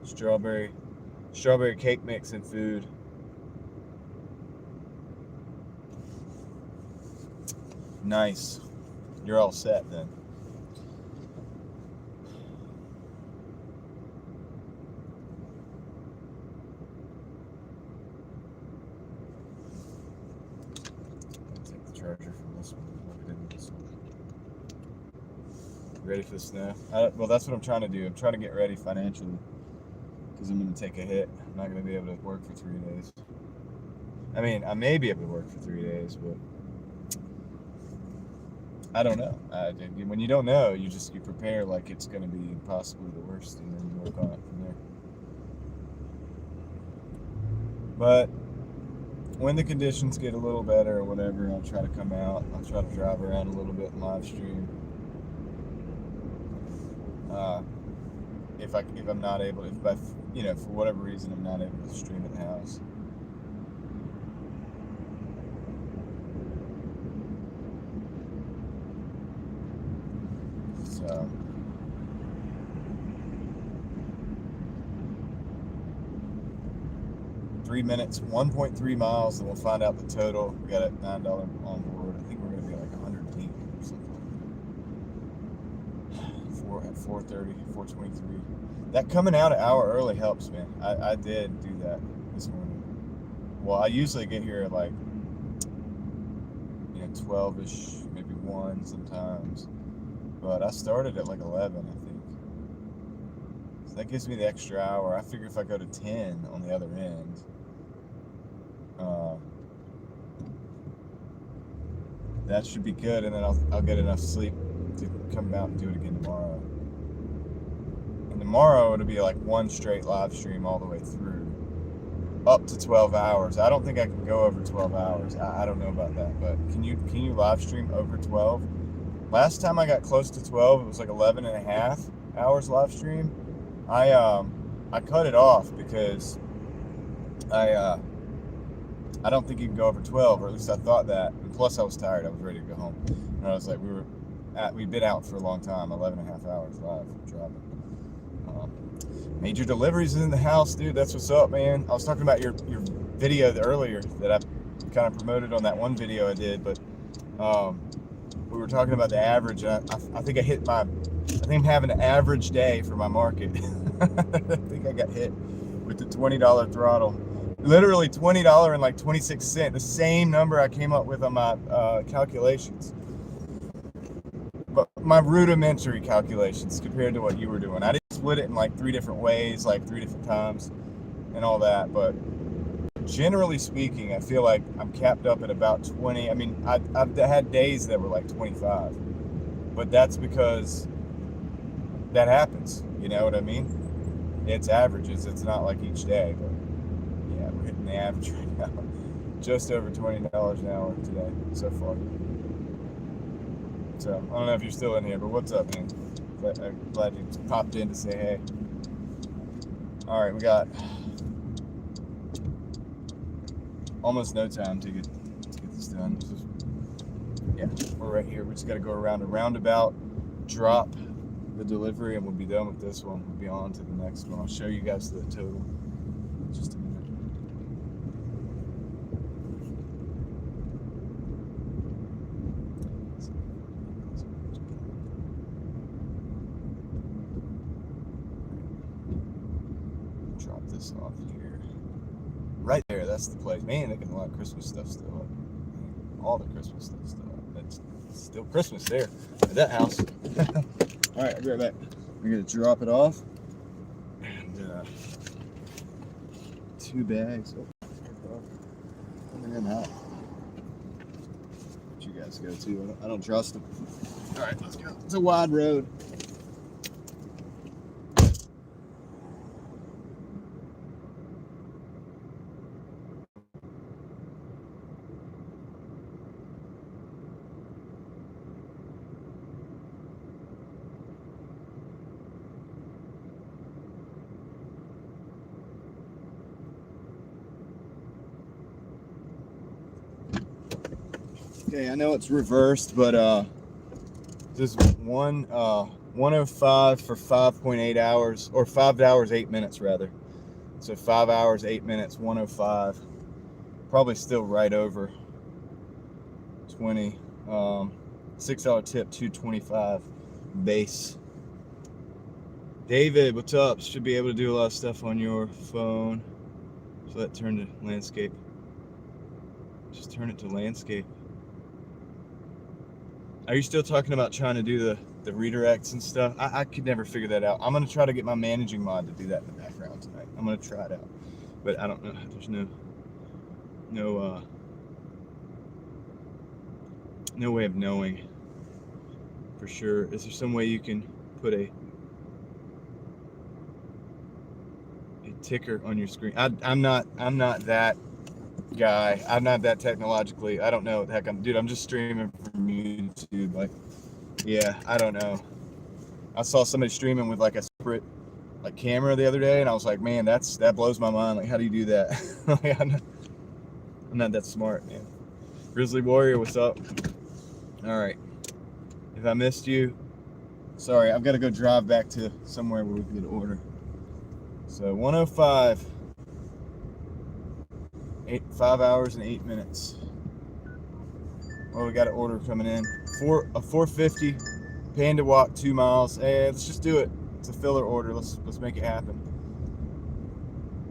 Strawberry cake mix and food. Nice. You're all set then. I'll take the charger from this one. Plug it into this one. Ready for the snow? Well, that's what I'm trying to do. I'm trying to get ready financially. Because I'm going to take a hit. I'm not going to be able to work for 3 days. I mean, I may be able to work for 3 days, but I don't know. When you don't know, you prepare like it's going to be possibly the worst, and then you work on it from there. But when the conditions get a little better or whatever, I'll try to come out. I'll try to drive around a little bit and live stream. If I'm not able, for whatever reason I'm not able to stream at the house. So 3 minutes, 1.3 miles, and we'll find out the total. We got it $9 on board. I think we're gonna be like 108 or something. At 4:30, 4:23. That coming out an hour early helps, man. I did do that this morning. Well, I usually get here at like 12-ish, maybe 1 sometimes. But I started at like 11, I think. So that gives me the extra hour. I figure if I go to 10 on the other end, that should be good, and then I'll get enough sleep to come out and do it again tomorrow. And tomorrow it'll be like one straight live stream all the way through, up to 12 hours. I don't think I can go over 12 hours. I don't know about that, but can you live stream over 12? Last time I got close to 12, it was like 11 and a half hours live stream. I cut it off because I don't think you can go over 12, or at least I thought that. And plus I was tired. I was ready to go home. And I was like, we've been out for a long time, 11 and a half hours live driving. Major deliveries in the house, dude. That's what's up, man. I was talking about your video earlier that I kind of promoted on that one video I did, but we were talking about the average. I think I think I'm having an average day for my market. I think I got hit with the $20 throttle. Literally $20 and like 26 cents. The same number I came up with on my calculations. my rudimentary calculations compared to what you were doing. I didn't split it in like 3 different ways, like 3 different times and all that, but generally speaking, I feel like I'm capped up at about 20. I mean, I've had days that were like 25, but that's because that happens. You know what I mean? It's averages. It's not like each day, but yeah, we're hitting the average right now. Just over $20 an hour today so far. So I don't know if you're still in here, but what's up, man? I'm glad you popped in to say hey. All right, we got almost no time to get this done. Yeah, we're right here. We just got to go around a roundabout, drop the delivery, and we'll be done with this one. We'll be on to the next one. I'll show you guys the total in just a minute. Drop this off here. Right there, that's the place. Man, they got a lot of Christmas stuff still up. All the Christmas stuff still up. It's still Christmas there at that house. All right, I'll be right back. We're gonna drop it off. And 2 bags. And then out. Let you guys go too. I don't trust them. All right, let's go. It's a wide road. Okay, I know it's reversed, but this 105 for 5.8 hours, or 5 hours 8 minutes rather. So 5 hours 8 minutes, 105. Probably still right over 20. $6 tip, 225 base. David, what's up? Should be able to do a lot of stuff on your phone. So that turn to landscape. Just turn it to landscape. Are you still talking about trying to do the redirects and stuff? I could never figure that out. I'm going to try to get my managing mod to do that in the background tonight. I'm going to try it out. But I don't know. There's no way of knowing for sure. Is there some way you can put a ticker on your screen? I'm not that guy. I'm not that technologically. I don't know what the heck dude, I'm just streaming from YouTube. Like, yeah, I don't know. I saw somebody streaming with like a separate like camera the other day, and I was like, man, that blows my mind. Like, how do you do that? Like, I'm not that smart, man. Grizzly Warrior, what's up? All right. If I missed you, sorry. I've got to go drive back to somewhere where we can get an order. So 105. 5 hours and 8 minutes. Oh, we got an order coming in. A 450 Panda Walk 2 miles. Hey, let's just do it. It's a filler order. Let's make it happen.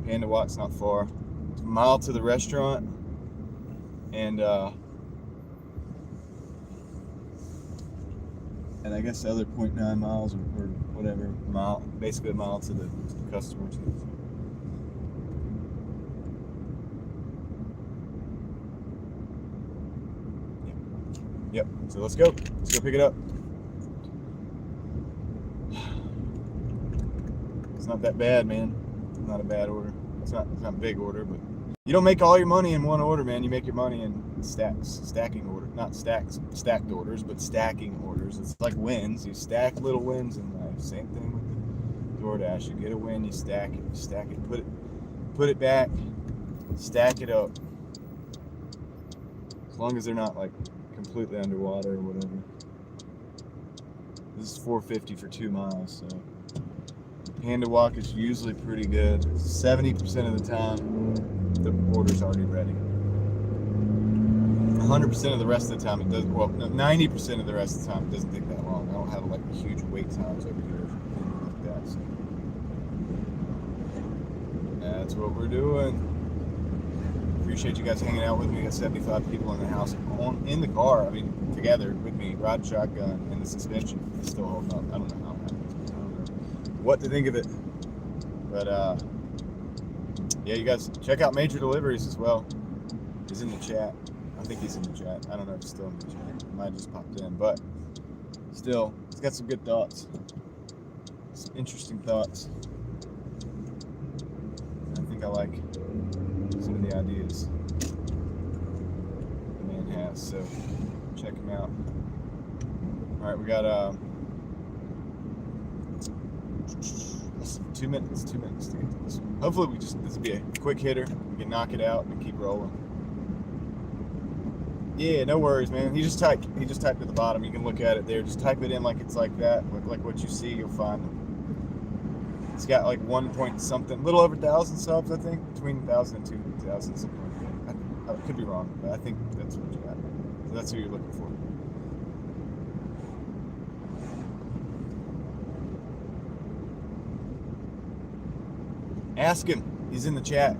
Panda Walk's not far. It's a mile to the restaurant, and I guess the other 0.9 miles or whatever mile, basically a mile to the customer too. Yep, so let's go pick it up. It's not that bad, man. It's not a bad order. It's not a big order, but you don't make all your money in one order, man. You make your money in stacking order. Not stacked orders, but stacking orders. It's like wins. You stack little wins in life. Same thing with Doordash. You get a win, you stack it, put it back, stack it up. As long as they're not like completely underwater or whatever. This is 450 for 2 miles, so Panda Walk is usually pretty good. 70% of the time, the order's already ready. 100% of the rest of the time, it does. Well, 90% of the rest of the time, it doesn't take that long. I don't have like huge wait times over here or anything like that. So that's what we're doing. Appreciate you guys hanging out with me. We got 75 people in the house in the car. I mean, together with me, ride shotgun, and the suspension is still holding up. I don't know how it happened. I don't know what to think of it. But yeah, you guys check out Major Deliveries as well. He's in the chat. I think he's in the chat. I don't know if he's still in the chat. He might have just popped in, but still, he's got some good thoughts. Some interesting thoughts. I think I like some of the ideas the man has, so check him out. All right, we got 2 minutes to get to this one. Hopefully this will be a quick hitter. We can knock it out and keep rolling. Yeah, no worries, man. He just typed at the bottom. You can look at it there. Just type it in like it's like that, like what you see, you'll find him. It's got like 1 point something, a little over 1,000 subs, I think, between 1,000 and 2,000, something like that. I could be wrong, but I think that's what you got. So that's who you're looking for. Ask him. He's in the chat.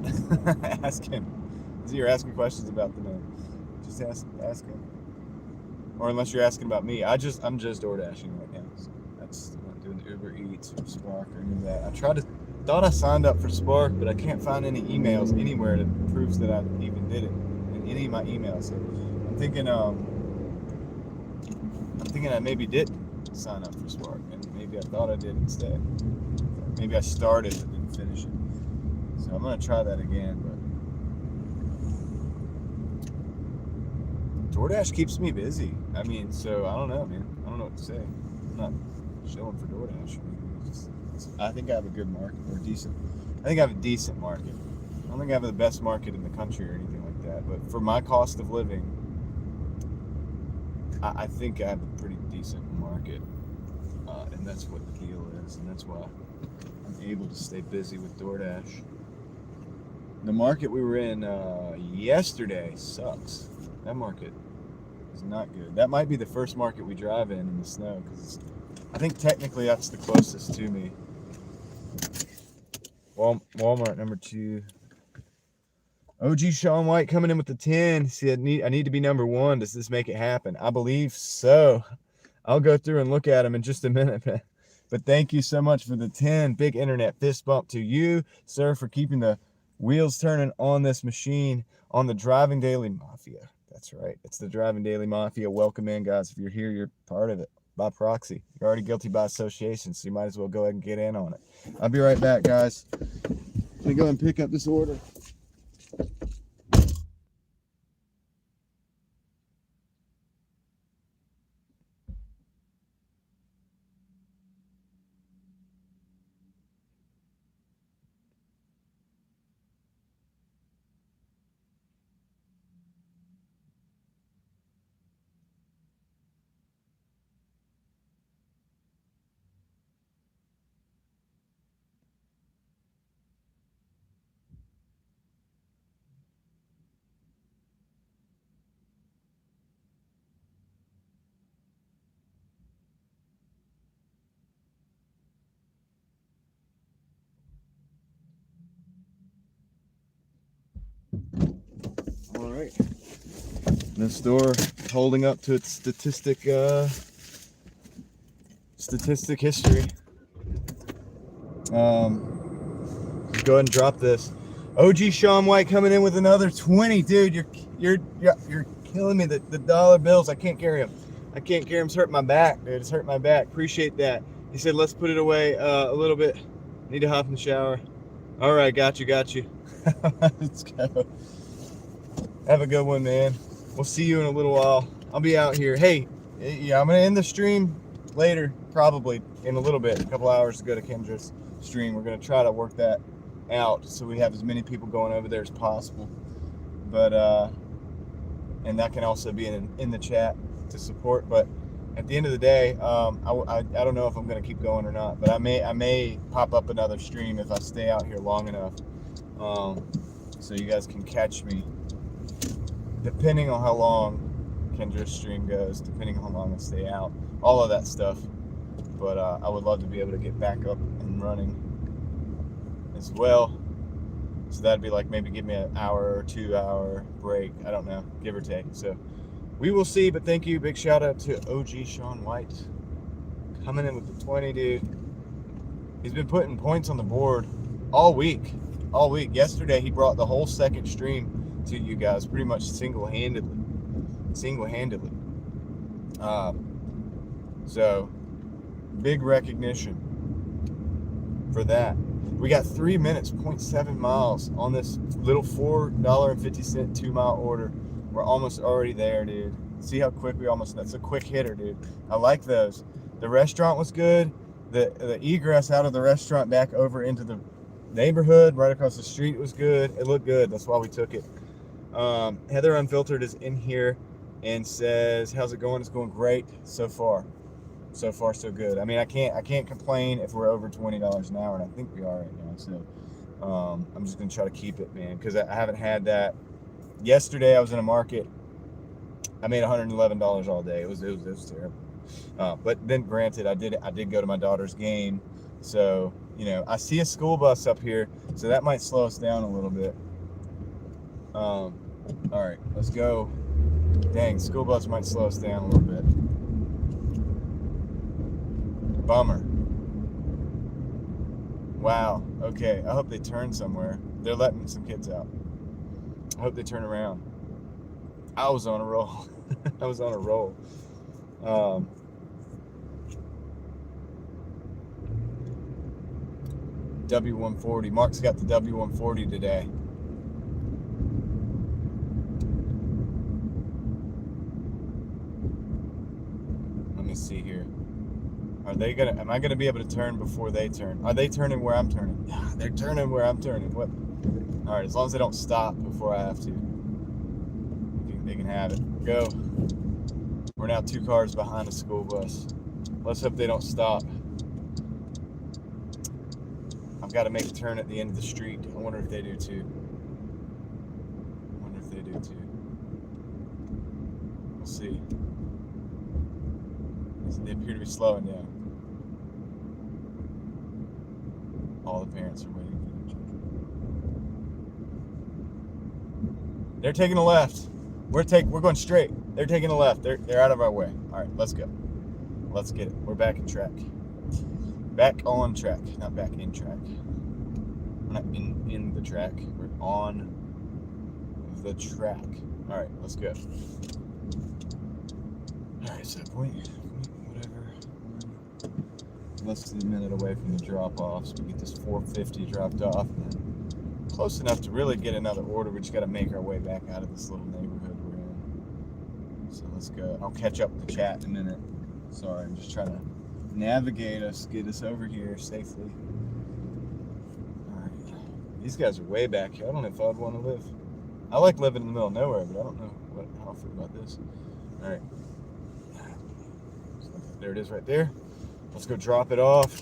Ask him. You're asking questions about the man. Just ask him. Or unless you're asking about me, I'm just Doordashing right now. So I'm not doing Uber Eats or Spark or any of that. Thought I signed up for Spark, but I can't find any emails anywhere that proves that I even did it in any of my emails. So I'm thinking I maybe did sign up for Spark, and maybe I thought I did instead. Maybe I started but didn't finish it. So I'm gonna try that again, but DoorDash keeps me busy. I mean, so I don't know, man. I don't know what to say. I'm not shilling for DoorDash. I think I have a good market, or decent. I think I have a decent market. I don't think I have the best market in the country or anything like that. But for my cost of living, I think I have a pretty decent market, and that's what the deal is, and that's why I'm able to stay busy with DoorDash. The market we were in yesterday sucks. That market is not good. That might be the first market we drive in the snow, because I think technically that's the closest to me. Walmart number 2. OG Sean White coming in with the 10. He said, I need to be number 1. Does this make it happen? I believe so. I'll go through and look at them in just a minute. But thank you so much for the 10. Big internet fist bump to you, sir, for keeping the wheels turning on this machine, on the Driving Daily Mafia. That's right. It's the Driving Daily Mafia. Welcome in, guys. If you're here, you're part of it by proxy. You're already guilty by association, so you might as well go ahead and get in on it. I'll be right back, guys. Let me go and pick up this order. All right. The store holding up to its statistic history. Just go ahead and drop this. OG Sean White coming in with another 20, dude. You're killing me. The dollar bills, I can't carry them. I can't carry them. It's hurting my back, dude. It's hurting my back. Appreciate that. He said, let's put it away a little bit. Need to hop in the shower. All right, got you. Let's go. Have a good one, man. We'll see you in a little while. I'll be out here. Hey, yeah, I'm going to end the stream later, probably in a little bit, a couple hours to go to Kendra's stream. We're going to try to work that out so we have as many people going over there as possible. But, and that can also be in the chat to support. But at the end of the day, I don't know if I'm going to keep going or not, but I may pop up another stream if I stay out here long enough, so you guys can catch me, depending on how long Kendra's stream goes, depending on how long I stay out, all of that stuff. But I would love to be able to get back up and running as well. So that'd be like maybe give me an hour or 2 hour break. I don't know, give or take. So We will see, but thank you. Big shout out to OG Sean White. Coming in with the 20, dude. He's been putting points on the board all week. All week. Yesterday, he brought the whole second stream to you guys pretty much single-handedly. So, big recognition for that. We got 3 minutes, 0.7 miles on this little $4.50 2-mile order. We're almost already there, dude. See how quick we almost, that's a quick hitter, dude. I like those. The restaurant was good. The egress out of the restaurant back over into the neighborhood right across the street was good. It looked good. That's why we took it. Heather Unfiltered is in here and says, how's it going? It's going great so far. So far, so good. I mean, I can't complain if we're over $20 an hour, and I think we are right now. So I'm just gonna try to keep it, man, because I haven't had that. Yesterday, I was in a market. I made $111 all day. It was terrible. But then, granted, I did go to my daughter's game, so you know I see a school bus up here, so that might slow us down a little bit. All right, let's go. Dang, school bus might slow us down a little bit. Bummer. Wow. Okay, I hope they turn somewhere. They're letting some kids out. I hope they turn around. I was on a roll. I was on a roll. W140. Mark's got the W140 today. Let me see here. Am I gonna be able to turn before they turn? Are they turning where I'm turning? Yeah, they're turning where I'm turning. What? All right, as long as they don't stop before I have to. They can have it. Go. We're now 2 cars behind a school bus. Let's hope they don't stop. I've got to make a turn at the end of the street. I wonder if they do too. We'll see. They appear to be slowing down. All the parents are waiting for their children. They're taking a left. We're going straight. They're taking a left. They're out of our way. All right, let's go. Let's get it. We're back in track. Back on track, not back in track. We're not in the track. We're on the track. All right, let's go. All right, so point. Less than a minute away from the drop-off, so we get this 450 dropped off, and close enough to really get another order. We just got to make our way back out of this little neighborhood we're in. So let's go. I'll catch up with the chat in a minute. Sorry, I'm just trying to navigate us, get us over here safely. All right, these guys are way back here. I don't know if I'd want to live. I like living in the middle of nowhere, but I don't know how I feel about this. All right, there it is right there. Let's go drop it off.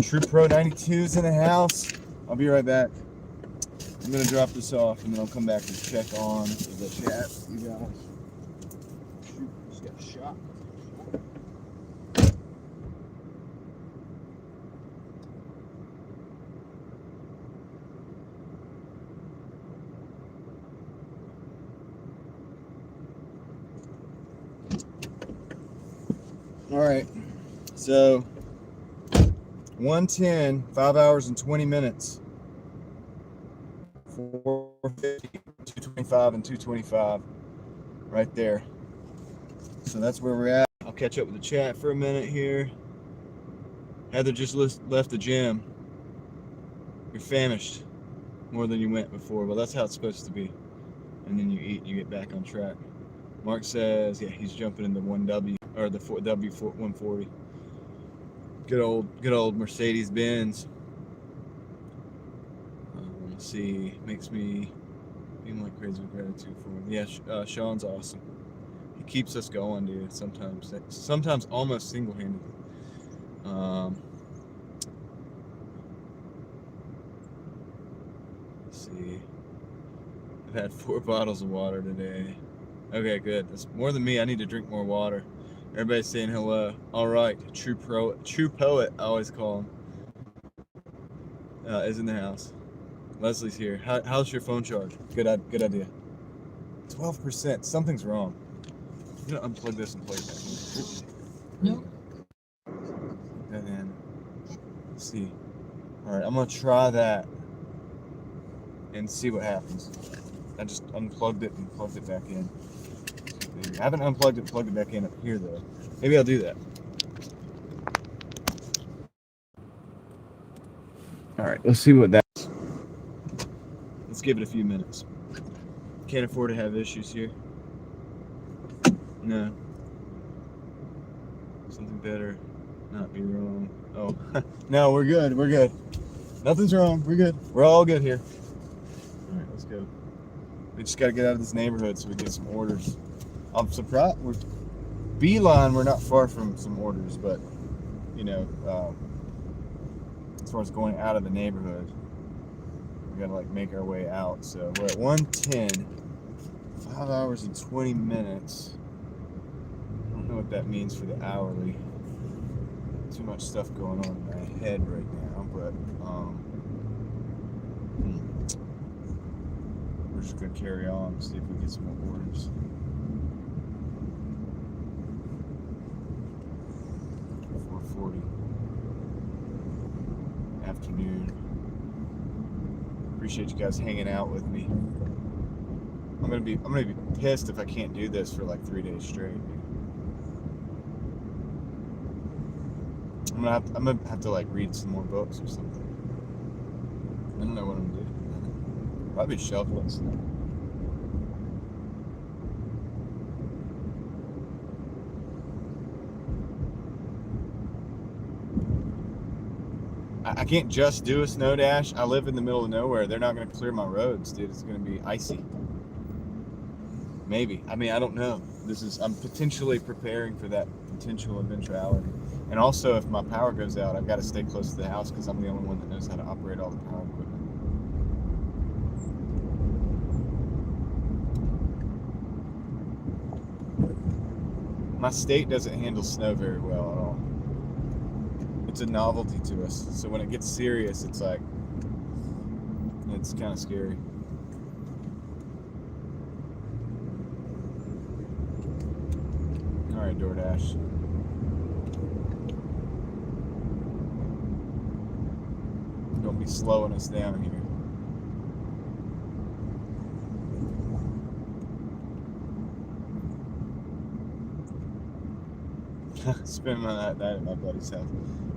True Pro 92's in the house. I'll be right back. I'm going to drop this off, and then I'll come back and check on the chat. You guys. Shoot, just got shot. All right. So 110, 5 hours and 20 minutes. 450, 225, and 225 right there. So that's where we're at. I'll catch up with the chat for a minute here. Heather just left the gym. You're famished more than you went before. Well, that's how it's supposed to be. And then you eat, you get back on track. Mark says, yeah, he's jumping in the 1W or the W140. Good old Mercedes Benz. Let's see, makes me feel like crazy with gratitude for him. Yeah, Sean's awesome. He keeps us going, dude. Sometimes almost single-handedly. Let's see. I've had 4 bottles of water today. Okay, good. That's more than me. I need to drink more water. Everybody's saying hello. All right, true poet, I always call him, is in the house. Leslie's here. How's your phone charge? Good idea. 12%. Something's wrong. I'm gonna unplug this and plug it back in. No. And then, let's see. Alright, I'm gonna try that and see what happens. I just unplugged it and plugged it back in. I haven't unplugged it and plugged it back in up here though. Maybe I'll do that. Alright, let's see what that's. Let's give it a few minutes. Can't afford to have issues here. No. Something better not be wrong. Oh, no, we're good. We're good. Nothing's wrong. We're good. We're all good here. All right, let's go. We just got to get out of this neighborhood so we get some orders. I'm surprised. Beeline, we're not far from some orders, but, you know, as far as going out of the neighborhood, we got to, like, make our way out. So we're at 110. 5 hours and 20 minutes. I don't know what that means for the hourly. Too much stuff going on in my head right now, but we're just gonna carry on and see if we get some more orders. $4:40 afternoon. Appreciate you guys hanging out with me. I'm gonna be pissed if I can't do this for like 3 days straight. I'm gonna have to like read some more books or something. I don't know what I'm gonna do. Probably shoveling stuff. I can't just do a snow dash. I live in the middle of nowhere. They're not gonna clear my roads, dude. It's gonna be icy. Maybe. I mean, I don't know. I'm potentially preparing for that potential eventuality. And also, if my power goes out, I've got to stay close to the house because I'm the only one that knows how to operate all the power equipment. My state doesn't handle snow very well at all. It's a novelty to us. So when it gets serious, it's like, it's kind of scary. All right, Doordash. Don't be slowing us down here. Spending my night at my buddy's house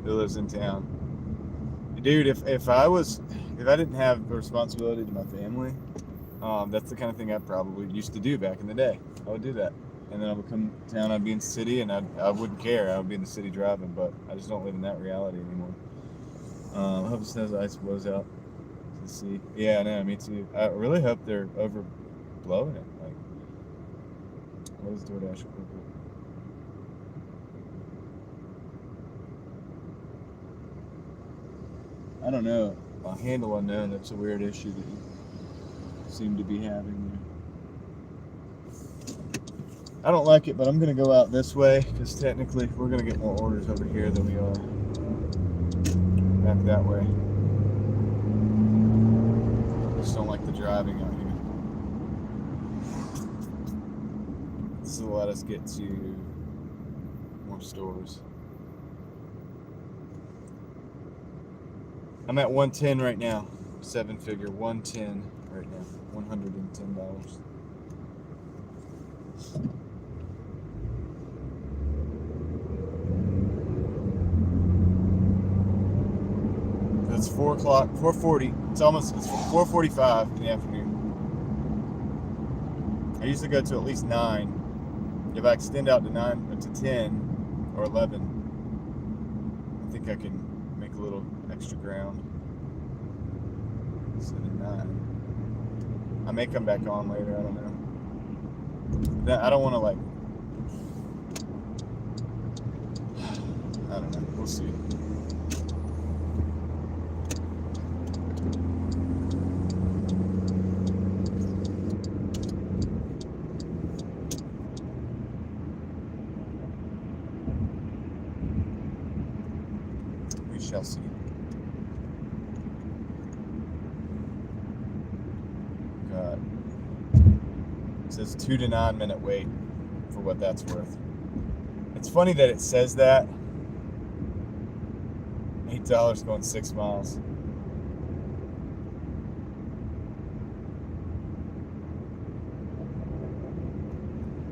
who lives in town. Dude, if I didn't have the responsibility to my family, that's the kind of thing I probably used to do back in the day. I would do that. And then I would come to town, I'd be in the city, and I wouldn't care. I would be in the city driving, but I just don't live in that reality anymore. I hope the snow ice blows out to the sea. Yeah, I know, me too. I really hope they're overblowing it. Like, what is Doordash equivalent? I don't know. Handle unknown, that's a weird issue that you seem to be having there. I don't like it, but I'm going to go out this way because technically we're going to get more orders over here than we are back that way. I just don't like the driving out here. This will let us get to more stores. I'm at 110 right now. 7-figure, 110 right now. $110. It's 4 o'clock, 4:40. It's 4:45 in the afternoon. I usually go to at least 9. If I extend out to 10 or 11, I think I can make a little extra ground. 7, 9. I may come back on later. I don't know. I don't want to I don't know. We'll see. Shall see. God. It says 2 to 9 minute wait for what that's worth. It's funny that it says that. $8 going 6 miles.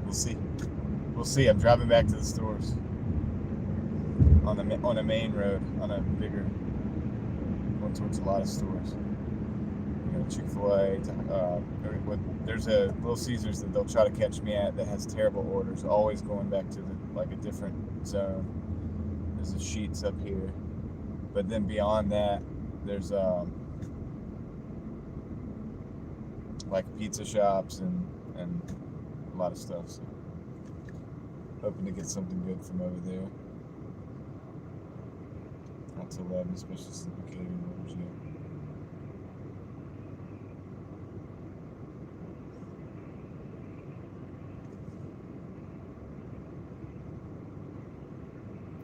We'll see. We'll see. I'm driving back to the stores on a main road, on a bigger, going towards a lot of stores. You know, Chick-fil-A. There's a Little Caesars that they'll try to catch me at that has terrible orders. Always going back to like a different zone. There's the Sheets up here, but then beyond that, there's like pizza shops and a lot of stuff. So hoping to get something good from over there. Not till 11, especially since we can't even orders yet.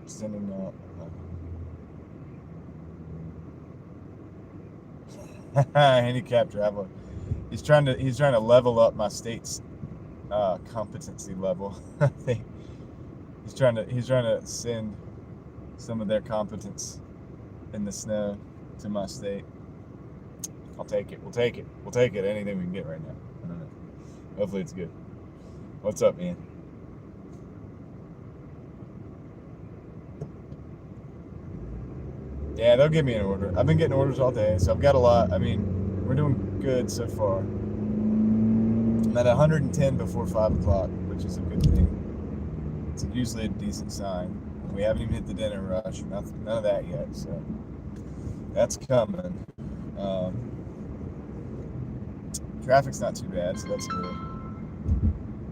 Sending handicapped traveler. He's trying to level up my state's competency level. I think he's trying to send some of their competence in the snow to my state. I'll take it. We'll take it. Anything we can get right now. I don't know. Hopefully it's good. What's up, man? Yeah, they'll give me an order. I've been getting orders all day, so I've got a lot. I mean, we're doing good so far. I'm at 110 before 5 o'clock, which is a good thing. It's usually a decent sign. We haven't even hit the dinner rush. None of that yet, so that's coming. Traffic's not too bad, so that's good.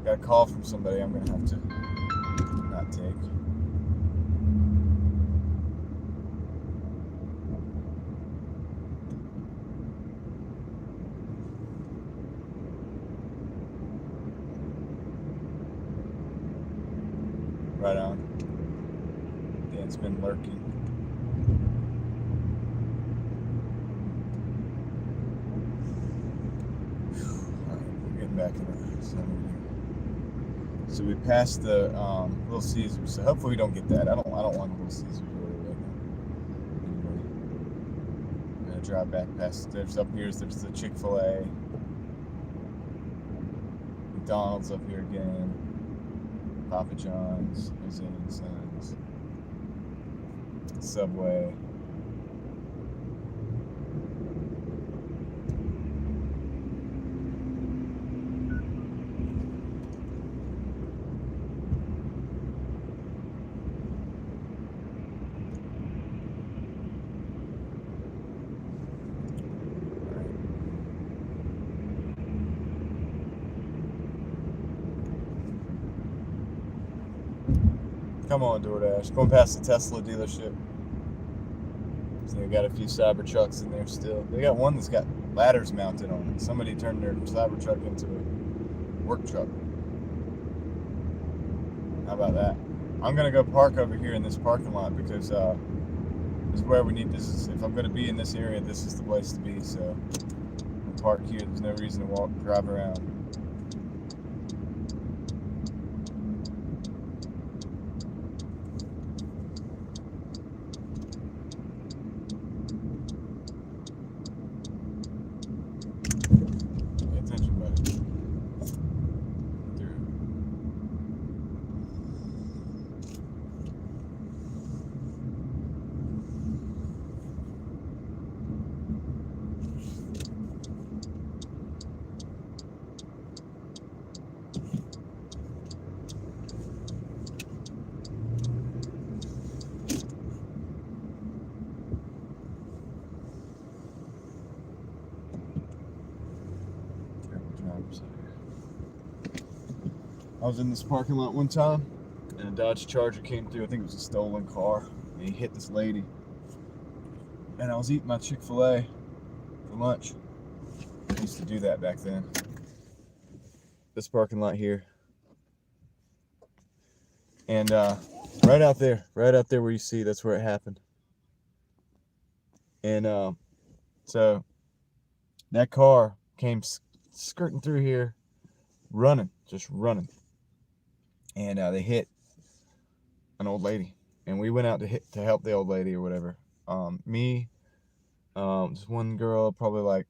Got a call from somebody I'm going to have to not take. Right on. Dan's been lurking. Alright, we're getting back in the zone here. So we passed the Little Caesars. So hopefully we don't get that. I don't want Little Caesars order right now. Anyway, I'm gonna drive back past. There's the Chick-fil-A, McDonald's up here again. Papa John's, Jose and Sons, Subway. Come on, Doordash. Going past the Tesla dealership. So they got a few Cybertrucks in there still. They got one that's got ladders mounted on it. Somebody turned their Cybertruck into a work truck. How about that? I'm gonna go park over here in this parking lot because this is where we need. If I'm gonna be in this area, this is the place to be. So I'll park here. There's no reason to drive around. I was in this parking lot one time, and a Dodge Charger came through. I think it was a stolen car. And he hit this lady. And I was eating my Chick-fil-A for lunch. I used to do that back then. This parking lot here. And right out there where you see, that's where it happened. And so that car came skirting through here, just running. and they hit an old lady, and we went out to help the old lady or whatever. Me, just one girl, probably like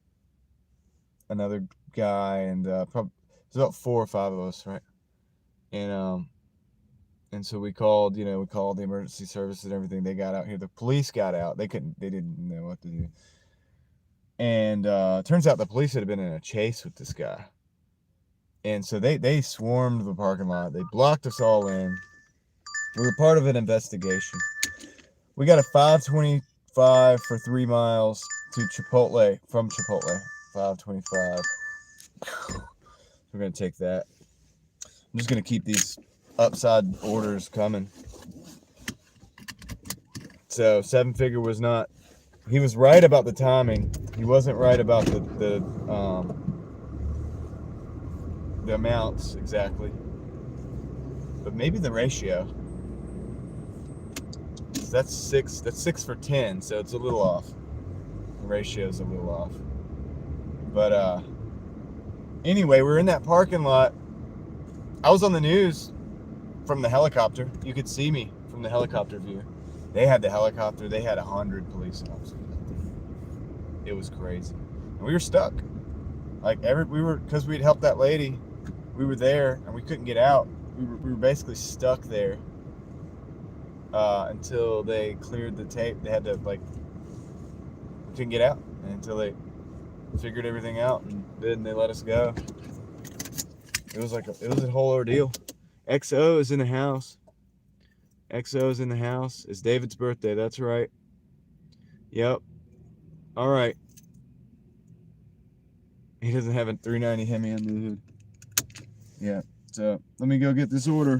another guy, and probably it's about 4 or 5 of us, right? And so we called the emergency services and everything. They got out here. The police got out. They didn't know what to do. And turns out the police had been in a chase with this guy. And so they swarmed the parking lot. They blocked us all in. We were part of an investigation. We got a 525 for 3 miles to Chipotle, from Chipotle. 525. We're going to take that. I'm just going to keep these upside orders coming. So 7-figure was not, he was right about the timing. He wasn't right about the amounts exactly, but maybe the ratio. So that's 6 for 10, so it's a little off. The ratio's a little off. But anyway, we're in that parking lot. I was on the news from the helicopter. You could see me from the helicopter view. They had the helicopter. They had 100 police officers. It was crazy. And we were stuck. Because we'd helped that lady. We were there and we couldn't get out. We were basically stuck there until they cleared the tape. They had to we couldn't get out until they figured everything out, and then they let us go. It was a whole ordeal. XO is in the house. XO is in the house. It's David's birthday. That's right. Yep. All right. He doesn't have a 390 Hemi under the hood. Yeah. So let me go get this order.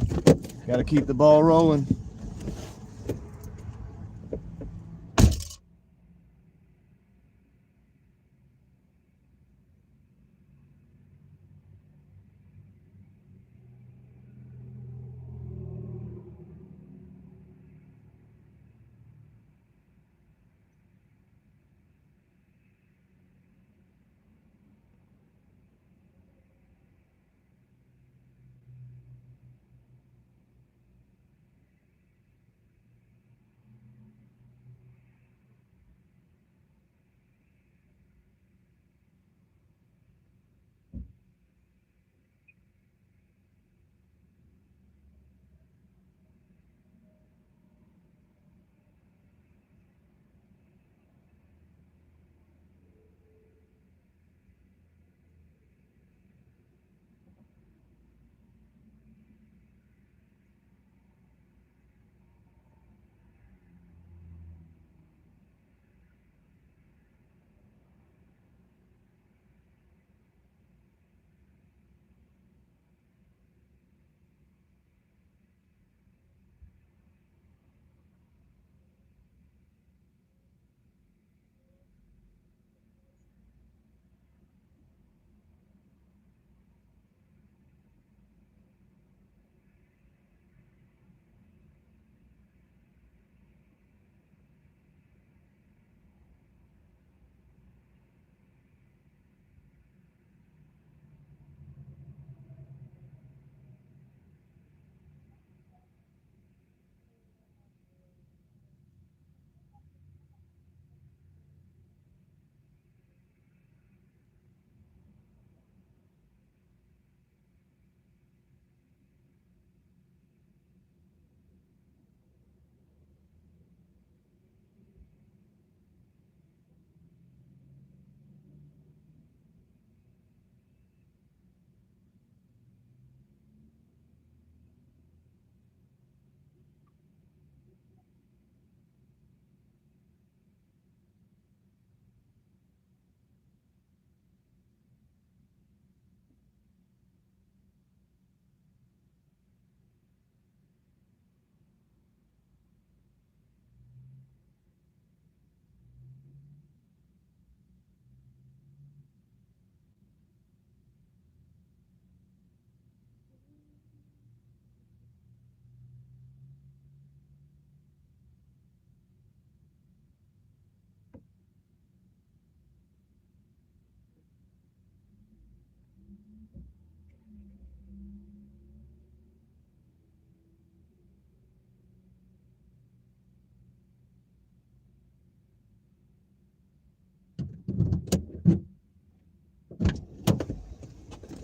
Got to keep the ball rolling.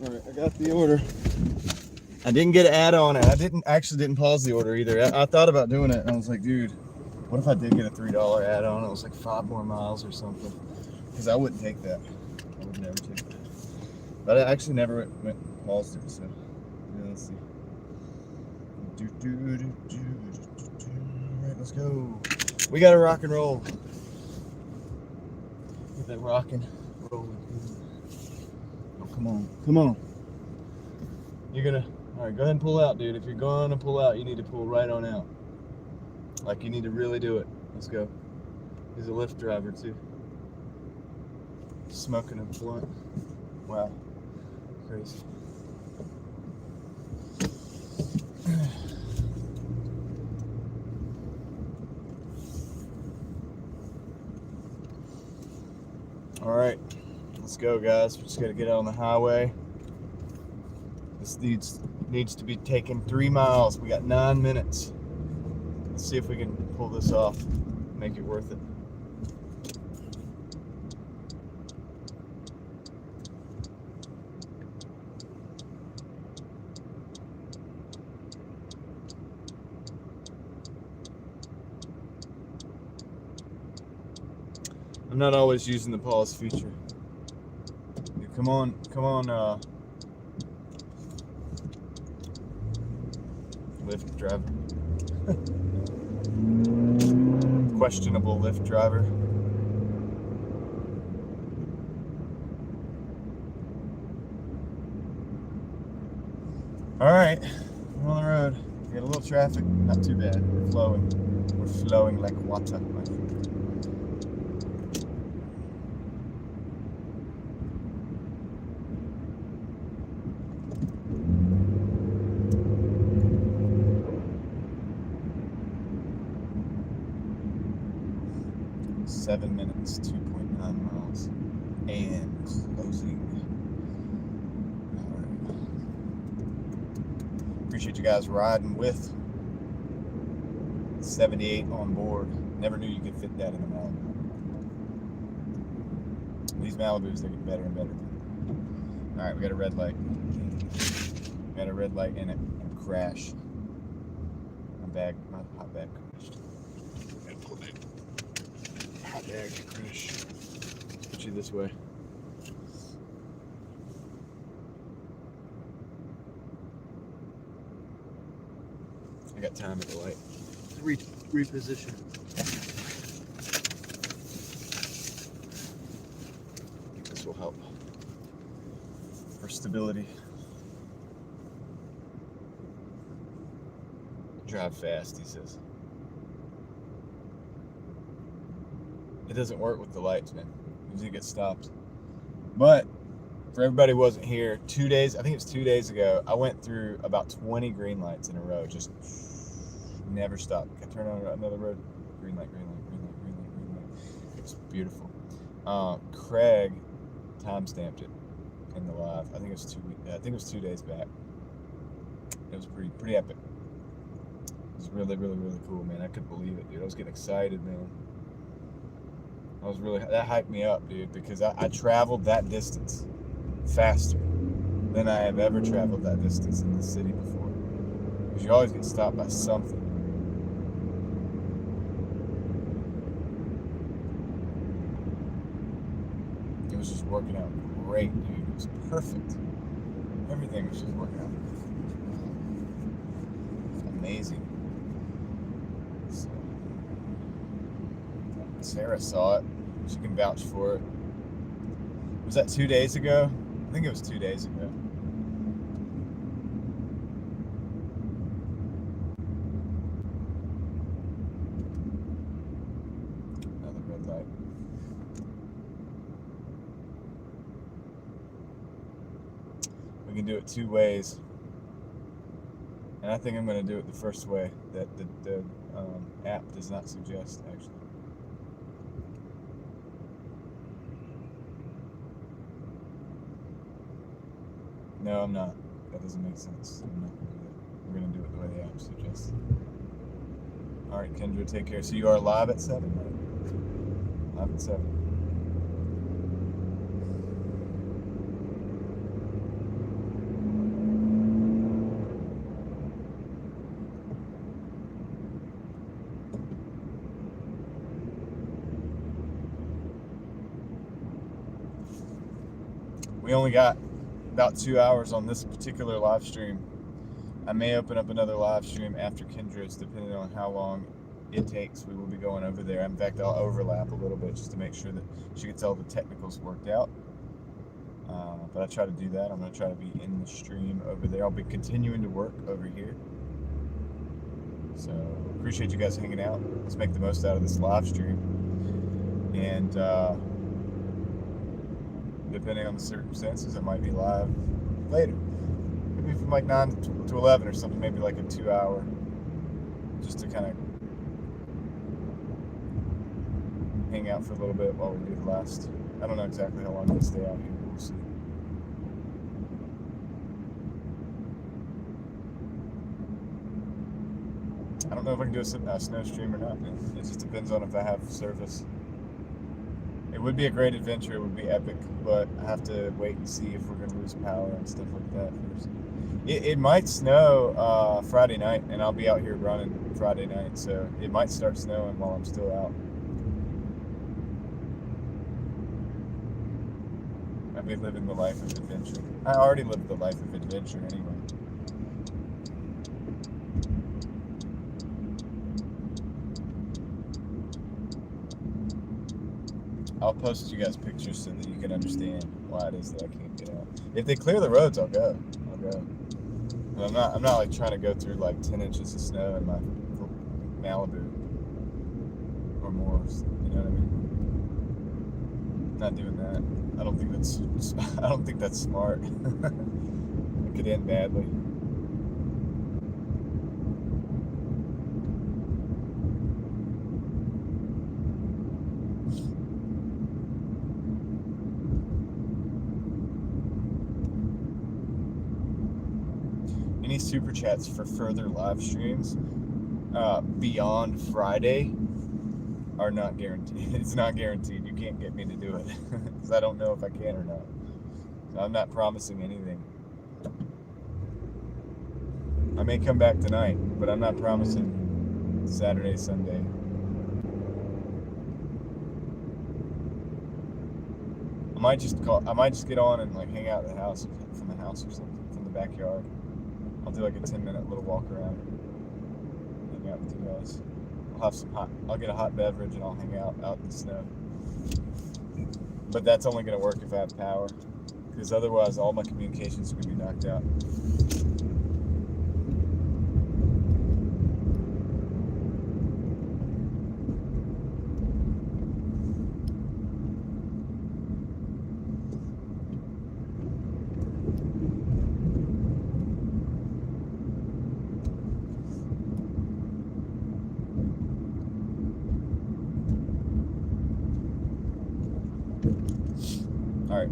All right, I got the order. I didn't get an ad on it. I didn't pause the order either. I thought about doing it, and I was like, dude, what if I did get a $3 add on? It was like 5 more miles or something. Because I wouldn't take that. I would never take that. But I actually never went paused it. So yeah, let's see. All right, let's go. We got to rock and roll. Get that rocking, rolling. Oh, come on, come on. You're gonna. All right, go ahead and pull out, dude. If you're going to pull out, you need to pull right on out. Like, you need to really do it. Let's go. He's a Lyft driver, too. Smoking a blunt. Wow. Crazy. All right. Let's go, guys. We just got to get out on the highway. This needs to be taken 3 miles. We got 9 minutes. Let's see if we can pull this off, make it worth it. I'm not always using the pause feature. Dude, come on, Lyft driver. Questionable Lyft driver. All right, we're on the road. We got a little traffic, not too bad. We're flowing. We're flowing like water, my friend. Seven minutes, 2.9 miles, and closing. All right. Appreciate you guys riding with. 78 on board. Never knew you could fit that in a Malibu. These Malibus, they get better and better. All right, we got a red light. We got a red light in it and crash. My hot bag crashed. Hot bag crash. Put you this way. I got time at the light. Reposition. I think this will help for stability. Drive fast, he says. It doesn't work with the lights, man. Usually get stopped. But for everybody who wasn't here, 2 days, I think it was 2 days ago, I went through about 20 green lights in a row, just never stopped. I turned on another road, green light, green light, green light, green light, green light. It's beautiful. Craig time-stamped it in the live. I think it was 2 days back. It was pretty epic. It was really, really, really cool, man. I couldn't believe it, dude. I was getting excited, man. That hyped me up, dude, because I traveled that distance faster than I have ever traveled that distance in the city before. Because you always get stopped by something. It was just working out great, dude. It was perfect. Everything was just working out. It's amazing. So, Sarah saw it. She can vouch for it. Was that 2 days ago? I think it was 2 days ago. Another red light. We can do it 2 ways. And I think I'm going to do it the first way that the app does not suggest, actually. No, I'm not. That doesn't make sense. I'm not going to do that. We're going to do it the way the app suggests. All right, Kendra, take care. So you are live at 7, right? Live at 7. we only got about 2 hours on this particular live stream. I may open up another live stream after Kendra's, depending on how long it takes. We will be going over there. In fact, I'll overlap a little bit just to make sure that she gets all the technicals worked out. But I try to do that. I'm going to try to be in the stream over there. I'll be continuing to work over here. So appreciate you guys hanging out. Let's make the most out of this live stream. And depending on the circumstances, it might be live later. Maybe from like 9 to 11 or something, maybe like a 2 hour, just to kind of hang out for a little bit while we do the last. I don't know exactly how long we'll stay out here. We'll see. I don't know if I can do a snow stream or not. It just depends on if I have service. It would be a great adventure. It would be epic, but I have to wait and see if we're going to lose power and stuff like that first. It might snow Friday night, and I'll be out here running Friday night, so it might start snowing while I'm still out. I'll be living the life of adventure. I already lived the life of adventure anyway. I'll post you guys pictures so that you can understand why it is that I can't get out. If they clear the roads, I'll go. And I'm not like trying to go through like 10 inches of snow in my Malibu or more. You know what I mean? Not doing that. I don't think that's smart. It could end badly. Any super chats for further live streams beyond Friday are not guaranteed. It's not guaranteed. You can't get me to do it because I don't know if I can or not. So I'm not promising anything. I may come back tonight, but I'm not promising Saturday, Sunday. I might just get on and like hang out at the house, from the house or something, from the backyard. I'll do like a 10-minute little walk around, hang out with you guys. I'll get a hot beverage and I'll hang out in the snow. But that's only going to work if I have power, because otherwise all my communications are going to be knocked out.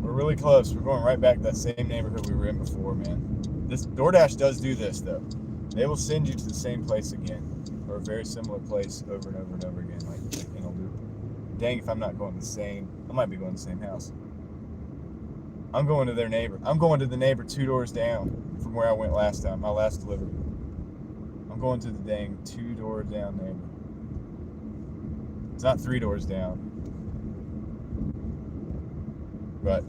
We're really close. We're going right back to that same neighborhood we were in before, man. This Doordash does do this, though. They will send you to the same place again, or a very similar place over and over and over again, like in a loop. Dang, if I'm not going to the same, I might be going to the same house. I'm going to their neighbor. I'm going to the neighbor 2 doors down from where I went last time, my last delivery. I'm going to the dang 2 doors down neighbor. It's not 3 doors down. But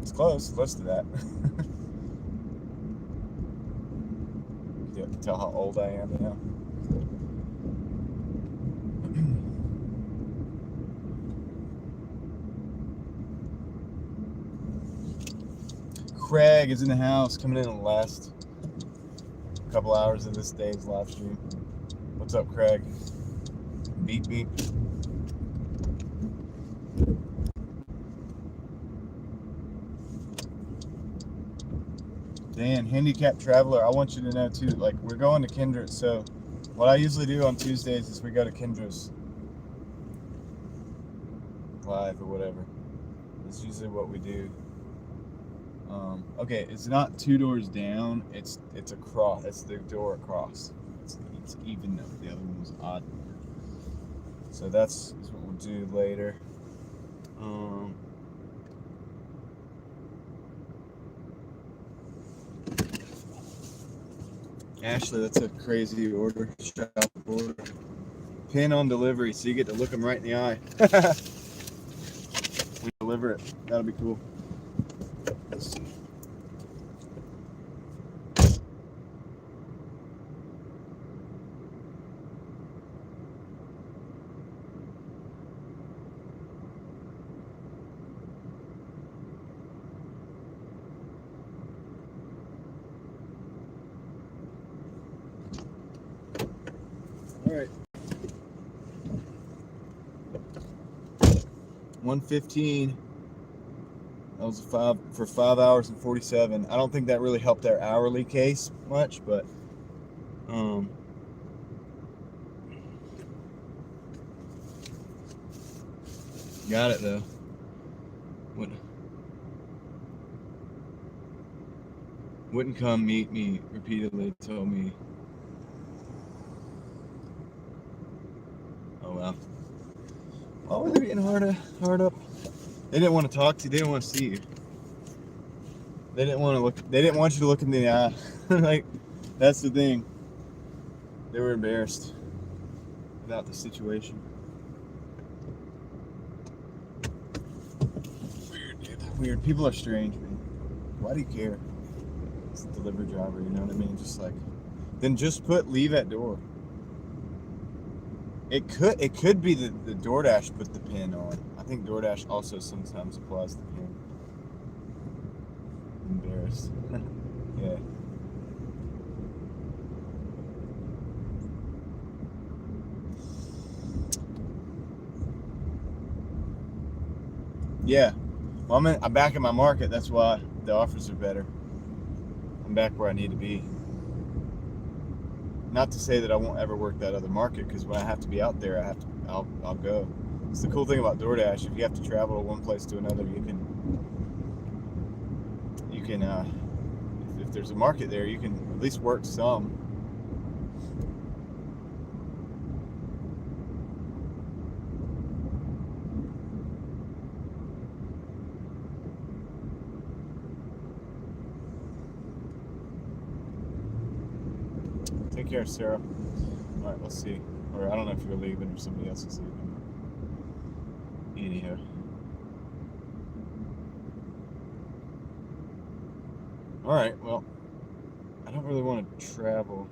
it's close to that. You have to tell how old I am now. Craig is in the house, coming in the last couple hours of this day's live stream. What's up, Craig? Beep, beep. Dan, handicapped traveler, I want you to know too, like, we're going to Kendra's, so what I usually do on Tuesdays is we go to Kendra's live or whatever. That's usually what we do. Okay, it's not 2 doors down, it's across, it's the door across. It's even though the other one was odd. So that's what we'll do later. Ashley, that's a crazy order. Shop order. Pin on delivery, so you get to look them right in the eye. We deliver it. That'll be cool. All right. 1:15. That was for 5 hours and 47. I don't think that really helped our hourly case much, but got it though. Wouldn't come meet me repeatedly. Told me. Oh well. Why were they being hard up? They didn't want to talk to you. They didn't want to see you. They didn't want to look. They didn't want you to look in the eye. Like, that's the thing. They were embarrassed about the situation. Weird, dude. Weird. People are strange, man. Why do you care? It's a delivery driver, you know what I mean? Just like, then just put leave at door. It could be the Doordash put the pin on. I think Doordash also sometimes applies the pin. Embarrassed. Yeah. Yeah. Well, I'm back in my market. That's why the offers are better. I'm back where I need to be. Not to say that I won't ever work that other market, because when I have to be out there, I'll go. It's the cool thing about Doordash. If you have to travel to one place to another, you can if there's a market there, you can at least work some. Take care, Sarah. All right, let's see. Or I don't know if you're leaving or somebody else is leaving. Anyhow. All right, well, I don't really want to travel.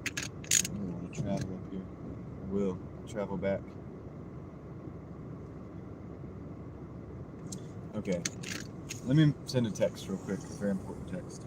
I really want to travel up here. I will travel back. Okay, let me send a text real quick, a very important text.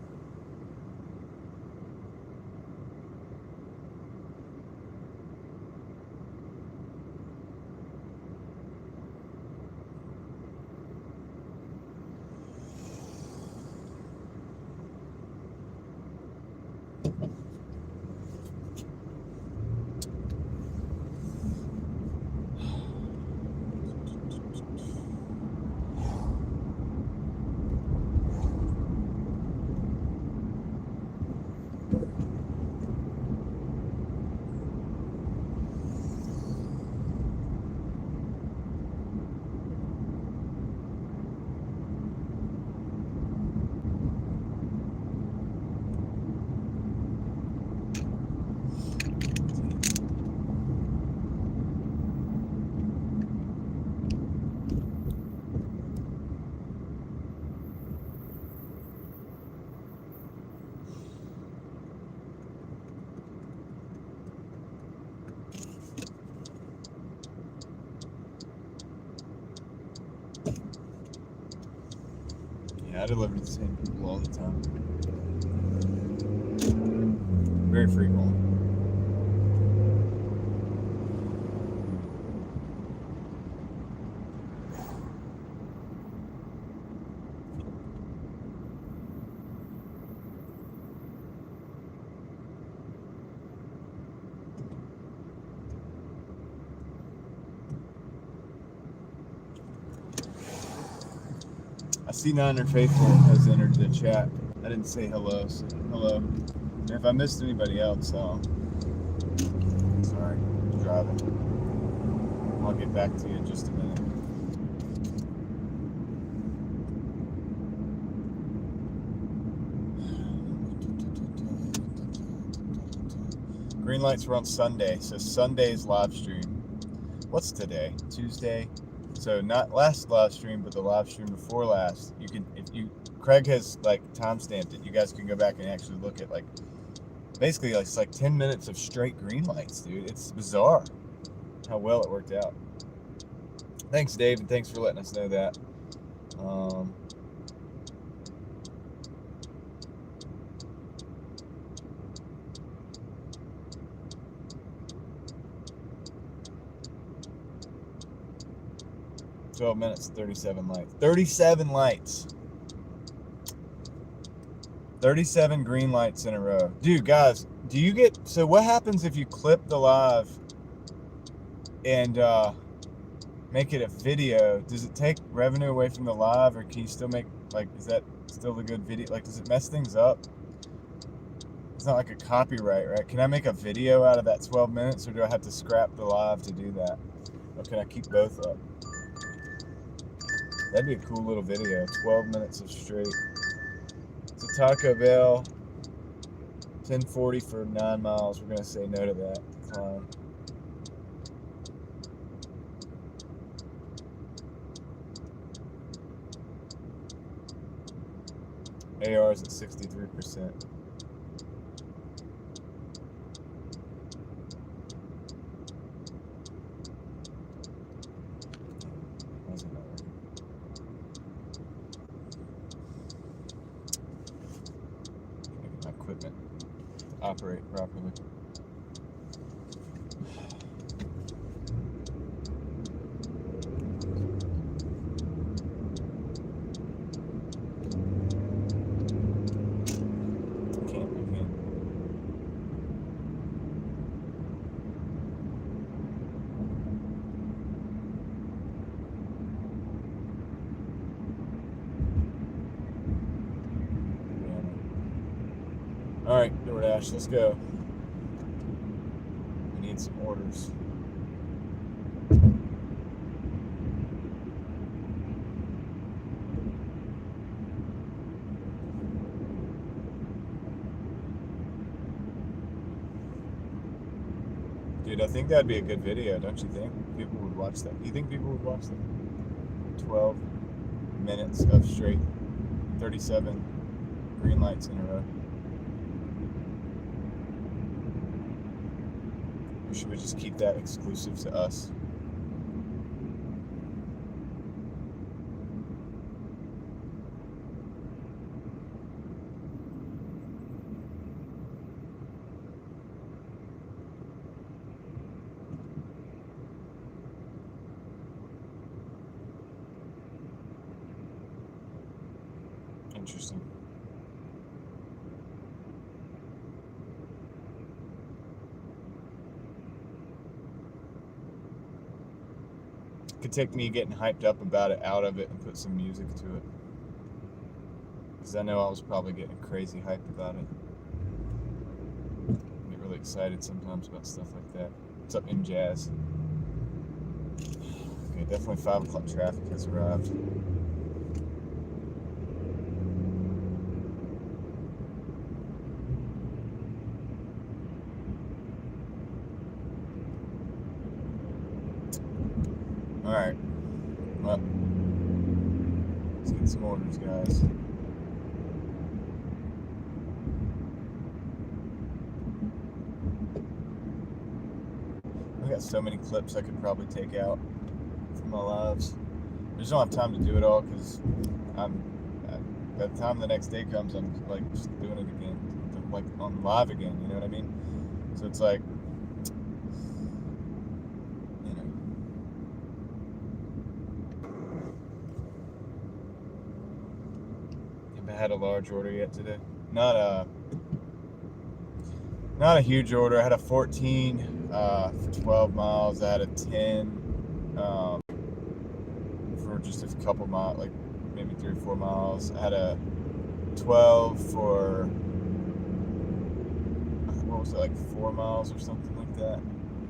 I deliver to the same people all the time. Very frequently. I see Niner Faithful has entered the chat. I didn't say hello, so hello. And if I missed anybody else, sorry, I'm driving. I'll get back to you in just a minute. Green lights were on Sunday, so Sunday's live stream. What's today? Tuesday? So not last live stream, but the live stream before last. You can, Craig has like time stamped it. You guys can go back and actually look at like, basically it's like 10 minutes of straight green lights, dude. It's bizarre how well it worked out. Thanks, Dave, and thanks for letting us know that. Um, "12 minutes, 37 lights." 37 lights. 37 green lights in a row. Dude, guys, do you get... So what happens if you clip the live and make it a video? Does it take revenue away from the live, or can you still make, like, is that still a good video? Like, does it mess things up? It's not like a copyright, right? Can I make a video out of that 12 minutes, or do I have to scrap the live to do that? Or can I keep both up? That'd be a cool little video. 12 minutes of straight. It's a Taco Bell. 1040 for 9 miles. We're going to say no to that. Decline. AR is at 63%. My equipment to operate properly. All right, Doordash, let's go. We need some orders. Dude, I think that'd be a good video, don't you think? People would watch that. Do you think people would watch that? 12 minutes of straight 37 green lights in a row. Or should we just keep that exclusive to us? Interesting. Could take me getting hyped up about it out of it and put some music to it, because I know I was probably getting crazy hyped about it. I get really excited sometimes about stuff like that. What's up, M Jazz? Okay, definitely 5 o'clock traffic has arrived. All right, well, let's get some orders, guys. I've got so many clips I could probably take out from my lives. I just don't have time to do it all, because by the time the next day comes, I'm like just doing it again, I'm like on live again, you know what I mean? So it's like, had a large order yet today. Not a huge order. I had a 14 for 12 miles. I had a 10 for just a couple miles, like maybe 3 or 4 miles. I had a 12 for, what was it, like 4 miles or something like that.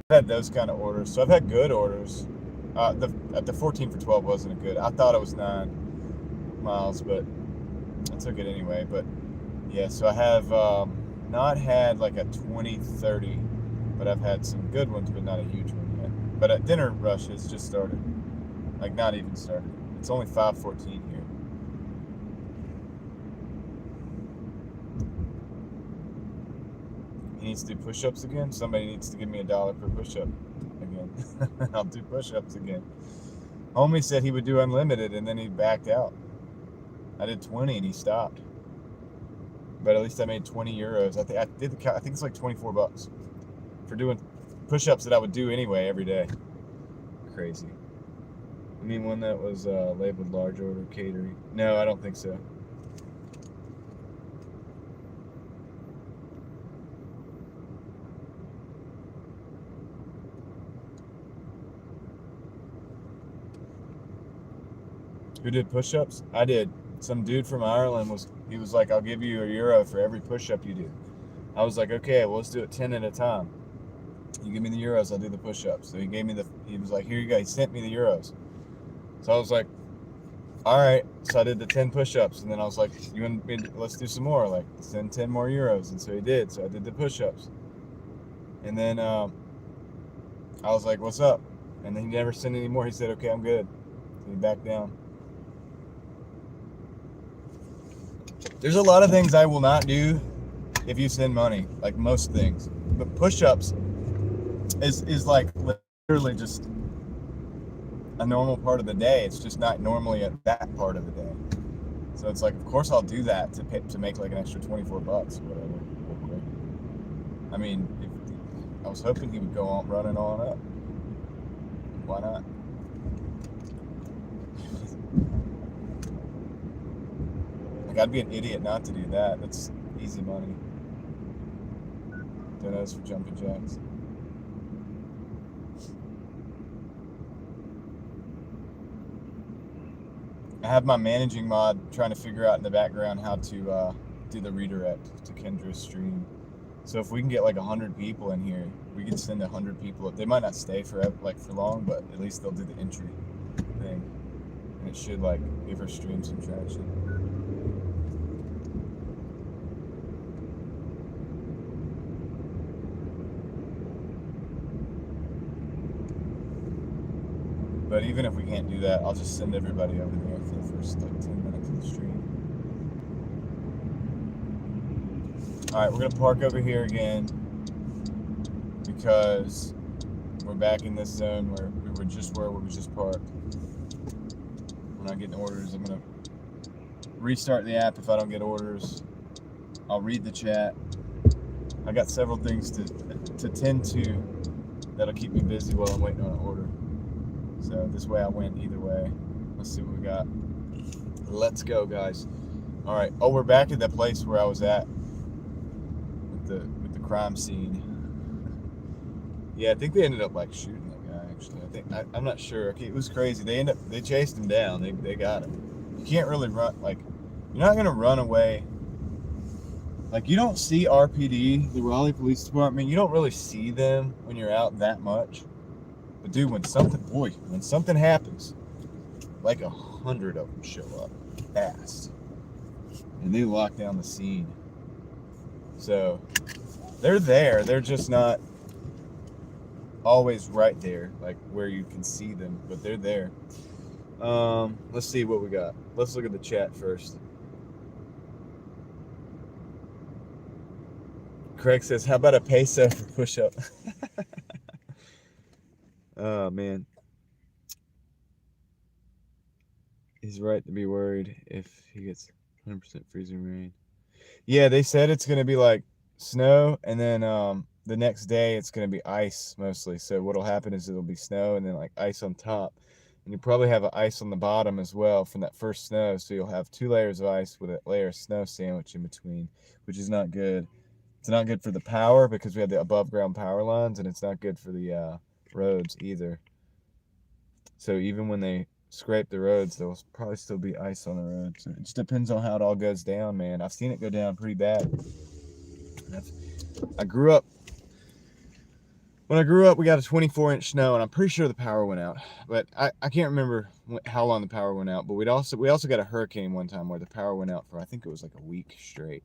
I've had those kind of orders. So I've had good orders. The 14 for 12 wasn't a good. I thought it was 9 miles, but I took it anyway. But yeah, so I have not had like a 20-30, but I've had some good ones, but not a huge one yet. But at dinner rush has just started, like not even started. It's only 5:14 here. He needs to do push-ups again. Somebody needs to give me $1 per push-up again. I'll do push-ups again. Homie said he would do unlimited, and then he backed out. I did 20, and he stopped. But at least I made 20 euros. I think it's like 24 bucks for doing push-ups that I would do anyway every day. Crazy. I mean, one that was labeled large order catering. No, I don't think so. Who did push-ups? I did. Some dude from Ireland was like, I'll give you €1 for every push-up you do. I was like, okay, well, let's do it 10 at a time. You give me the euros, I'll do the push-ups. So he was like, here you go. He sent me the euros. So I was like, all right. So I did the 10 push-ups, and then I was like, let's do some more. Like, send 10 more euros. And so he did. So I did the push-ups. And then I was like, what's up? And then he never sent any more. He said, okay, I'm good. So he backed down. There's a lot of things I will not do if you send money, like most things. But push-ups is like literally just a normal part of the day. It's just not normally at that part of the day. So it's like, of course I'll do that to make like an extra 24 bucks or whatever, real quick. I mean, I was hoping he would go on running on up. Why not? Like, I'd be an idiot not to do that. That's easy money. Donuts for jumping jacks. I have my managing mod trying to figure out in the background how to do the redirect to Kendra's stream. So if we can get like 100 people in here, we can send 100 people. They might not stay forever, like for long, but at least they'll do the entry thing, and it should like give her stream some traction. But even if we can't do that, I'll just send everybody over there for the first like 10 minutes of the stream. All right, we're gonna park over here again because we're back in this zone where we were just parked. We're not getting orders. I'm gonna restart the app if I don't get orders. I'll read the chat. I got several things to tend to that'll keep me busy while I'm waiting on an order. So this way I win either way. Let's see what we got. Let's go, guys. All right. Oh, we're back at the place where I was at with the crime scene. Yeah, I think they ended up like shooting that guy. Actually, I'm not sure. Okay, it was crazy. They chased him down. They got him. You can't really run. Like, you're not gonna run away. Like, you don't see RPD, the Raleigh Police Department. You don't really see them when you're out that much. But dude, when something happens, like 100 of them show up fast, and they lock down the scene. So they're there. They're just not always right there, like where you can see them, but they're there. Let's see what we got. Let's look at the chat first. Craig says, how about a peso for push-up? Oh, man. He's right to be worried if he gets 100% freezing rain. Yeah, they said it's going to be like snow, and then the next day it's going to be ice mostly. So what'll happen is it'll be snow and then like ice on top. And you probably have ice on the bottom as well from that first snow. So you'll have 2 layers of ice with a layer of snow sandwich in between, which is not good. It's not good for the power because we have the above ground power lines, and it's not good for the roads either. So even when they scrape the roads, there'll probably still be ice on the road. So it just depends on how it all goes down, man. I've seen it go down pretty bad. I grew up. When I grew up, we got a 24-inch snow, and I'm pretty sure the power went out. But I can't remember how long the power went out. But we also got a hurricane one time where the power went out for, I think it was like a week straight.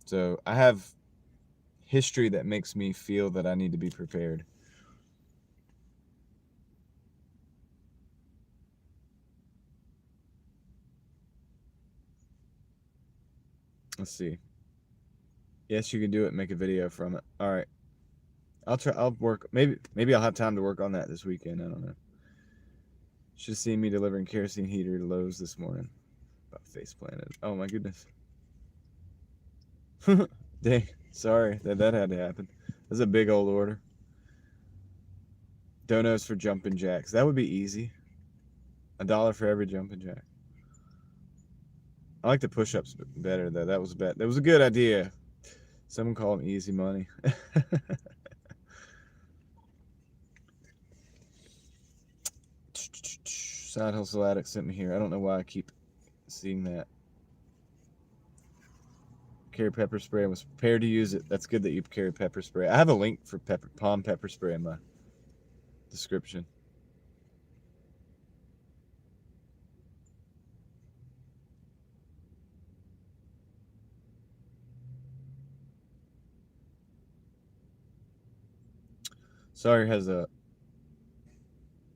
So I have history that makes me feel that I need to be prepared. Let's see. Yes, you can do it. Make a video from it. All right. I'll try. I'll work. Maybe I'll have time to work on that this weekend. I don't know. Should have seen me delivering kerosene heater to Lowe's this morning. About face planted. Oh my goodness. Dang. Sorry that had to happen. That's a big old order. Donos for jumping jacks. That would be easy. $1 for every jumping jack. I like the push-ups better though. That was a good idea. Someone called them easy money. Side Hustle Addict sent me here. I don't know why I keep seeing that. Carry pepper spray. I was prepared to use it. That's good that you carry pepper spray. I have a link for palm pepper spray in my description. Sawyer has a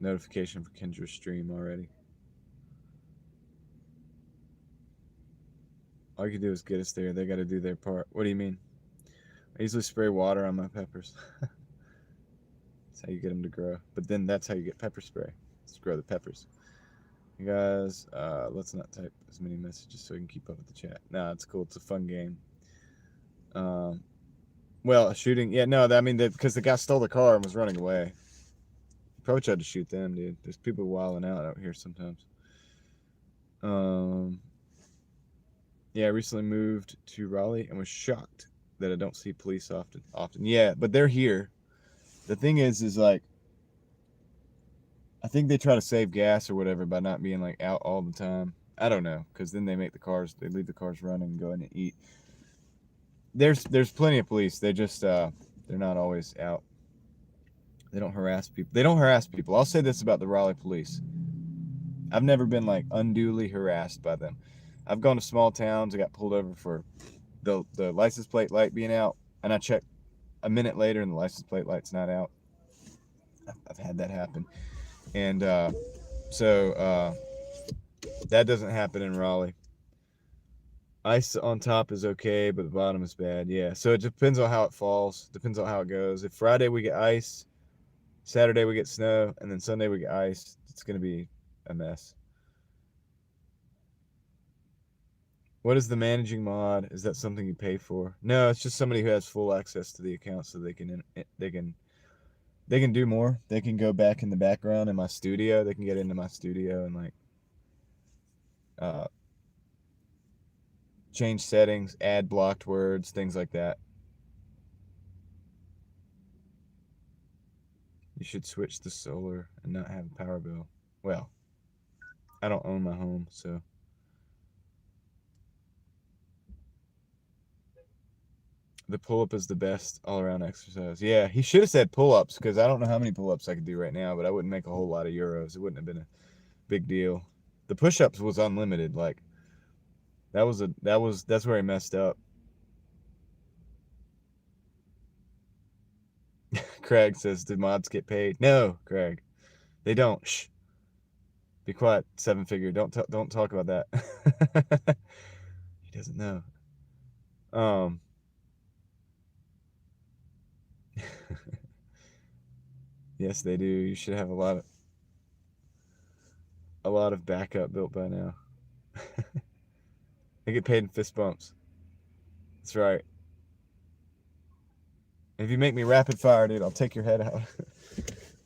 notification for Kendra's stream already. All you can do is get us there. They got to do their part. What do you mean? I usually spray water on my peppers. That's how you get them to grow. But then that's how you get pepper spray. Let's grow the peppers. You guys, let's not type as many messages so we can keep up with the chat. Nah, it's cool. It's a fun game. Well, shooting. Yeah, no, I mean, because the guy stole the car and was running away. Probably tried to shoot them, dude. There's people wilding out here sometimes. Yeah, I recently moved to Raleigh and was shocked that I don't see police often. Yeah, but they're here. The thing is like, I think they try to save gas or whatever by not being like out all the time. I don't know, because then they leave the cars running and go in and eat. There's plenty of police. They just they're not always out. They don't harass people. I'll say this about the Raleigh police. I've never been like unduly harassed by them. I've gone to small towns. I got pulled over for the license plate light being out, and I check a minute later and the license plate light's not out. I've had that happen. And so that doesn't happen in Raleigh. Ice on top is okay, but the bottom is bad. Yeah, so it depends on how it falls. Depends on how it goes. If Friday we get ice, Saturday we get snow, and then Sunday we get ice, it's going to be a mess. What is the managing mod? Is that something you pay for? No, it's just somebody who has full access to the account, so they can do more. They can go back in the background in my studio. They can get into my studio and like change settings, add blocked words, things like that. You should switch to solar and not have a power bill. Well, I don't own my home, so. The pull-up is the best all-around exercise. Yeah, he should have said pull-ups, because I don't know how many pull-ups I could do right now, but I wouldn't make a whole lot of euros. It wouldn't have been a big deal. The push-ups was unlimited. Like, that's where he messed up. Craig says, did mods get paid? No, Craig. They don't. Shh. Be quiet, seven figure. Don't talk about that. He doesn't know. Yes, they do. You should have a lot of backup built by now. They get paid in fist bumps. That's right. If you make me rapid fire, dude, I'll take your head out.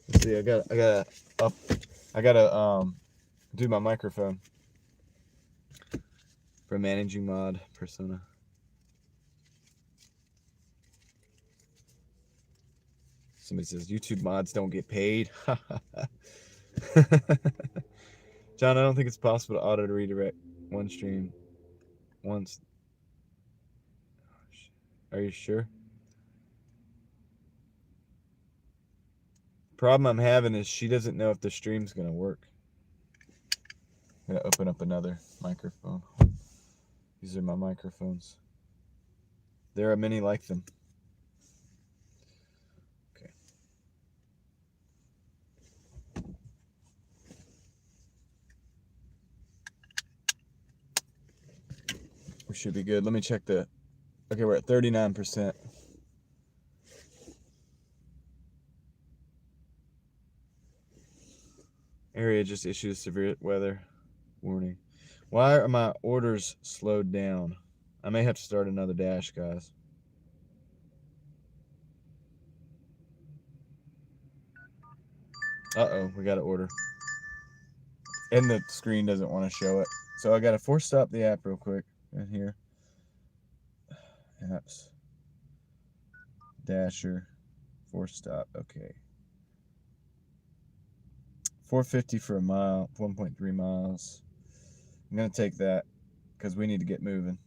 Let's see, I gotta do my microphone for managing mod persona. Somebody says YouTube mods don't get paid. John, I don't think it's possible to auto redirect one stream once. Are you sure? Problem I'm having is she doesn't know if the stream's gonna work. I'm gonna open up another microphone. These are my microphones. There are many like them. Okay. We should be good. Let me check the. Okay, we're at 39%. area just issued severe weather warning. Why are my orders slowed down? I may have to start another dash, guys. Uh-oh, we got an order. And the screen doesn't want to show it. So I got to force stop the app real quick in here. Apps. Dasher. Force stop. Okay. $4.50 for a mile. 1.3 miles. I'm going to take that because we need to get moving.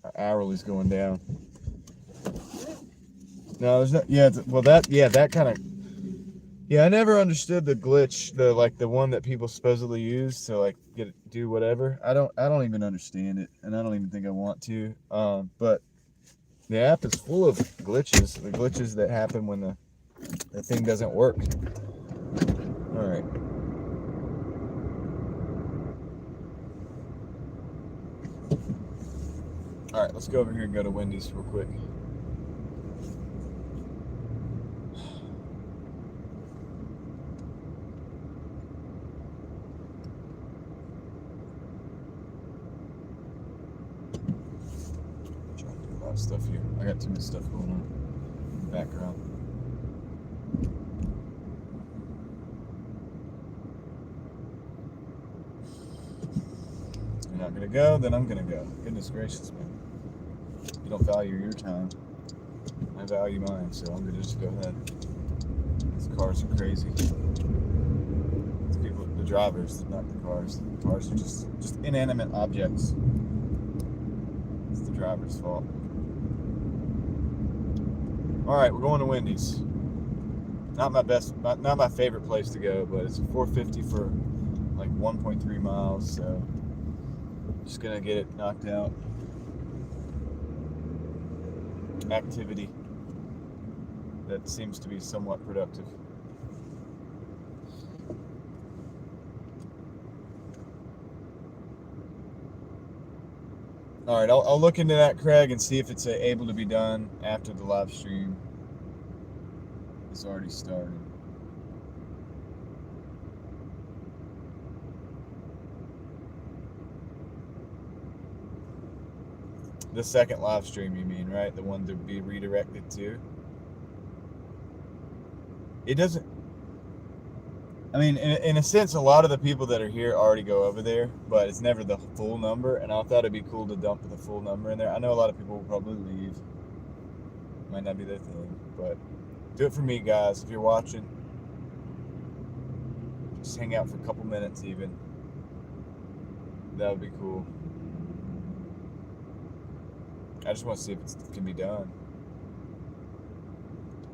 Our hourly's going down. No, there's no. Yeah, well, that kind of. Yeah, I never understood the glitch, the one that people supposedly use to like do whatever. I don't even understand it, and I don't even think I want to. But the app is full of glitches, the glitches that happen when the thing doesn't work. All right. All right, let's go over here and go to Wendy's real quick. Stuff here. I got too much stuff going on in the background. You're not gonna go, then I'm gonna go. Goodness gracious, man. You don't value your time. I value mine, so I'm gonna just go ahead. These cars are crazy. These people, the drivers, not the cars. The cars are just inanimate objects. It's the driver's fault. All right, we're going to Wendy's. Not my favorite place to go, but it's $4.50 for like 1.3 miles, so just gonna get it knocked out. Activity that seems to be somewhat productive. All right, I'll look into that, Craig, and see if it's able to be done after the live stream is already started. The second live stream, you mean, right? The one to be redirected to? It doesn't... I mean, in a sense, a lot of the people that are here already go over there, but it's never the full number, and I thought it'd be cool to dump the full number in there. I know a lot of people will probably leave. Might not be their thing, but do it for me, guys. If you're watching, just hang out for a couple minutes even. That would be cool. I just want to see if it can be done,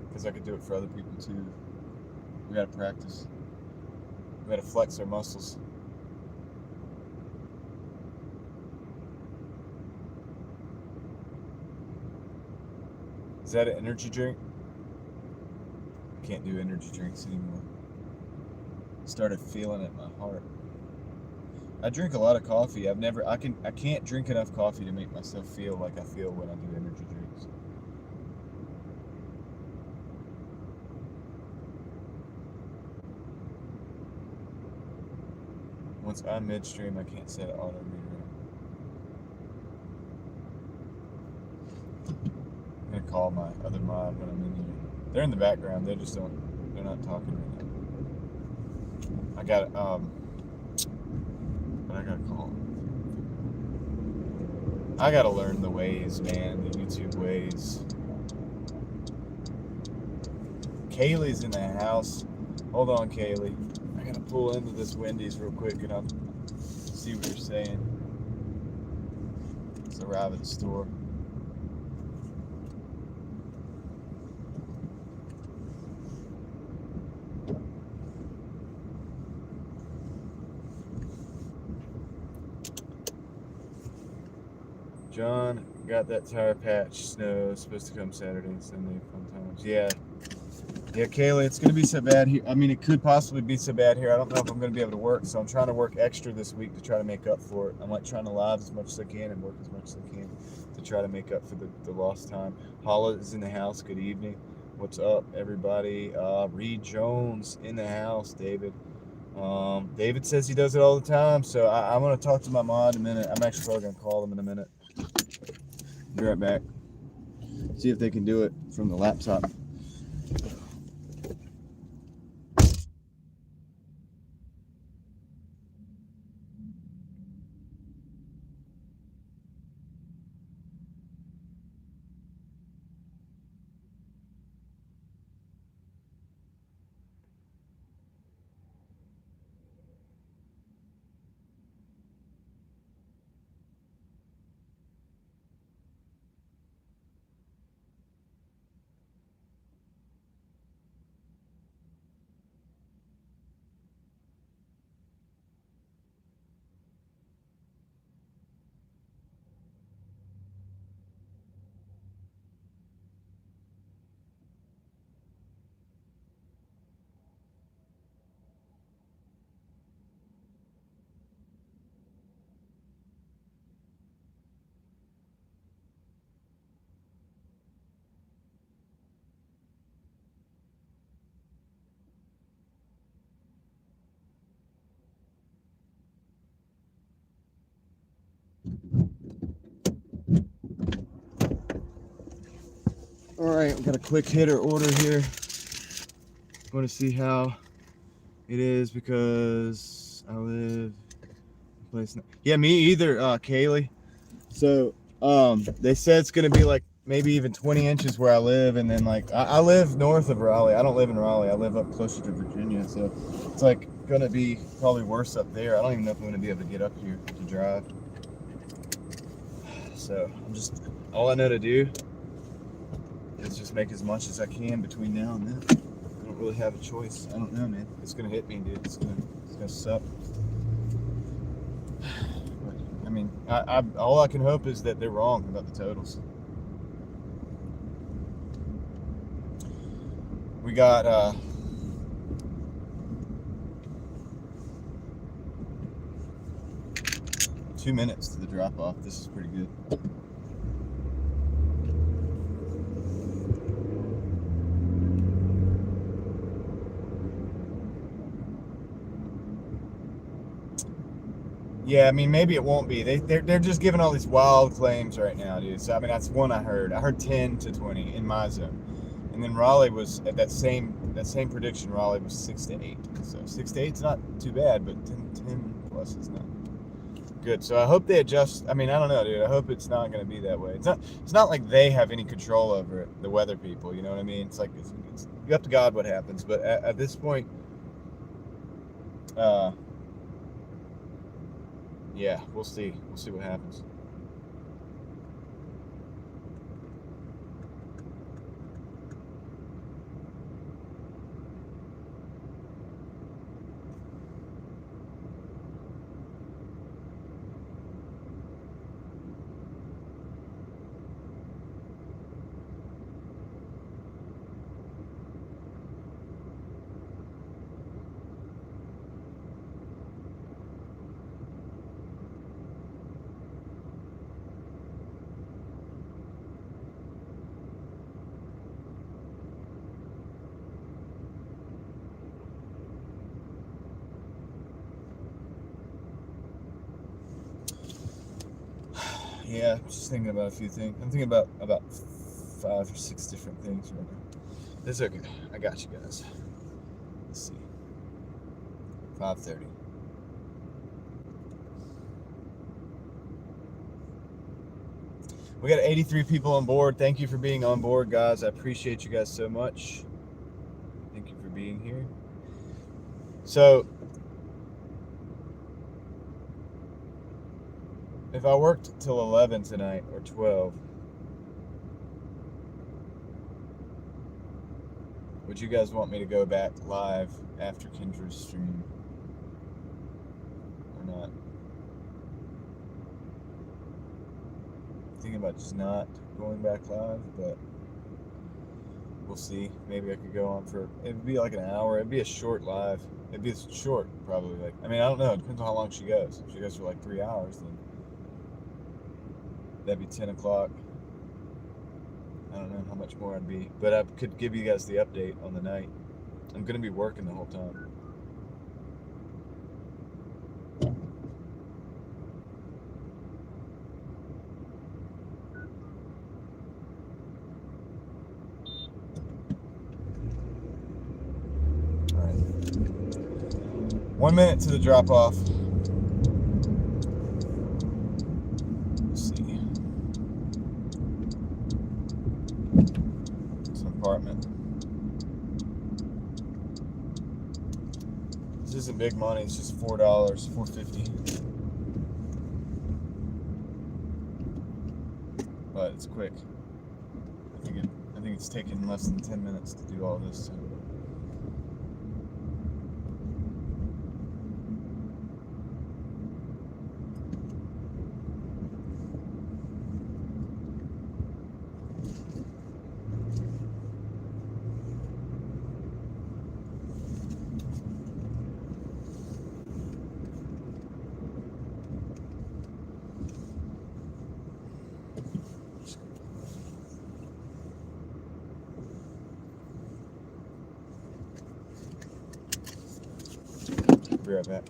because I could do it for other people too. We gotta practice. We gotta flex our muscles. Is that an energy drink? I can't do energy drinks anymore. Started feeling it in my heart. I drink a lot of coffee. I can't drink enough coffee to make myself feel like I feel when I do energy drinks. Once I'm midstream, I can't set it auto redirect. I'm gonna call my other mod when I'm in here. They're in the background. They're not talking right now. I got but I gotta call them. I gotta learn the ways, man. The YouTube ways. Kaylee's in the house. Hold on, Kaylee. I gotta pull into this Wendy's real quick and I'll see what you're saying. Let's arrive at the store. John got that tire patch. Snow is supposed to come Saturday and Sunday. Fun times. Yeah, Kaylee, it's going to be so bad here. I mean, it could possibly be so bad here. I don't know if I'm going to be able to work, so I'm trying to work extra this week to try to make up for it. I'm like trying to live as much as I can and work as much as I can to try to make up for the lost time. Holla is in the house. Good evening. What's up, everybody? Reed Jones in the house. David. David says he does it all the time, so I'm gonna talk to my mod in a minute. I'm actually probably gonna call them in a minute. Be right back. See if they can do it from the laptop. All right, we got a quick hitter order here. I want to see how it is because I live in place. Yeah, me either, Kaylee. So, they said it's gonna be like maybe even 20 inches where I live, and then like I live north of Raleigh. I don't live in Raleigh. I live up closer to Virginia, so it's like gonna be probably worse up there. I don't even know if I'm gonna be able to get up here to drive. So I'm just all I know to do is just make as much as I can between now and then. I don't really have a choice. I don't know, man. It's gonna hit me, dude. It's gonna suck. I mean, all I can hope is that they're wrong about the totals. We got 2 minutes to the drop off. This is pretty good. Yeah, I mean, maybe it won't be. They're just giving all these wild claims right now, dude. So I mean, that's one I heard. I heard 10 to 20 in my zone, and then Raleigh was at that same prediction. Raleigh was 6 to 8. So 6 to 8 is not too bad, but 10 plus is not good. So I hope they adjust. I mean, I don't know, dude. I hope it's not going to be that way. It's not like they have any control over it. The weather people, you know what I mean? It's like it's up to God what happens. But at this point, yeah, we'll see. We'll see what happens. Yeah, I'm just thinking about a few things. I'm thinking about 5 or 6 different things right now. It's okay. I got you guys. Let's see. 5:30. We got 83 people on board. Thank you for being on board, guys. I appreciate you guys so much. Thank you for being here. So, if I worked till 11 tonight or 12, would you guys want me to go back live after Kendra's stream or not? Thinking about just not going back live, but we'll see. Maybe I could go on for, it'd be like an hour. It'd be a short live. It'd be short, probably. Like, I mean, I don't know. It depends on how long she goes. If she goes for like 3 hours, then that'd be 10 o'clock. I don't know how much more I'd be, but I could give you guys the update on the night. I'm going to be working the whole time. 1 minute to the drop off. Let's see. It's an apartment. This isn't big money, it's just $4, $4.50. But it's quick. I think it's taken less than 10 minutes to do all this. Be right back.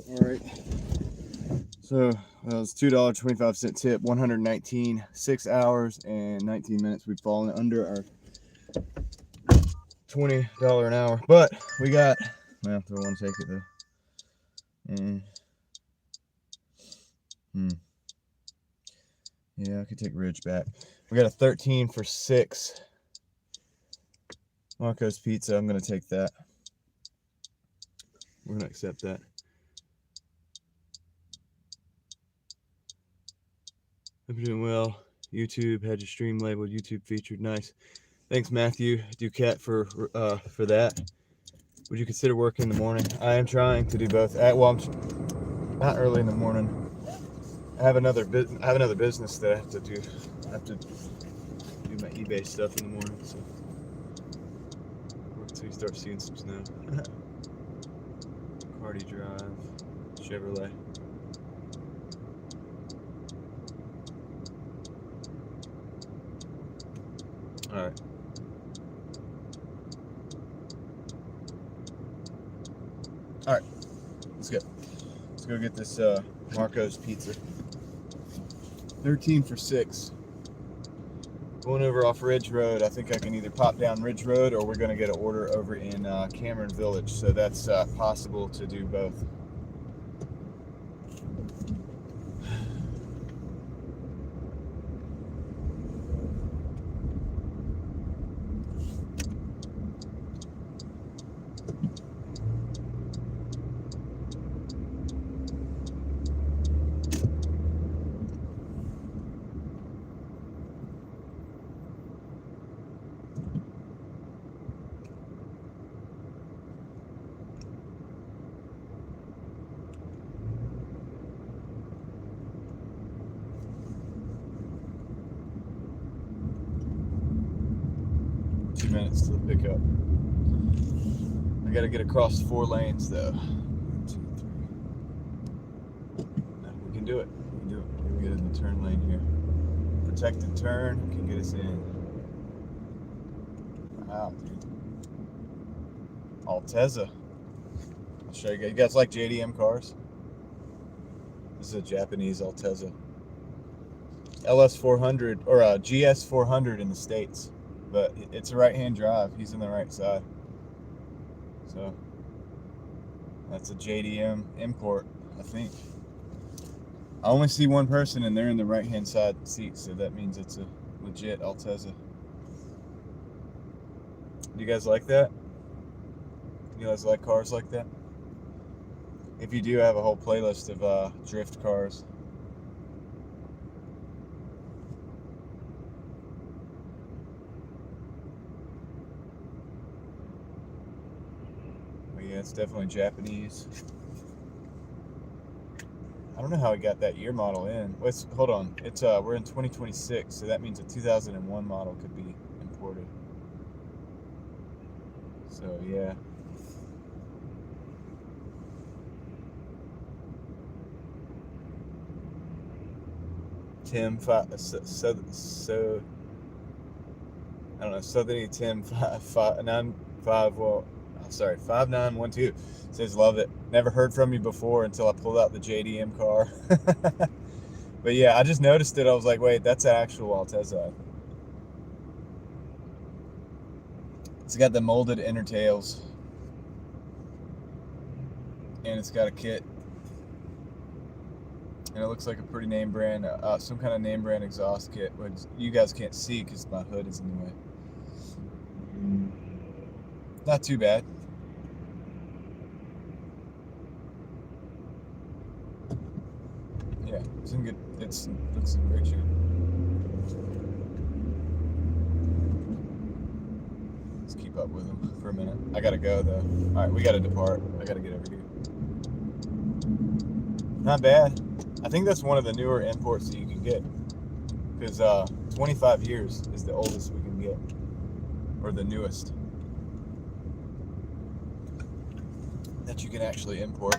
All right. So that was $2.25 tip, 119, 6 hours and 19 minutes. We've fallen under our $20 an hour, but we got, well, I want to take it though. Yeah, I could take Ridge back. We got a 13 for 6. Marco's Pizza, I'm going to take that. We're going to accept that. Hope you're doing well. YouTube had your stream labeled YouTube featured. Nice. Thanks, Matthew Duquette, for that. Would you consider working in the morning? I am trying to do both. Well, I'm not early in the morning. I have another business that I have to do. I have to do my eBay stuff in the morning. So work until you start seeing some snow. Cardi Drive, Chevrolet. All right. All right. Let's go. Let's go get this Marco's Pizza. 13 for 6. Going over off Ridge Road. I think I can either pop down Ridge Road or we're going to get an order over in Cameron Village. So that's possible to do both. Minutes to the pickup. I gotta get across 4 lanes though. 1, 2, 3. No, we can do it. We can do it. We can get in the turn lane here. Protected turn can get us in. Wow, dude. Altezza. I'll show you guys. You guys like JDM cars? This is a Japanese Altezza. LS400 or GS400 in the States. But it's a right-hand drive. He's on the right side. So that's a JDM import, I think. I only see one person and they're in the right-hand side seat, so that means it's a legit Altezza. Do you guys like that? You guys like cars like that? If you do, I have a whole playlist of drift cars Yeah, it's definitely Japanese. I don't know how I got that year model in. Hold on. It's we're in 2026, so that means a 2001 model could be imported. So yeah. Tim so I don't know. Southern Tim 595. Well, sorry, 5912 says love it. Never heard from you before until I pulled out the JDM car. But yeah, I just noticed it. I was like, wait, that's an actual Altezza. It's got the molded inner tails, and it's got a kit, and it looks like a pretty name brand, some kind of name brand exhaust kit, which you guys can't see because my hood is in the way. Not too bad. Yeah, it's in good. Looks in great shape. Let's keep up with them for a minute. I gotta go though. All right, we gotta depart. I gotta get over here. Not bad. I think that's one of the newer imports that you can get, because 25 years is the oldest we can get, or the newest that you can actually import.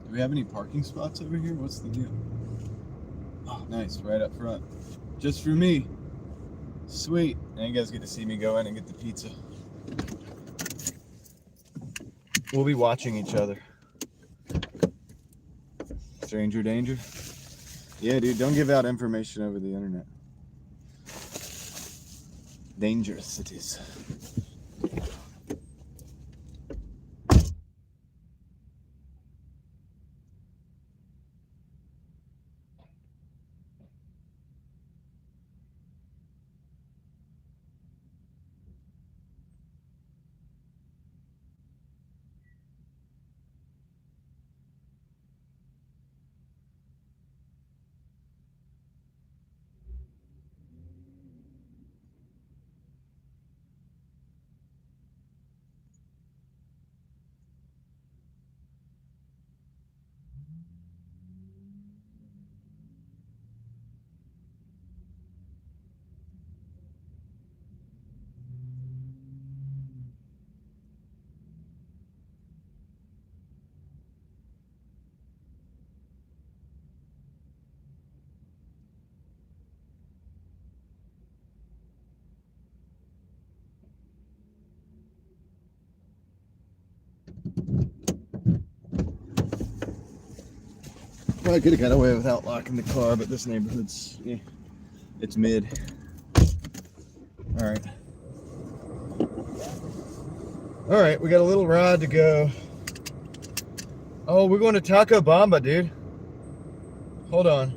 Do we have any parking spots over here? What's the deal? Oh, nice, right up front. Just for me. Sweet. And you guys get to see me go in and get the pizza. We'll be watching each other. Stranger danger. Yeah, dude, don't give out information over the internet. Dangerous cities. Probably could have got away without locking the car, but this neighborhood's, yeah, it's mid. All right. All right, we got a little ride to go. Oh, we're going to Taco Bamba, dude. Hold on.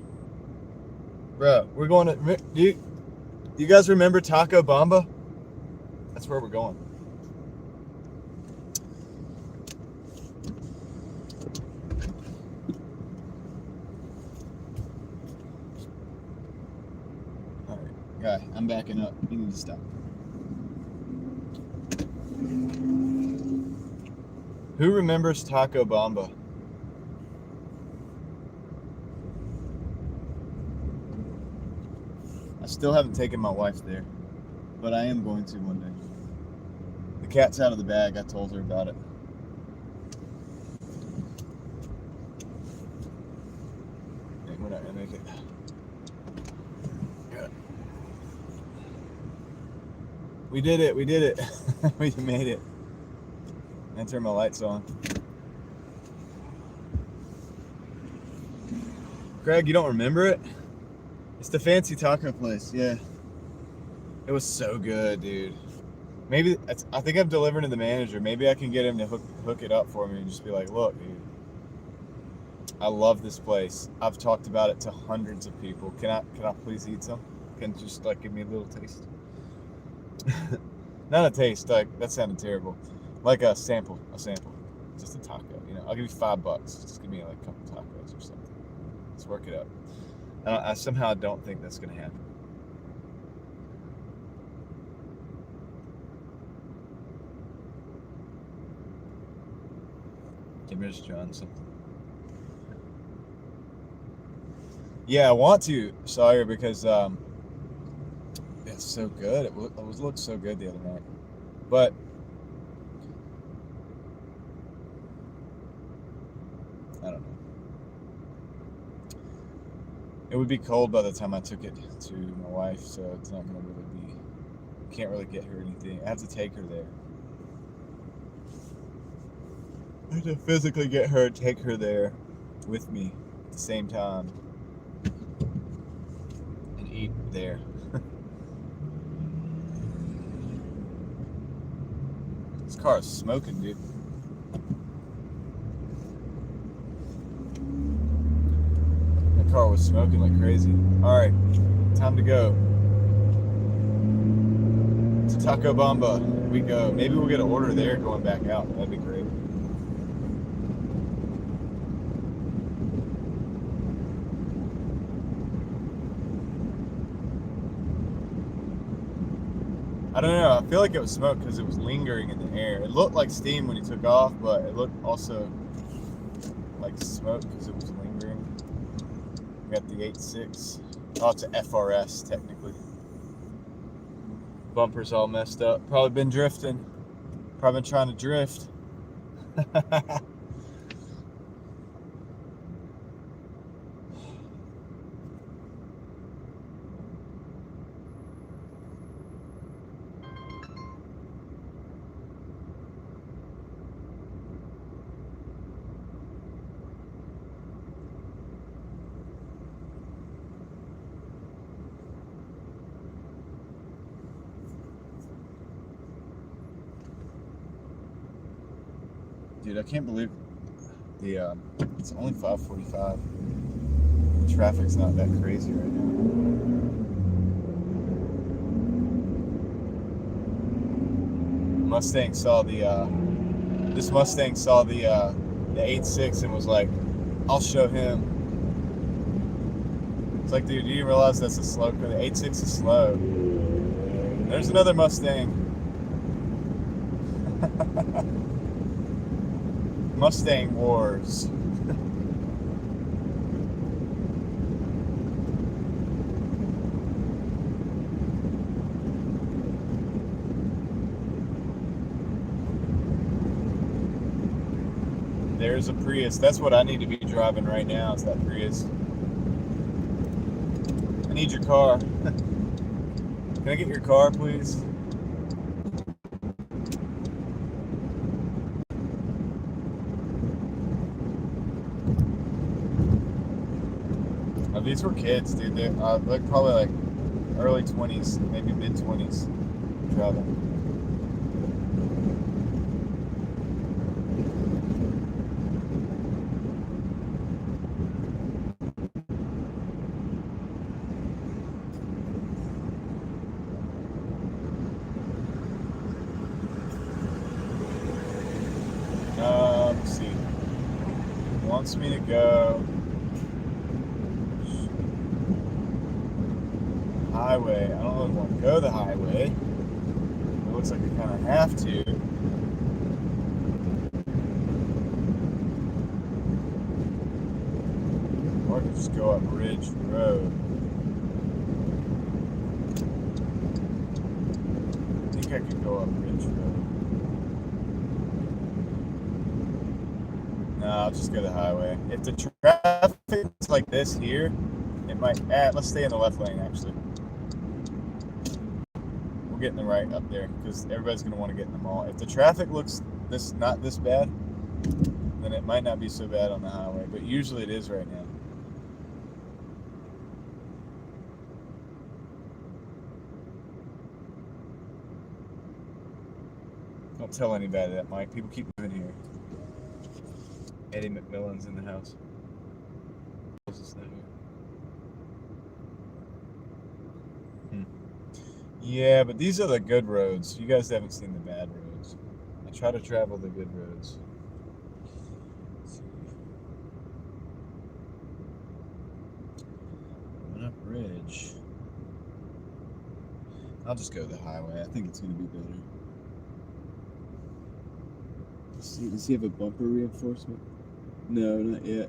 Bro, we're going to, you guys remember Taco Bamba? That's where we're going. All right, guy, I'm backing up. You need to stop. Who remembers Taco Bamba? I still haven't taken my wife there, but I am going to one day. The cat's out of the bag. I told her about it. Dang, we're not gonna make it. Good. We did it. We did it. We made it. And turn my lights on. Craig, you don't remember it? It's the fancy taco place, yeah. It was so good, dude. Maybe, I think I'm delivering to the manager. Maybe I can get him to hook it up for me and just be like, look, dude, I love this place. I've talked about it to hundreds of people. Can I please eat some? Can you just like give me a little taste? Not a taste, like that sounded terrible. Like a sample. Just a taco, you know. I'll give you $5. Just give me like a couple tacos or something. Let's work it up. I somehow don't think that's gonna happen. Give me John something. Yeah, I want to, Sawyer, because it's so good. It looked so good the other night. But I don't know. It would be cold by the time I took it to my wife, so it's not going to really be. Can't really get her anything. I have to take her there. I have to physically get her, take her there with me at the same time, and eat there. This car is smoking, dude. That car was smoking like crazy. All right, time to go. To Taco Bamba we go. Maybe we'll get an order there going back out. That'd be great. I don't know. I feel like it was smoke because it was lingering in the air. It looked like steam when he took off, but it looked also like smoke because it was lingering. We got the 8.6. Oh, it's a FRS technically. Bumper's all messed up. Probably been drifting. Probably been trying to drift. Dude, I can't believe the it's only 5:45. The traffic's not that crazy right now. Mustang saw the this Mustang saw the 8.6 and was like, "I'll show him." It's like, dude, you realize that's a slow car? The 8.6 is slow. There's another Mustang. Mustang Wars. There's a Prius. That's what I need to be driving right now, is that Prius. I need your car. Can I get your car, please? These were kids, dude. They're like probably like early 20s, maybe mid 20s, driving. Let's see. Wants me to go. Highway. I don't really want to go the highway. It looks like I kind of have to. Or I could just go up Ridge Road. I think I could go up Ridge Road. No, I'll just go the highway. If the traffic's like this here, it might. Let's stay in the left lane actually. We're getting the right up there because everybody's going to want to get in the mall. If the traffic looks not this bad, then it might not be so bad on the highway, but usually it is right now. Don't tell anybody that, Mike. People keep moving here. Eddie McMillan's in the house. Yeah, but these are the good roads. You guys haven't seen the bad roads. I try to travel the good roads. bridge. I'll just go the highway. I think it's going to be better. Does he have a bumper reinforcement? No, not yet.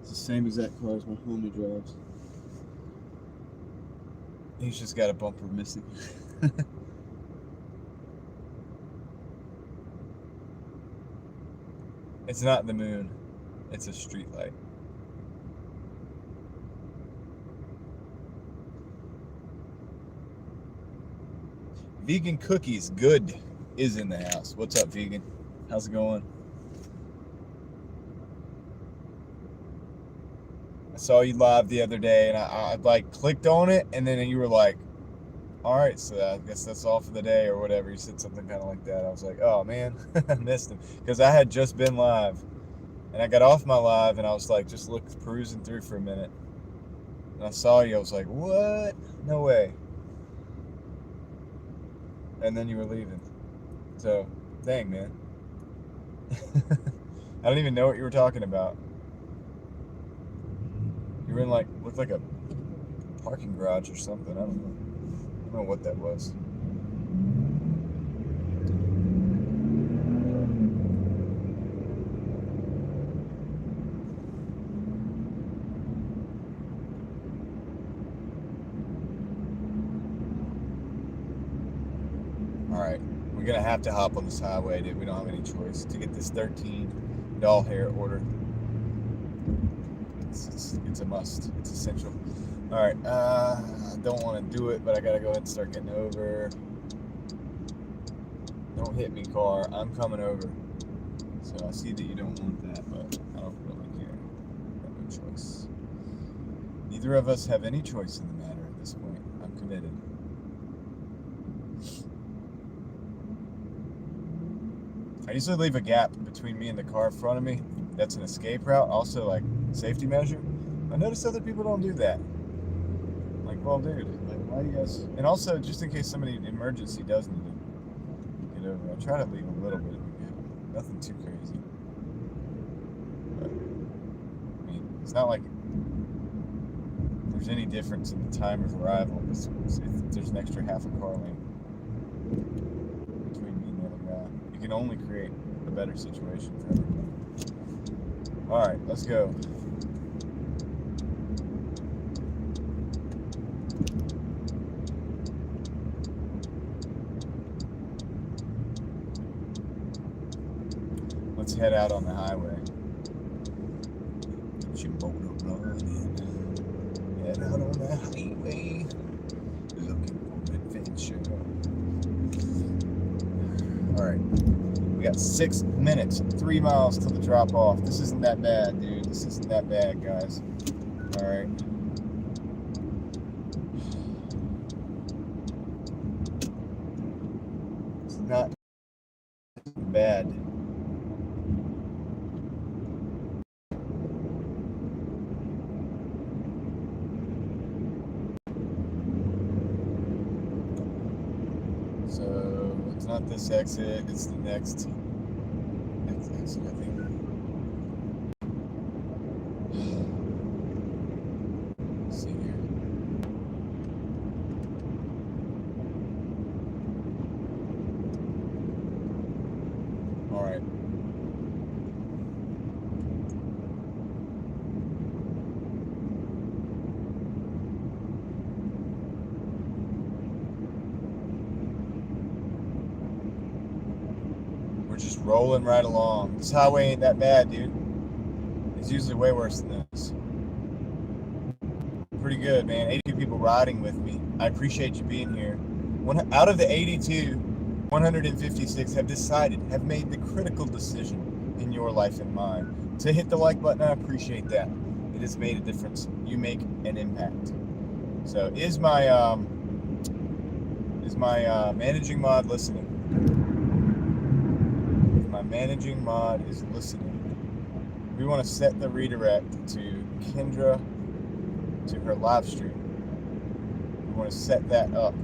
It's the same exact car as my homie drives. He's just got a bumper missing. It's not the moon. It's a street light. Vegan Cookies Good is in the house. What's up, Vegan? How's it going? I saw you live the other day, and I like clicked on it, and then you were like, all right, so I guess that's all for the day or whatever. You said something kind of like that. I was like, oh man, I missed him, because I had just been live, and I got off my live, and I was like just perusing through for a minute, and I saw you. I was like, what? No way. And then you were leaving. So, dang, man. I don't even know what you were talking about. You were in looked like a parking garage or something. I don't know what that was. Alright, we're gonna have to hop on this highway, dude. We don't have any choice to get this 13 doll hair ordered. It's a must. It's essential. Alright, I don't want to do it, but I gotta go ahead and start getting over. Don't hit me, car. I'm coming over. So I see that you don't want that, but I don't really care. I have no choice. Neither of us have any choice in the matter at this point. I'm committed. I usually leave a gap between me and the car in front of me. That's an escape route, also like safety measure. I notice other people don't do that. Like, well, dude, like, why do you guys? And also, just in case somebody in emergency does need to get over, I try to leave a little bit of a gap. Nothing too crazy. But, I mean, it's not like there's any difference in the time of arrival. If there's an extra half a car lane between me and the other guy. You can only create a better situation for everybody. All right, let's go. Let's head out on the highway. Get your motor running. Head out on the highway. Looking for adventure. Alright. We got 6 minutes, 3 miles till the drop off. This isn't that bad, dude. This isn't that bad, guys. Alright. It's not bad. So it's not this exit, it's the next exit, I think. Let's see here. All right. Just rolling right along. This highway ain't that bad, dude. It's usually way worse than this. Pretty good, man. 82 people riding with me. I appreciate you being here. Out of the 82, 156 have made the critical decision in your life and mine to hit the like button. I appreciate that. It has made a difference. You make an impact. So is my managing mod listening? Managing mod is listening. We want to set the redirect to Kendra to her live stream. We want to set that up.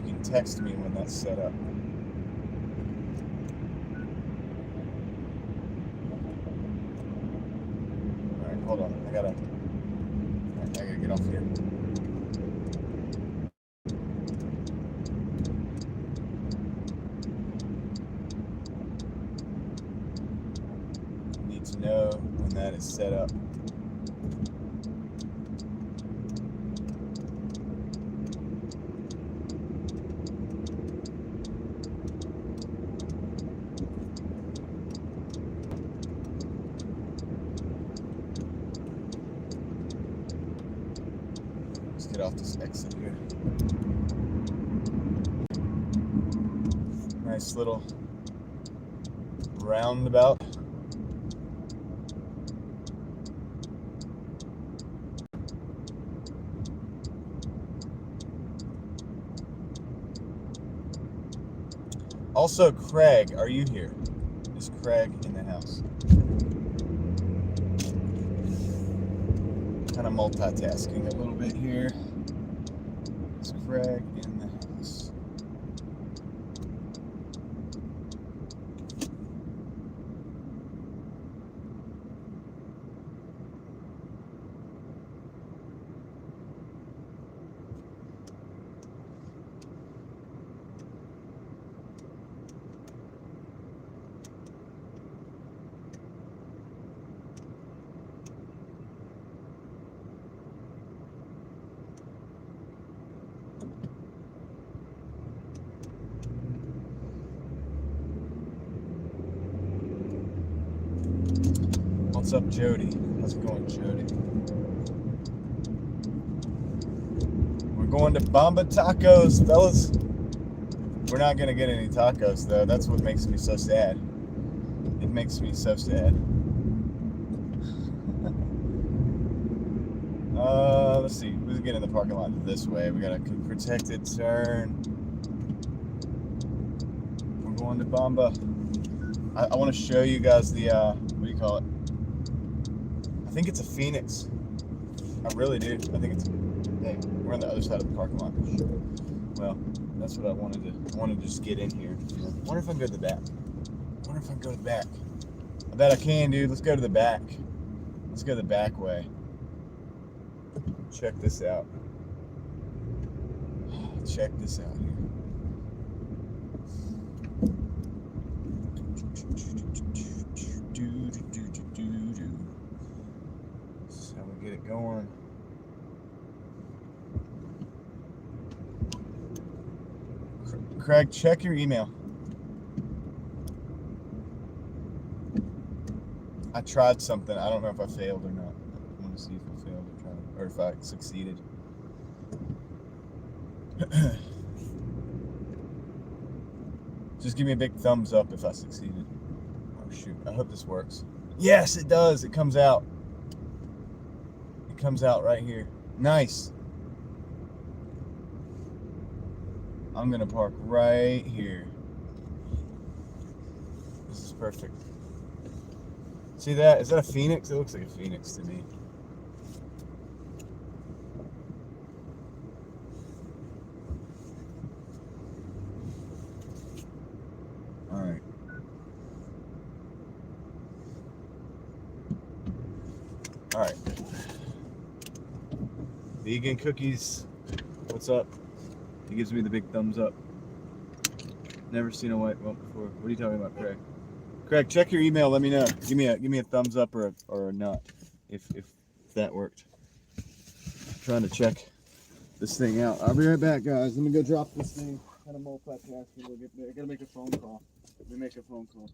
You can text me when that's set up. Alright, hold on. I gotta get off here. Need to know when that is set up. Let's get off this exit here. Nice little roundabout. Also, Craig, are you here? Is Craig in the house? Kind of multitasking a little bit here. Is Craig in the house? What's up, Jody? How's it going, Jody? We're going to Bamba Tacos, fellas. We're not gonna get any tacos though. That's what makes me so sad. It makes me so sad. Let's see. Who's getting in the parking lot this way? We got a protected turn. We're going to Bamba. I want to show you guys the what do you call it? I think it's a Phoenix. I really do. I think it's. Hey, we're on the other side of the parking lot. Well, that's what I wanted to. I wanted to just get in here. I wonder if I can go to the back. I wonder if I can go to the back. I bet I can, dude. Let's go to the back. Let's go the back way. Check this out. Check this out here. That's how we get it going. Craig, check your email. I tried something. I don't know if I failed or not. I want to see if I failed or tried, or if I succeeded. Just give me a big thumbs up if I succeeded. Oh shoot, I hope this works. Yes, it does. It comes out. It comes out right here. Nice. I'm gonna park right here. This is perfect. See that? Is that a Phoenix? It looks like a Phoenix to me. Alright. Alright. Vegan cookies. What's up? He gives me the big thumbs up. Never seen a white one before. What are you talking about, Craig? Craig, check your email. Let me know. Give me a thumbs up or a nut if that worked. I'm trying to check this thing out. I'll be right back, guys. Let me go drop this thing. Kind of multitasking. We'll get there. I gotta make a phone call. Let me make a phone call.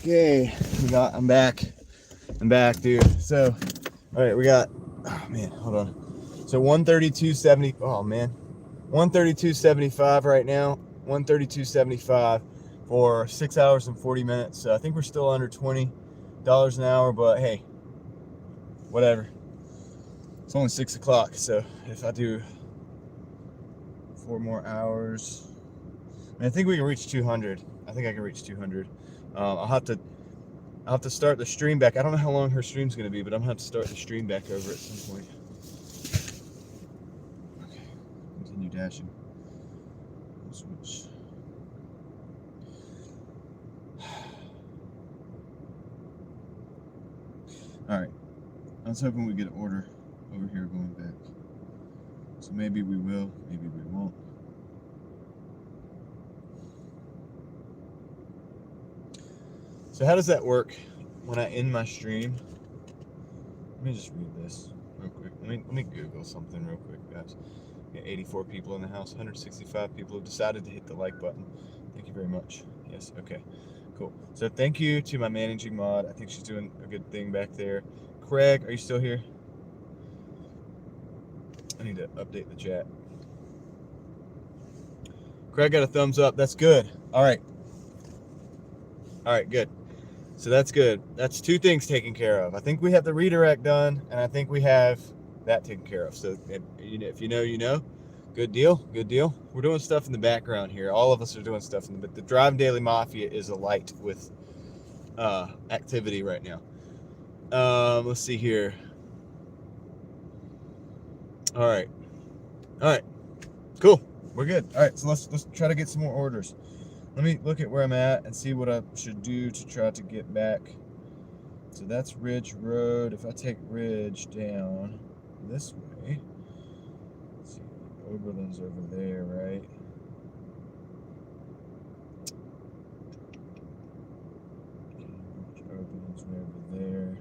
Okay, I'm back, dude. So, all right, we got, oh man, hold on. So 132.70, oh man, 132.75 right now, 132.75 for 6 hours and 40 minutes. So I think we're still under $20 an hour, but hey, whatever. It's only 6 o'clock, so if I do 4 more hours, I think we can reach 200. I think I can reach 200. I'll have to start the stream back. I don't know how long her stream's going to be, but I'm going to have to start the stream back over at some point. Okay, continue dashing. Switch. All right. I was hoping we'd get an order over here going back. So maybe we will, maybe we won't. So how does that work when I end my stream? Let me just read this real quick. Let me Google something real quick, guys. We got 84 people in the house, 165 people have decided to hit the like button. Thank you very much. Yes, okay, cool. So thank you to my managing mod. I think she's doing a good thing back there. Craig, are you still here? I need to update the chat. Craig got a thumbs up. That's good. All right. All right, good. So that's good. That's 2 things taken care of. I think we have the redirect done, and I think we have that taken care of. So if you know, you know. Good deal. Good deal. We're doing stuff in the background here. All of us are doing stuff but the Drive Daily Mafia is alight with activity right now. Let's see here. All right. Cool. We're good. All right. So let's try to get some more orders. Let me look at where I'm at and see what I should do to try to get back. So that's Ridge Road. If I take Ridge down this way, let's see, Oberlin's over there, right? Oberlin's way over there.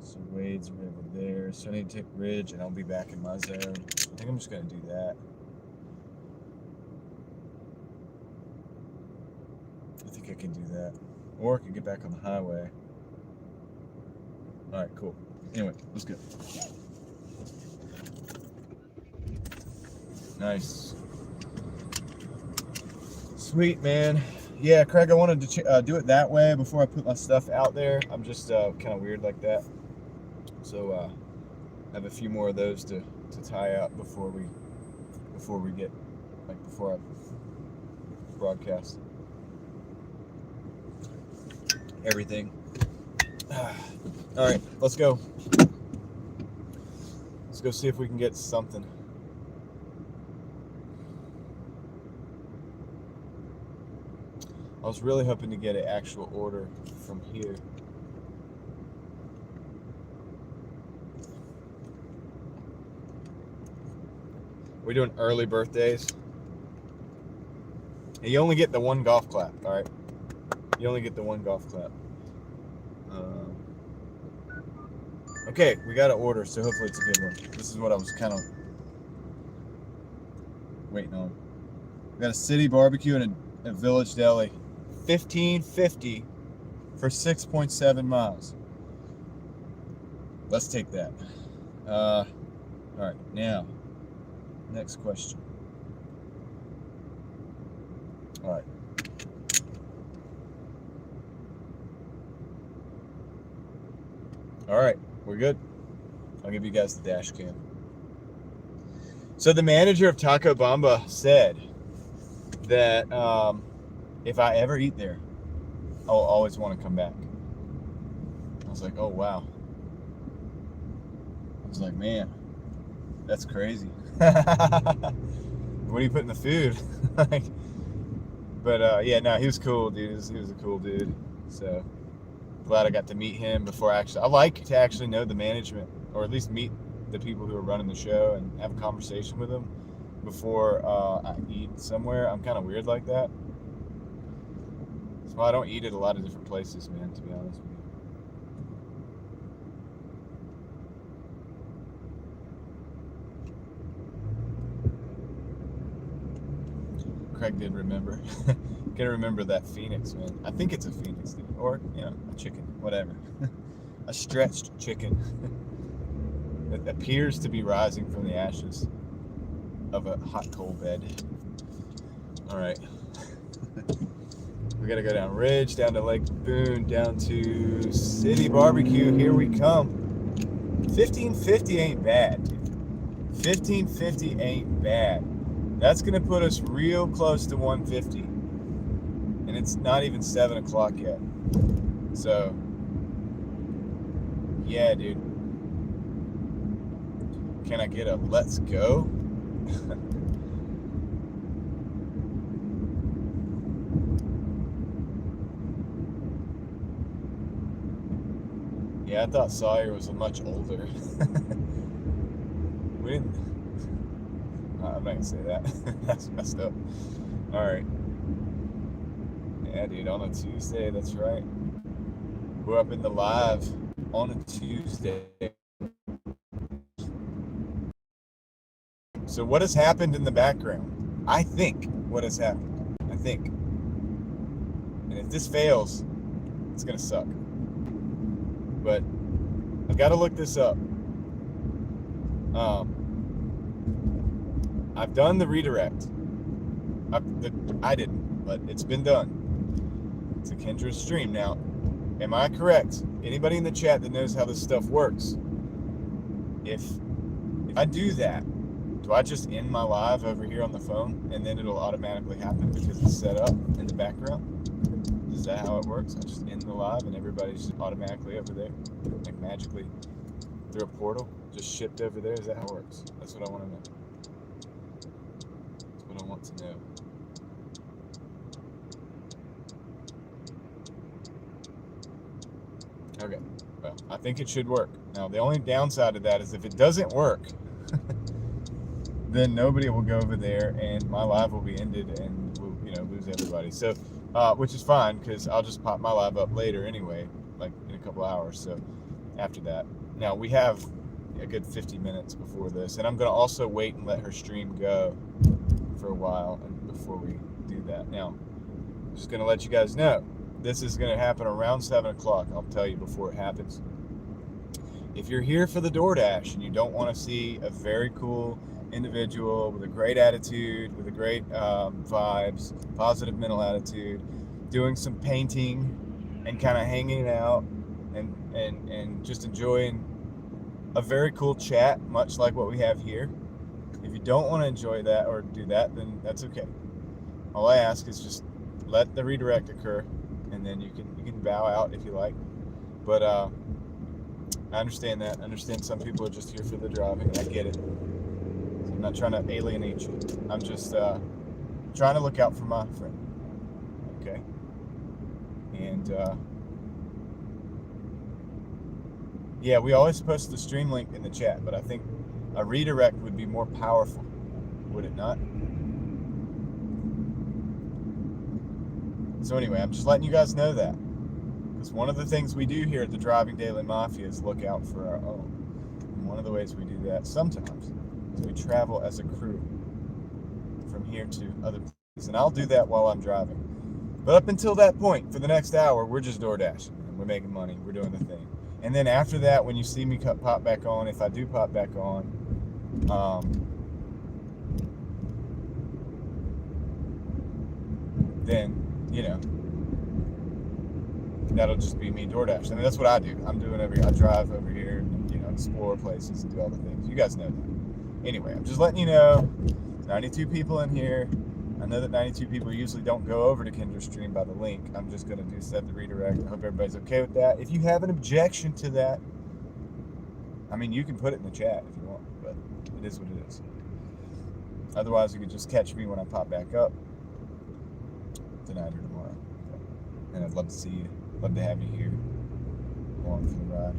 So Wade's way over there. So I need to take Ridge and I'll be back in my zone. I think I'm just gonna do that. I can do that, or I can get back on the highway. All right, cool. Anyway, let's go. Nice, sweet, man. Yeah, Craig, I wanted to do it that way before I put my stuff out there. I'm just kind of weird like that, so I have a few more of those to tie up before we get before I broadcast everything. All right, let's go. Let's go see if we can get something. I was really hoping to get an actual order from here. We're doing early birthdays. And you only get the 1 golf clap, all right? You only get the 1 golf clap. Okay, we got an order, so hopefully it's a good one. This is what I was kind of waiting on. We got a city barbecue and a village deli. $15.50 for 6.7 miles. Let's take that. All right, now, next question. All right. All right, we're good. I'll give you guys the dash cam. So the manager of Taco Bamba said that if I ever eat there, I'll always want to come back. I was like, oh, wow. I was like, man, that's crazy. What do you put in the food? But yeah, no, he was cool, dude. He was a cool dude. So glad I got to meet him before I like to actually know the management, or at least meet the people who are running the show and have a conversation with them before I eat somewhere. I'm kind of weird like that. So I don't eat at a lot of different places, man, to be honest with you. Craig did remember. Gotta remember that phoenix, man. I think it's a phoenix, dude. Or, you know, a chicken, whatever. A stretched chicken. It appears to be rising from the ashes of a hot coal bed. All right. We gotta go down Ridge, down to Lake Boone, down to City Barbecue. Here we come. 1550 ain't bad, dude. 1550 ain't bad. That's gonna put us real close to 150. And it's not even 7 o'clock yet. So, yeah, dude. Can I get a let's go? Yeah, I thought Sawyer was a much older. We didn't. I'm not gonna say that. That's messed up. All right. Yeah, dude, on a Tuesday, that's right. We're up in the live on a Tuesday. So what has happened in the background? I think what has happened. And if this fails, it's gonna suck. But I've got to look this up. I've done the redirect. I didn't, but it's been done. It's a Kendra stream. Now, am I correct? Anybody in the chat that knows how this stuff works? If I do that, do I just end my live over here on the phone and then it'll automatically happen because it's set up in the background? Is that how it works? I just end the live and everybody's just automatically over there, like magically through a portal, just shipped over there? Is that how it works? That's what I want to know. That's what I want to know. Okay, well, I think it should work. Now, the only downside of that is if it doesn't work, then nobody will go over there and my live will be ended and we'll, you know, lose everybody. So, which is fine because I'll just pop my live up later anyway, like in a couple hours. So after that, now we have a good 50 minutes before this, and I'm going to also wait and let her stream go for a while and before we do that. Now, I'm just going to let you guys know, this is going to happen around 7 o'clock. I'll tell you before it happens. If you're here for the Doordash and you don't want to see a very cool individual with a great attitude, with a great vibes, positive mental attitude, doing some painting and kind of hanging out and just enjoying a very cool chat, much like what we have here. If you don't want to enjoy that or do that, then that's okay. All I ask is just let the redirect occur, and then you can bow out if you like. But I understand that. I understand some people are just here for the driving. I get it. So I'm not trying to alienate you. I'm just trying to look out for my friend. Okay? And yeah, we always post the stream link in the chat, but I think a redirect would be more powerful, would it not? So anyway, I'm just letting you guys know that. Because one of the things we do here at the Driving Daily Mafia is look out for our own. And one of the ways we do that sometimes is we travel as a crew from here to other places. And I'll do that while I'm driving. But up until that point, for the next hour, we're just Doordashing. And we're making money. We're doing the thing. And then after that, when you see me pop back on, if I do pop back on, then, you know, that'll just be me Doordash. I mean, that's what I do. I drive over here and, you know, explore places and do all the things. You guys know that. Anyway, I'm just letting you know, 92 people in here. I know that 92 people usually don't go over to Kendra's stream by the link. I'm just going to set the redirect. I hope everybody's okay with that. If you have an objection to that, I mean, you can put it in the chat if you want, but it is what it is. Otherwise, you could just catch me when I pop back up tonight or tomorrow. And I'd love to see you. Love to have you here along for the ride.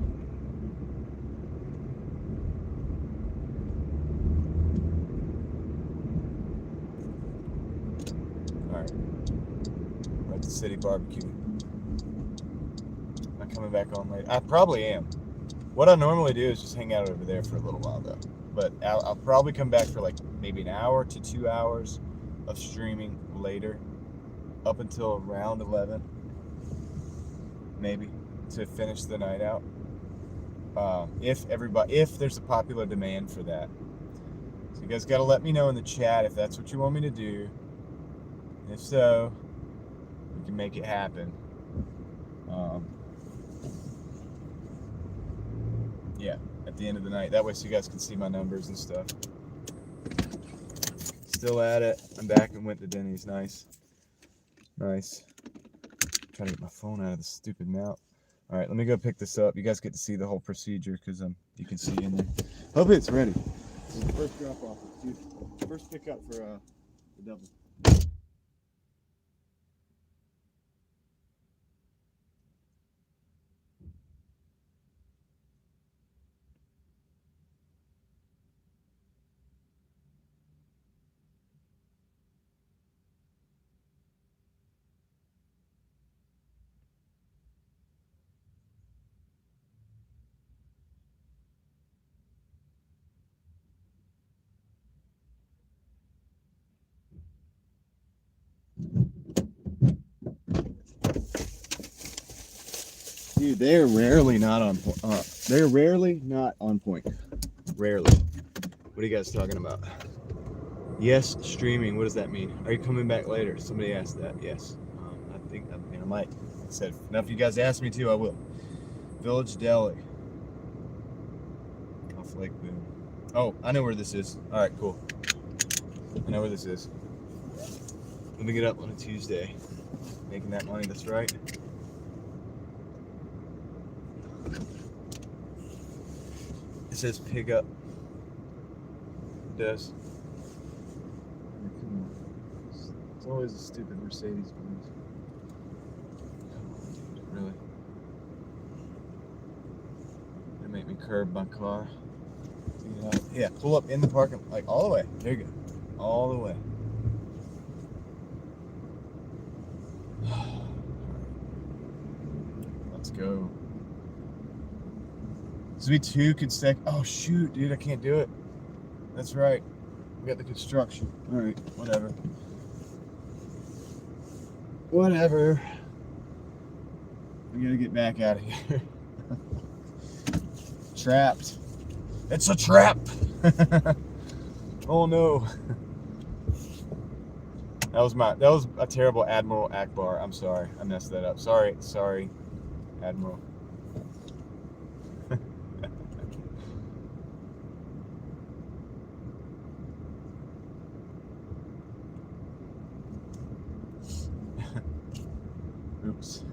Alright. We're at the City Barbecue. Am I coming back on later? I probably am. What I normally do is just hang out over there for a little while though. But I'll probably come back for like maybe an hour to 2 hours of streaming later, up until around 11, maybe, to finish the night out. If there's a popular demand for that. So you guys got to let me know in the chat if that's what you want me to do. If so, we can make it happen. Yeah, at the end of the night. That way so you guys can see my numbers and stuff. Still at it. I'm back and went to Denny's. Nice. Nice. Trying to get my phone out of the stupid mount. All right, let me go pick this up. You guys get to see the whole procedure because you can see in there. Hope it's ready. This is the first drop off. First pickup for the double. Dude, they're rarely not on point. They're rarely not on point. Rarely. What are you guys talking about? Yes, streaming. What does that mean? Are you coming back later? Somebody asked that. Yes. I might. I said, now if you guys ask me to, I will. Village Deli. Off Lake Boone. Oh, I know where this is. All right, cool. I know where this is. Let me get up on a Tuesday. Making that money, that's right. It says pick up. It does. It's always a stupid Mercedes Benz. Come on, dude. Really? They make me curb my car. Yeah, pull up in the parking, like all the way. There you go. All the way. Let's go. This will be 2 consecutive. Oh shoot, dude, I can't do it. That's right. We got the construction. All right, whatever. Whatever. We gotta get back out of here. Trapped. It's a trap. Oh no. That was a terrible Admiral Akbar. I'm sorry. I messed that up. Sorry, Admiral. Oops.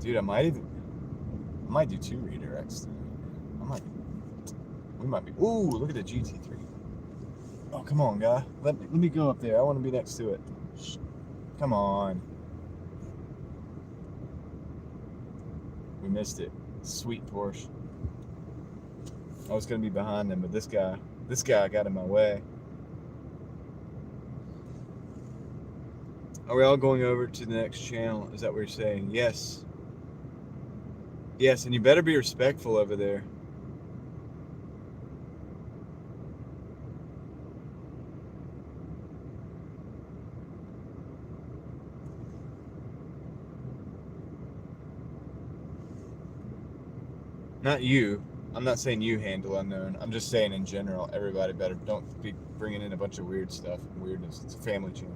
Dude, I might do 2 redirects. We might be. Ooh, look at the GT3. Oh, come on, guy. Let me go up there. I want to be next to it. Come on. We missed it. Sweet Porsche. I was gonna be behind them, but this guy got in my way. Are we all going over to the next channel? Is that what you're saying? Yes. Yes, and you better be respectful over there. Not you. I'm not saying you handle unknown. I'm just saying in general, everybody better don't be bringing in a bunch of weird stuff and weirdness. It's a family channel.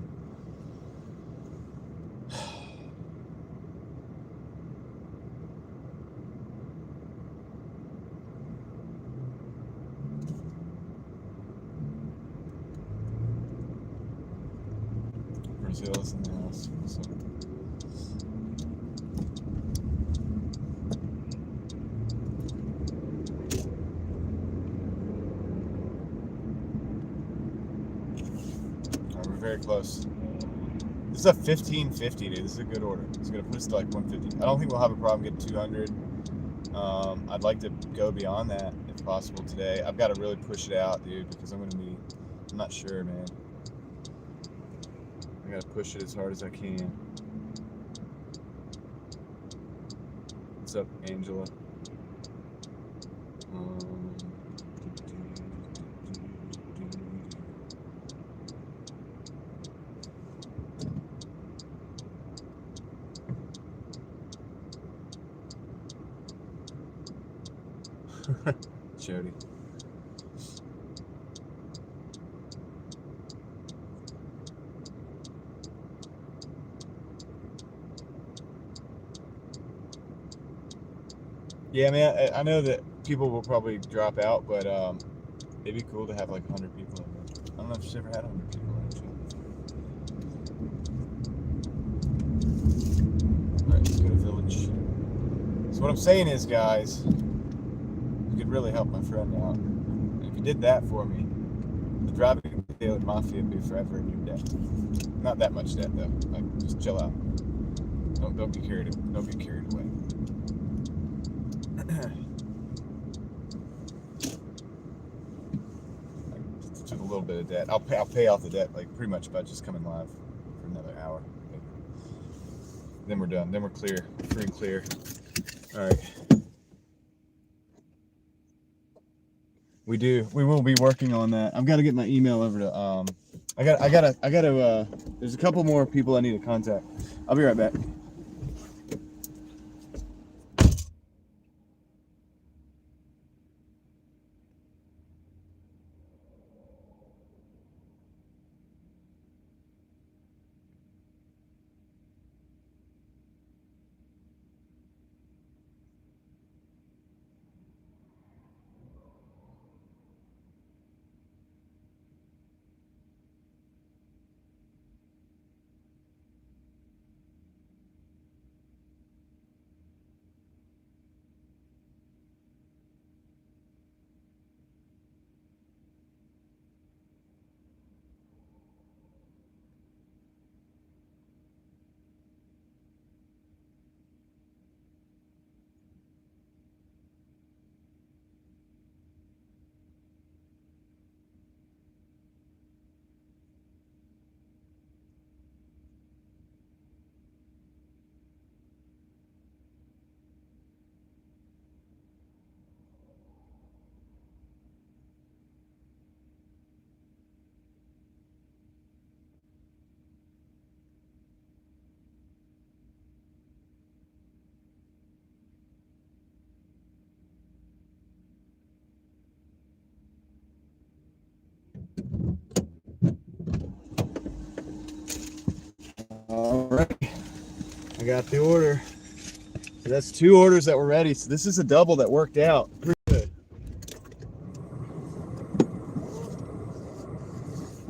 Brazil's in the house. So. Very close. This is a 1550, dude. This is a good order. It's gonna put us to like 150. I don't think we'll have a problem getting 200. I'd like to go beyond that if possible today. I've got to really push it out, dude, because I'm not sure, man. I gotta push it as hard as I can. What's up, Angela? Jody. Yeah, man, I know that people will probably drop out, but it'd be cool to have like 100 people in there. I don't know if she's ever had 100 people actually. Alright, let's go to Village. So what I'm saying is, guys, you could really help my friend out. And if you did that for me, the Driving Daily Mafia would be forever in your debt. Not that much debt though. Like, just chill out. Don't be carried away. Just a little bit of debt. I'll pay off the debt like pretty much by just coming live for another hour. Then we're done. Then we're clear, free and clear. All right. We will be working on that. I've got to get my email over to I gotta there's a couple more people I need to contact. I'll be right back. All right, I got the order. So that's 2 orders that were ready. So this is a double that worked out pretty good.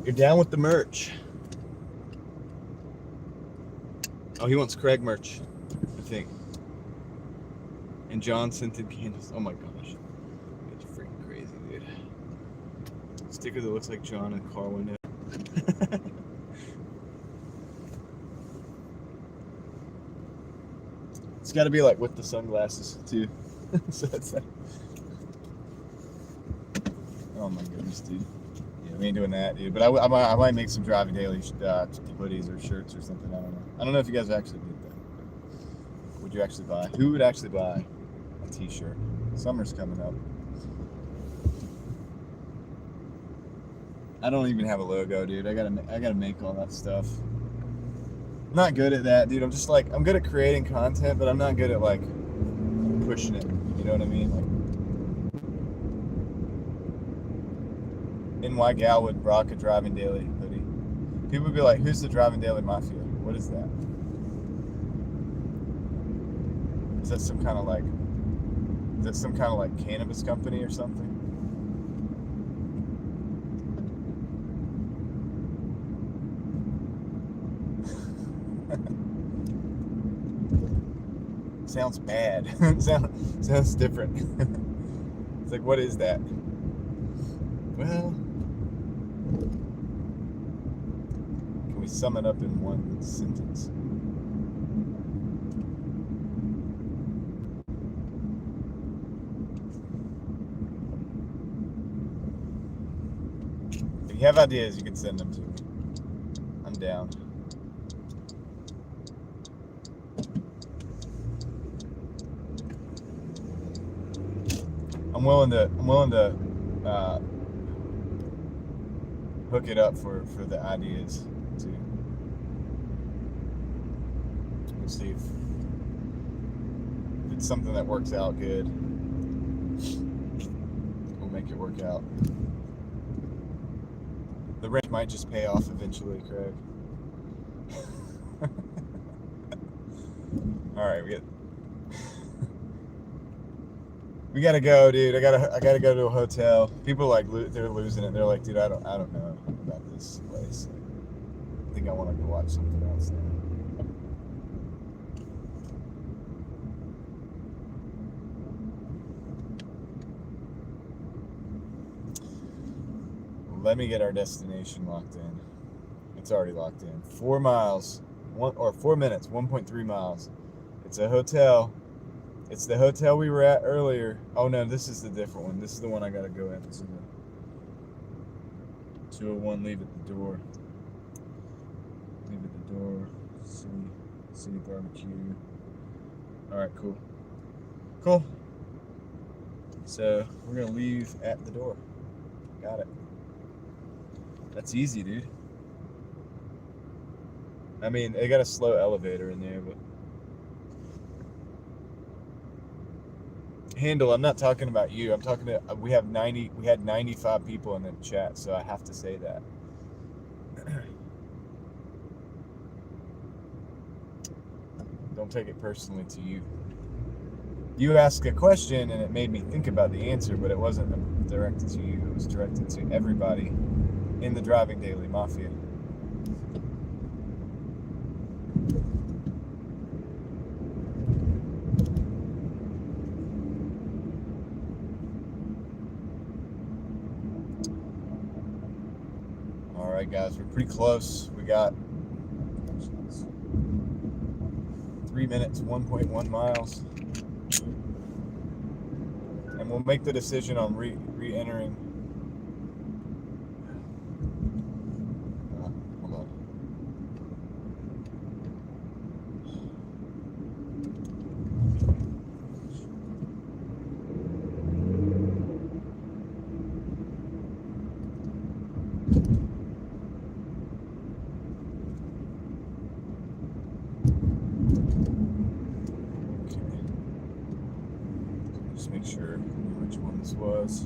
You're down with the merch. Oh, he wants Craig merch, I think. And John scented candles. Oh my gosh, it's freaking crazy, dude. Sticker that looks like John in a car window. It's got to be like with the sunglasses too. So it's like, oh my goodness, dude. Yeah, we ain't doing that, dude. But I might make some Driving Daily hoodies or shirts or something. I don't know if you guys actually did that. Would you actually buy? Who would actually buy a T-shirt? Summer's coming up. I don't even have a logo, dude. I gotta make all that stuff. I'm not good at that, dude. I'm just like, I'm good at creating content, but I'm not good at like pushing it. You know what I mean? Like, NY gal would rock a Driving Daily hoodie. People would be like, "Who's the Driving Daily Mafia? What is that? Is that some kind of like? Is that some kind of like cannabis company or something?" Sounds bad. sounds different. It's like, what is that? Well, can we sum it up in one sentence? If you have ideas, you can send them to me. I'm down. I'm I'm willing to hook it up for the ideas too. We'll see if it's something that works out good. We'll make it work out. The rent might just pay off eventually, Craig. All right, we gotta go, dude. I gotta go to a hotel. People they're losing it. They're like, dude, I don't know about this place. I think I want to go watch something else now. Let me get our destination locked in. It's already locked in. 4 miles, 4 minutes, 1.3 miles. It's a hotel. It's the hotel we were at earlier. Oh no, this is the different one. This is the one I gotta go in. This is the 201. Leave at the door. Leave at the door. City barbecue. All right, cool. Cool. So we're gonna leave at the door. Got it. That's easy, dude. I mean, they got a slow elevator in there, but Handle, I'm not talking about you. I'm talking to we had 95 people in the chat, so I have to say that. Don't take it personally to you. You asked a question and it made me think about the answer, but it wasn't directed to you. It was directed to everybody in the Driving Daily Mafia. All right, guys, we're pretty close. We got 3 minutes, 1.1 miles. And we'll make the decision on re-entering. Hold on. Just make sure which one this was.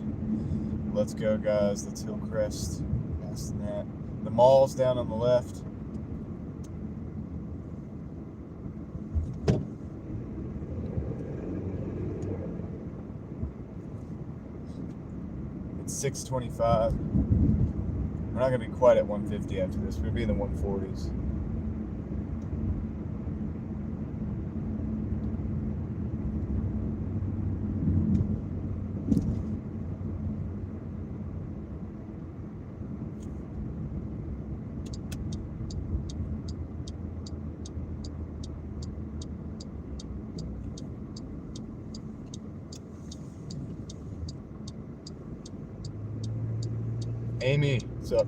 Let's go, guys. Let's Hillcrest. Past that. The mall's down on the left. It's 6:25. We're not going to be quite at 150 after this. We'll be in the 140s. Amy, what's up?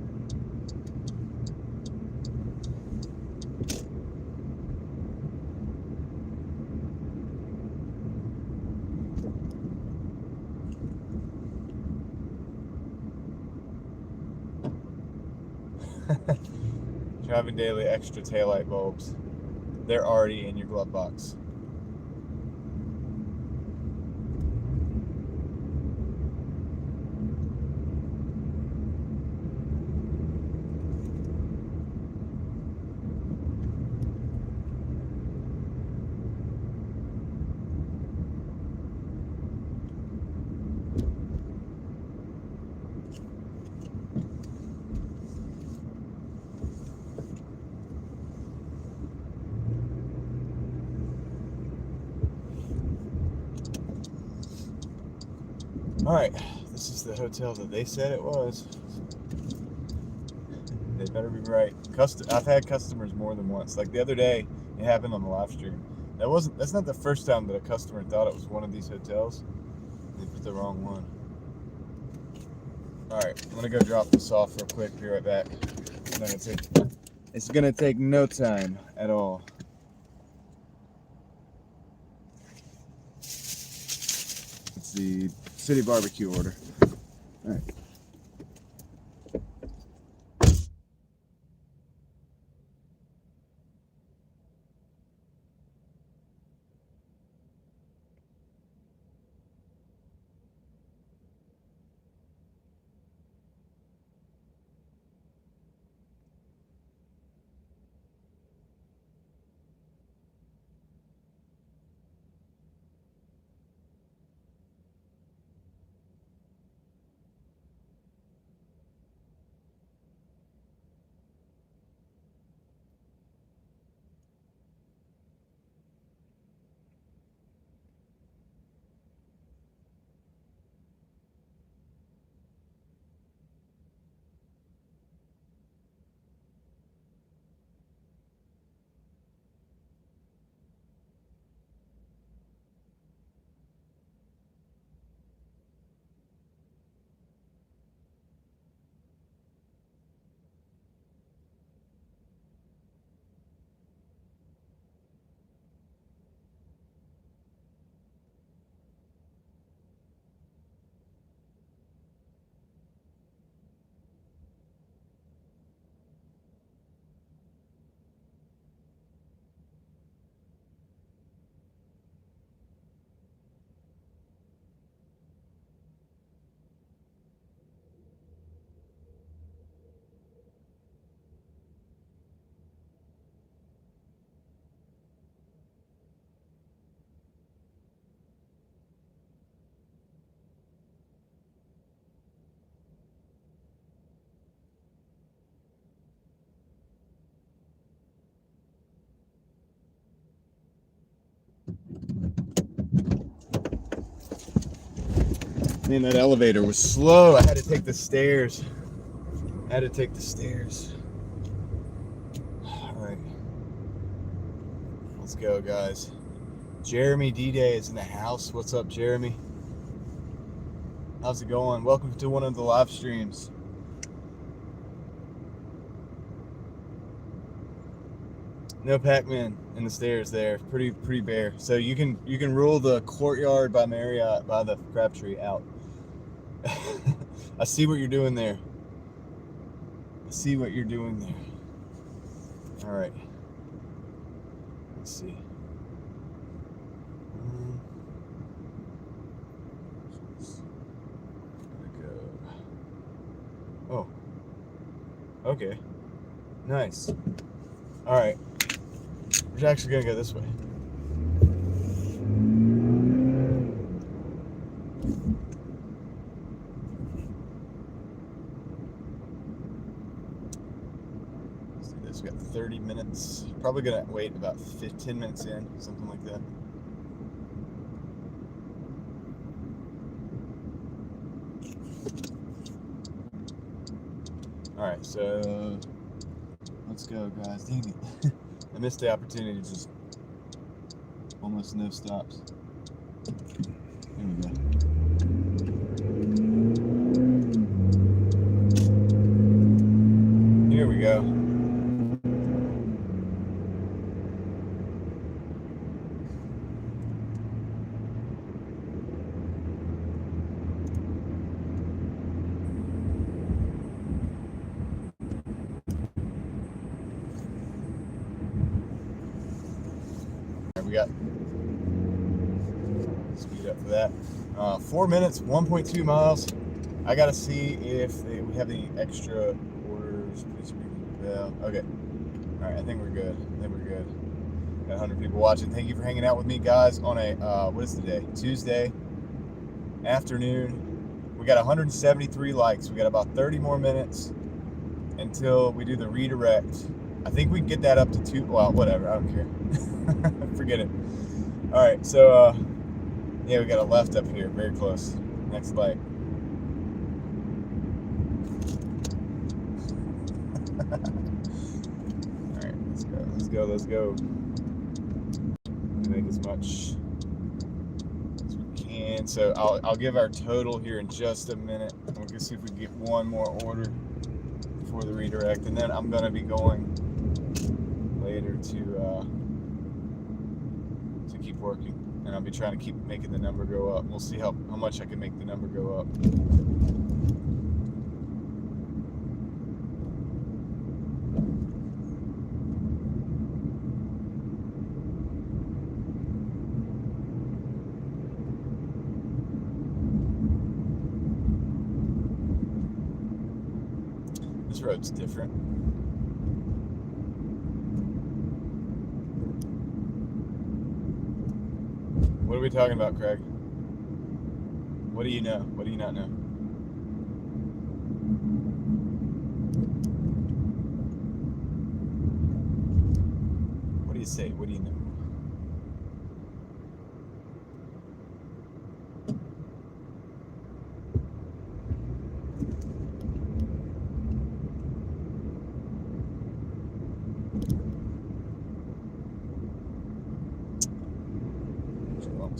Driving Daily extra taillight bulbs. They're already in your glove box. All right, this is the hotel that they said it was. They better be right. I've had customers more than once. Like the other day, it happened on the live stream. That's not the first time that a customer thought it was one of these hotels. They put the wrong one. All right, I'm gonna go drop this off real quick. Be right back. It's gonna take no time at all. Let's see. City barbecue order. All right. Man, that elevator was slow. I had to take the stairs. All right. Let's go, guys. Jeremy D-Day is in the house. What's up, Jeremy? How's it going? Welcome to one of the live streams. No Pac-Man in the stairs there. Pretty bare. So you can rule the Courtyard by Marriott by the Crabtree out. I see what you're doing there. All right. Let's see. Oh. Okay. Nice. All right. We're actually gonna go this way. Let's do this. We got 30 minutes. Probably gonna wait about 10 minutes in, something like that. All right, so let's go, guys. Dang it. I missed the opportunity to just almost no stops. Here we go. Here we go. We got speed up for that. 4 minutes, 1.2 miles. I gotta see if we have any extra orders. Please ring the bell. Okay. All right. I think we're good. Got 100 people watching. Thank you for hanging out with me, guys. On a what is the day? Tuesday afternoon. We got 173 likes. We got about 30 more minutes until we do the redirect. I think we can get that up to 2. Well, whatever. I don't care. Forget it. All right, so yeah, we got a left up here, very close. Next light. All right, let's go. Make as much as we can. So I'll give our total here in just a minute. We're gonna see if we can get one more order before the redirect, and then I'm gonna be going later to keep working. and I'll be trying to keep making the number go up. We'll see how much I can make the number go up. This road's different. What are we talking about, Craig? What do you know? What do you not know? What do you say? What do you know?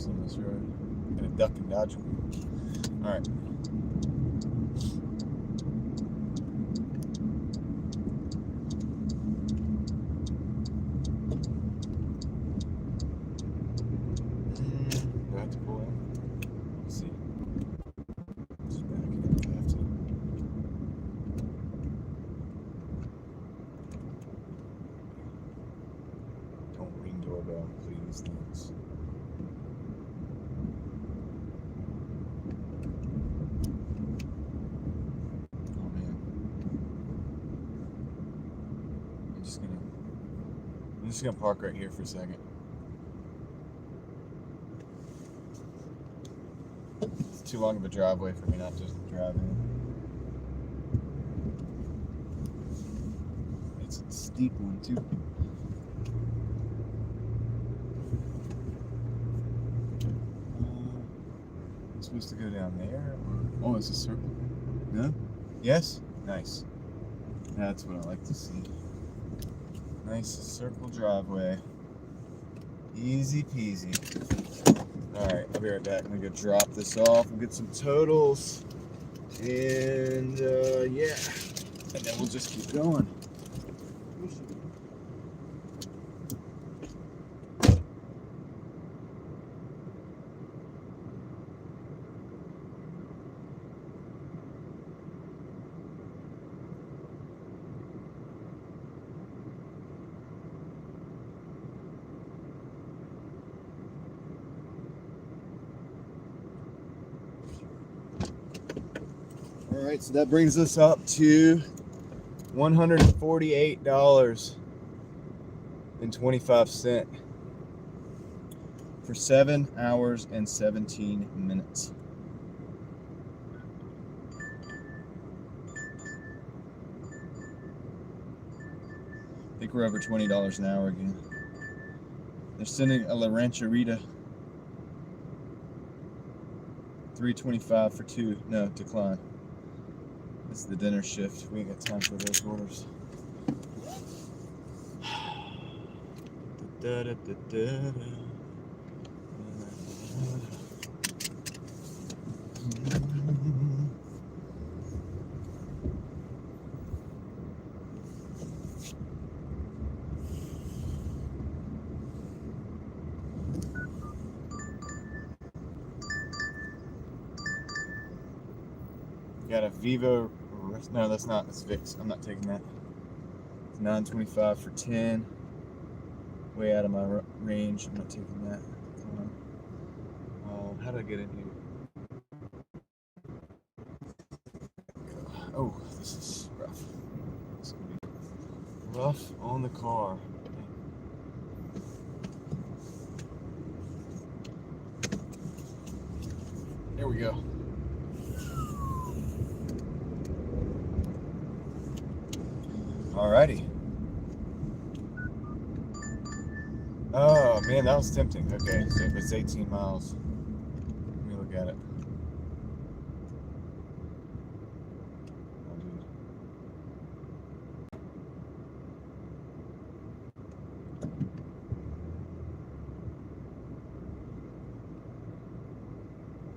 On this road. Gonna duck and dodge them. Alright. Do I have to pull in? Let's see. Just back in if I have to. Don't ring doorbell, please. Thanks. I'm just gonna park right here for a second. It's too long of a driveway for me not to drive in. It's a steep one too. I'm supposed to go down there? Oh, it's a circle. No? Yes? Nice. That's what I like to see. Nice circle driveway. Easy peasy. Alright, I'll be right back. I'm gonna go drop this off and get some totals. And yeah. And then we'll just keep going. Alright, so that brings us up to $148.25 for 7 hours and 17 minutes. I think we're over $20 an hour again. They're sending a La Rancherita. $3.25 for 2. No, decline. This is the dinner shift. We ain't got time for those orders. Got a Vivo. No, that's not. That's Vicks. I'm not taking that. It's $9.25 for 10. Way out of my range. I'm not taking that. How did I get in here? Oh, this is rough. This is gonna be rough on the car. There we go. Alrighty. Oh man, that was tempting. Okay, so if it's 18 miles, let me look at it. Oh, dude.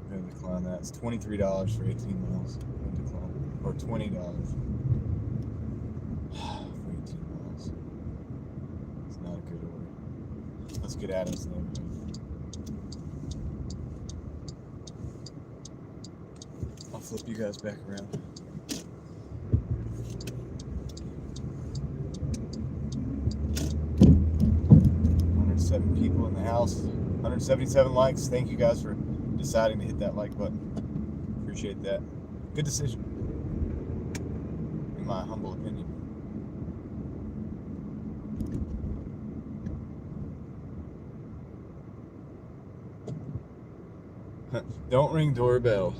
I'm gonna decline that. It's $23 for 18 miles. I'm gonna decline. Or $20. Let's get out of this neighborhood. flip you guys back around. 107 people in the house, 177 likes. Thank you guys for deciding to hit that like button. Appreciate that. Good decision, in my humble opinion. Don't ring doorbell.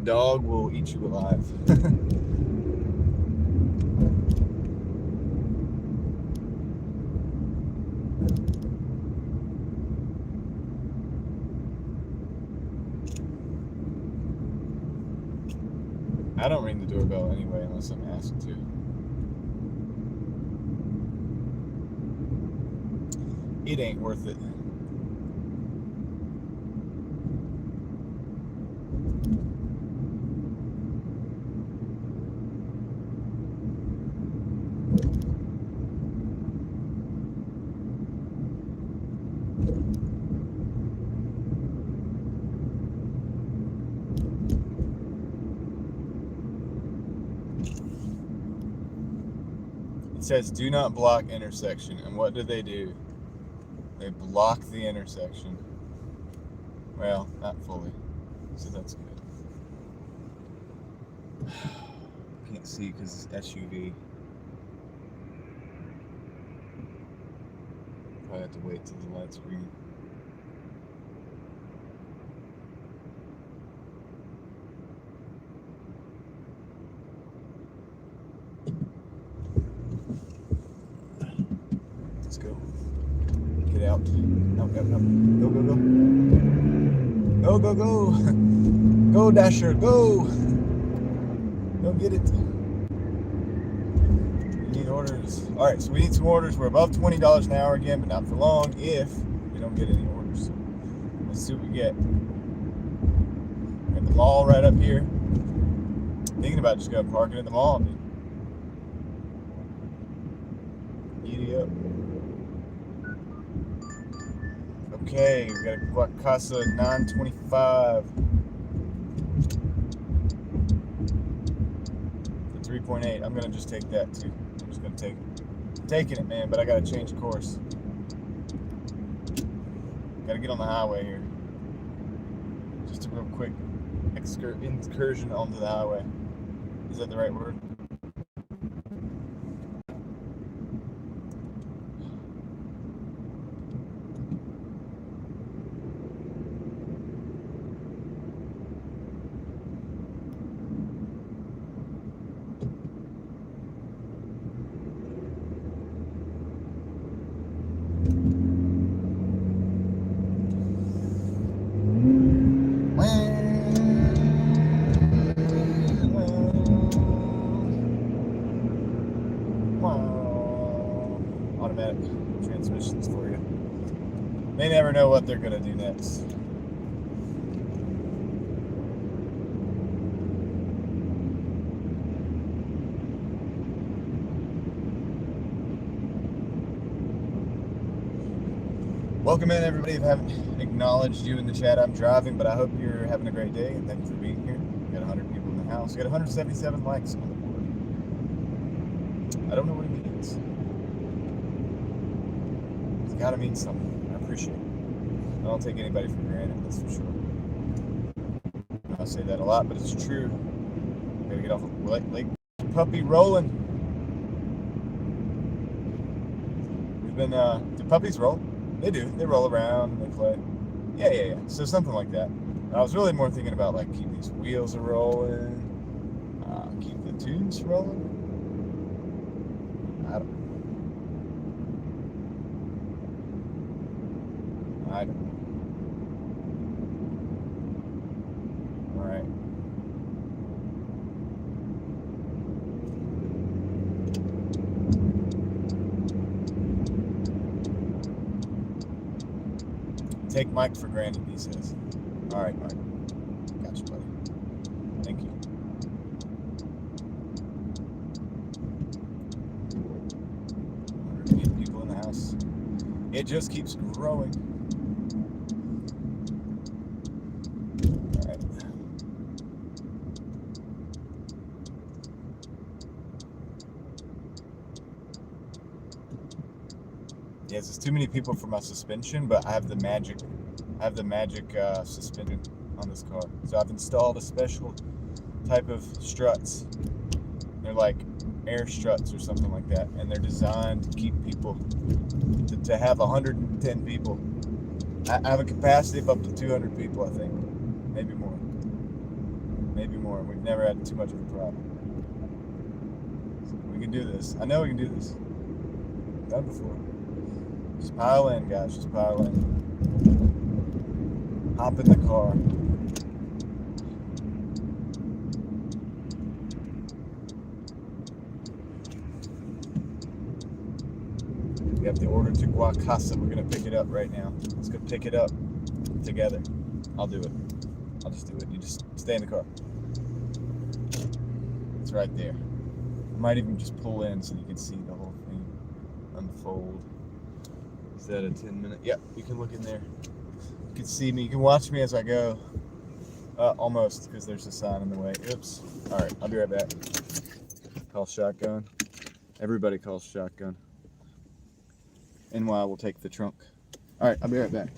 Dog will eat you alive. I don't ring the doorbell anyway unless I'm asked to. It ain't worth it. It says do not block intersection, and what do? They block the intersection. Well, not fully, so that's good. Can't see because it's SUV. Probably have to wait till the light's green. Let's go. Get out. No. Go. Go. Go, Dasher, go. Go get it. We need orders. All right, so we need some orders. We're above $20 an hour again, but not for long if we don't get any orders. So let's see what we get. We have the mall right up here. Thinking about just going parking at the mall, dude. Giddy up. Okay, we got a Guacasa 925 for 3.8. I'm gonna just take that too. I'm just gonna take it. I'm taking it, man, but I gotta change course. Gotta get on the highway here. Just a real quick incursion onto the highway. Is that the right word? Automatic transmissions for you. They never know what they're gonna do next. Welcome in, everybody. If I haven't acknowledged you in the chat, I'm driving, but I hope you're having a great day, and thank you for being here. We got 100 people in the house. We got 177 likes on the board. I don't know what it means. It's got to mean something. I appreciate it. I don't take anybody for granted, that's for sure. I say that a lot, but it's true. Gotta get off of Lake Puppy rolling. We've been, do puppies roll? They do. They roll around and they play. Yeah. So something like that. I was really more thinking about like keep these wheels a rolling, keep the tunes rolling. I don't know. All right. Take Mike for granted, he says. All right, Mike. Gotcha, buddy. Thank you. People in the house. It just keeps growing. All right. Yes, there's too many people for my suspension, but I have the magic suspension on this car. So I've installed a special type of struts. They're like air struts or something like that, and they're designed to keep people to have 110 people. I have a capacity of up to 200 people, I think, maybe more. Maybe more. We've never had too much of a problem. So we can do this. I know we can do this. Done before. Just pile in, guys. Just pile in. Hop in the car. We have the order to Guacasa. We're going to pick it up right now. Let's go pick it up together. I'll do it. I'll just do it. You just stay in the car. It's right there. I might even just pull in so you can see the whole thing unfold. Is that a 10-minute? Yep, you can look in there. You can see me. You can watch me as I go. Almost, because there's a sign in the way. Oops. All right, I'll be right back. Call shotgun. Everybody calls shotgun. NY will take the trunk. All right, I'll be right back.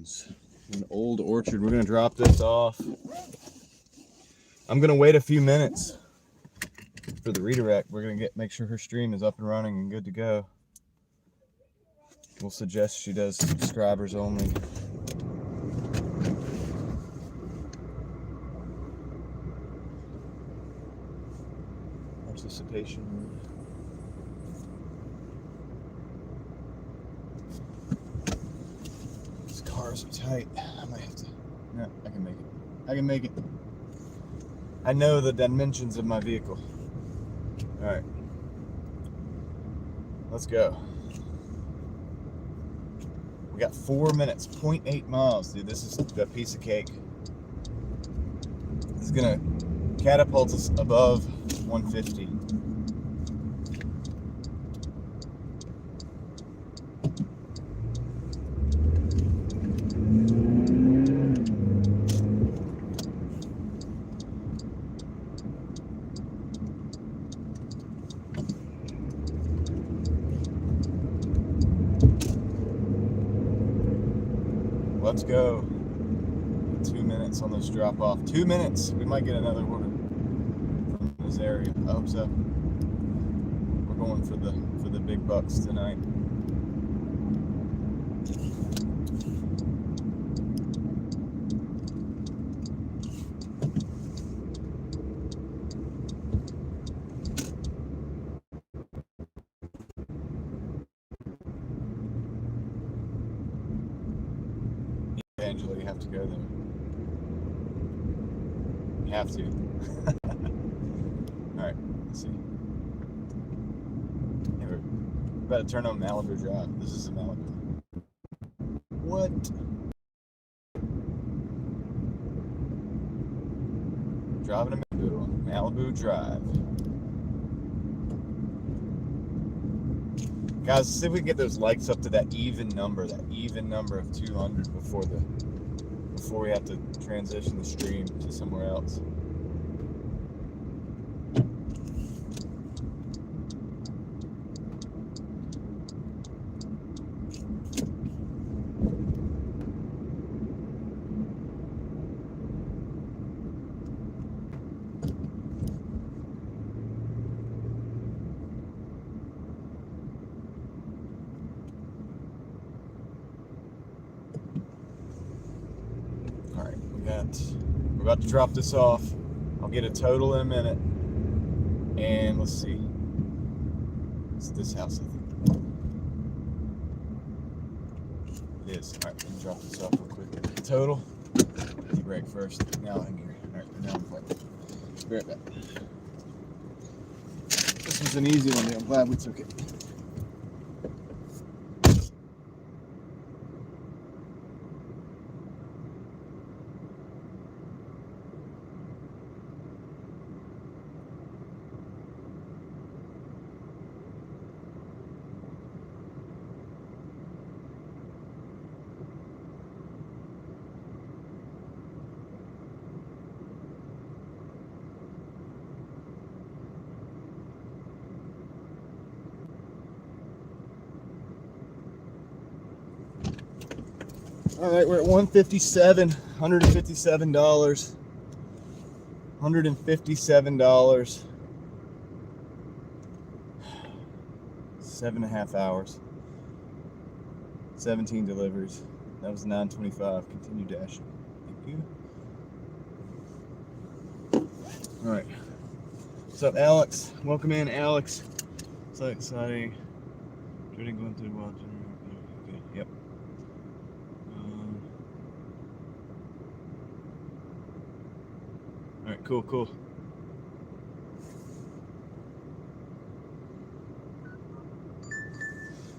Jones, an old orchard. We're gonna drop this off. I'm gonna wait a few minutes for the redirect. We're gonna make sure her stream is up and running and good to go. We'll suggest she does subscribers only. Participation. These cars are tight. I might have to. No, I can make it. I can make it. I know the dimensions of my vehicle. All right. Let's go. We got 4 minutes, 0.8 miles, dude. This is a piece of cake. This is gonna catapult us above 150. Let's go. 2 minutes on this drop off. 2 minutes. We might get another order from this area. I hope so. We're going for the big bucks tonight. Angela, you have to go there. You have to. Alright, let's see. Hey, we're about to turn on Malibu Drive. This is a Malibu. What? Driving a Malibu on Malibu Drive. Guys, see if we can get those likes up to that even number of 200 before we have to transition the stream to somewhere else. We're about to drop this off. I'll get a total in a minute. And let's see. It's this house, I think. It is. Alright, let me drop this off real quick. Total. E-brake first. Now I'm here. Alright, now I'm playing. Be right back. This was an easy one. I'm glad we took it. All right, we're at $157, $157, $157, 7.5 hours, 17 deliveries. That was 9:25. Continue dashing. Thank you. All right. What's up, Alex? Welcome in, Alex. So exciting. Dreading going through the wild. Okay. Yep. All right, cool.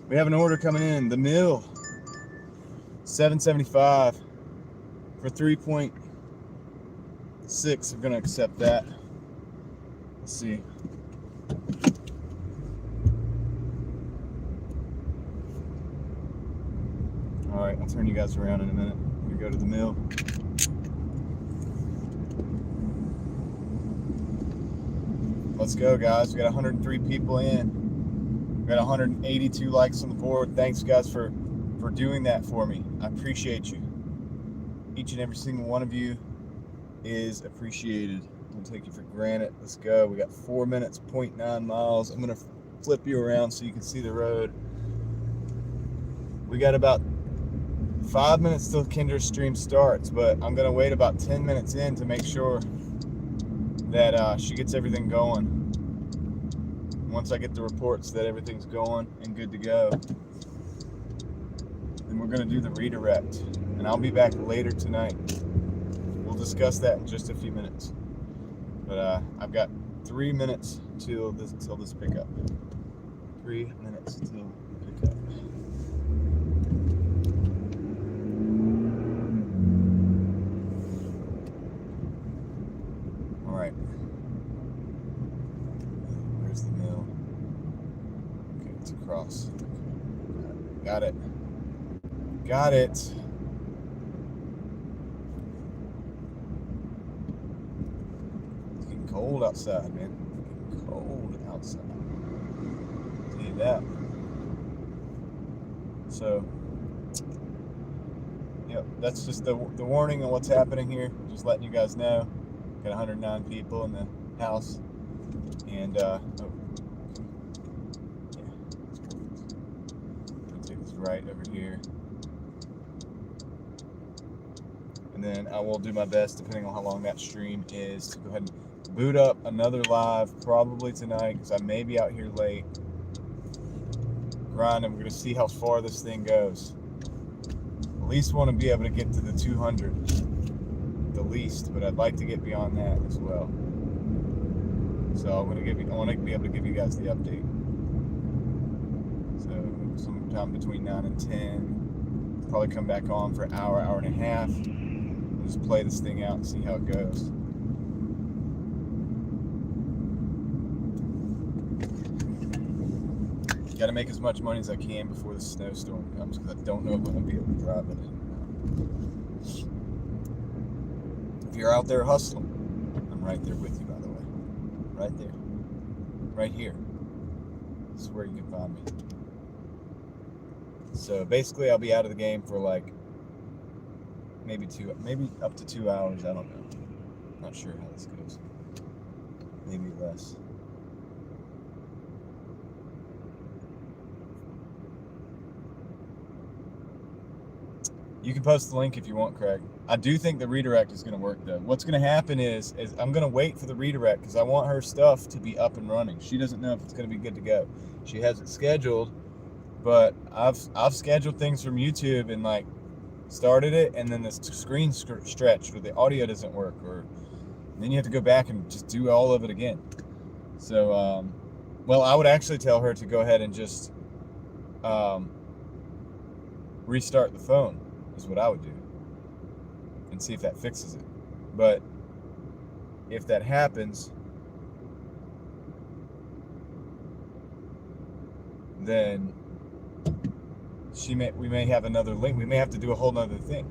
We have an order coming in. The mill, $7.75 for 3.6. We're gonna accept that. Let's see. All right, I'll turn you guys around in a minute. We go to the mill. Let's go, guys. We got 103 people in. We got 182 likes on the board. Thanks, guys, for doing that for me. I appreciate you. Each and every single one of you is appreciated. Don't take you for granted. Let's go. We got 4 minutes, 0.9 miles. I'm gonna flip you around so you can see the road. We got about 5 minutes till Kendra's stream starts, but I'm gonna wait about 10 minutes in to make sure that she gets everything going. Once I get the reports that everything's going and good to go, then we're gonna do the redirect, and I'll be back later tonight. We'll discuss that in just a few minutes. But I've got 3 minutes till this pickup. 3 minutes till pickup. All right. Where's the mill? Okay, it's across. Got it. Got it. It's getting cold outside, man. It's getting cold outside. I'll tell you that. So, yep, that's just the warning on what's happening here. Just letting you guys know. Got 109 people in the house, and oh, yeah, that's perfect. I'm gonna take this right over here, and then I will do my best, depending on how long that stream is, to go ahead and boot up another live probably tonight, because I may be out here late. Grinding. We're gonna see how far this thing goes. At least want to be able to get to the 200, the least, but I'd like to get beyond that as well. So I want to be able to give you guys the update. So sometime between 9 and 10, probably come back on for an hour, hour and a half, and just play this thing out and see how it goes. Got to make as much money as I can before the snowstorm comes, because I don't know if I'm going to be able to drive it in. If you're out there hustling, I'm right there with you, by the way. Right there. Right here. This is where you can find me. So basically, I'll be out of the game for like maybe up to 2 hours. I don't know. Not sure how this goes. Maybe less. You can post the link if you want, Craig. I do think the redirect is going to work, though. What's going to happen is I'm going to wait for the redirect, because I want her stuff to be up and running. She doesn't know if it's going to be good to go. She has it scheduled, but I've scheduled things from YouTube and like started it, and then the screen stretched, or the audio doesn't work, or then you have to go back and just do all of it again. So, well, I would actually tell her to go ahead and just restart the phone. Is what I would do, and see if that fixes it. But if that happens, then we may have another link. We may have to do a whole nother thing.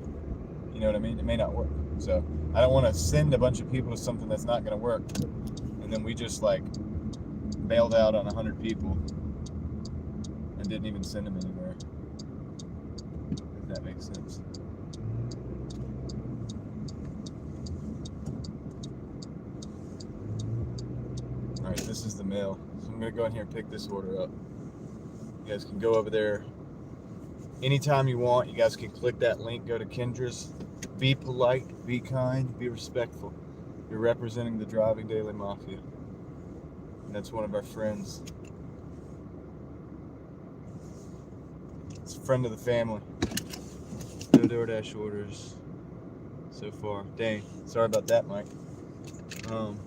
You know what I mean? It may not work. So I don't want to send a bunch of people to something that's not going to work, and then we just like bailed out on 100 people and didn't even send them anywhere. If that makes sense. All right, this is the mail. So I'm gonna go in here and pick this order up. You guys can go over there anytime you want. You guys can click that link, go to Kendra's. Be polite, be kind, be respectful. You're representing the Driving Daily Mafia. And that's one of our friends. It's a friend of the family. No Doordash orders so far. Dang, sorry about that, Mike. I'm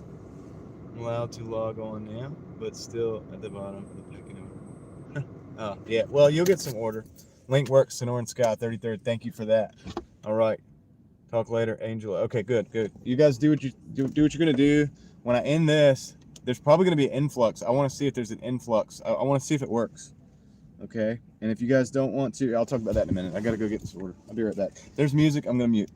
allowed to log on now, but still at the bottom of the picking order. Oh, yeah. Well, you'll get some order. Link works, Sonora and Scott, 33rd. Thank you for that. All right. Talk later, Angela. Okay, good. You guys do what you're gonna do. When I end this, there's probably gonna be an influx. I want to see if there's an influx. I want to see if it works. Okay. And if you guys don't want to, I'll talk about that in a minute. I gotta go get this order. I'll be right back. There's music. I'm gonna mute.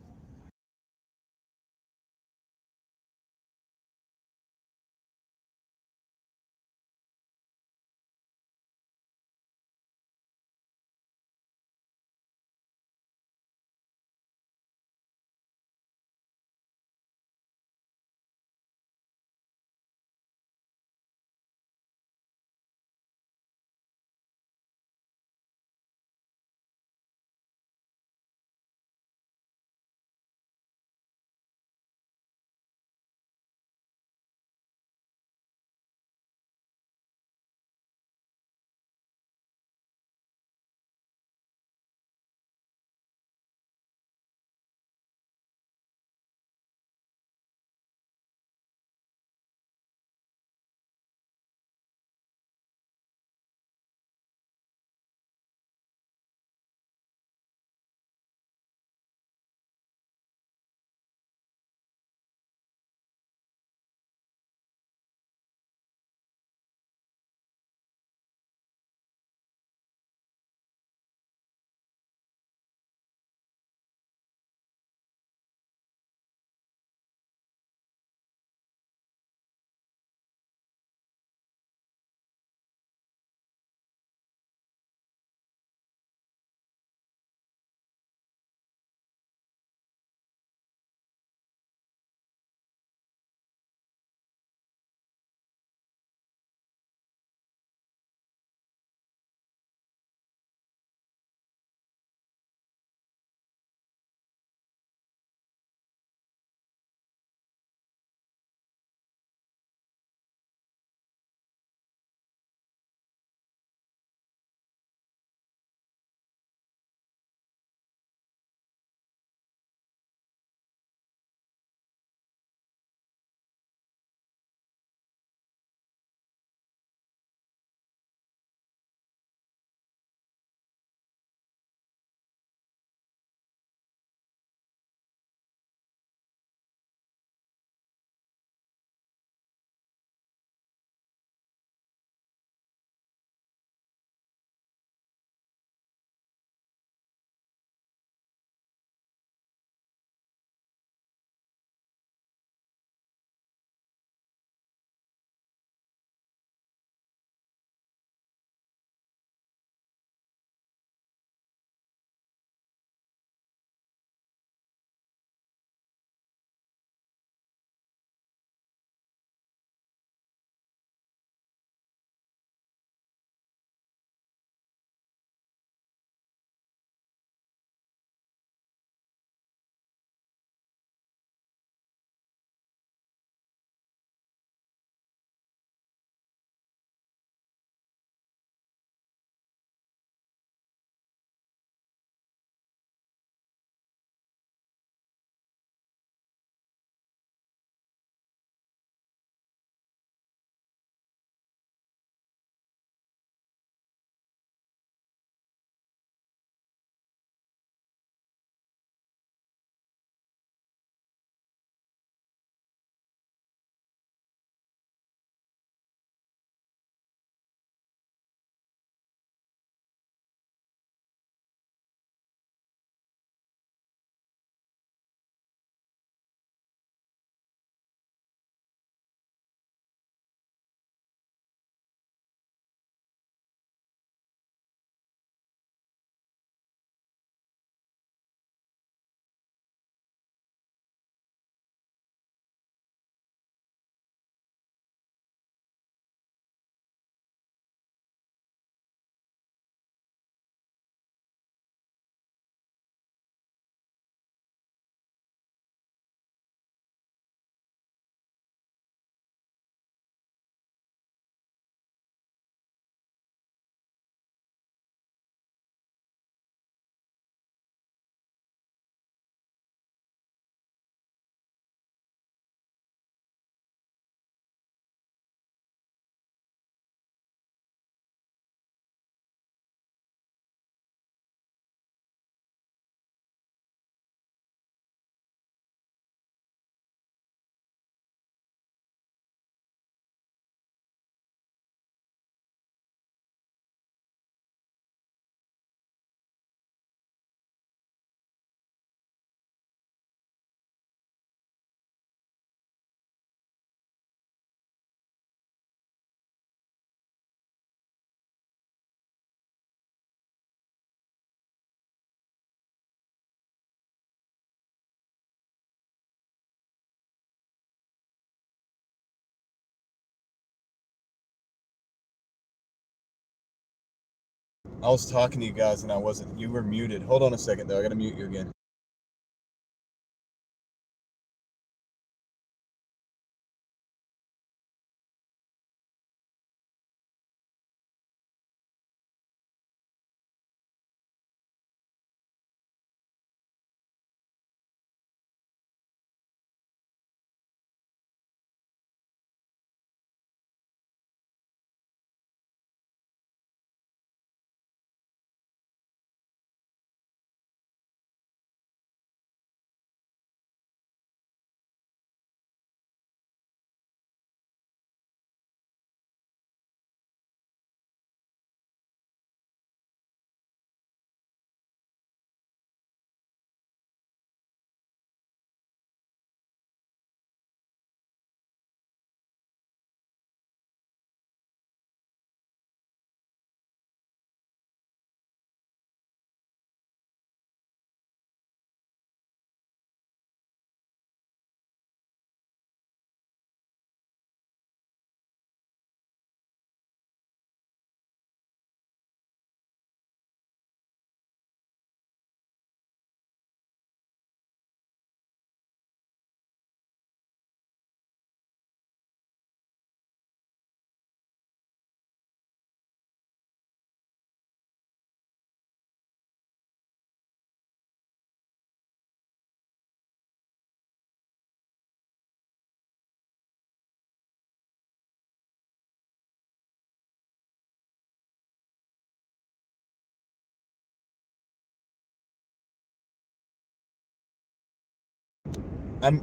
I was talking to you guys and I wasn't. You were muted. Hold on a second though. I gotta mute you again.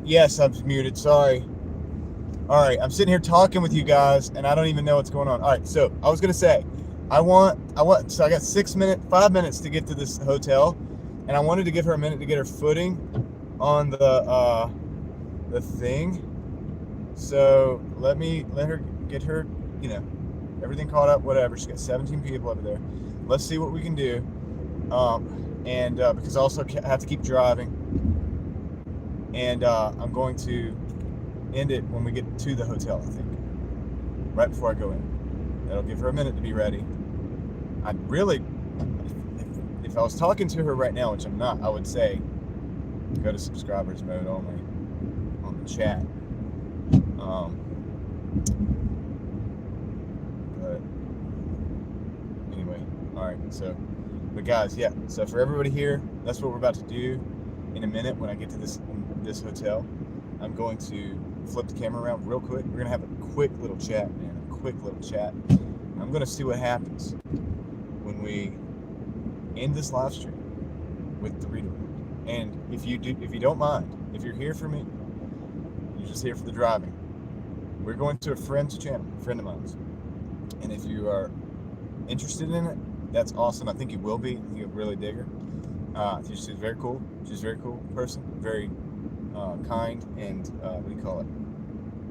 Yes, I'm muted. Sorry. All right, I'm sitting here talking with you guys, and I don't even know what's going on. All right, so I was gonna say, so I got 5 minutes to get to this hotel, and I wanted to give her a minute to get her footing on the thing. So let her get her, everything caught up. Whatever. She's got 17 people over there. Let's see what we can do. Because I also have to keep driving, and I'm going to end it when we get to the hotel, I think, right before I go in. That'll give her a minute to be ready. I'd really, if I was talking to her right now, which I'm not, I would say go to subscribers mode only on the chat. But anyway, all right, but guys, yeah, so for everybody here, that's what we're about to do in a minute. When I get to this hotel, I'm going to flip the camera around real quick. We're gonna have a quick little chat, man. A quick little chat. I'm gonna see what happens when we end this live stream with the redirect. And if you don't mind, if you're here for me, you're just here for the driving. We're going to a friend's channel, a friend of mine's. And if you are interested in it, that's awesome. I think you will be. I think you'll really dig her. She's very cool. She's a very cool person. Very kind and what do you call it?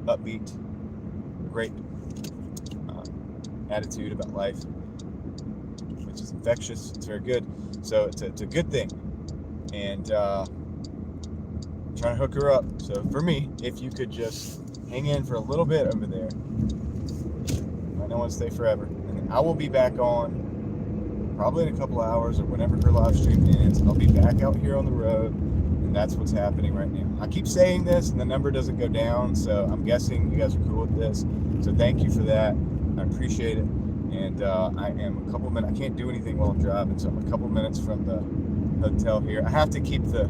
Upbeat. Great attitude about life, which is infectious. It's very good. So it's a good thing. And trying to hook her up. So for me, if you could just hang in for a little bit over there. I don't want to stay forever. And then I will be back on probably in a couple hours or whenever her live stream ends. I'll be back out here on the road. And that's what's happening right now. I keep saying this and the number doesn't go down. So I'm guessing you guys are cool with this. So thank you for that. I appreciate it. And I am a couple minutes. I can't do anything while I'm driving. So I'm a couple minutes from the hotel here. I have to keep the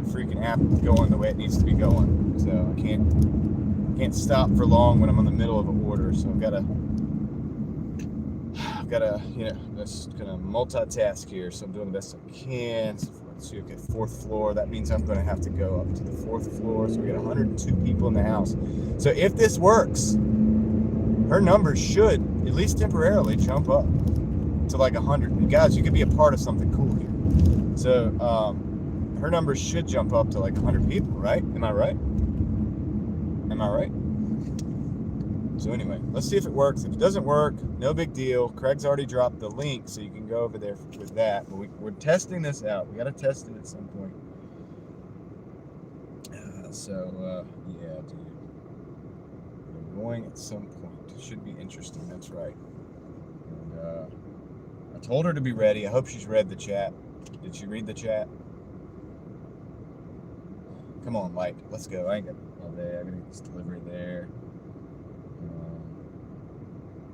freaking app going the way it needs to be going. So I can't stop for long when I'm in the middle of an order. So I've got to, just gonna multitask here. So I'm doing the best I can. So let's see, okay, 4th floor. That means I'm gonna have to go up to the 4th floor. So we got 102 people in the house. So if this works, her numbers should, at least temporarily, jump up to like 100. And guys, you could be a part of something cool here. So her numbers should jump up to like 100 people, right? Am I right? Am I right? So anyway, let's see if it works. If it doesn't work, no big deal. Craig's already dropped the link, so you can go over there with that. But we're testing this out. We got to test it at some point. Yeah, dude. We're going at some point. It should be interesting. That's right. And I told her to be ready. I hope she's read the chat. Did she read the chat? Come on, Mike. Let's go. I ain't got all day. I gotta get this delivery there.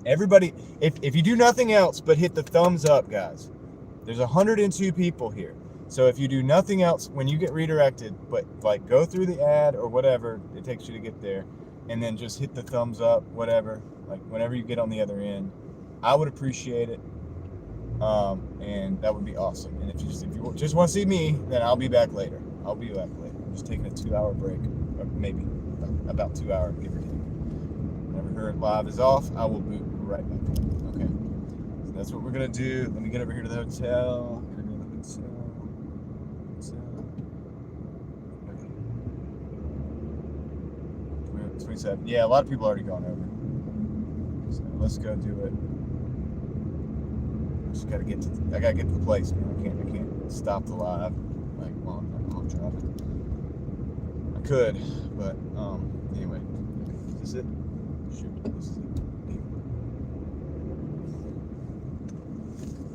Everybody, if you do nothing else but hit the thumbs up, guys. There's 102 people here. So if you do nothing else when you get redirected, but like go through the ad or whatever it takes you to get there, and then just hit the thumbs up, whatever, like whenever you get on the other end, I would appreciate it. And that would be awesome. And if you just want to see me, then I'll be back later. I'm just taking a 2-hour break, or maybe about 2 hours, give or take. Whenever her live is off, I will boot right back on. Okay. So that's what we're gonna do. Let me get over here to the hotel. Okay. 27. Yeah, a lot of people already gone over. So let's go do it. I gotta get to the place, man. I can't stop the live like while I'm driving. I could, but anyway. Is this it? Shoot, this is it.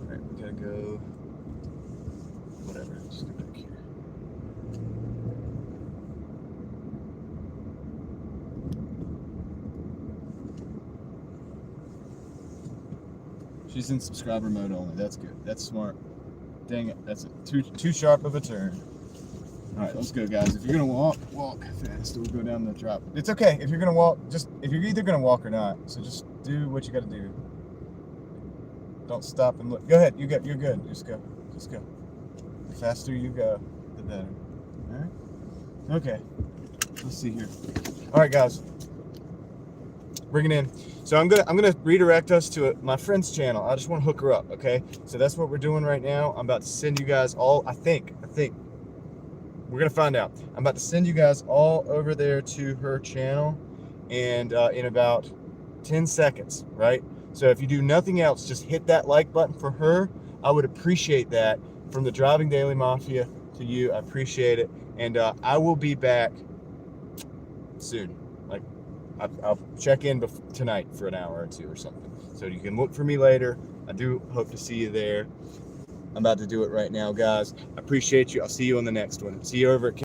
Alright, we gotta go. Whatever, just go back here. She's in subscriber mode only. That's good. That's smart. Dang it. That's too sharp of a turn. All right, let's go, guys. If you're gonna walk fast. We'll go down the drop. It's okay if you're gonna walk. If you're either gonna walk or not. So just do what you got to do. Don't stop and look. Go ahead. You're good. Just go. The faster you go, the better. All right. Okay. Let's see here. All right, guys. Bring it in. So I'm gonna redirect us to my friend's channel. I just want to hook her up, okay? So that's what we're doing right now. I'm about to send you guys all. I think we're gonna find out. I'm about to send you guys all over there to her channel, and in about 10 seconds, right? So if you do nothing else, just hit that like button for her. I would appreciate that. From the Driving Daily Mafia to you, I appreciate it, and I will be back soon. Like, I'll check in tonight for an hour or two or something. So you can look for me later. I do hope to see you there. I'm about to do it right now, guys. I appreciate you. I'll see you on the next one. See you over at